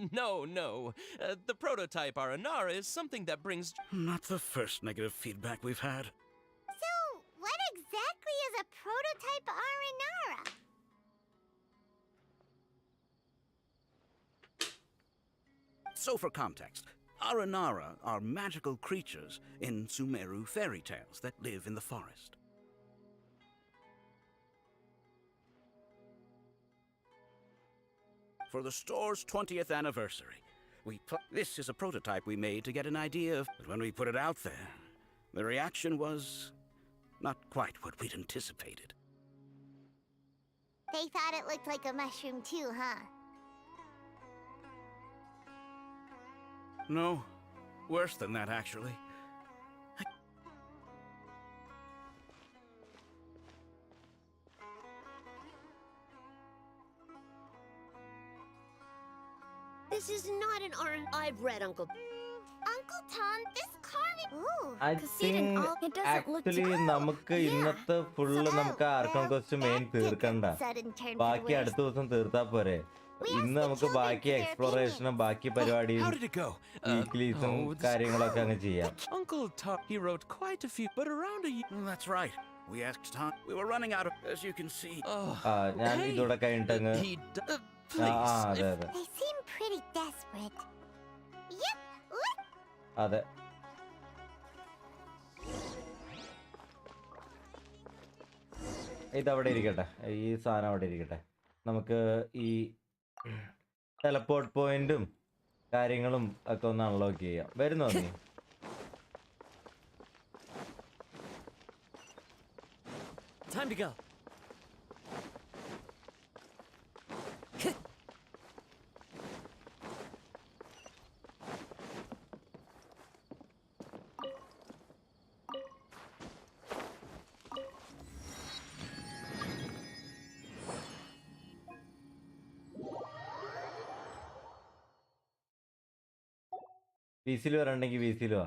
no. The prototype Aranara is something that brings... Not the first negative feedback we've had. So, what exactly is a prototype Aranara? So for context, Aranara are magical creatures in Sumeru fairy tales that live in the forest. For the store's 20th anniversary, this is a prototype we made to get an idea of, but when we put it out there, the reaction was not quite what we'd anticipated. They thought it looked like a mushroom too, huh? No, worse than that, actually. This is not an orange. I've read Uncle. Uncle Tom, this car. Ooh, I think actually നമുക്ക് ഇന്നത്തെ full നമുക്ക് ആർക്കൺ question main തീർക്കണ്ട. ബാക്കി അടുത്ത ദിവസം തീർത്താ പോരെ. ഇന്ന് നമുക്ക് ബാക്കി എക്സ്പ്ലോറേഷനും ബാക്കി പരിപാടിയും വീക്ക്ലീസും കാര്യങ്ങളൊക്കെ അങ്ങ് ചെയ്യാം. Uncle Tom, he wrote quite a few, but around a year. That's right. We asked Tom. We were running out of, as you can see. ഞാൻ ഇതോടെ കഴിഞ്ഞിട്ടങ്ങ് അതെ അതെ They seem pretty desperate. Yep, look. അതെ. ഇതവിടെ ഇരിക്കട്ടെ, ഈ സാധനം അവിടെ ഇരിക്കട്ടെ. നമുക്ക് ഈ ടെലപ്പോർട്ട് പോയിന്റും കാര്യങ്ങളും ഒക്കെ ഒന്ന് അൺലോക്ക് ചെയ്യാം. വരുന്നോ നീ? Time to go. VC വരണ്ടെങ്കിൽ VC വാ.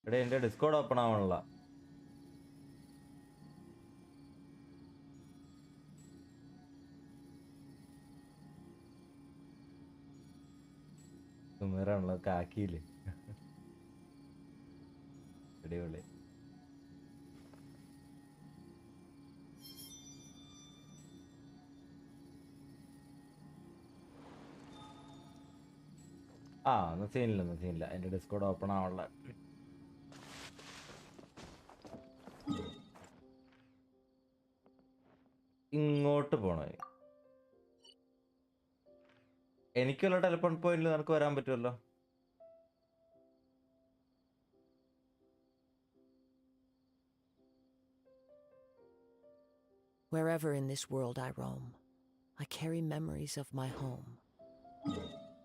ഇവിടെ എൻ്റെ ഡിസ്കോഡ് ഓപ്പൺ ആവണല്ല. സുമേറാണല്ലോ കാക്കിയില്ലേ. അടിപൊളി. ഒന്നും സീനില്ല. എൻ്റെ ഡിസ്കോഡ് ഓപ്പൺ ആവണല്ല. ഇങ്ങോട്ട് പോണേ. എനിക്കുള്ള ടെലിഫോൺ പോയിന്റിൽ നിനക്ക് വരാൻ പറ്റുമല്ലോ. Wherever in this world I roam, I carry memories of my home.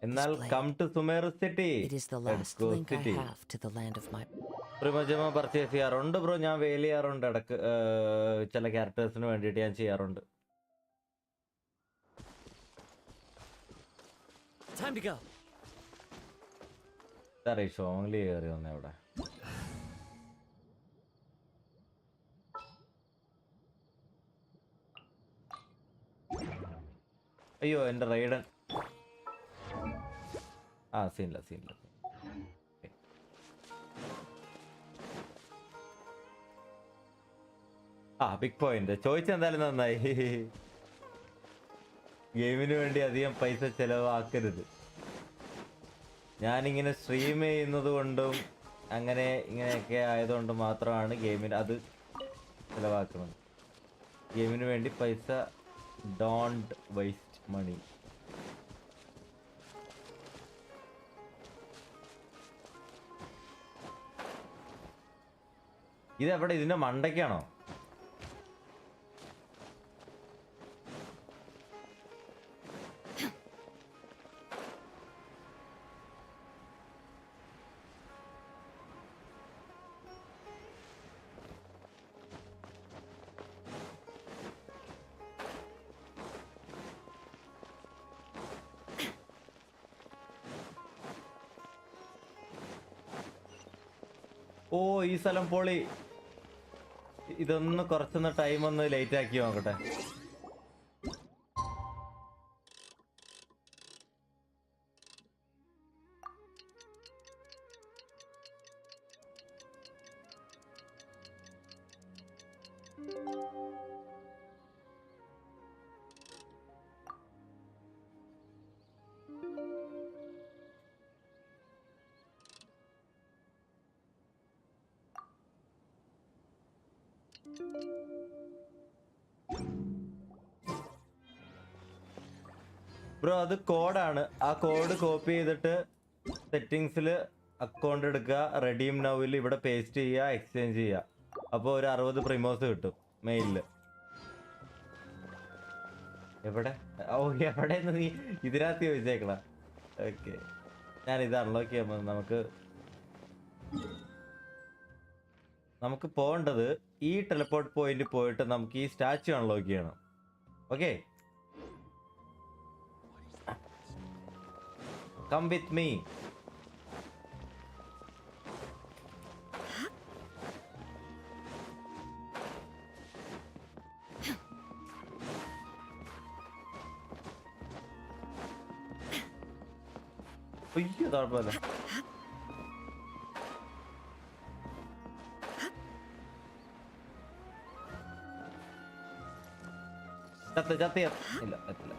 എന്നാൽ come to Sumeru city. It is the last link I have to the land of my. പ്രിമജമ purchase ചെയ്യാറുണ്ട് ബ്രോ. ഞാൻ വെയിൽ ചെയ്യാറുണ്ട് ഇടക്ക്. ചില ക്യാരക്ടേഴ്സിന് വേണ്ടിയിട്ട് ഞാൻ ചെയ്യാറുണ്ട്. Time to go. സാറേ ഷോങ്ലി കയറി വന്നേ അവിടെ. അയ്യോ എൻ്റെ റൈഡൻ. സീനില്ല. ബിഗ് പോയിന്റ് ചോദിച്ചെന്തായാലും നന്നായി. ഗെയിമിന് വേണ്ടി അധികം പൈസ ചെലവാക്കരുത്. ഞാനിങ്ങനെ സ്ട്രീം ചെയ്യുന്നത് കൊണ്ടും ഇങ്ങനെയൊക്കെ ആയതുകൊണ്ട് മാത്രമാണ് ഗെയിമിന് അത് ചിലവാക്കുന്നത്. ഗെയിമിന് വേണ്ടി പൈസ ഡോണ്ട് വേസ്റ്റ് മണി. ഇതെവിടെ? ഇതിന്റെ മണ്ടയ്ക്കാണോ? ഓ ഈ സ്ഥലം പൊളി. ഇതൊന്ന് കുറച്ചൊന്ന് ടൈം ഒന്ന് ലേറ്റ് ആക്കി നോക്കട്ടെ. ബ്രോ അത് കോഡാണ്. ആ കോഡ് കോപ്പി ചെയ്തിട്ട് സെറ്റിങ്സിൽ അക്കൗണ്ട് എടുക്കുക, റെഡീം നൗവിൽ ഇവിടെ പേസ്റ്റ് ചെയ്യുക, എക്സ്ചേഞ്ച് ചെയ്യുക. അപ്പോൾ ഒരു 60 പ്രിമോസ് കിട്ടും മെയിലില്. എവിടെ? എവിടെയെന്ന് നീ ഇതിനകത്ത് ചോദിച്ചേക്കളാ. ഓക്കെ, ഞാനിത് അൺലോക്ക് ചെയ്യുമ്പോൾ നമുക്ക് പോകേണ്ടത് ഈ ടെലിപ്പോർട്ട് പോയിന്റ് പോയിട്ട് നമുക്ക് ഈ സ്റ്റാച്ചു അൺലോക്ക് ചെയ്യണം. Okay, come with me. ഉയ്യോ കുഴപ്പമില്ല. ചത്ത് ഇല്ല എത്തില്ല.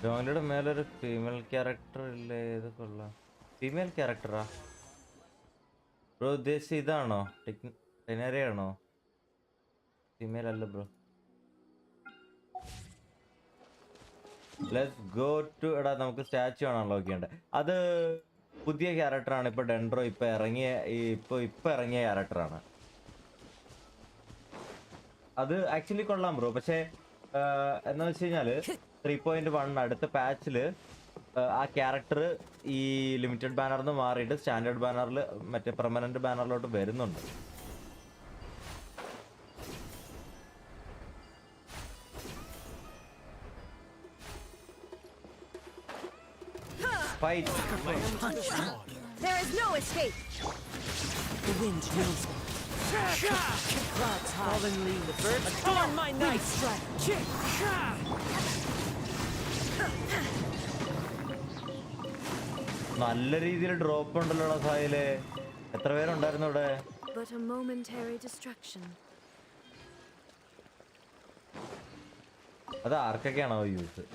ജോലിയുടെ മേലൊരു ഫീമെയിൽ ക്യാരക്ടർ ഇല്ലേ? ഇത് കൊള്ളാം. ഫീമെയിൽ ക്യാരക്ടറാ ബ്രോ ഉദ്ദേശിച്ച ഇതാണോ? ടെനറിയാണോ? ഫീമെയിൽ അല്ല ബ്രോ. ലെറ്റ്സ് ഗോ ടു എടാ നമുക്ക് സ്റ്റാച്ചു ആണ് അൺലോക്ക് ചെയ്യേണ്ടത്. അത് പുതിയ ക്യാരക്ടറാണ്. ഇപ്പൊ ഡെൻഡ്രോ ഇപ്പൊ ഇറങ്ങിയ ക്യാരക്ടറാണ്. അത് ആക്ച്വലി കൊള്ളാം ബ്രോ. പക്ഷെ എന്ന് വെച്ച് കഴിഞ്ഞാല് 3.1 അടുത്ത പാച്ചില് ആ ക്യാരക്ടർ ഈ ലിമിറ്റഡ് ബാനറിൽ നിന്ന് മാറിയിട്ട് സ്റ്റാൻഡേർഡ് ബാനറിൽ മറ്റേ പെർമനന്റ് ബാനറിലോട്ട് വരുന്നുണ്ട്. Fight. There is no escape. The wind knows me. Clouds fallen lean. The birds adorn my night. നല്ല രീതിയിൽ ഡ്രോപ്പ് ഉണ്ടല്ലോ സായില്. എത്ര പേരുണ്ടായിരുന്നു ഇവിടെ? But a momentary distraction. അത് ആർക്കൊക്കെയാണോ യൂസ്?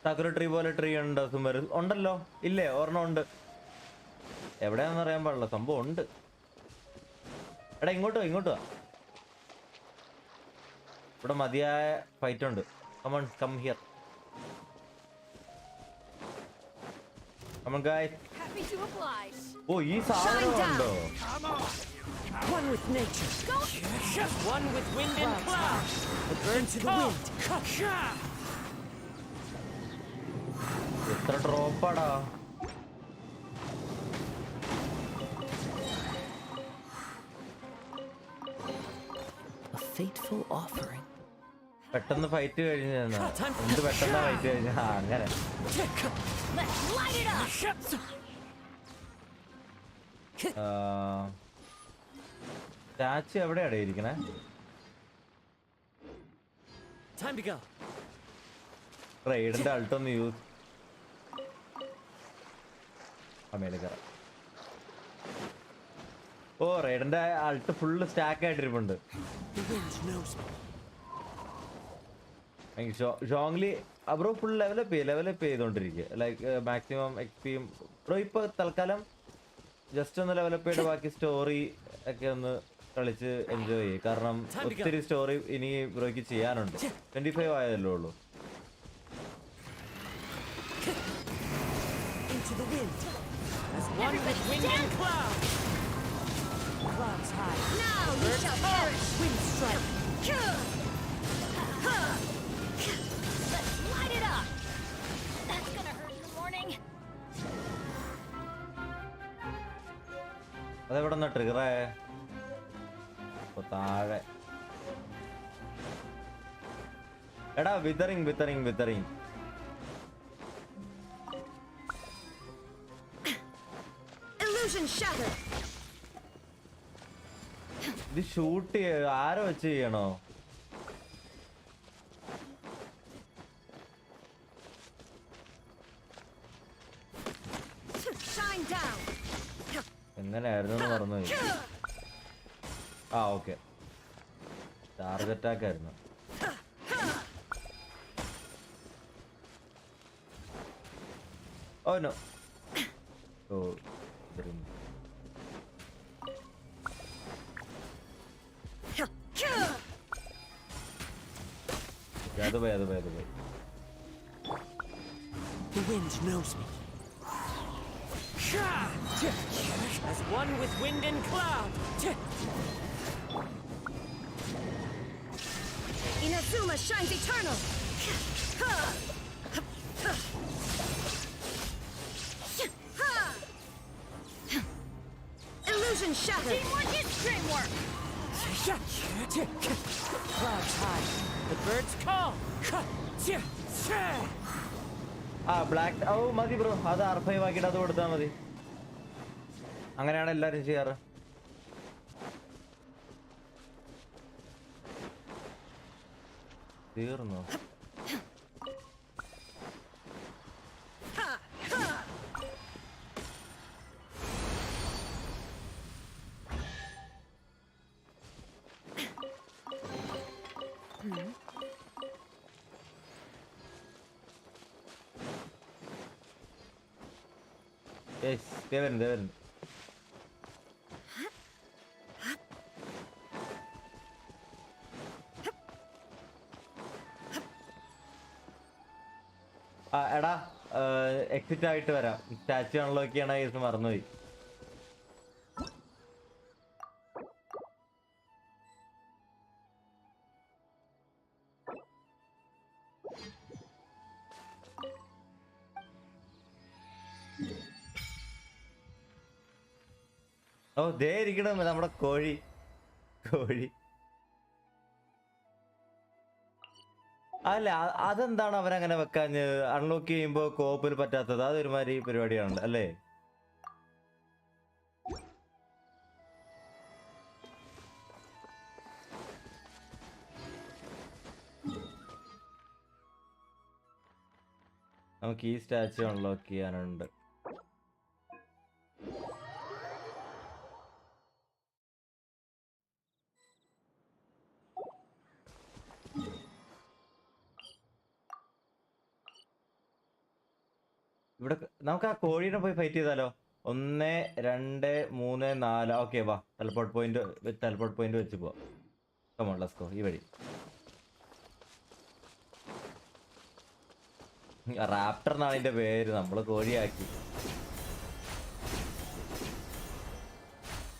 സാക്കുര ട്രീ പോലെ ട്രീ ഉണ്ടോ സുമേരു? ഉണ്ടല്ലോ. ഇല്ലേ? ഒരെണ്ണം ഉണ്ട്. എവിടെയാണെന്ന് അറിയാൻ പാടില്ല. സംഭവം ഉണ്ട്. എടാ ഇങ്ങോട്ട് വാ. ഇവിടെ മതിയായ ഫൈറ്റ് ഉണ്ട്. Come on come here. Come on guys. ഓ ഈ സാധനം ഉണ്ടോ? One with nature. One with wind and cloud. The birds to the wind. എത്ര ഡ്രോപ്പാടാ. A fateful offering. പെട്ടെന്ന് ഫൈറ്റ് കഴിഞ്ഞ എന്ത് പെട്ടെന്ന് ഫൈറ്റ് കഴിഞ്ഞ അങ്ങനെ. സ്റ്റാച്ചു എവിടെയാടേ ഇരിക്കണേ? റൈഡിന്റെ അൾട്ടൊന്ന് യൂസ് മേലെ കയറാം. ഓ റൈഡിന്റെ അൾട്ട് ഫുള്ള് സ്റ്റാക്ക് ആയിട്ടിരിപ്പുണ്ട്. ഷോങ്ലി ബ്രോ ഫുൾ ലെവലപ്പ് ചെയ്തോണ്ടിരിക്കുക. ലൈക്ക് മാക്സിമം എക്സ്പിയും ബ്രോ ഇപ്പൊ തൽക്കാലം ജസ്റ്റ് ഒന്ന് ലെവലപ്പ് ചെയ്ത് ബാക്കി സ്റ്റോറി ഒക്കെ ഒന്ന് കളിച്ച് എൻജോയ് ചെയ്യും. കാരണം ഒത്തിരി സ്റ്റോറി ഇനി ബ്രോയ്ക്ക് ചെയ്യാനുണ്ട്. 25 ആയതല്ലേ ഉള്ളൂ. Into the wind. As one with wind and cloud. Clouds high. Now you shall perish. Wind strike. Let's light it up. That's gonna hurt in the morning. അതെവിടെ നിന്ന് ട്രിഗറായ? താഴെ എടാ വിതറിങ്. Illusion shattered. ഇത് shoot ആരോ വെച്ച് ചെയ്യണോ? Shine down. എങ്ങനെയായിരുന്നു പറഞ്ഞു. ആ ഓക്കെ ചാർജ് അറ്റാക്ക് ആയിരുന്നു. Oh no. ഓ അത് പോയി. The wind knows me. As one with wind and cloud. Inazuma shines eternal. Illusion shattered. Teamwork is dreamwork. Clouds high. The birds call. Black മതി bro, അത് R5 ആക്കിയിട്ട് അത് കൊടുത്താൽ മതി. അങ്ങനെയാണ് എല്ലാരും ചെയ്യാറ്. തീർന്നു. വരുന്നു. എടാ എക്സിറ്റ് ആയിട്ട് വരാം. സ്റ്റാച്ചു അൺലോക്ക് ചെയ്യണ കേസ് മറന്നുപോയി. ഓ ദേ ഇരിക്കണം നമ്മുടെ കോഴി. അല്ല അതെന്താണ് അവരങ്ങനെ വെക്കാഞ്ഞ്? അൺലോക്ക് ചെയ്യുമ്പോ കോപ്പിൽ പറ്റാത്തത് അതൊരുമാതിരി പരിപാടിയാണ് അല്ലേ? നമുക്ക് ഈ സ്റ്റാച്ചു അൺലോക്ക് ചെയ്യാനുണ്ട്. ഇവിടെ നമുക്ക് ആ കോഴീനെ പോയി ഫൈറ്റ് ചെയ്താലോ? 1 2 3 4. ഓക്കെ വാ, ടെലിപ്പോർട്ട് പോയിന്റ് വെച്ച് പോവാം. Come on let's go. ഈ വഴി റാപ്റ്റർ എന്നാണ് അതിന്റെ പേര്, നമ്മള് കോഴിയാക്കി.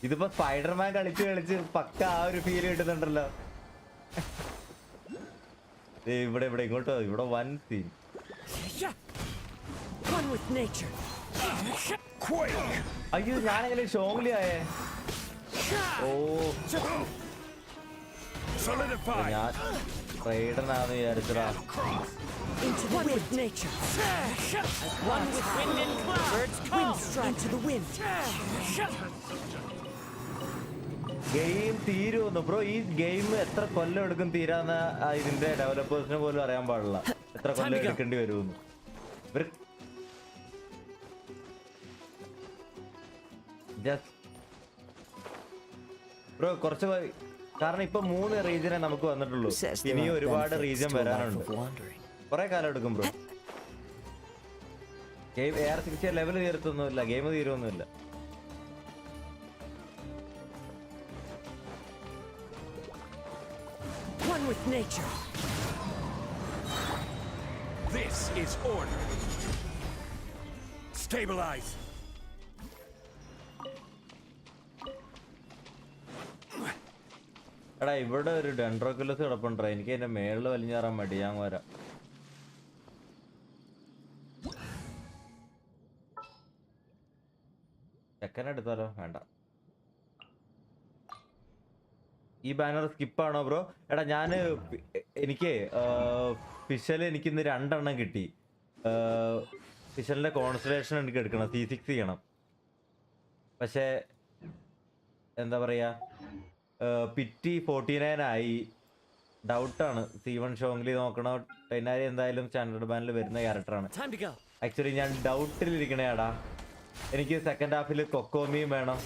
ഇതിപ്പോ സ്പൈഡർമാൻ കളിച്ച് പക്ക ആ ഒരു ഫീൽ കിട്ടുന്നുണ്ടല്ലോ. ഇവിടെ ഇങ്ങോട്ടോ, ഇവിടെ വൻ സീൻ. അയ്യോ ഞാനെങ്ങനെ ഷോങ്ലി ആയേ? ഓ ഞാൻ റൈഡനാന്ന് വിചാരിച്ചടാ. Into the wind. With nature. As one with wind and cloud. Birds call. Into the wind. Game തീരുമെന്ന് ബ്രോ. ഈ ഗെയിം എത്ര കൊല്ലം എടുക്കും തീരാന്ന് ഇതിന്റെ ഡെവലപ്പേഴ്സിന് പോലും അറിയാൻ പാടില്ല എത്ര കൊല്ലം എടുക്കേണ്ടി വരുമെന്ന്. ബ്രോ കുറച്ച് കാരണം ഇപ്പൊ 3 റീജിയനെ നമുക്ക് വന്നിട്ടുള്ളൂ. ഇനിയും ഒരുപാട് റീജിയൻ വരാനുണ്ട്. കുറെ കാലം എടുക്കും ബ്രോ. ഗെയിം AR60 ലെവൽ തീർത്തൊന്നുമില്ല, ഗെയിം തീരുമൊന്നുമില്ല. One with nature. This is order. Stabilize. എടാ ഇവിടെ ഒരു ഡെൻഡ്രോക്കുലസ് കിടപ്പുണ്ടോ? എനിക്ക് അതിന്റെ മേളിൽ വലിഞ്ഞേറാൻ മടി. ഞാൻ വരാം. ചെക്കൻ എടുത്താലോ? വേണ്ട. ഈ ബാനർ സ്കിപ്പാണോ ബ്രോ? എടാ എനിക്ക് ഫിഷല് എനിക്കിന്ന് 2 എണ്ണം കിട്ടി. ഫിഷലിന്റെ കോൺസ്റ്റലേഷൻ എനിക്ക് എടുക്കണം, C6 ചെയ്യണം. പക്ഷേ എന്താ പറയാ, പിറ്റി 49 ആയി. ഡൗട്ടാണ്. C1 ഷോങ്ലി നോക്കണോ? 10 എന്തായാലും സ്റ്റാൻഡേർഡ് ബാനിൽ വരുന്ന ക്യാരക്ടറാണ്. ആക്ച്വലി ഞാൻ ഡൗട്ടിലിരിക്കണേടാ. എനിക്ക് സെക്കൻഡ് ഹാഫിൽ കൊക്കോമിയും വേണം.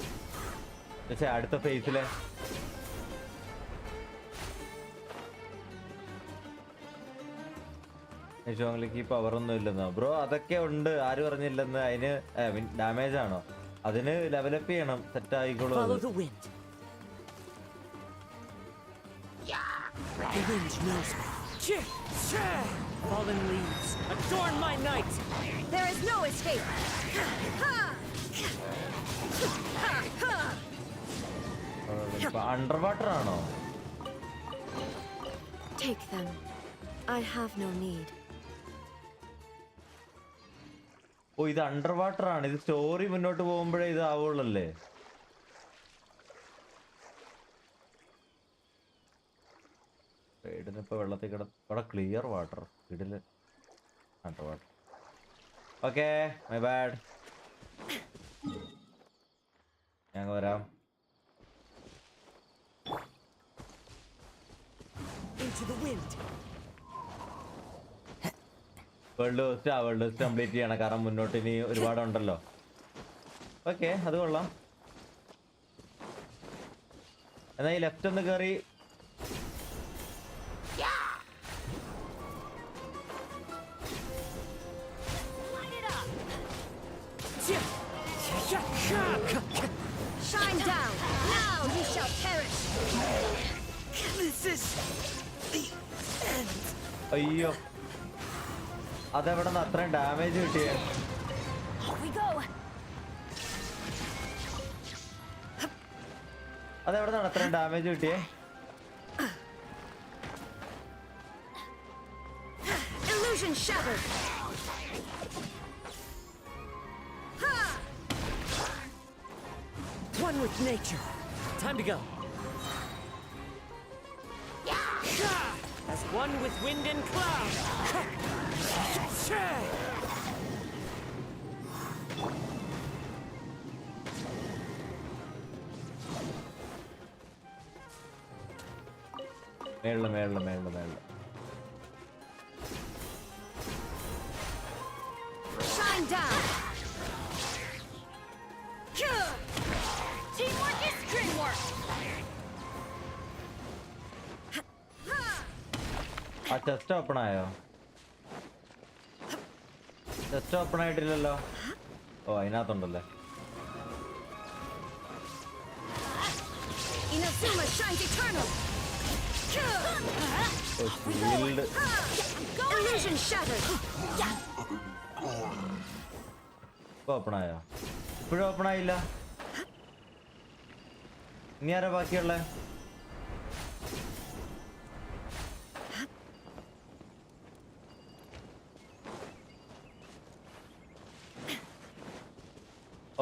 പക്ഷെ അടുത്ത ഫേസിലെ ഷോങ്ലിക്ക് പവറൊന്നും ഇല്ലെന്നോ ബ്രോ? അതൊക്കെ ഉണ്ട്, ആരും പറഞ്ഞില്ലെന്ന്. അതിന് ഡാമേജ് ആണോ? അതിന് ലെവലപ്പ് ചെയ്യണം, set ആയിക്കോളൂ. The wind knows me. Fallen leaves, adorn my night. There is no escape. Under water ആണോ? Take them. I have no need. ഓ ഇത് അണ്ടർ വാട്ടർ ആണ്. ഇത് സ്റ്റോറി മുന്നോട്ട് പോകുമ്പോഴേ ഇത് ആവുള്ളല്ലേ? ഇപ്പോൾ വെള്ളത്തിൽ ഇവിടെ ക്ലിയർ വാട്ടർ ഇതില് വാട്ടർ. Okay my bad. ഞാൻ വരാം. വേൾഡ് ടെസ്റ്റ് കംപ്ലീറ്റ് ചെയ്യണം, കാരണം മുന്നോട്ട് ഇനി ഒരുപാടുണ്ടല്ലോ. ഓക്കെ അത് കൊള്ളാം. എന്നാ ഈ ലെഫ്റ്റ് ഒന്ന് കയറി. Shine down! Now you shall perish! This is the end. അയ്യോ, അതെവിടെ നിന്ന് അത്രയും ഡാമേജ് കിട്ടിയേ? അതെവിടെ നിന്നാണ് അത്രയും ഡാമേജ് കിട്ടിയേ? Illusion shattered! One with nature. Time to go. As one with wind and cloud. മേളില്. Shine down! Teamwork is dreamwork! ആ ചെസ്റ്റ് ഓപ്പൺ ആയോ? ചെസ്റ്റ് ഓപ്പൺ ആയിട്ടില്ലല്ലോ. ഓ അതിനകത്തുണ്ടല്ലേ. Inazuma shines eternal! Shield. Illusion shattered! ഇപ്പൊ ഓപ്പൺ ആയോ? ഇപ്പോഴും ഓപ്പൺ ആയില്ല. ഇനി ആരാ ബാക്കിയുള്ളേ?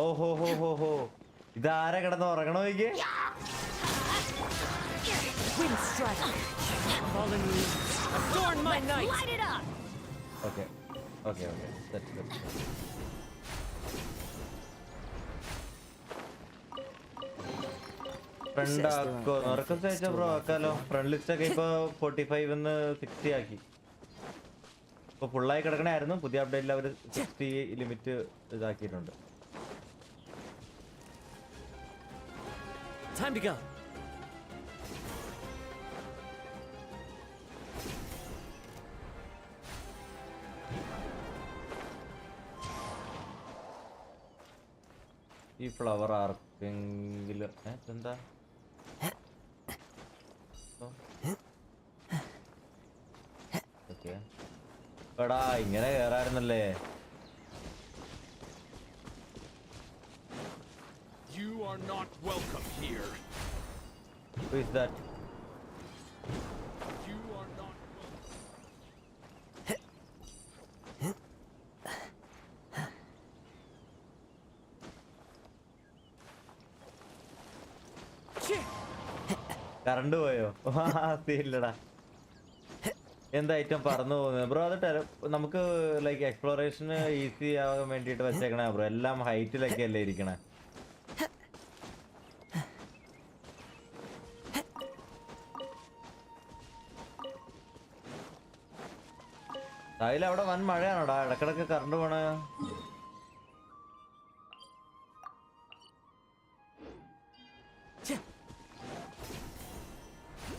ഓഹോ, ഇതാരാ കിടന്ന് ഉറങ്ങണോ? നോക്കിയേ. Wind strike! Fallen leaves. Adorn my night! Light it up! Okay. That's friend ആക്കോ? നിറക്കം അയച്ച ബ്രോ ആക്കാലോ. ഫ്രണ്ട് ലിസ്റ്റ് ഒക്കെ ഇപ്പൊ 45 60 ആക്കി. ഇപ്പൊ ഫുള്ളായി കിടക്കണായിരുന്നു. പുതിയ അപ്ഡേറ്റിൽ അവർ 60 ലിമിറ്റ് ഇതാക്കിയിട്ടുണ്ട്. Time to go. ഈ ഫ്ലവർ ആർക്കെങ്കിലും എന്താ? ഓക്കെ എടാ, ഇങ്ങനെ കേറായിരുന്നല്ലേ? You are not welcome here. Who is that? You are not current പോയോ? ഇല്ലടാ. എന്താ ഐറ്റം പറന്നു പോകുന്നത് ബ്രോ? അത് നമുക്ക് ലൈക്ക് എക്സ്പ്ലോറേഷന് ഈസി ആവാൻ വേണ്ടിട്ട് വെച്ചേക്കണേ ബ്രോ. എല്ലാം ഹൈറ്റിലൊക്കെ അല്ലേ ഇരിക്കണേ. അവിടെ വൻ മഴയാണോടാ? ഇടക്കിടക്ക് കറണ്ട് പോണ.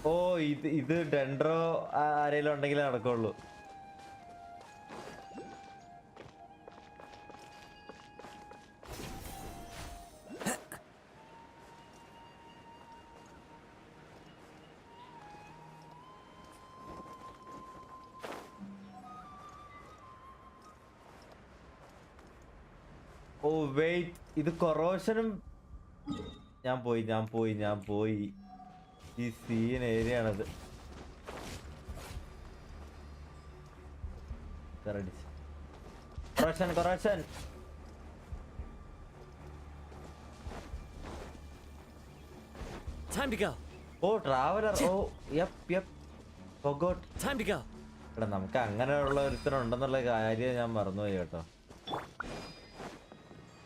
ഓ ഇത് ഡെൻഡ്രോ ആരെങ്കിലും ഉണ്ടെങ്കിലേ നടക്കുള്ളൂ. ഓ വെയിറ്റ്, ഇത് കൊറോഷനും. ഞാൻ പോയി. ഈ സീൻ ഏരിയ ആണത്. Corrosion. Time to go. Oh traveller. Oh yup. Forgot. Time to go. എടാ നമുക്ക് അങ്ങനെയുള്ള ഒരുത്തനുണ്ടെന്നുള്ള കാര്യം ഞാൻ മറന്നുപോയി കേട്ടോ.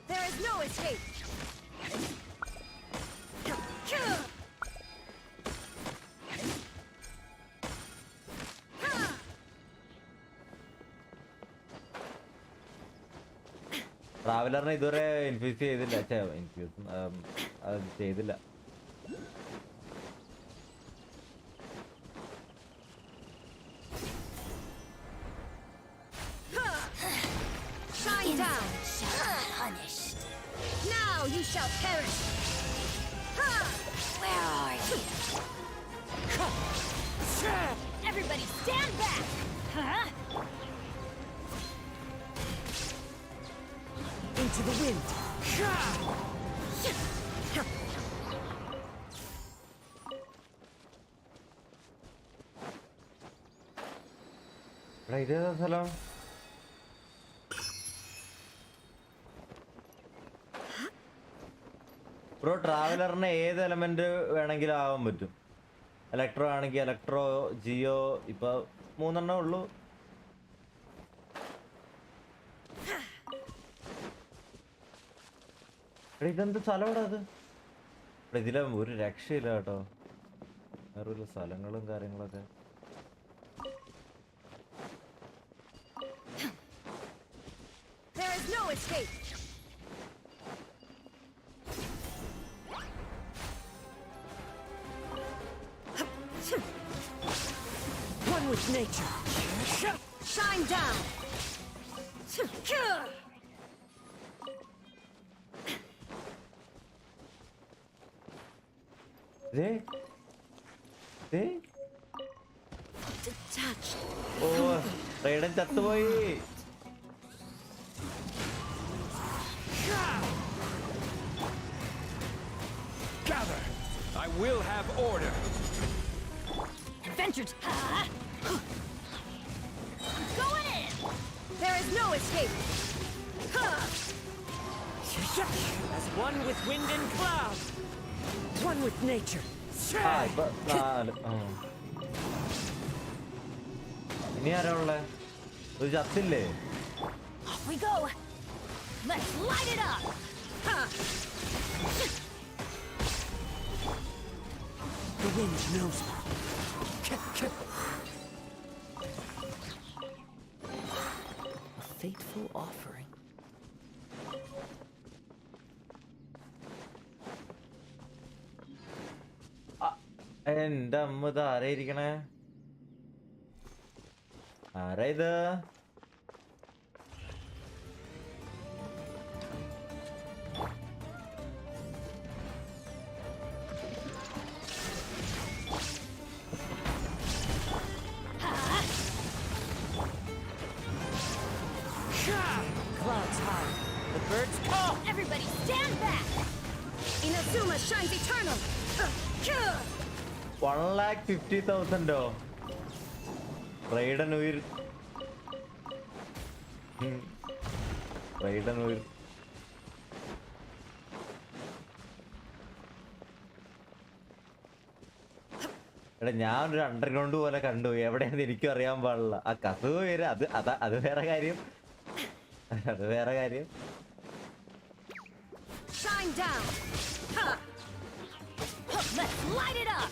There is no escape. ട്രാവലറിനെ ഇതുവരെ ഇൻഫ്യൂസ് ചെയ്തില്ല. അത് ചെയ്തില്ല. Shine down. Punished. Now you shall perish. Where are you? Everybody stand back. Into the wind. എടാ ഇതേതാ സ്ഥലം? ബ്രോ ട്രാവലറിന് ഏത് എലമെന്റ് വേണമെങ്കിലും ആവാൻ പറ്റും. ഇലക്ട്രോ ആണെങ്കിൽ ഇലക്ട്രോ, ജിയോ, ഇപ്പൊ 3 ഉള്ളൂ. ഇതെന്ത് സ്ഥലമാണ് അത്? ഇതിലെ ഒരു രക്ഷയില്ല കേട്ടോ. വേറെ സ്ഥലങ്ങളും കാര്യങ്ങളൊക്കെ. There is no escape. One with nature. Shine down. Detached. Oh ridden ചത്തുപോയി. Gather. I will have order. Adventures. Going in. There is no escape. As one with wind and cloud. One with nature. ഇനി ആരാ ഉള്ളേ? ഒരു ചത്തില്ലേ? Off we go. Let's light it up. The wind knows me. A fateful offering. എന്റെ അമ്മ ഇത് ആരാ ഇരിക്കണേ? ആരാ ഇത്? Clouds high. The birds call. Everybody stand back. Inazuma shines eternal. 1,50,000 Raiden ഉയർ. റൈഡൻ ഉയർ. എടാ ഞാനൊരു അണ്ടർഗ്രൗണ്ട് പോലെ കണ്ടു. എവിടെയാന്ന് എനിക്കും അറിയാൻ പാടില്ല. ആ കസവ് പേര് അത് വേറെ കാര്യം. അത് വേറെ കാര്യം. Shine down. Let's light it up.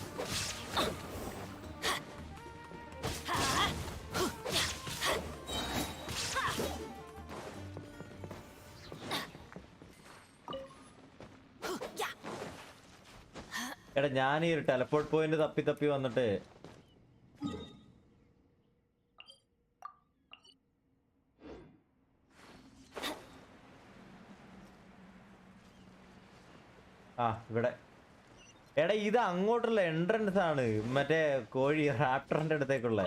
എടാ ഞാൻ ഈ ഒരു ടെലപ്പോർട്ട് പോയിന്റ് തപ്പി വന്നിട്ട് ഇവിടെ. എടാ ഇത് അങ്ങോട്ടുള്ള എൻട്രൻസ് ആണ്, മറ്റേ കോഴി റാപ്റ്ററിന്റെ അടുത്തേക്കുള്ള.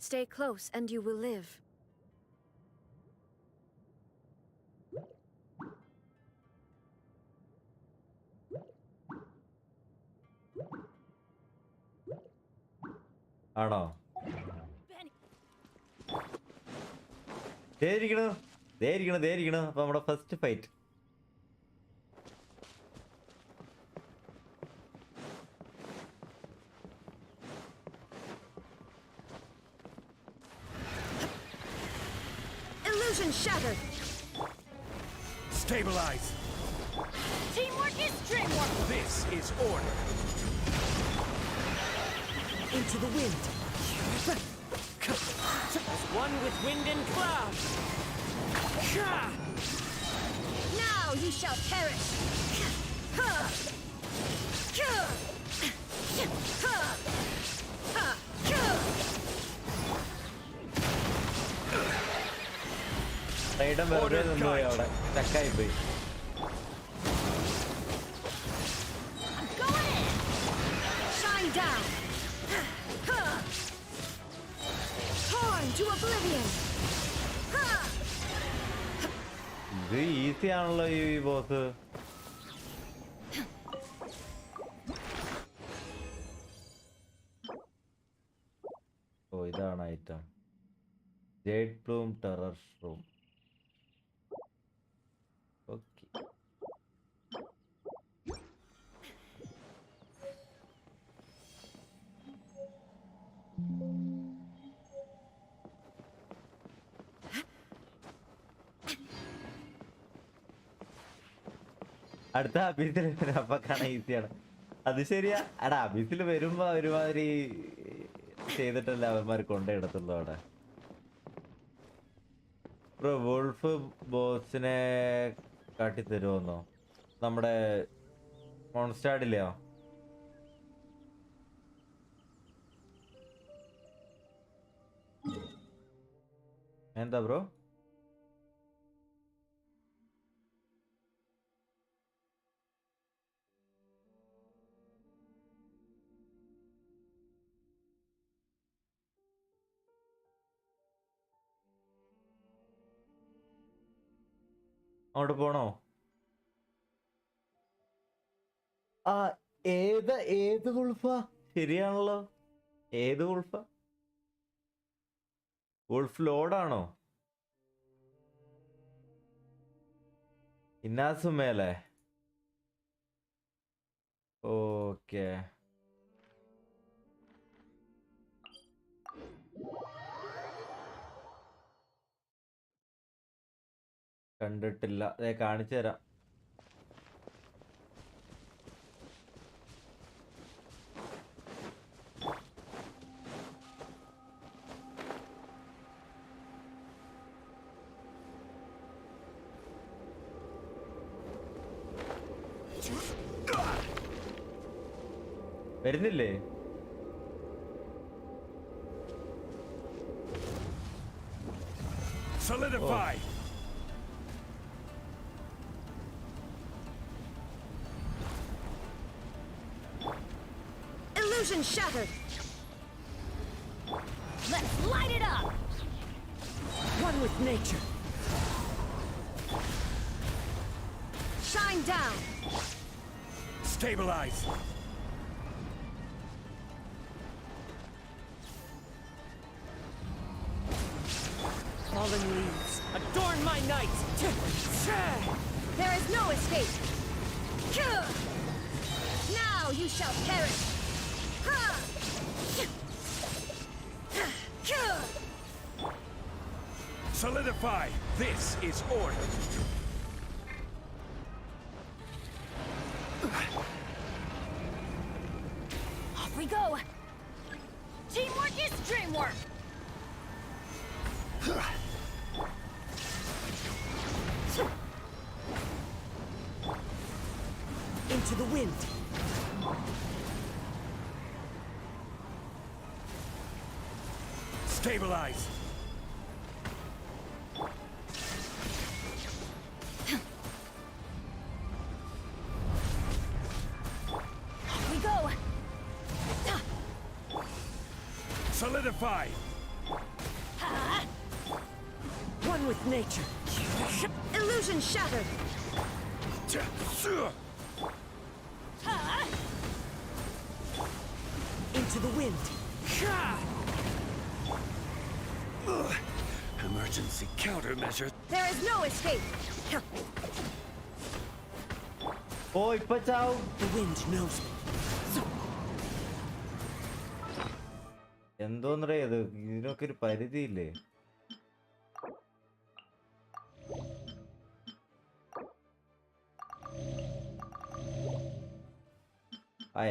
Stay close and you will live. ആണോ? ദേ ഇരിക്കണു. അപ്പൊ നമ്മുടെ first fight. Illusion shattered. Stabilize. Teamwork is dreamwork. This is order. Into the wind. As one with wind and cloud. Now you shall perish. Ridden വെറുതെ നിന്നുപോയി അവിടെ, സ്റ്റക്കായി പോയി. Shine down. Torn to oblivion. ഇത് easy ആണല്ലോ ഈ boss. ഓ ഇതാണ് item. Jade plume terror room. Okay. അടുത്ത അബീസിൽ അപ്പൊ കാണാൻ ഈസിയാണ്. അത് ശരിയാ. എടാ അബീസിൽ വരുമ്പോ ഒരുമാതിരി ചെയ്തിട്ടല്ല അവന്മാർ കൊണ്ടിടത്തുള്ളൂ അവിടെ. ബ്രോ വോൾഫ് ബോസിനെ കാട്ടിത്തരുമെന്നോ? നമ്മുടെ മോൺസ്റ്റാഡിലെയോ? എന്താ ബ്രോ? അങ്ങോട്ട് പോണോ? ആ ഏത് വുൾഫാ? ശരിയാണല്ലോ. ഏത് വുൾഫാ? വുൾഫ് ലോഡാണോ? ഇന്നാസുമേലെ? ഓക്കെ. കണ്ടിട്ടില്ല. അതെ കാണിച്ചു തരാം. വരുന്നില്ലേ? Solidify. Illusion shattered. Let's light it up. One with nature. Shine down. Stabilize. Fallen leaves, adorn my night. There is no escape. Now you shall perish. Solidify. This is order. Off we go. Teamwork is dreamwork. Into the wind. Stabilize. Off we go. Solidify. One with nature. Illusion shattered. Into the wind. Emergency countermeasure. There is no escape. Oh, ipa chaavu. The wind knows me. എന്തോന്നറിയ ഇത്, ഇതിനൊക്കെ ഒരു പരിധിയില്ലേ?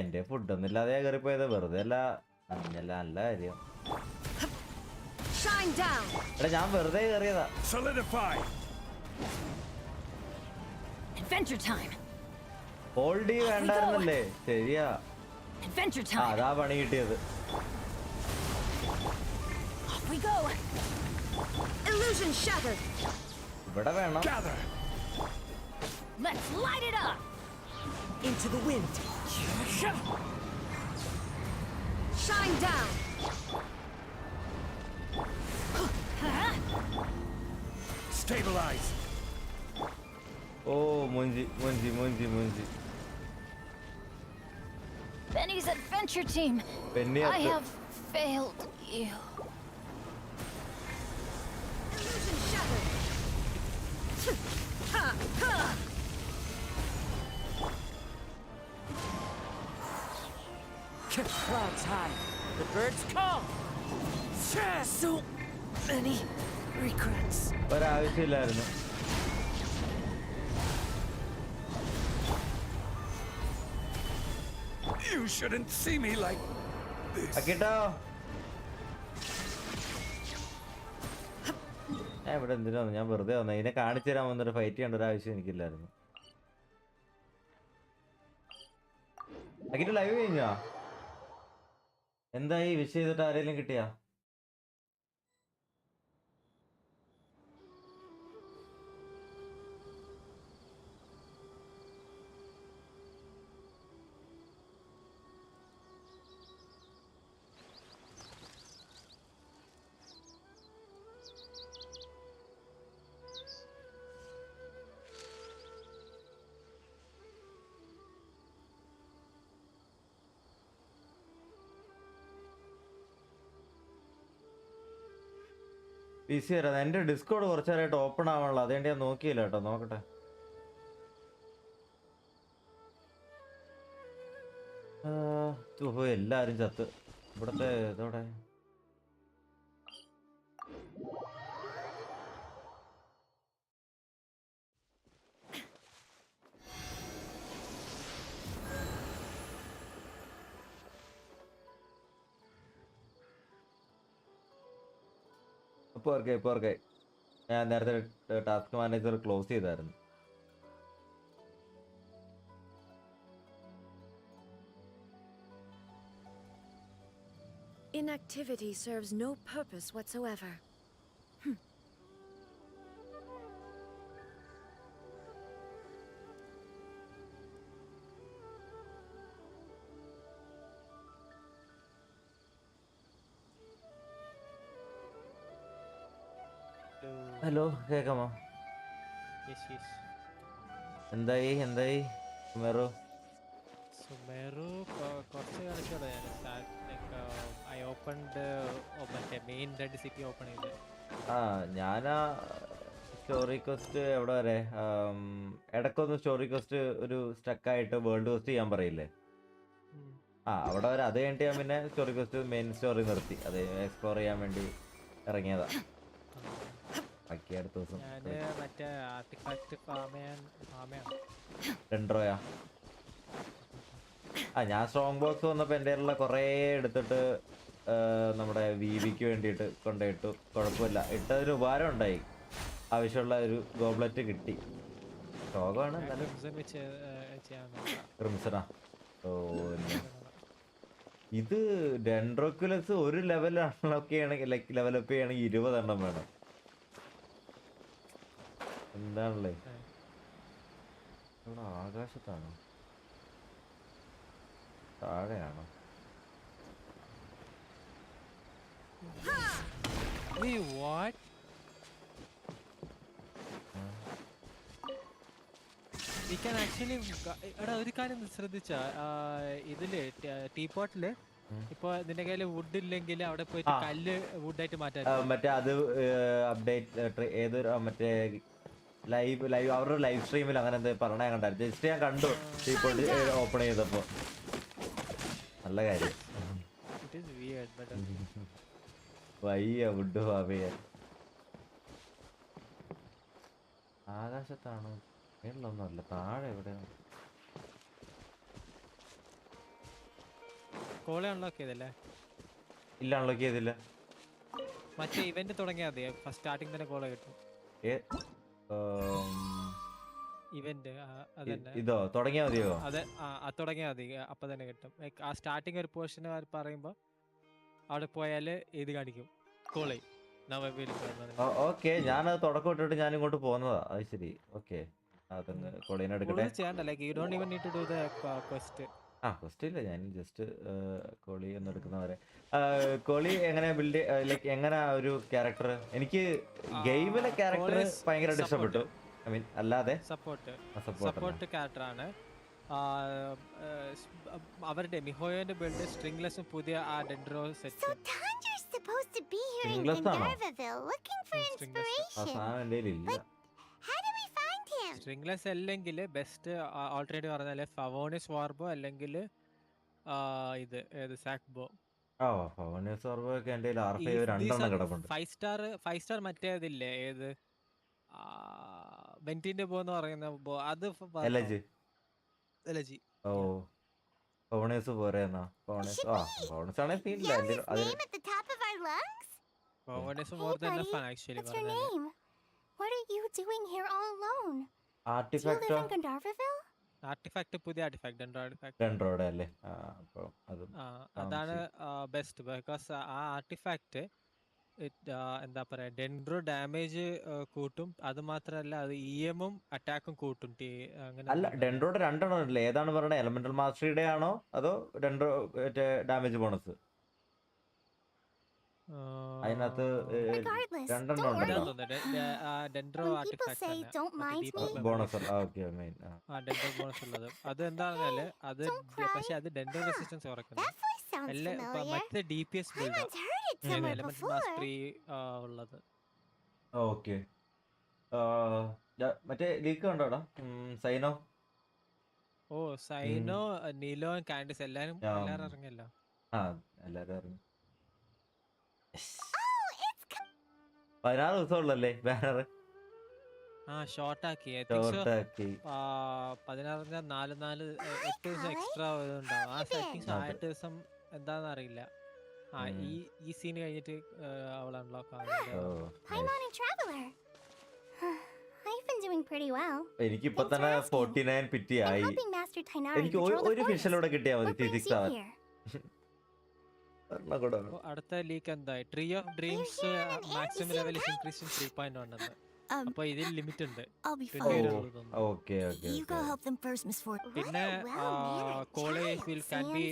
എന്റെ ഫുഡൊന്നും ഇല്ലാതെ കയറിപ്പോയത് വെറുതെ അല്ല, നല്ല കാര്യം. എടാ ഞാൻ വെറുതെ കയറിയതാ. ഹോൾഡ് വേണ്ടായിരുന്നല്ലേ? ശരിയാ, അതാ പണി കിട്ടിയത്. ഇവിടെ വേണം. Let's light it up. Into the wind. Shine down. Stabilize. Oh, Munji. Benny's adventure team. Benny, I have failed you. Illusion shattered. Clouds high. The birds call. So many regrets. ഒരാവശ്യമില്ലായിരുന്നു. You shouldn't see me like this. അക്കിട്ടോ, ഞാൻ ഇവിടെ എന്തിനാ വന്നത്? ഞാൻ വെറുതെ വന്നത്. ഇതിനെ കാണിച്ചു തരാൻ വന്നൊരു ഫൈറ്റ് ചെയ്യേണ്ട ഒരു ആവശ്യം എനിക്കില്ലായിരുന്നു. അക്കിട്ട് ലൈവ് കഴിഞ്ഞാ? എന്തായി വിഷ് ചെയ്തിട്ട് ആരെങ്കിലും കിട്ടിയാ? PC വരാം. എൻ്റെ ഡിസ്കോഡ് കുറച്ച് നേരമായിട്ട് ഓപ്പൺ ആവാനുള്ള, അതുകൊണ്ട് ഞാൻ നോക്കിയില്ല കേട്ടോ. നോക്കട്ടെ. എല്ലാരും ചത്ത്. ഇവിടത്തെ ഇതോടെ പോർക്കെ ഞാൻ നേരത്തെ ടാസ്ക് മാനേജർ ക്ലോസ് ചെയ്തായിരുന്നു. Inactivity serves no purpose whatsoever. Hello, കേക്കാമോ? എന്തായി സുമേറു? സുമേറു കുറച്ച് കളിച്ചോളൂ. ഐ ഓപ്പൺഡ് മറ്റേ മെയിൻ റെഡ് സിറ്റി ഓപ്പൺ ചെയ്ത്. ഞാനാ സ്റ്റോറി ക്വസ്റ്റ് എവിടെ വരെ, ഇടയ്ക്കൊന്ന് സ്റ്റോറി ക്വസ്റ്റ് ഒരു സ്റ്റക്കായിട്ട് വേൾഡ് ക്വസ്റ്റ് ചെയ്യാൻ പറയില്ലേ, അവിടെ വരെ. അത് കഴിഞ്ഞിട്ട് ഞാൻ പിന്നെ സ്റ്റോറി ക്വസ്റ്റ് മെയിൻ സ്റ്റോറി നിർത്തി. അത് എക്സ്പ്ലോർ ചെയ്യാൻ വേണ്ടി ഇറങ്ങിയതാ. ബാക്കി അടുത്ത ദിവസം രണ്ടോയാ. ഞാൻ സ്ട്രോങ് ബോക്സ് വന്നപ്പോ എൻ്റെ ഉള്ള കുറേ എടുത്തിട്ട് നമ്മുടെ വിവിക്ക് വേണ്ടിയിട്ട് കൊണ്ടുപോയിട്ടു. കുഴപ്പമില്ല, ഇട്ടതിന് ഉപകാരം ഉണ്ടായി. ആവശ്യമുള്ള ഒരു ഗോബ്ലറ്റ് കിട്ടി. ശോകമാണ്. ക്രിംസണാ? ഇത് ഡെൻഡ്രോക്കുലസ് ഒരു ലെവൽ അൺലോക്ക് ചെയ്യണമെങ്കിൽ, ലൈക്ക് ലെവലപ്പ് ചെയ്യണമെങ്കിൽ 20 എണ്ണം വേണം. എന്താണല്ലേ? ഇവിടെ ആകാശത്താണോ താഴെയാണോ? എടാ ഒരു കാര്യം ശ്രദ്ധിച്ച, ഇതില് ടീപോട്ടില് ഇപ്പൊ നിന്റെ കയ്യിൽ വുഡ് ഇല്ലെങ്കിൽ അവിടെ പോയിട്ട് കല്ല് വുഡായിട്ട് മാറ്റാൻ മറ്റേ അത് അപ്ഡേറ്റ് ഏതൊരു മറ്റേ ലൈവ് അവരുടെ ലൈവ് സ്ട്രീമിൽ അങ്ങനെ എന്താ പറഞ്ഞ കണ്ടായിരുന്നു. ജസ്റ്റ് ഞാൻ കണ്ടു ഇപ്പോൾ ഓപ്പൺ ചെയ്തപ്പോ. നല്ല കാര്യം. വയ്യ വുഡ് ഭാവിയ. ആകാശത്താണ്, മേളിലൊന്നുമല്ല, താഴെ എവിടെയാണ്. കോള് അൺലോക്ക് ചെയ്തല്ലേ? ഇല്ല, അൺലോക്ക് ചെയ്തില്ല. മറ്റേ ഇവന്റ് തുടങ്ങിയാൽ മതി, ഫസ്റ്റ് സ്റ്റാർട്ടിങ് തന്നെ കോള് കിട്ടും. ഇവന്റ് ഇതോ തുടങ്ങിയാ മതിയോ? അതെ, തുടങ്ങിയാൽ മതി, അപ്പൊ തന്നെ കിട്ടും. ആ സ്റ്റാർട്ടിങ് ഒരു പോർഷൻ പറയുമ്പോ അവിടെ പോയാല് ഇത് കാണിക്കും, കോള്. ഓക്കെ, ഞാനത് തുടക്കം ഇട്ടിട്ട് ഞാൻ ഇങ്ങോട്ട് പോകുന്നതാ. അത് ശരി, ഓക്കെ. അതൊന്ന് കോളീനെ എടുക്കട്ടെ. ക്വസ്റ്റ് ഇല്ല, ഞാൻ ജസ്റ്റ് കോളി ഒന്ന് എടുക്കുന്നവരെ. കോളി എങ്ങനെ ബിൽഡ്, ലൈക്ക് എങ്ങനെ ഒരു ക്യാരക്ടർ? എനിക്ക് ഗെയിമിലെ ക്യാരക്ടർ ഭയങ്കരമായിട്ട് ഇഷ്ടപ്പെട്ടു. ഐ മീൻ അല്ലാതെ സപ്പോർട്ട് ക്യാരക്ടറാണ്. അവരുടെ മിഹോയോന്റെ ബിൽഡ് സ്ട്രിംഗ്ലെസ്സും പുതിയ ആ dendro set. Supposed to be here in Gandharvaville looking for inspiration. But how do we find him? സ്ട്രിംഗ്ലെസ് അല്ലെങ്കിൽ ബെസ്റ്റ് ഓൾട്ടർനേറ്റീവ് പറഞ്ഞാല് ഫവോണിസ് വാർബോ അല്ലെങ്കിൽ ഇത് സാക്ബോ. ഫവോണിസ് വാർബോ ഒക്കെ എൻ്റെ R5 രണ്ടെണ്ണം കിടപ്പുണ്ട്. 5 സ്റ്റാർ മറ്റേതില്ലേ, ഏത് വെന്റിന്റെ ബോ എന്ന് പറയുന്ന ബോ, അത് എലജി. ഫവോണിസ് പോരെന്നാ? ഫവോണിസ് ആണേ സീനില്ല. Favonius more than enough actually. What's your name? What are you doing here all alone? Artefact. Do you live in Gandharvaville? Artefact, പുതിയ ആർട്ടിഫാക്ട് ഡെൻഡ്രോയുടെ അല്ലേ? അതാണ് ബെസ്റ്റ്. ബിക്കോസ് ആ ആർട്ടിഫാക്ട് എന്താ പറയാ, ഡെൻഡ്രോ ഡാമേജ് കൂട്ടും. അത് മാത്രല്ല അത് EM-ഉം അറ്റാക്കും കൂട്ടും. അല്ല, ഡെൻഡ്രോയുടെ രണ്ടെണ്ണം ഉണ്ടല്ലേ? ഏതാണ് പറയണത്? എലമെന്റൽ മാസ്റ്ററിയുടെ ആണോ അതോ ഡെൻഡ്രോ ഡാമേജ് ബോണസ്? അതിനകത്ത് രണ്ടെണ്ണം ഉണ്ടല്ലോ. Dendro artefact bonus. Dendro bonus ഉള്ളത് അത് എന്താണെന്നാല് അത്, പക്ഷെ അത് ഡെൻഡ്രോ റെസിസ്റ്റൻസ് കുറയ്ക്കുന്നു. മറ്റേ DPS ബിൽഡ് എലമെന്റ് മാസ്റ്ററി ഉള്ളത്. ഓക്കെ. മറ്റേ ലീക്ക് കണ്ടോടാ? സൈനോ സൈനോ, നീലോ, കാൻഡിസ് എല്ലാരും ഇറങ്ങിയല്ലോ. എല്ലാരും ഇറങ്ങി. 16 ദിവസം ഉള്ളല്ലേ ബാനർ? ഷോർട്ടാക്കി. 16 4 8 ദിവസം എക്സ്ട്രാ ഉണ്ടാവും. ആ സെറ്റിംഗ്സ് 8 ദിവസം എന്താന്ന് അറിയില്ല. ഈ സീൻ കഴിഞ്ഞിട്ട് അവൾ അൺലോക്ക് എനിക്ക് ഇപ്പൊ തന്നെ 49 പിറ്റി ആയി. എനിക്ക് ഒരു ഫിഷലൂടെ കിട്ടിയാ മതി. T6 ആവാൻ. അടുത്ത ലീക്ക് എന്തായി? Tree of dreams maximum level increase 3.1 എന്ന്. അപ്പൊ ഇതിൽ ലിമിറ്റ് ഉണ്ട്. പിന്നെ college will can be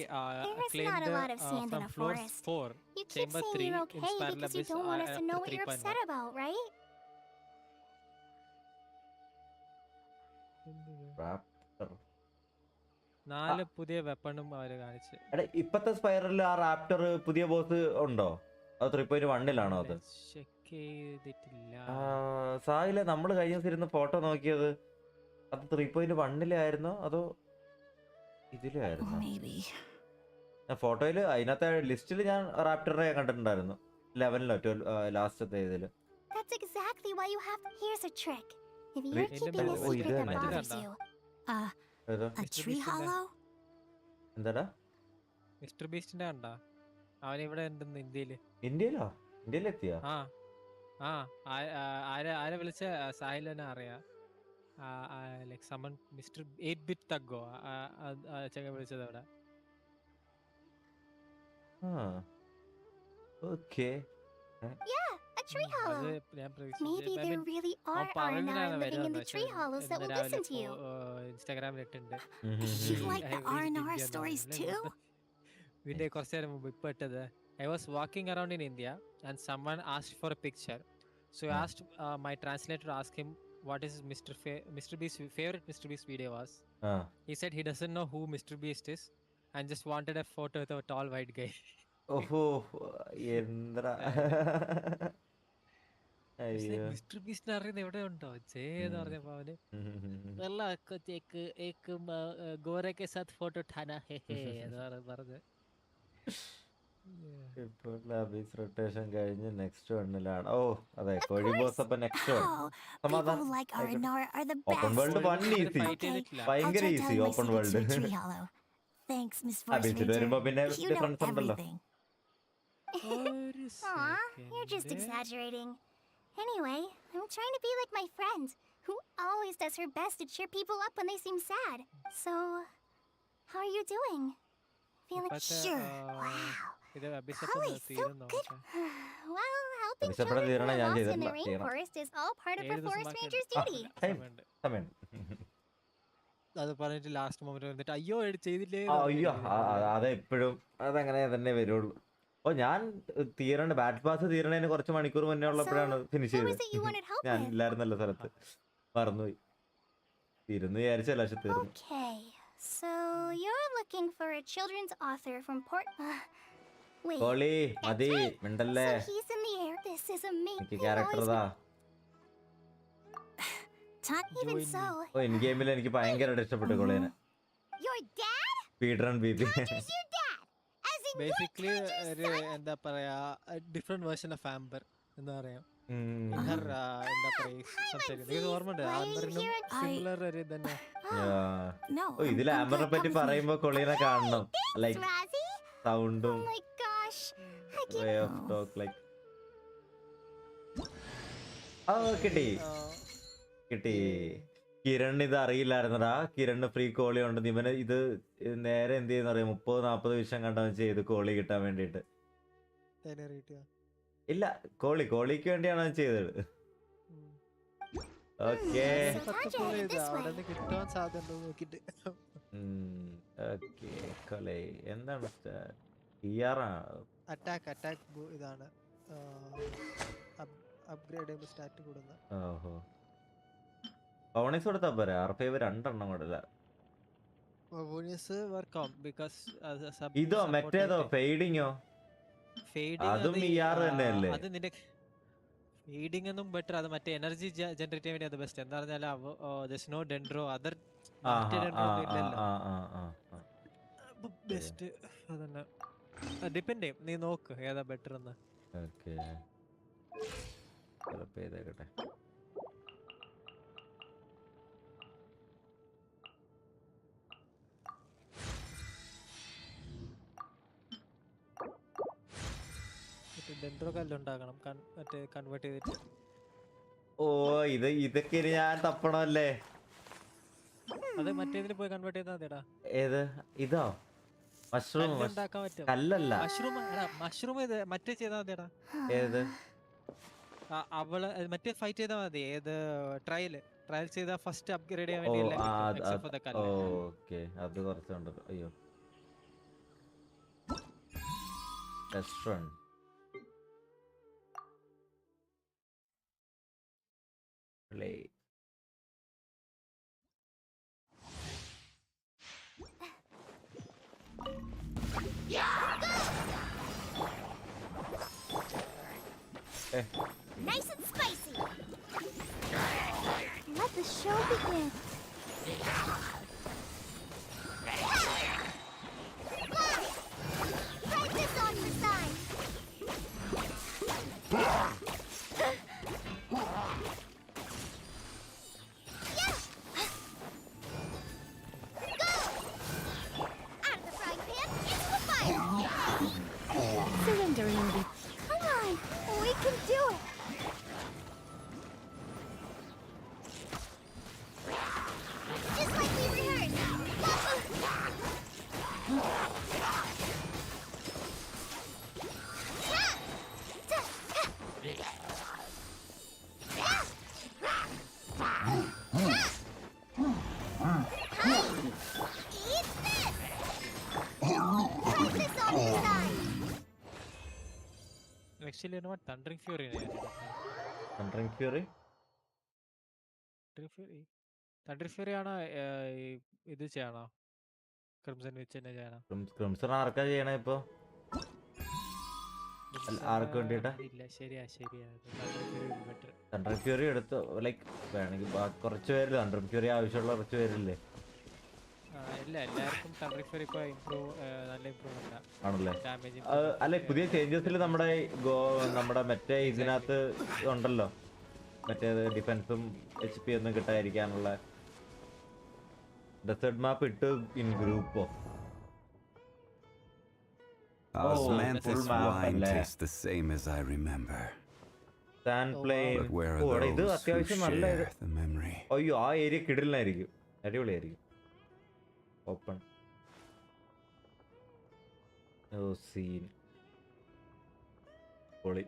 claimed from floor 4 chamber 3 inspire levels 3.1. നാല് പുതിയ വെപ്പണും അവര് കാണിച്ച്. ഇപ്പത്തെ സ്പൈറലിൽ ആ റാപ്റ്റർ പുതിയ ബോസ് ഉണ്ടോ? അത് 3.1-ലാണോ? അത് സായില്ല, നമ്മൾ കഴിഞ്ഞ ദിവസം ഇരുന്ന് ഫോട്ടോ നോക്കിയത് അത് 3.1-ലായിരുന്നോ അതോ ഇതിലായിരുന്നോ? ഫോട്ടോയില് അതിനകത്തെ ലിസ്റ്റിൽ ഞാൻ റാപ്റ്ററിനെ കണ്ടിട്ടുണ്ടായിരുന്നു. 11-ലോ ലാസ്റ്റത്തെ ഇതില്. എന്താടാ മിസ്റ്റർ ബീസ്റ്റിന്റെ കണ്ടാ? അവൻ ഇവിടെ ഉണ്ടെന്ന് ഇന്ത്യയിലോ? ഇന്ത്യയിലെത്തിയാ? ആരെ വിളിച്ച സാഹിലിനെ അറിയാം. ലൈക് സമൺ മിസ്റ്റർ 8-bit തഗ്ഗോ ചങ്ങ വിളിച്ചത് അവിടെ. ഓക്കേ. ഇൻസ്റ്റാഗ്രാമിൽ ഇട്ടുണ്ട്. ഇതിന്റെ കുറച്ചു നേരം മുമ്പ് ഇപ്പൊ ഇട്ടത്. I was walking around in India and someone asked for a picture. So I asked my translator to ask him what is Mr. Beast's favorite Mr. Beast video was. He said he doesn't know who Mr. Beast is and just wanted a photo with a tall white guy. Oh, Yendra. It's like Mr. Beast അറിയുന്ന എവിടെ ഉണ്ടോ എന്ന് പറഞ്ഞപ്പോ അവന് ഗോര K സാത്ത് photo ഠാന ഹേ ഹേ എന്ന് പറഞ്ഞ് ഇപ്പോൾ ലാബീസ് rotation കഴിഞ്ഞ് നെക്സ്റ്റ് വണ്ണിലാണ്. ഓ അതെ, കോഴി ബോസ്. അപ്പൊ നെക്സ്റ്റ് സമാധാനം. ഓപ്പൺ വേൾഡ് 1 ഈസി, ഭയങ്കര ഈസി ഓപ്പൺ വേൾഡ്. വരുമ്പോ പിന്നെ ഡിഫറൻസ് ഉണ്ടല്ലോ. Aw, you're just exaggerating. Anyway, I'm trying to be like my friend, who always does her best to cheer people up when they seem sad. So, how are you doing? Feeling sure? Wow. Holly's so good. Well, helping children who are lost in the rainforest is all part of a forest ranger's duty. അത് പറഞ്ഞിട്ട് last moment വന്നിട്ട് അയ്യോ ചെയ്തില്ലേ. അയ്യോ അതെപ്പോഴും അതങ്ങനെ തന്നെ വരുള്ളൂ. ഓ ഞാൻ തീരണ ബാറ്റ് പാസ് തീരണതിന് കുറച്ച് മണിക്കൂർ മുന്നേ ഉള്ളപ്പോഴാണ് ഫിനിഷ് ചെയ്തത്. ഞാൻ ഇല്ലായിരുന്നല്ലോ സ്ഥലത്ത്, മറന്നുപോയി. തീരുന്നു വിചാരിച്ചല്ല, പക്ഷെ തീർന്നു. So you're looking for a children's author from Wait. കോളി മതി മിണ്ടല്ലേ. So he's in the air. This is എനിക്ക് ക്യാരക്ടർതാ. Even so. ഓ ഇൻ ഗെയിമിൽ എനിക്ക് ഭയങ്കരമായിട്ട് ഇഷ്ടപ്പെട്ടു കോളീനെ. Your dad? സ്പീഡ് റൺ ബിബി. ബേസിക്കലി ഒരു എന്താ പറയാ ഡിഫറെന്റ് വേർഷൻ ഓഫ് ആംബർ എന്ന് പറയാം. എന്താ പറയാ ഓർമ്മയുണ്ട് ആംബറിനും സിമിലർ ഒരു തന്നെ. ഇതിൽ ആംബറിനെ പറ്റി പറയുമ്പോ കൊളീനെ കാണണം. ലൈക്ക് സൗണ്ടും വേ ഓഫ് ടോക്ക് ലൈക്ക്. കിട്ടി കിട്ടി. കിരൺ ഇത് അറിയില്ലായിരുന്നടാ. കിരണ് ഫ്രീ കോളി ഉണ്ട്. ഇവന് ഇത് നേരെ എന്ത് ചെയ്യുന്ന അറിയാം, 30-40 വിഷം കണ്ടവൻ ചെയ്ത് കോളി കിട്ടാൻ വേണ്ടിട്ട്. ഇല്ല, കോളിക്ക് വേണ്ടിയാണ് അവൻ ചെയ്തത്. ഓക്കെ എന്താണ് ഇതാണ് അപ്ഗ്രേഡ് സ്റ്റാറ്റ് കൂടുന്നത്. ഓഹോ, ബോണസ് കൊടുത്താ പോരെ. R5 രണ്ടെണ്ണം കൂടെ. ഇതോ മറ്റേതോ ഫെയ്ഡിങ്ങോ? അതും തന്നെയല്ലേ? അത് നിന്റെ ഫീഡിംഗ് ഒന്നും ബെറ്റർ. അത് മറ്റേ എനർജി ജനറേറ്റ് ചെയ്യാൻ വേണ്ടി അത് ബെസ്റ്റ്. എന്താ പറഞ്ഞാൽ നോ ഡെൻഡ്രോ അതർ ബെസ്റ്റ്. അതന്നെ ഡിപ്പെൻഡ് ചെയ്യും, നീ നോക്ക് ഏതാ ബെറ്റർ എന്ന്. ഡെൻഡ്രോ കല്ലുണ്ടാക്കണം മറ്റേ കൺവേർട്ട് ചെയ്തിട്ട്. ഓ ഇതൊക്കെ ഞാൻ തപ്പണല്ലേ? അത് മറ്റേതിൽ പോയി കൺവേർട്ട് ചെയ്താൽ മതിടാ. ഏത് ഇതോ? മഷ്റൂം ഉണ്ടാക്കാൻ പറ്റും. കല്ലല്ല, മഷ്റൂം ഇത് മറ്റേ ചെയ്താൽ മതിടാ. ഏത്? അവള് മറ്റേ ഫൈറ്റ് ചെയ്താൽ മതി. ഏത് ട്രയൽ ചെയ്താൽ ഫസ്റ്റ് അപ്ഗ്രേഡ് ചെയ്യാൻ വേണ്ടി. ഓക്കെ, അത് കുറച്ചുണ്ട്. അയ്യോ restaurant play. Nice and spicy. Let the show begin. Practice on your side. Surrendering the... Come on, we can do it. Just like we rehearsed. Eat this. Practice on your side. Actually, you know what? Thundering Fury. Thundering Fury? Thundering Fury ആണോ ഇത് ചെയ്യണോ? Crimson വെച്ച് തന്നെ ചെയ്യണം. Crimson ആർക്കാ ചെയ്യണേ ഇപ്പൊ? ആർക്ക് വേണ്ടിട്ടാ? ഇല്ല, ശരിയാ. തണ്ടർ ക്യൂറി എടുത്ത് ലൈക്ക് വേണമെങ്കിൽ കുറച്ച് പേരില്ല, തണ്ടർ ക്യൂറി ആവശ്യമുള്ള കുറച്ച് പേരില്ലേ? ഇല്ല, എല്ലാവർക്കും തണ്ടർ ക്യൂറി ഇപ്പൊ നല്ല ഇമ്പ്രൂവ്മെന്റ് ആണല്ലേ? ഡാമേജ്. അല്ലെ, പുതിയ ചേഞ്ചസിൽ നമ്മുടെ മറ്റേ ഇതിനകത്ത് ഉണ്ടല്ലോ, മറ്റേ ഡിഫൻസും HP ഒന്നും കിട്ടാതിരിക്കാനുള്ള ഡെസേർട്ട് മാപ്പ് ഇട്ട് in ഗ്രൂപ്പോ? Osmanthus wine tastes the same as I remember. Sand plane. But where are those who share the memory? അയ്യോ, ആ ഏരിയ കിടിലായിരിക്കും, അടിപൊളിയായിരിക്കും. ഓപ്പൺ സീൻ പൊളി.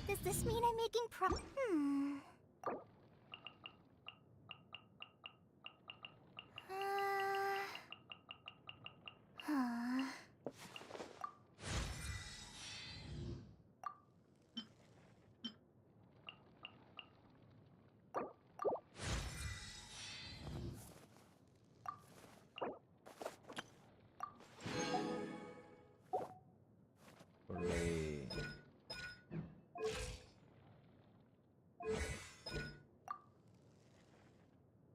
Does this mean I'm making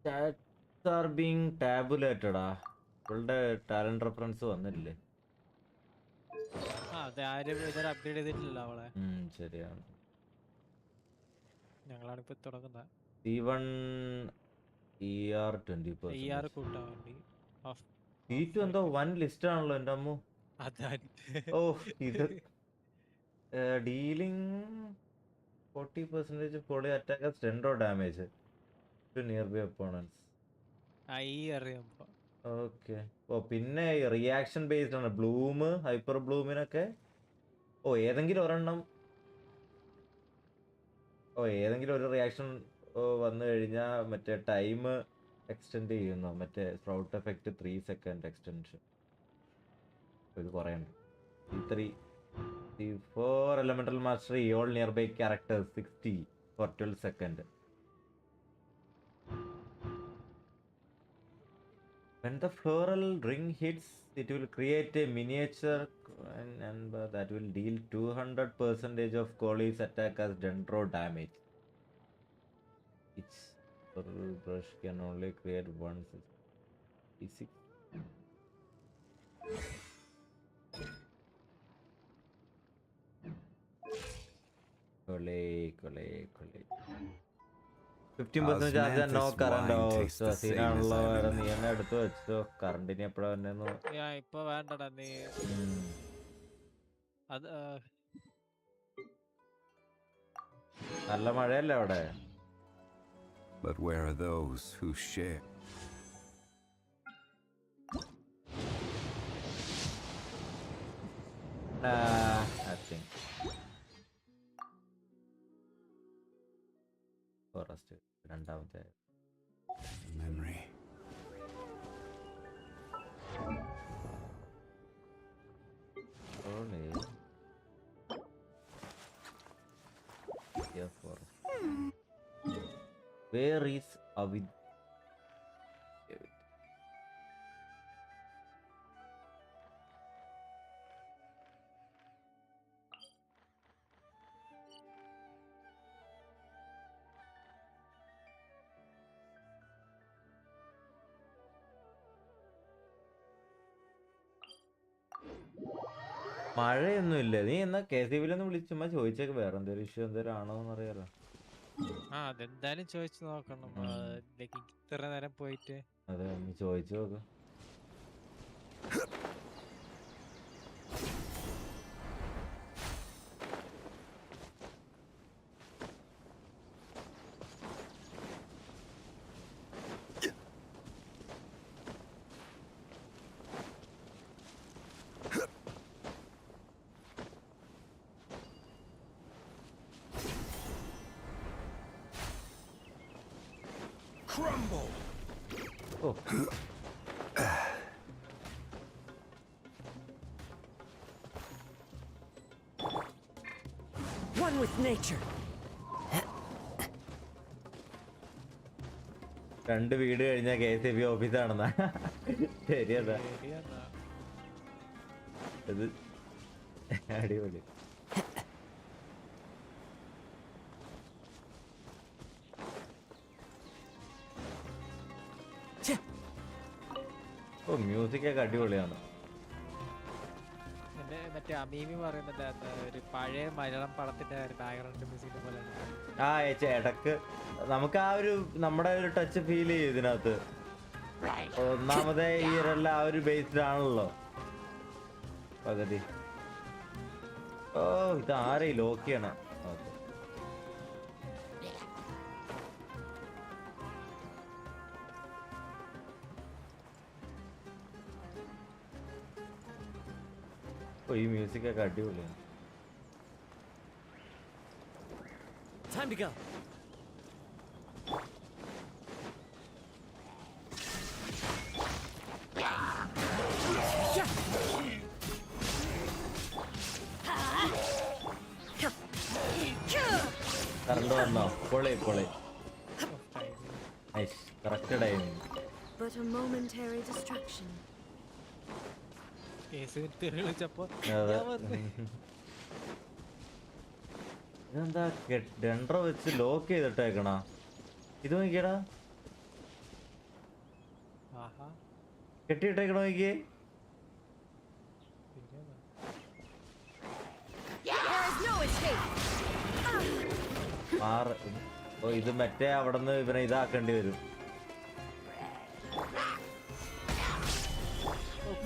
Chats are being tabulated. ഇവളുടെ talent reference വന്നില്ലേ? Upgrade ചെയ്തിട്ടില്ല അവളെ. ശരിയാണ്. ഞങ്ങളാണ് ഇപ്പൊ തുടങ്ങുന്നത്. C1 ER20%. ER കൂട്ടാൻ വേണ്ടി. C2 എന്തോ വൺ ലിസ്റ്റ് ആണല്ലോ എൻ്റെ അമ്മു. ഓ, ഇത് ഡീലിംഗ് 40% പൊളി attack 10 damage to nearby opponents. Okay. ഓ, പിന്നെ റിയാക്ഷൻ ബേസ്ഡ് ആണ്. ബ്ലൂം, ഹൈപ്പർ ബ്ലൂമിനൊക്കെ ഏതെങ്കിലും ഒരു റിയാക്ഷൻ വന്നു കഴിഞ്ഞാൽ മറ്റേ ടൈം എക്സ്റ്റെൻഡ് ചെയ്യുന്നു. മറ്റേ സ്പ്രൗട്ട് എഫക്റ്റ് 3 സെക്കൻഡ് എക്സ്റ്റൻഷൻ. ഇത് കുറേ ഉണ്ട്. C4 elemental mastery all nearby characters 60 for 12 seconds. When the floral ring hits, it will create a miniature and that will deal 200% of Cooli's attack as dendro damage. Each floral brush can only create 1d6. Kole. 15% charge no current. സീനാണല്ലോ, നീ എന്നെ എടുത്ത് വെച്ചോ. കറണ്ടിന് എപ്പോഴാ വന്നെന്ന് ഇപ്പൊ വേണ്ടടാ നീ. അത് നല്ല മഴയല്ലേ അവിടെ? But where are those who share? I think forest രണ്ടാമത്തെ memory. Where is Avid? മഴയൊന്നും ഇല്ല. നീ എന്നാ KCBയിലൊന്ന് വിളിച്ചുമ്പോ ചോദിച്ചേക്ക്, വേറെ എന്തെങ്കിലും ഇഷ്യൂ എന്തെങ്കിലും ആണോന്ന് അറിയാലോ. അതെന്തായാലും ചോദിച്ചു നോക്കണം. ഇത്ര നേരം പോയിട്ട് അതെ, ഒന്ന് ചോദിച്ചു നോക്ക്. One with nature. രണ്ട് വീട് കഴിഞ്ഞാൽ KCB ഓഫീസാണെന്നാ. ശരിയതാ, ഇത് അടിപൊളി. ഓ മ്യൂസിക് ഒക്കെ അടിപൊളിയാണ്. മറ്റേ അമീമി പറയുന്നുണ്ട് ഒരു പഴയ മലയാളം പടത്തിന്റെ ബാക്ക്ഗ്രൗണ്ട് മ്യൂസിക്കിന്റെ പോലെ. ആ ഇടക്ക് നമുക്ക് ആ ഒരു നമ്മുടെ ഒരു ടച്ച് ഫീൽ ചെയ്യും ഇതിനകത്ത്. ഒന്നാമതേ ഇയറെല്ലാം ആ ഒരു ബേസ്ഡാണല്ലോ പകുതി. ഓ ഇത് ആരെ ലോക്കിയാണ്. ഓ ഈ മ്യൂസിക് ഒക്കെ അടിപൊളിയാണ്. Time to go. കറണ്ട് വന്നോ? പൊളി പൊളി. Nice, correct timing. But a momentary distraction. ഇതെന്താ ഡെൻഡ്രോ വെച്ച് ലോക്ക് ചെയ്തിട്ടേക്കണ? ഇത് നോക്കിയടാ, കെട്ടിയിട്ടേക്കണോ നോക്കിയേ. ഓ ഇത് മറ്റേ അവിടുന്ന് ഇവനെ ഇതാക്കേണ്ടി വരും.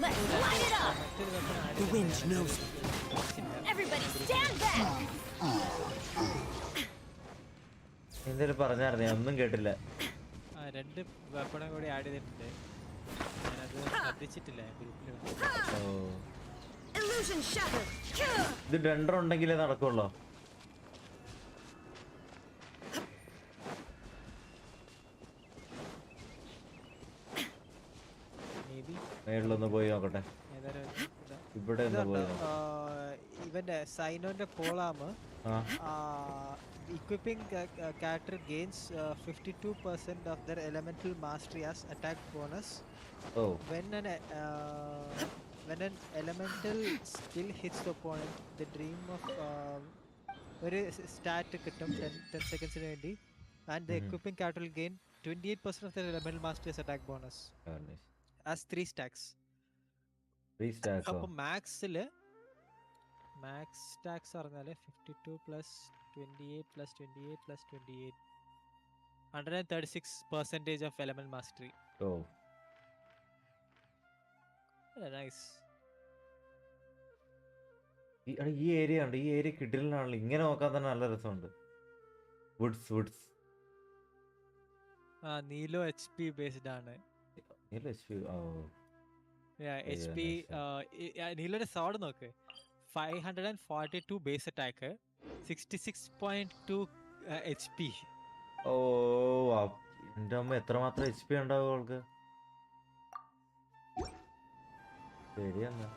Let's light it up. The wind knows. Everybody stand back. എന്തേലും പറഞ്ഞായിരുന്നു, ഞാൻ ഒന്നും കേട്ടില്ല. രണ്ട് വെപ്പണും കൂടി ആഡ് ചെയ്തിട്ടുണ്ട്, ഞാനത് ശ്രദ്ധിച്ചിട്ടില്ല ഗ്രൂപ്പിൽ. ഇത് ഡെൻഡ്രോ ഉണ്ടെങ്കിലേ നടക്കുള്ളൂ. മേളിലൊന്ന് പോയി നോക്കട്ടെ. ഇവിടെ ഒന്ന് പോയി ഇവന്റെ സൈനോന്റെ കോളാമ് equipping character gains 52% of their elemental mastery as attack bonus. Oh. When an elemental skill hits the opponent, the dream of ഒരു stat കിട്ടും 10 seconds വേണ്ടി, and the equipping character will gain 28% of their elemental mastery as attack bonus. As 3 stacks. 3 stacks. അപ്പോൾ മാക്സില് max stacks പറഞ്ഞാല് 52 plus 28 plus 28 plus 28 136% of element mastery. Oh. Nice. ഈ area ഉണ്ട്, ഈ area കിഡിലാണല്ലോ. ഇങ്ങനെ നോക്കാൻ തന്നെ നല്ല രസമുണ്ട്. വുഡ്സ് നീലോ HP ബേസ്ഡ് ആണ്. നീലോ HP. HP നീലോയുടെ സോഡ് നോക്ക്, 542 ബേസ് അറ്റാക്ക്, 66.2 HP. ഓ എൻ്റെ അമ്മ, എത്രമാത്രം HP ഉണ്ടാവും അവൾക്ക്. ശരിയെന്നാ.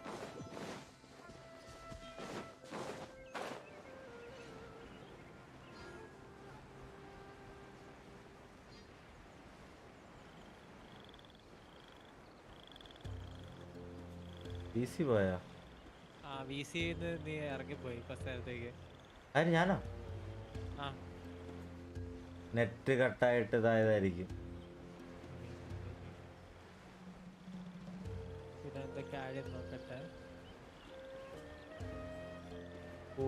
VC പോയാ? VC നീ ഇറങ്ങിപ്പോയി ഫസ്റ്റ് നേരത്തേക്ക്. അതിന് ഞാനോ? നെറ്റ് കട്ടായിട്ട് ഇതായതായിരിക്കും. പിന്നെ എന്തൊക്കെ ആഡ് നോക്കട്ടെ. ഓ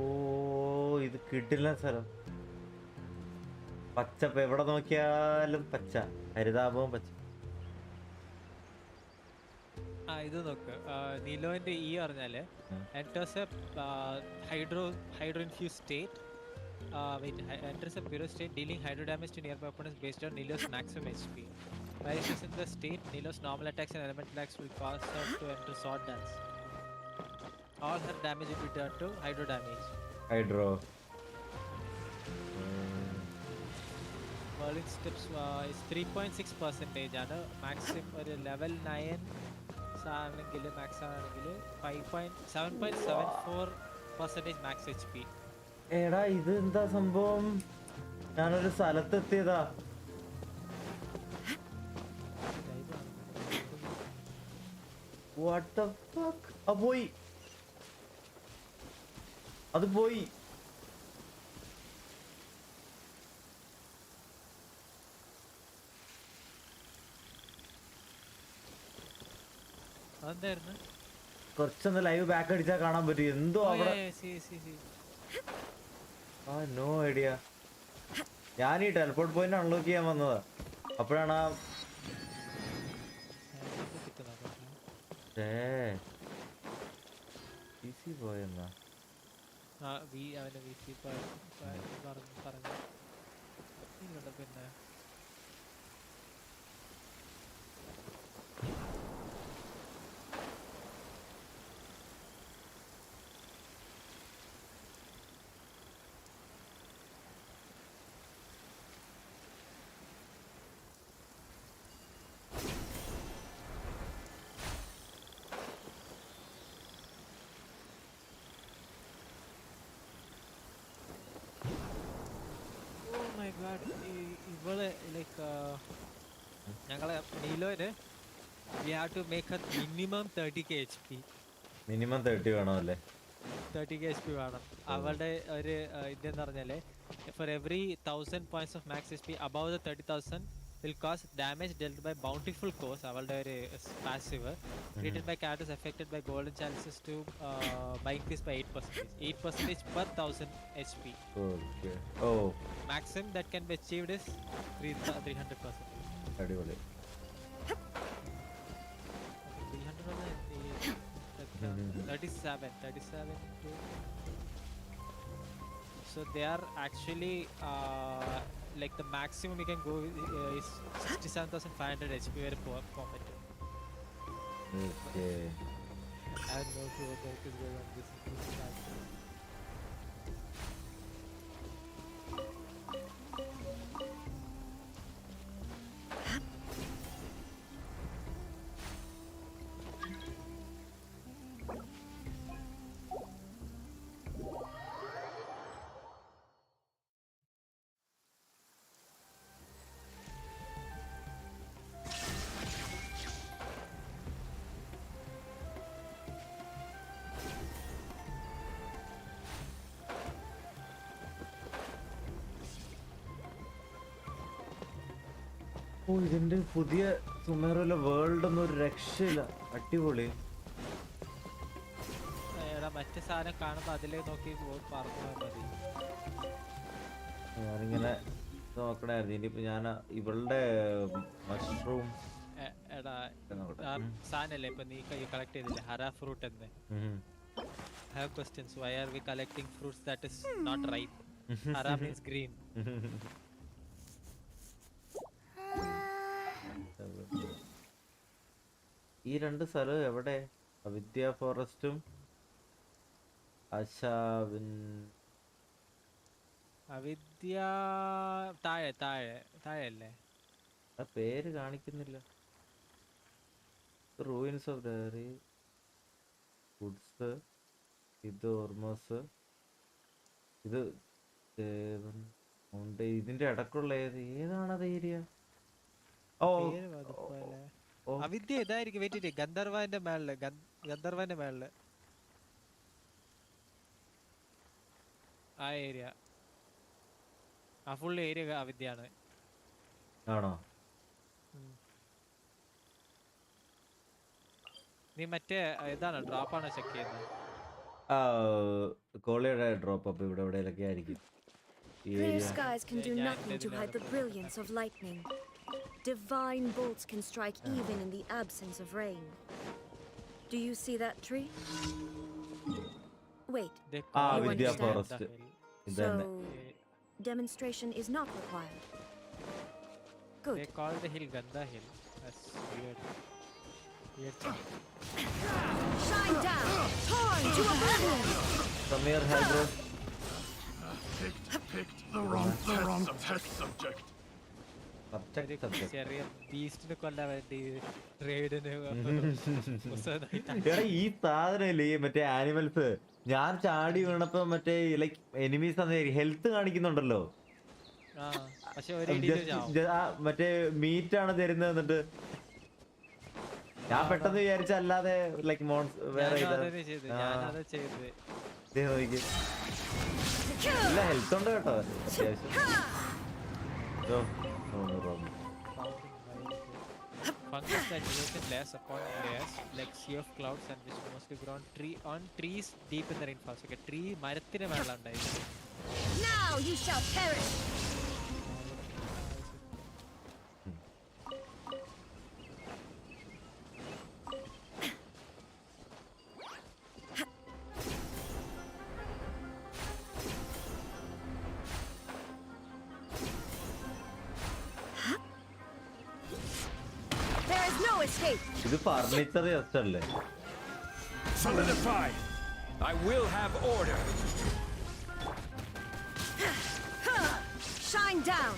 ഇത് കിട്ടില്ല സ്ഥലം. പച്ചപ്പ് എവിടെ നോക്കിയാലും പച്ച, ഹരിതാപവും പച്ച. ഇത് നോക്ക്, നീലോന്റെ ഈ പറഞ്ഞാല് enters a hydro infused state. Enters a pure state, dealing hydro damage to nearby opponents based on Nilo's maximum HP. While it is in the state, Nilo's normal attacks and elemental attacks will cause her to enter sword dance. All her damage will be turned to hydro damage. Hydro. Whirling steps is 3.6% ആണ്. maximum ഒരു level 9 ആണെങ്കിൽ max ആണെങ്കിൽ 7.74% max HP. എടാ ഇത് എന്താ സംഭവം? ഞാനൊരു സ്ഥലത്തെത്തിയതാ. What the fuck? പോയി. അത് പോയി. കുറച്ചൊന്ന് ലൈവ് ബാക്ക് അടിച്ചാൽ കാണാൻ പറ്റും. എന്തോ അവിടെ നോ ഐഡിയ. ഞാൻ ഈ ടെലിപ്പോർട്ട് പോയിന്റ് അൺലോക്ക് ചെയ്യാൻ വന്നതാ. അപ്പോഴാണ് പോയെന്നാ പിന്നെ ഇവള് ലൈക്ക് ഞങ്ങളെ നീലോന് we have to make her minimum 30k HP. Minimum 30 വേണമല്ലേ? 30k HP വേണം. അവളുടെ ഒരു ഇതെന്ന് പറഞ്ഞാല് for every 1000 points of max HP above the 30,000 will cause damage dealt by bountiful cores. അവളുടെ ഒരു passive created by characters affected by golden chances to by increase by 8%. 8% per 1000 HP. Okay. Oh. Maximum that can be achieved is 300%. അടിപൊളി. 37 so they are actually like the maximum you can go is 67,500 HP വരെ പോകാൻ പറ്റും. Okay. I have no clue what is going on this. ഇതിന്റെ പുതിയ സുമേറുവിലെ world ഒന്നും ഒരു രക്ഷയില്ല. അടിപൊളി. മറ്റേ സാധനം കാണുമ്പോ അതിലേ നോക്കി പറഞ്ഞു മതി. ഞാനിങ്ങനെ നോക്കണായിരുന്നു. ഇനിയിപ്പോ ഞാൻ ഇവളുടെ മഷ്റൂം സാധനല്ലേ ഇപ്പൊ നീ കളക്ട് ചെയ്തില്ലേ ഹറാ ഫ്രൂട്ട് എന്ന്. I have questions. Why are we collecting fruits that is not ripe? Hara means green. ഈ രണ്ട് സ്ഥലം എവിടെ? അവിദ്യ ഫോറസ്റ്റും അവിദ്യ താഴെ താഴെ താഴെയല്ലേ? പേര് കാണിക്കുന്നില്ല. Ruins of diary foods. ഇത് ഓർമോസ്. ഇത് ഇതിന്റെ ഇടക്കുള്ള ഏതാണത് ഏരിയ? അവിദ്യ ഇതായിരിക്കും. വെയിറ്റ് ഗന്ധർവന്റെ മേളില് ഗന്ധർവന്റെ മേളില് ആ ഏരിയ. ആ ഫുൾ ഏരിയ അവിദ്യയാണ്. ആണോ? നീ മറ്റേ ഇതാണ് ഡ്രോപ്പാണോ ചെക്ക് ചെയ്യുന്നത്? കോളിയുടെ ഡ്രോപ്പ് അപ്പ് ഇവിടെ എവിടെയൊക്കെ ആയിരിക്കും. Clear skies can do nothing to hide the brilliance of lightning. Divine bolts can strike even in the absence of rain. Do you see that tree? Wait. You understand? So, demonstration is not required. Good. They call the hill Gandha Hill. That's weird. Shine down! Torn to oblivion! Samir Hydro. Picked the wrong test subject. ചെറിയ ബീസ്റ്റിനെ കൊല്ലാൻ വേണ്ടി റെയ്ഡിന് ഈ സാധനല്ലേ മറ്റേ animals ഞാൻ ചാടി വീണപ്പോ മറ്റേ like enemies health കാണിക്കുന്നുണ്ടല്ലോ, മറ്റേ മീറ്റ് ആണ് തരുന്നത്. എന്നിട്ട് ഞാൻ പെട്ടെന്ന് വിചാരിച്ച അല്ലാതെ ലൈക്ക് മോൺസ് വേറെ ഇല്ല, ഹെൽത്ത് ഉണ്ട് കേട്ടോ അത്യാവശ്യം. Fungus that locate less upon layers like sea of clouds and which mostly grow on trees deep in the rainforest. Okay, tree മരത്തിന് മേലെ ഉണ്ടായിരിക്കും. Now you shall perish. ഇത് ഫർണിച്ചർ ജസ്റ്റ് അല്ലേ? Solidify. I will have order. Shine down.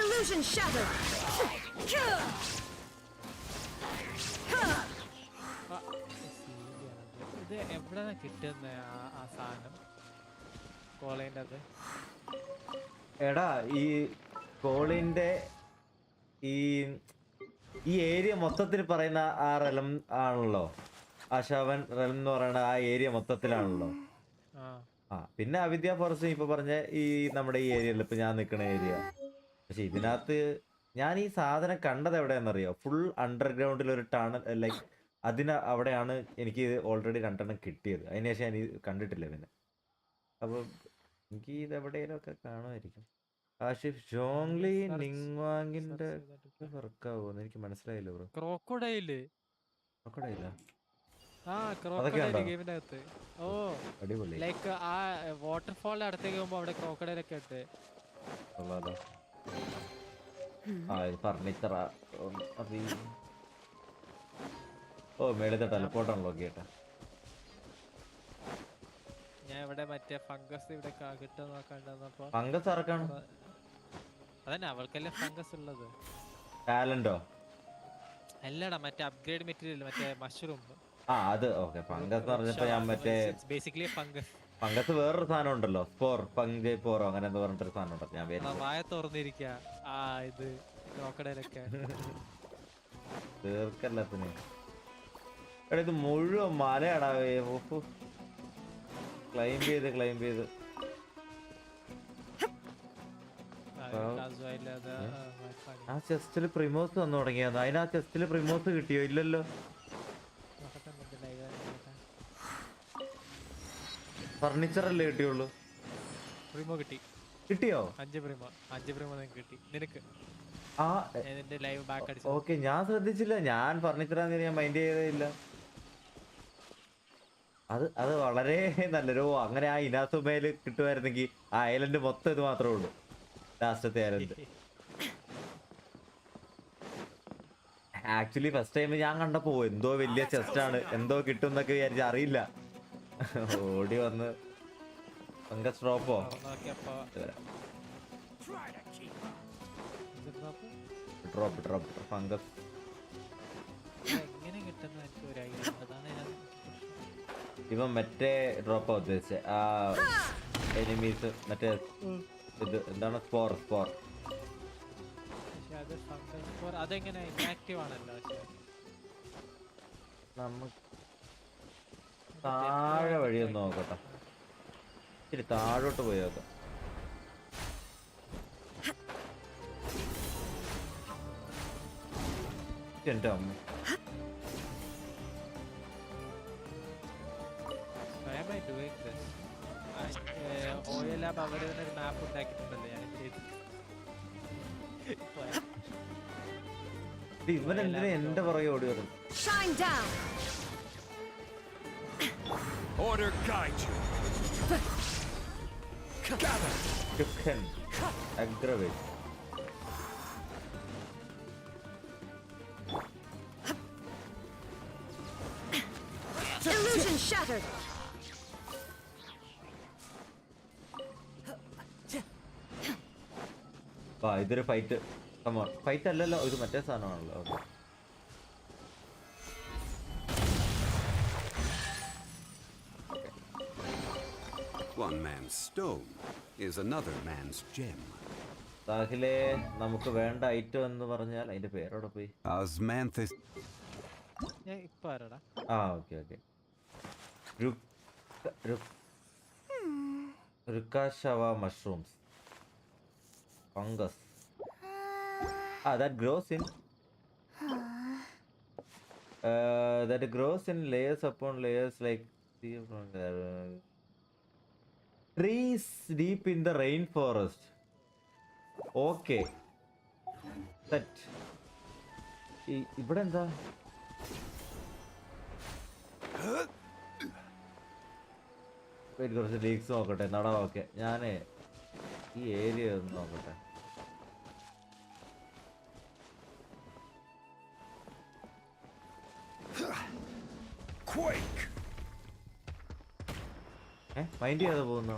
Illusion shattered. ഇത് എവിടെയാണ് കിട്ടുന്ന ആ സാധനം കോളേൻ്റെ അത്? എടാ ഈ കോളിന്റെ ഈ ഏരിയ മൊത്തത്തിൽ പറയുന്ന ആ റെലം ആണല്ലോ, അശവൻ റെലം എന്ന് പറയുന്ന ആ ഏരിയ മൊത്തത്തിലാണല്ലോ. പിന്നെ അവിദ്യ ഫോറസ്റ്റ് ഇപ്പൊ പറഞ്ഞ ഈ നമ്മുടെ ഈ ഏരിയയിൽ ഇപ്പൊ ഞാൻ നിൽക്കുന്ന ഏരിയ. പക്ഷെ ഇതിനകത്ത് ഞാൻ ഈ സാധനം കണ്ടത് എവിടെയാണെന്നറിയോ? ഫുൾ അണ്ടർഗ്രൗണ്ടിൽ ഒരു ടണൽ, ലൈക്ക് അവിടെയാണ് എനിക്ക് ഓൾറെഡി 2 എണ്ണം കിട്ടിയത്. അതിനുശേഷം ഞാൻ കണ്ടിട്ടില്ല പിന്നെ. അപ്പോൾ എനിക്ക് ഇത് എവിടെയെങ്കിലും ഒക്കെ കാണുമായിരിക്കും. ആഷിഫ് ജോങ്ലി നിങ്വാങ്ങിന്റെ വർക്കാവോന്ന് എനിക്ക് മനസ്സിലായില്ല ബ്രോ. ക്രോക്കോഡൈല് ഗെയിമിന്റെ അകത്ത്. ഓ അടിപൊളി. ലൈക്ക് ആ വാട്ടർഫാളിന്റെ അടുത്തേക്ക് പോകുമ്പോ അവിടെ ക്രോക്കഡൈലൊക്കെ ഉണ്ട്. ഫർണിച്ചറാ. ഓ മേളത്തെ ടെലിപ്പോർട്ടാണല്ലോ കേട്ടാ. ഞാൻ ഇവിടെ മറ്റേ ഫംഗസ് ഇവിടെ കിട്ടുന്ന നോക്കണ്ടപ്പോ ഫംഗസ് ആർക്കാണ്? അതന്നെ അവൾക്കല്ലേ ഫംഗസ് ഉള്ളത്. ടാലന്റോ? അല്ലടാ മറ്റേ അപ്ഗ്രേഡ് മെറ്റീരിയൽ, മറ്റേ മഷ്റൂം. അത് ഓക്കെ. ഫംഗസ് പറഞ്ഞപ്പോ ഞാൻ മറ്റേ ബേസിക്കലി ഫംഗസ് വേറൊരു സാധനം ഉണ്ടല്ലോ, സ്പോർ പോറോ അങ്ങനെ എന്താ പറഞ്ഞിട്ടൊരു സാധനം ഉണ്ടല്ലോ. ഞാൻ വായ തുറന്നിരിക്കുക. ഇത് ക്രോക്കഡൈലൊക്കെ തീർക്കല്ലത്തിന്. എടാ ഇത് മുഴുവൻ മലയാടാ. ക്ലൈംബ് ചെയ്ത് ആ ചെസ്റ്റില് പ്രിമോസ് വന്നു തുടങ്ങിയത്. അതിനാ ചെസ്റ്റില് പ്രിമോസ് കിട്ടിയോ? ഇല്ലല്ലോ. ഫർണിച്ചർ അല്ലേ കിട്ടിയുള്ളൂ? പ്രിമോ കിട്ടിയോ? 5 പ്രിമോ കിട്ടി നിനക്ക്. ഓക്കെ, ഞാൻ ശ്രദ്ധിച്ചില്ല. ഞാൻ ഫർണിച്ചറാന്ന് ഞാൻ മൈൻഡ് ചെയ്തേയില്ല. അത് വളരെ നല്ലൊരു. അങ്ങനെ ആ ഇനാസുമേല് കിട്ടുമായിരുന്നെങ്കിൽ ആ ഐലൻഡ് മൊത്തം ഇത് മാത്രമേ ഉള്ളൂ, ലാസ്റ്റത്തെ ഐലൻഡ്. ആക്ച്വലി ഫസ്റ്റ് ടൈം ഞാൻ കണ്ടപ്പോ എന്തോ വലിയ ചെസ്റ്റ് ആണ്, എന്തോ കിട്ടും എന്നൊക്കെ വിചാരിച്ച, അറിയില്ല. ഓടി വന്ന് ഫംഗസ് ഡ്രോപ്പോ ഡ്രോപ്പ് ഫംഗസ് ഇവൻ മറ്റേ ഡ്രോപ്പാ ഉദ്ദേശിച്ചത്. ആ എനിമീസ് മറ്റേ ഇത് എന്താണ് സ്പോർ. അതെങ്ങനെ ഇനാക്റ്റീവ് ആണല്ലോ. നമുക്ക് താഴെ വഴിയൊന്ന് നോക്കട്ടെ. ഇച്ചിരി താഴോട്ട് പോയി നോക്കാം. എന്റെ അമ്മ. ഓയിലാബ് അവര് തന്നെ ഒരു മാപ്പ് ഉണ്ടാക്കിയിട്ടുണ്ടല്ലോ. ഇവൻ എന്തിനാ എന്റെ പുറകെ ഓടി വരും? Order guide you. Aggravate. Illusion shattered. ഇതൊരു ഫൈറ്റ്. കമോൺ, ഫൈറ്റ് അല്ലല്ലോ, ഇത് മറ്റേ സാധനമാണല്ലോ. Okay. One man's stone is another man's gem. സാഹിലെ, നമുക്ക് വേണ്ട ഐറ്റം എന്ന് പറഞ്ഞാൽ അതിന്റെ പേരോടെ പോയി. Osmanthus. ഓക്കെ. റുക്കാഷവ mushrooms. Fungus. That grows in layers upon layers like trees deep in the rainforest. Okay. Set. ഇവിടെ എന്താ? കുറച്ച് ലീക്സ് നോക്കട്ടെ. ഓക്കെ, ഞാനേ ഈ ഏരിയ ഒന്ന് നോക്കട്ടെ. മൈൻഡ് ചെയ്യാതെ പോകുന്നു.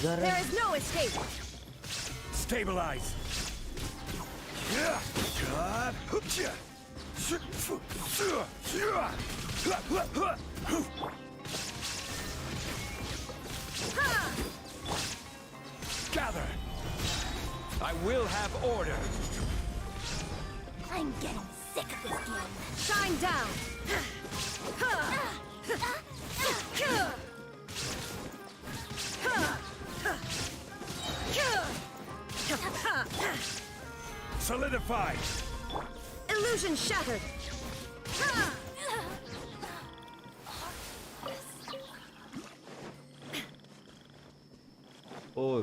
There is no escape. Stabilize. Gather. I will have order. I'm getting sick of this game. Shine down. Solidify. Illusion shattered.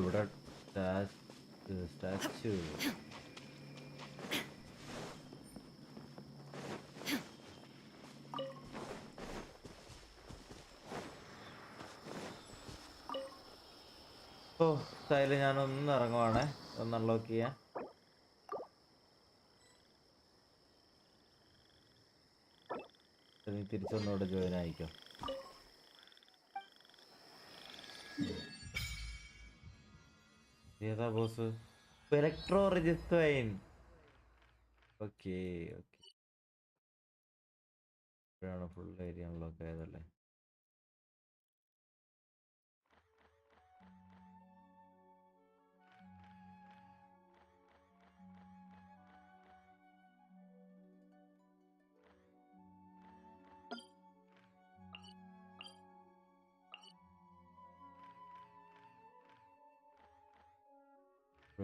ഇവിടെ സ്റ്റാച്ചു. സ്റ്റൈല് ഞാനൊന്ന് ഇറങ്ങുവാണേ, ഒന്ന് അൺലോക്ക് ചെയ്യാം. നീ തിരിച്ചൊന്നുകൂടെ ജോയിൻ ആയിക്കോ. ഏതാ ബോസ്? Electro regisvine. ഓക്കെ. ഇപ്പോഴാണ് ഫുൾ ഏരിയ അൺലോക്ക് ആയതല്ലേ.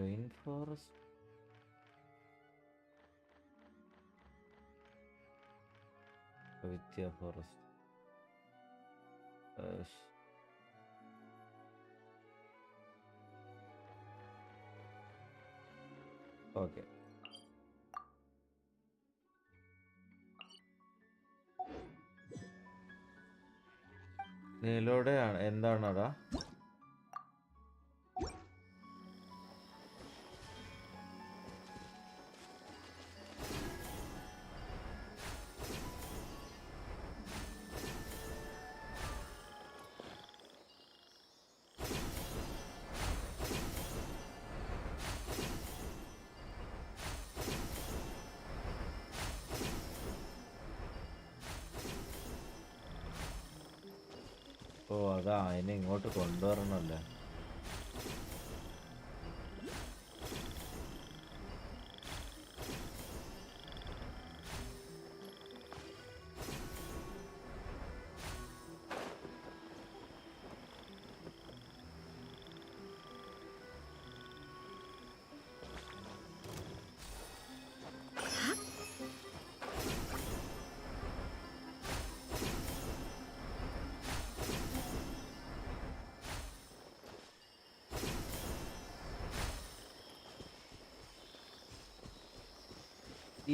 Rainforest. Vidya forest. Okay. നീലോടെ എന്താണടാ? അതാ, അതിനെ ഇങ്ങോട്ട് കൊണ്ടുവരണല്ലേ.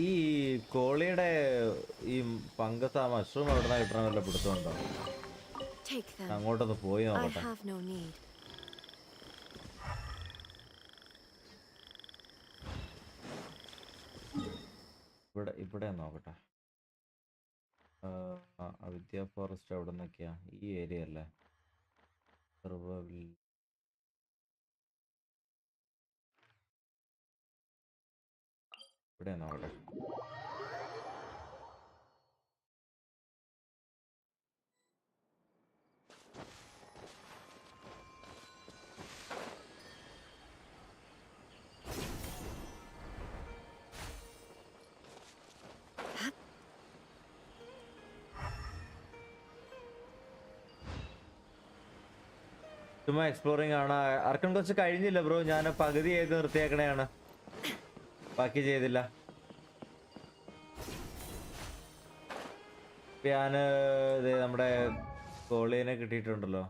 ഈ കോളിയുടെ ഈ ഫംഗസ് ആ മഷ്റൂം എവിടെ കിട്ടണ വല്ല പിടുത്തമുണ്ടോ? അങ്ങോട്ടൊന്ന് പോയി നോക്കട്ടെ. ഇവിടെ നോക്കട്ടെ. അവിദ്യ ഫോറസ്റ്റ് അവിടെ നിന്നൊക്കെയാ, ഈ ഏരിയ അല്ലേ? ഇവിടെ നോക്കട്ടെ. ചുമ്മാ എക്സ്പ്ലോറിംഗ് ആണ്. ആർക്കും കുറച്ച് കഴിഞ്ഞില്ല ബ്രോ, ഞാൻ പകുതി ചെയ്ത് നിർത്തിയേക്കണയാണ്, ബാക്കി ചെയ്തില്ല. ഞാൻ നമ്മുടെ കോളീനെ കിട്ടിയിട്ടുണ്ടല്ലോ,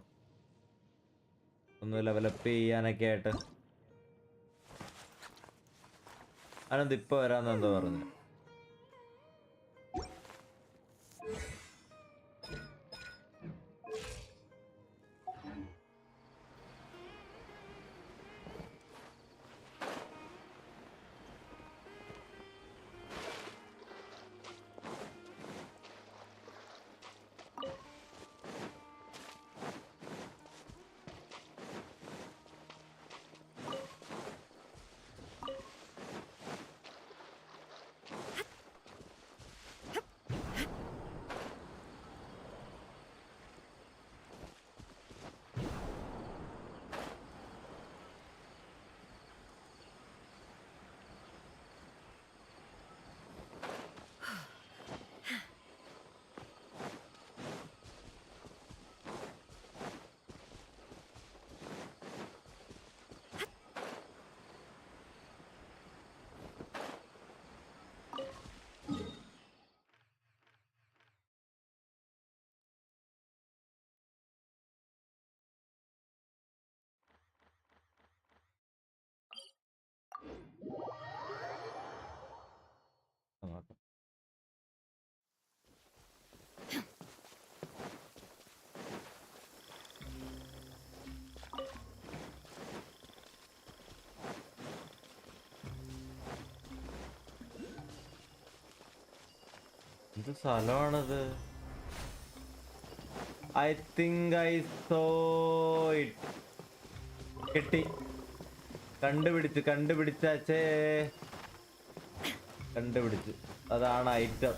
ഒന്ന് ലെവലപ്പ് ചെയ്യാനൊക്കെ ആയിട്ട്. അനന്ത് ഇപ്പൊ വരാന്നെന്തോ പറഞ്ഞു. എന്ത് സ്ഥലമാണത്? I think I saw it. കിട്ടി, കണ്ടുപിടിച്ചാച്ചേ, കണ്ടുപിടിച്ചു. അതാണ് ഐറ്റം.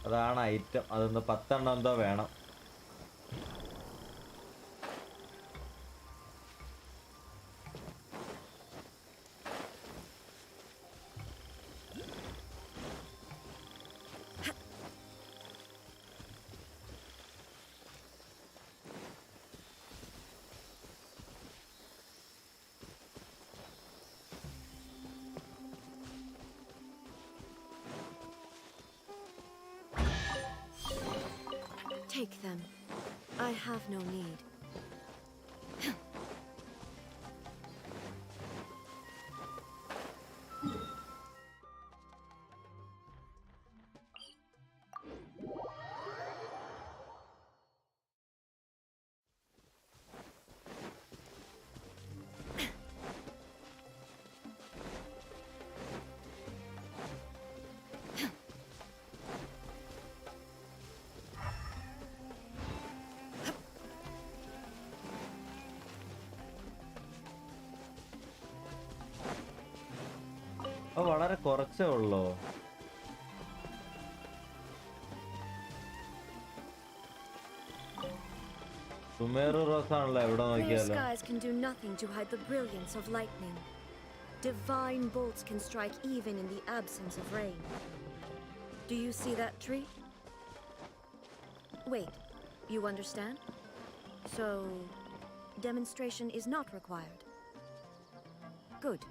അതാണ് ഐറ്റം. അതൊന്ന് 10 എണ്ണം എന്തോ വേണം. Take them. I have no need. വളരെ കുറച്ചേ ഉള്ളൂ. സുമേറു റോസ് ആണല്ലോ എവിടെ Clear നോക്കിയാലോ. skies can do nothing to hide the brilliance of lightning. Divine bolts can strike even in the absence of rain. Do you see that tree? Wait, you understand? So, demonstration is not required. Good.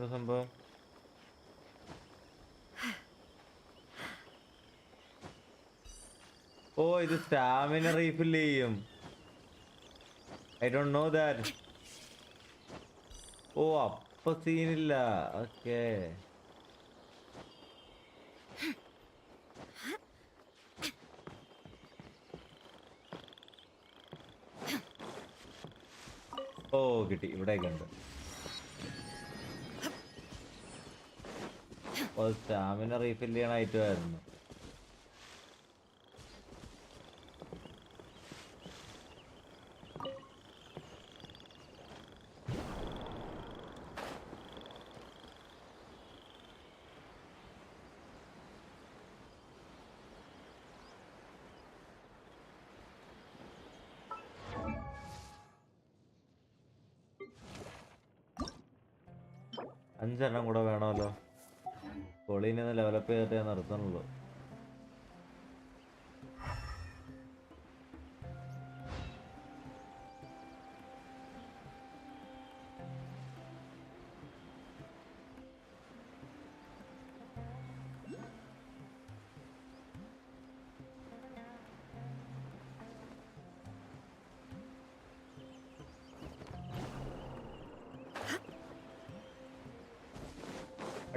ഇതെന്താ സംഭവം? ഓ ഇത് stamina refill ചെയ്യും. I don't know that. ഓ അപ്പൊ സീനില്ല. Okay. ഓ കിട്ടി. ഇവിടെയൊക്കെ ഉണ്ട്. ഓ സ്റ്റാമിന റീഫിൽ ചെയ്യണ ഐറ്റം ആയിരുന്നു. അഞ്ചെണ്ണം കൂടെ വേണമല്ലോ. പൊളീനെ ഡെവലപ്പ് ചെയ്തിട്ടേ നിർത്തുന്നുള്ളൂ.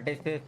What is this?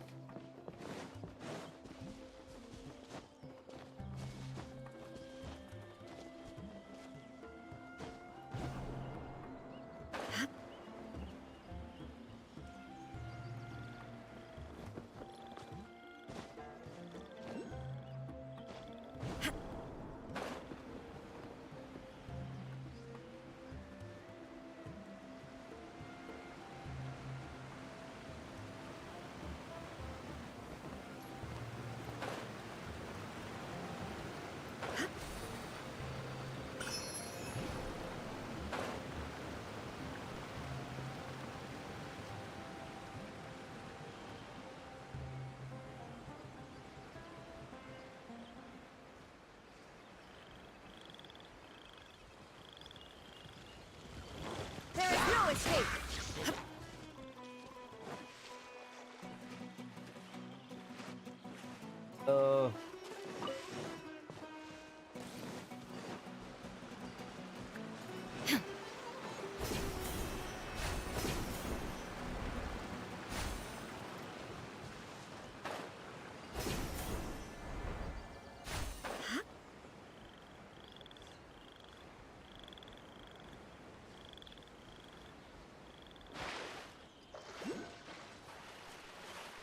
There is no escape!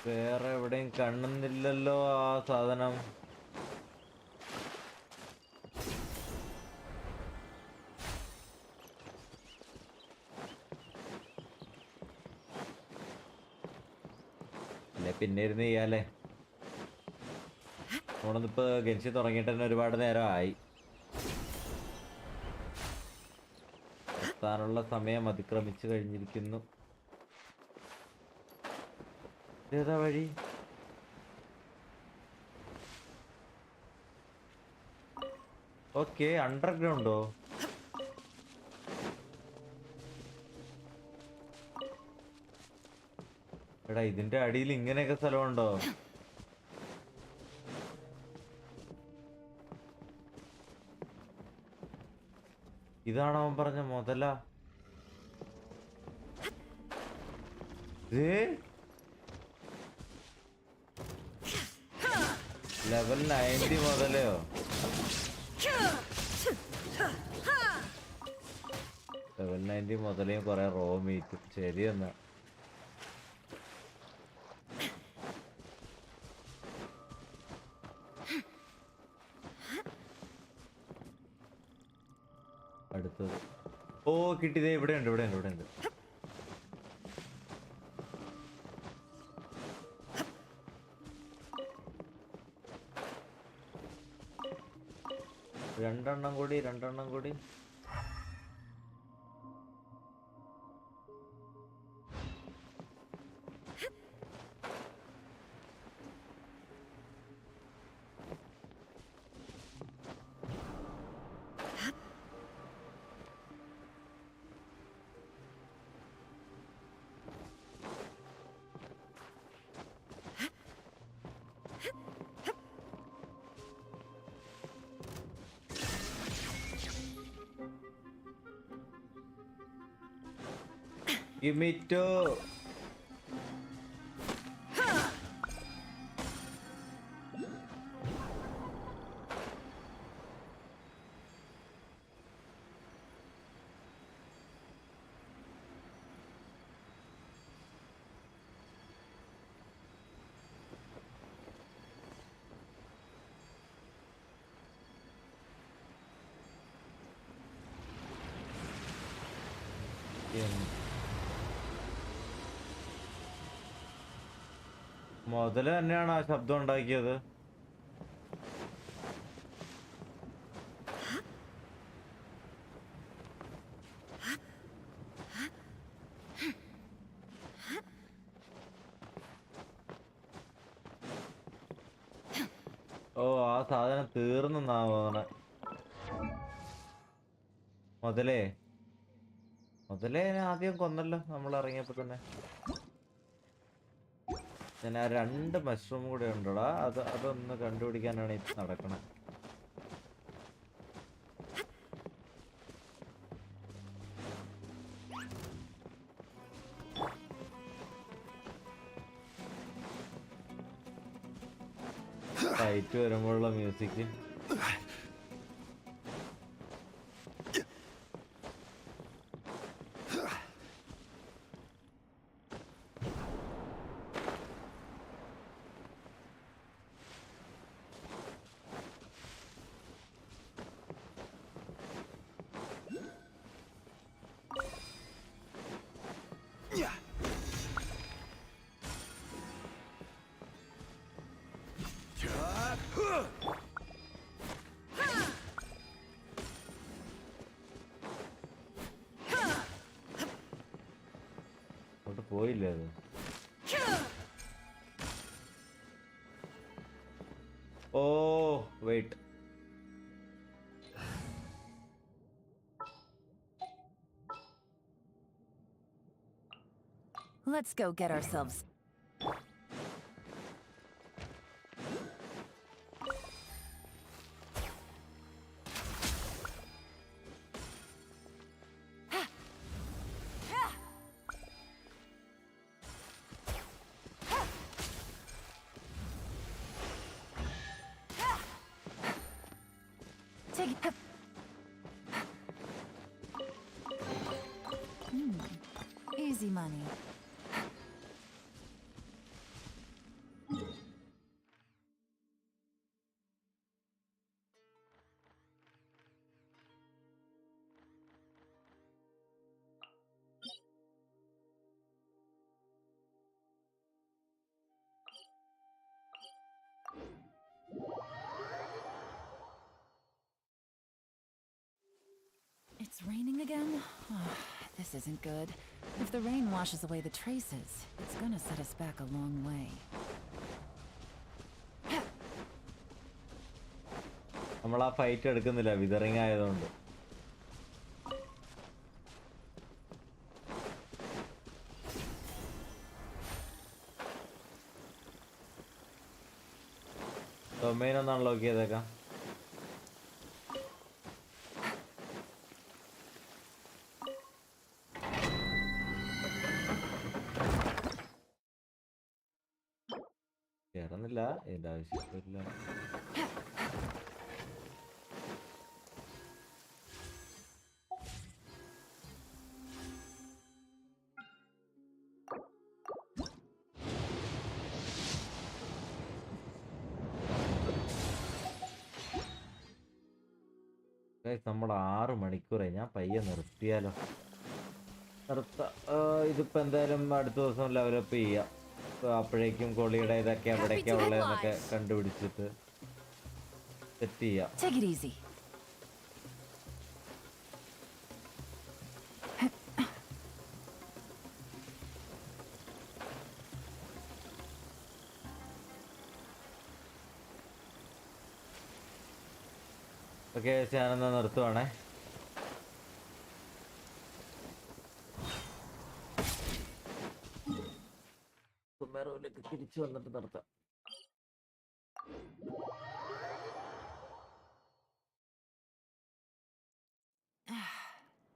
വേറെ എവിടെയും കാണുന്നില്ലല്ലോ ആ സാധനം. അല്ലെ പിന്നെ ഇരുന്ന് ചെയ്യാല്ലേ. നമ്മളൊന്നിപ്പോ ഗെൻഷി തുടങ്ങിയിട്ട് തന്നെ ഒരുപാട് നേരമായി. എത്താനുള്ള സമയം അതിക്രമിച്ചു കഴിഞ്ഞിരിക്കുന്നു. ഏതാ വഴി? ഓക്കെ അണ്ടർഗ്രൗണ്ടോ? എടാ ഇതിന്റെ അടിയിൽ ഇങ്ങനെയൊക്കെ സ്ഥലമുണ്ടോ? ഇതാണോ അവൻ പറഞ്ഞ മുതല? ലെവൽ 90 മുതലയോ? ലെവൽ 90 മുതലേയും കുറെ റോ മീറ്റും. ശരി എന്നാ. അടുത്തത് ഓ കിട്ടിയതേ. ഇവിടെ ഉണ്ട് ഇവിടെ ഉണ്ട് ഇവിടെ ഉണ്ട്. രണ്ടെണ്ണം കൂടി. Give me two. മുതല് തന്നെയാണ് ആ ശബ്ദം ഉണ്ടാക്കിയത്. ഓ ആ സാധനം തീർന്നെന്നാ തോന്നണെ. മുതലേ ആദ്യം കൊന്നല്ലോ നമ്മൾ ഇറങ്ങിയപ്പോ തന്നെ. ഞാൻ ആ 2 മഷ്റൂം കൂടെ ഉണ്ടോടാ, അതൊന്ന് കണ്ടുപിടിക്കാനാണ് ഇത് നടക്കണേ. ഫൈറ്റ് വരുമ്പോഴുള്ള മ്യൂസിക്. പോയില്ലേ അത്? ഓ wait, Let's go get ourselves. Easy money. It's raining again? Oh, this isn't good. If the rain washes away the traces, it's gonna set us back a long way. നമ്മൾ ആ fight എടുക്കുന്നില്ല, withering ആയതുകൊണ്ട്. Domain ഒന്ന് unlock ചെയ്തേക്കാം. കേറുന്നില്ല, ഇതിന്റെ ആവശ്യമില്ല. നമ്മൾ 6 മണിക്കൂറായി. ഞാൻ പയ്യെ നിർത്തിയാലോ? ഇതിപ്പോ എന്തായാലും അടുത്ത ദിവസം ലെവലപ്പ് ചെയ്യാം. അപ്പോഴേക്കും കൊളിയുടെ ഇതൊക്കെ എവിടേക്കാ ഉള്ളതെന്നൊക്കെ കണ്ടുപിടിച്ചിട്ട് സെറ്റ് ചെയ്യാം. ഓക്കെ, ഞാനെന്നാ നിർത്തുവാണേ. സുമേറുവിലേക്ക് തിരിച്ചു വന്നിട്ട് നിർത്താം.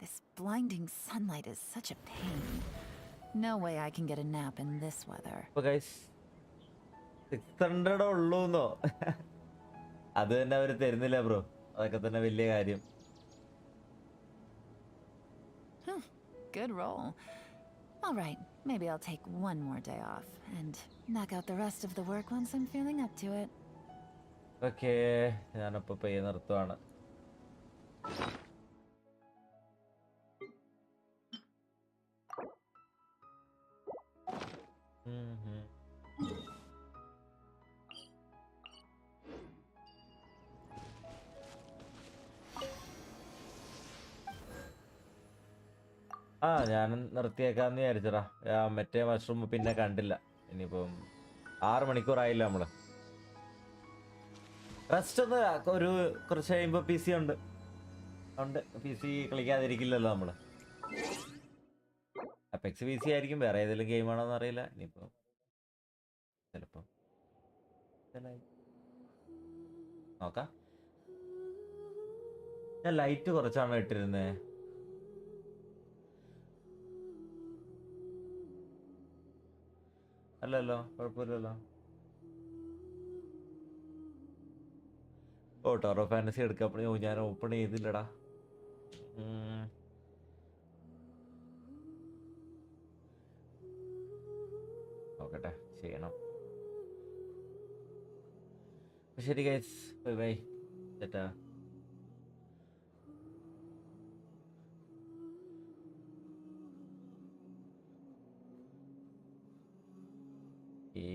This blinding sunlight is such a pain. No way I can get a nap in this weather. അപ്പോൾ ഗൈസ് 600 ഉള്ളൂന്നോ? അത് തന്നെ അവർ തരുന്നില്ല ബ്രോ. അതൊക്കെ തന്നെ വലിയ കാര്യം. Good roll. All right, maybe I'll take one more day off and knock out the rest of the work once I'm feeling up to it. Okay, ഞാനപ്പോൾ പയ്യെ നിർത്തുവാണ്. ഞാൻ നിർത്തിയേക്കാന്ന് വിചാരിച്ചടാ. മറ്റേ മഷ്റൂം പിന്നെ കണ്ടില്ല. ഇനിയിപ്പം 6 മണിക്കൂറായില്ല നമ്മള്. റെസ്റ്റ് ഒന്ന് ഒരു കുറച്ച് കഴിയുമ്പോൾ PC ഉണ്ട്. PC കളിക്കാതിരിക്കില്ലല്ലോ നമ്മള്. അപ്പെക്സ് PC ആയിരിക്കും, വേറെ ഏതെങ്കിലും ഗെയിം ആണോന്ന് അറിയില്ല. ഇനിയിപ്പോ ചിലപ്പോ നോക്കാം. ഞാൻ ലൈറ്റ് കുറച്ചാണ് ഇട്ടിരുന്നേ. അല്ലല്ലോ, കുഴപ്പമില്ലല്ലോ. ഓ, ടോറോ ഫാന്റസി എടുക്കപ്പോ ഞാൻ ഓപ്പൺ ചെയ്തില്ലടാ. നോക്കട്ടെ, ചെയ്യണം. ശരി ഗൈസ്, ബൈ ബൈ, ടാറ്റാ. ഈ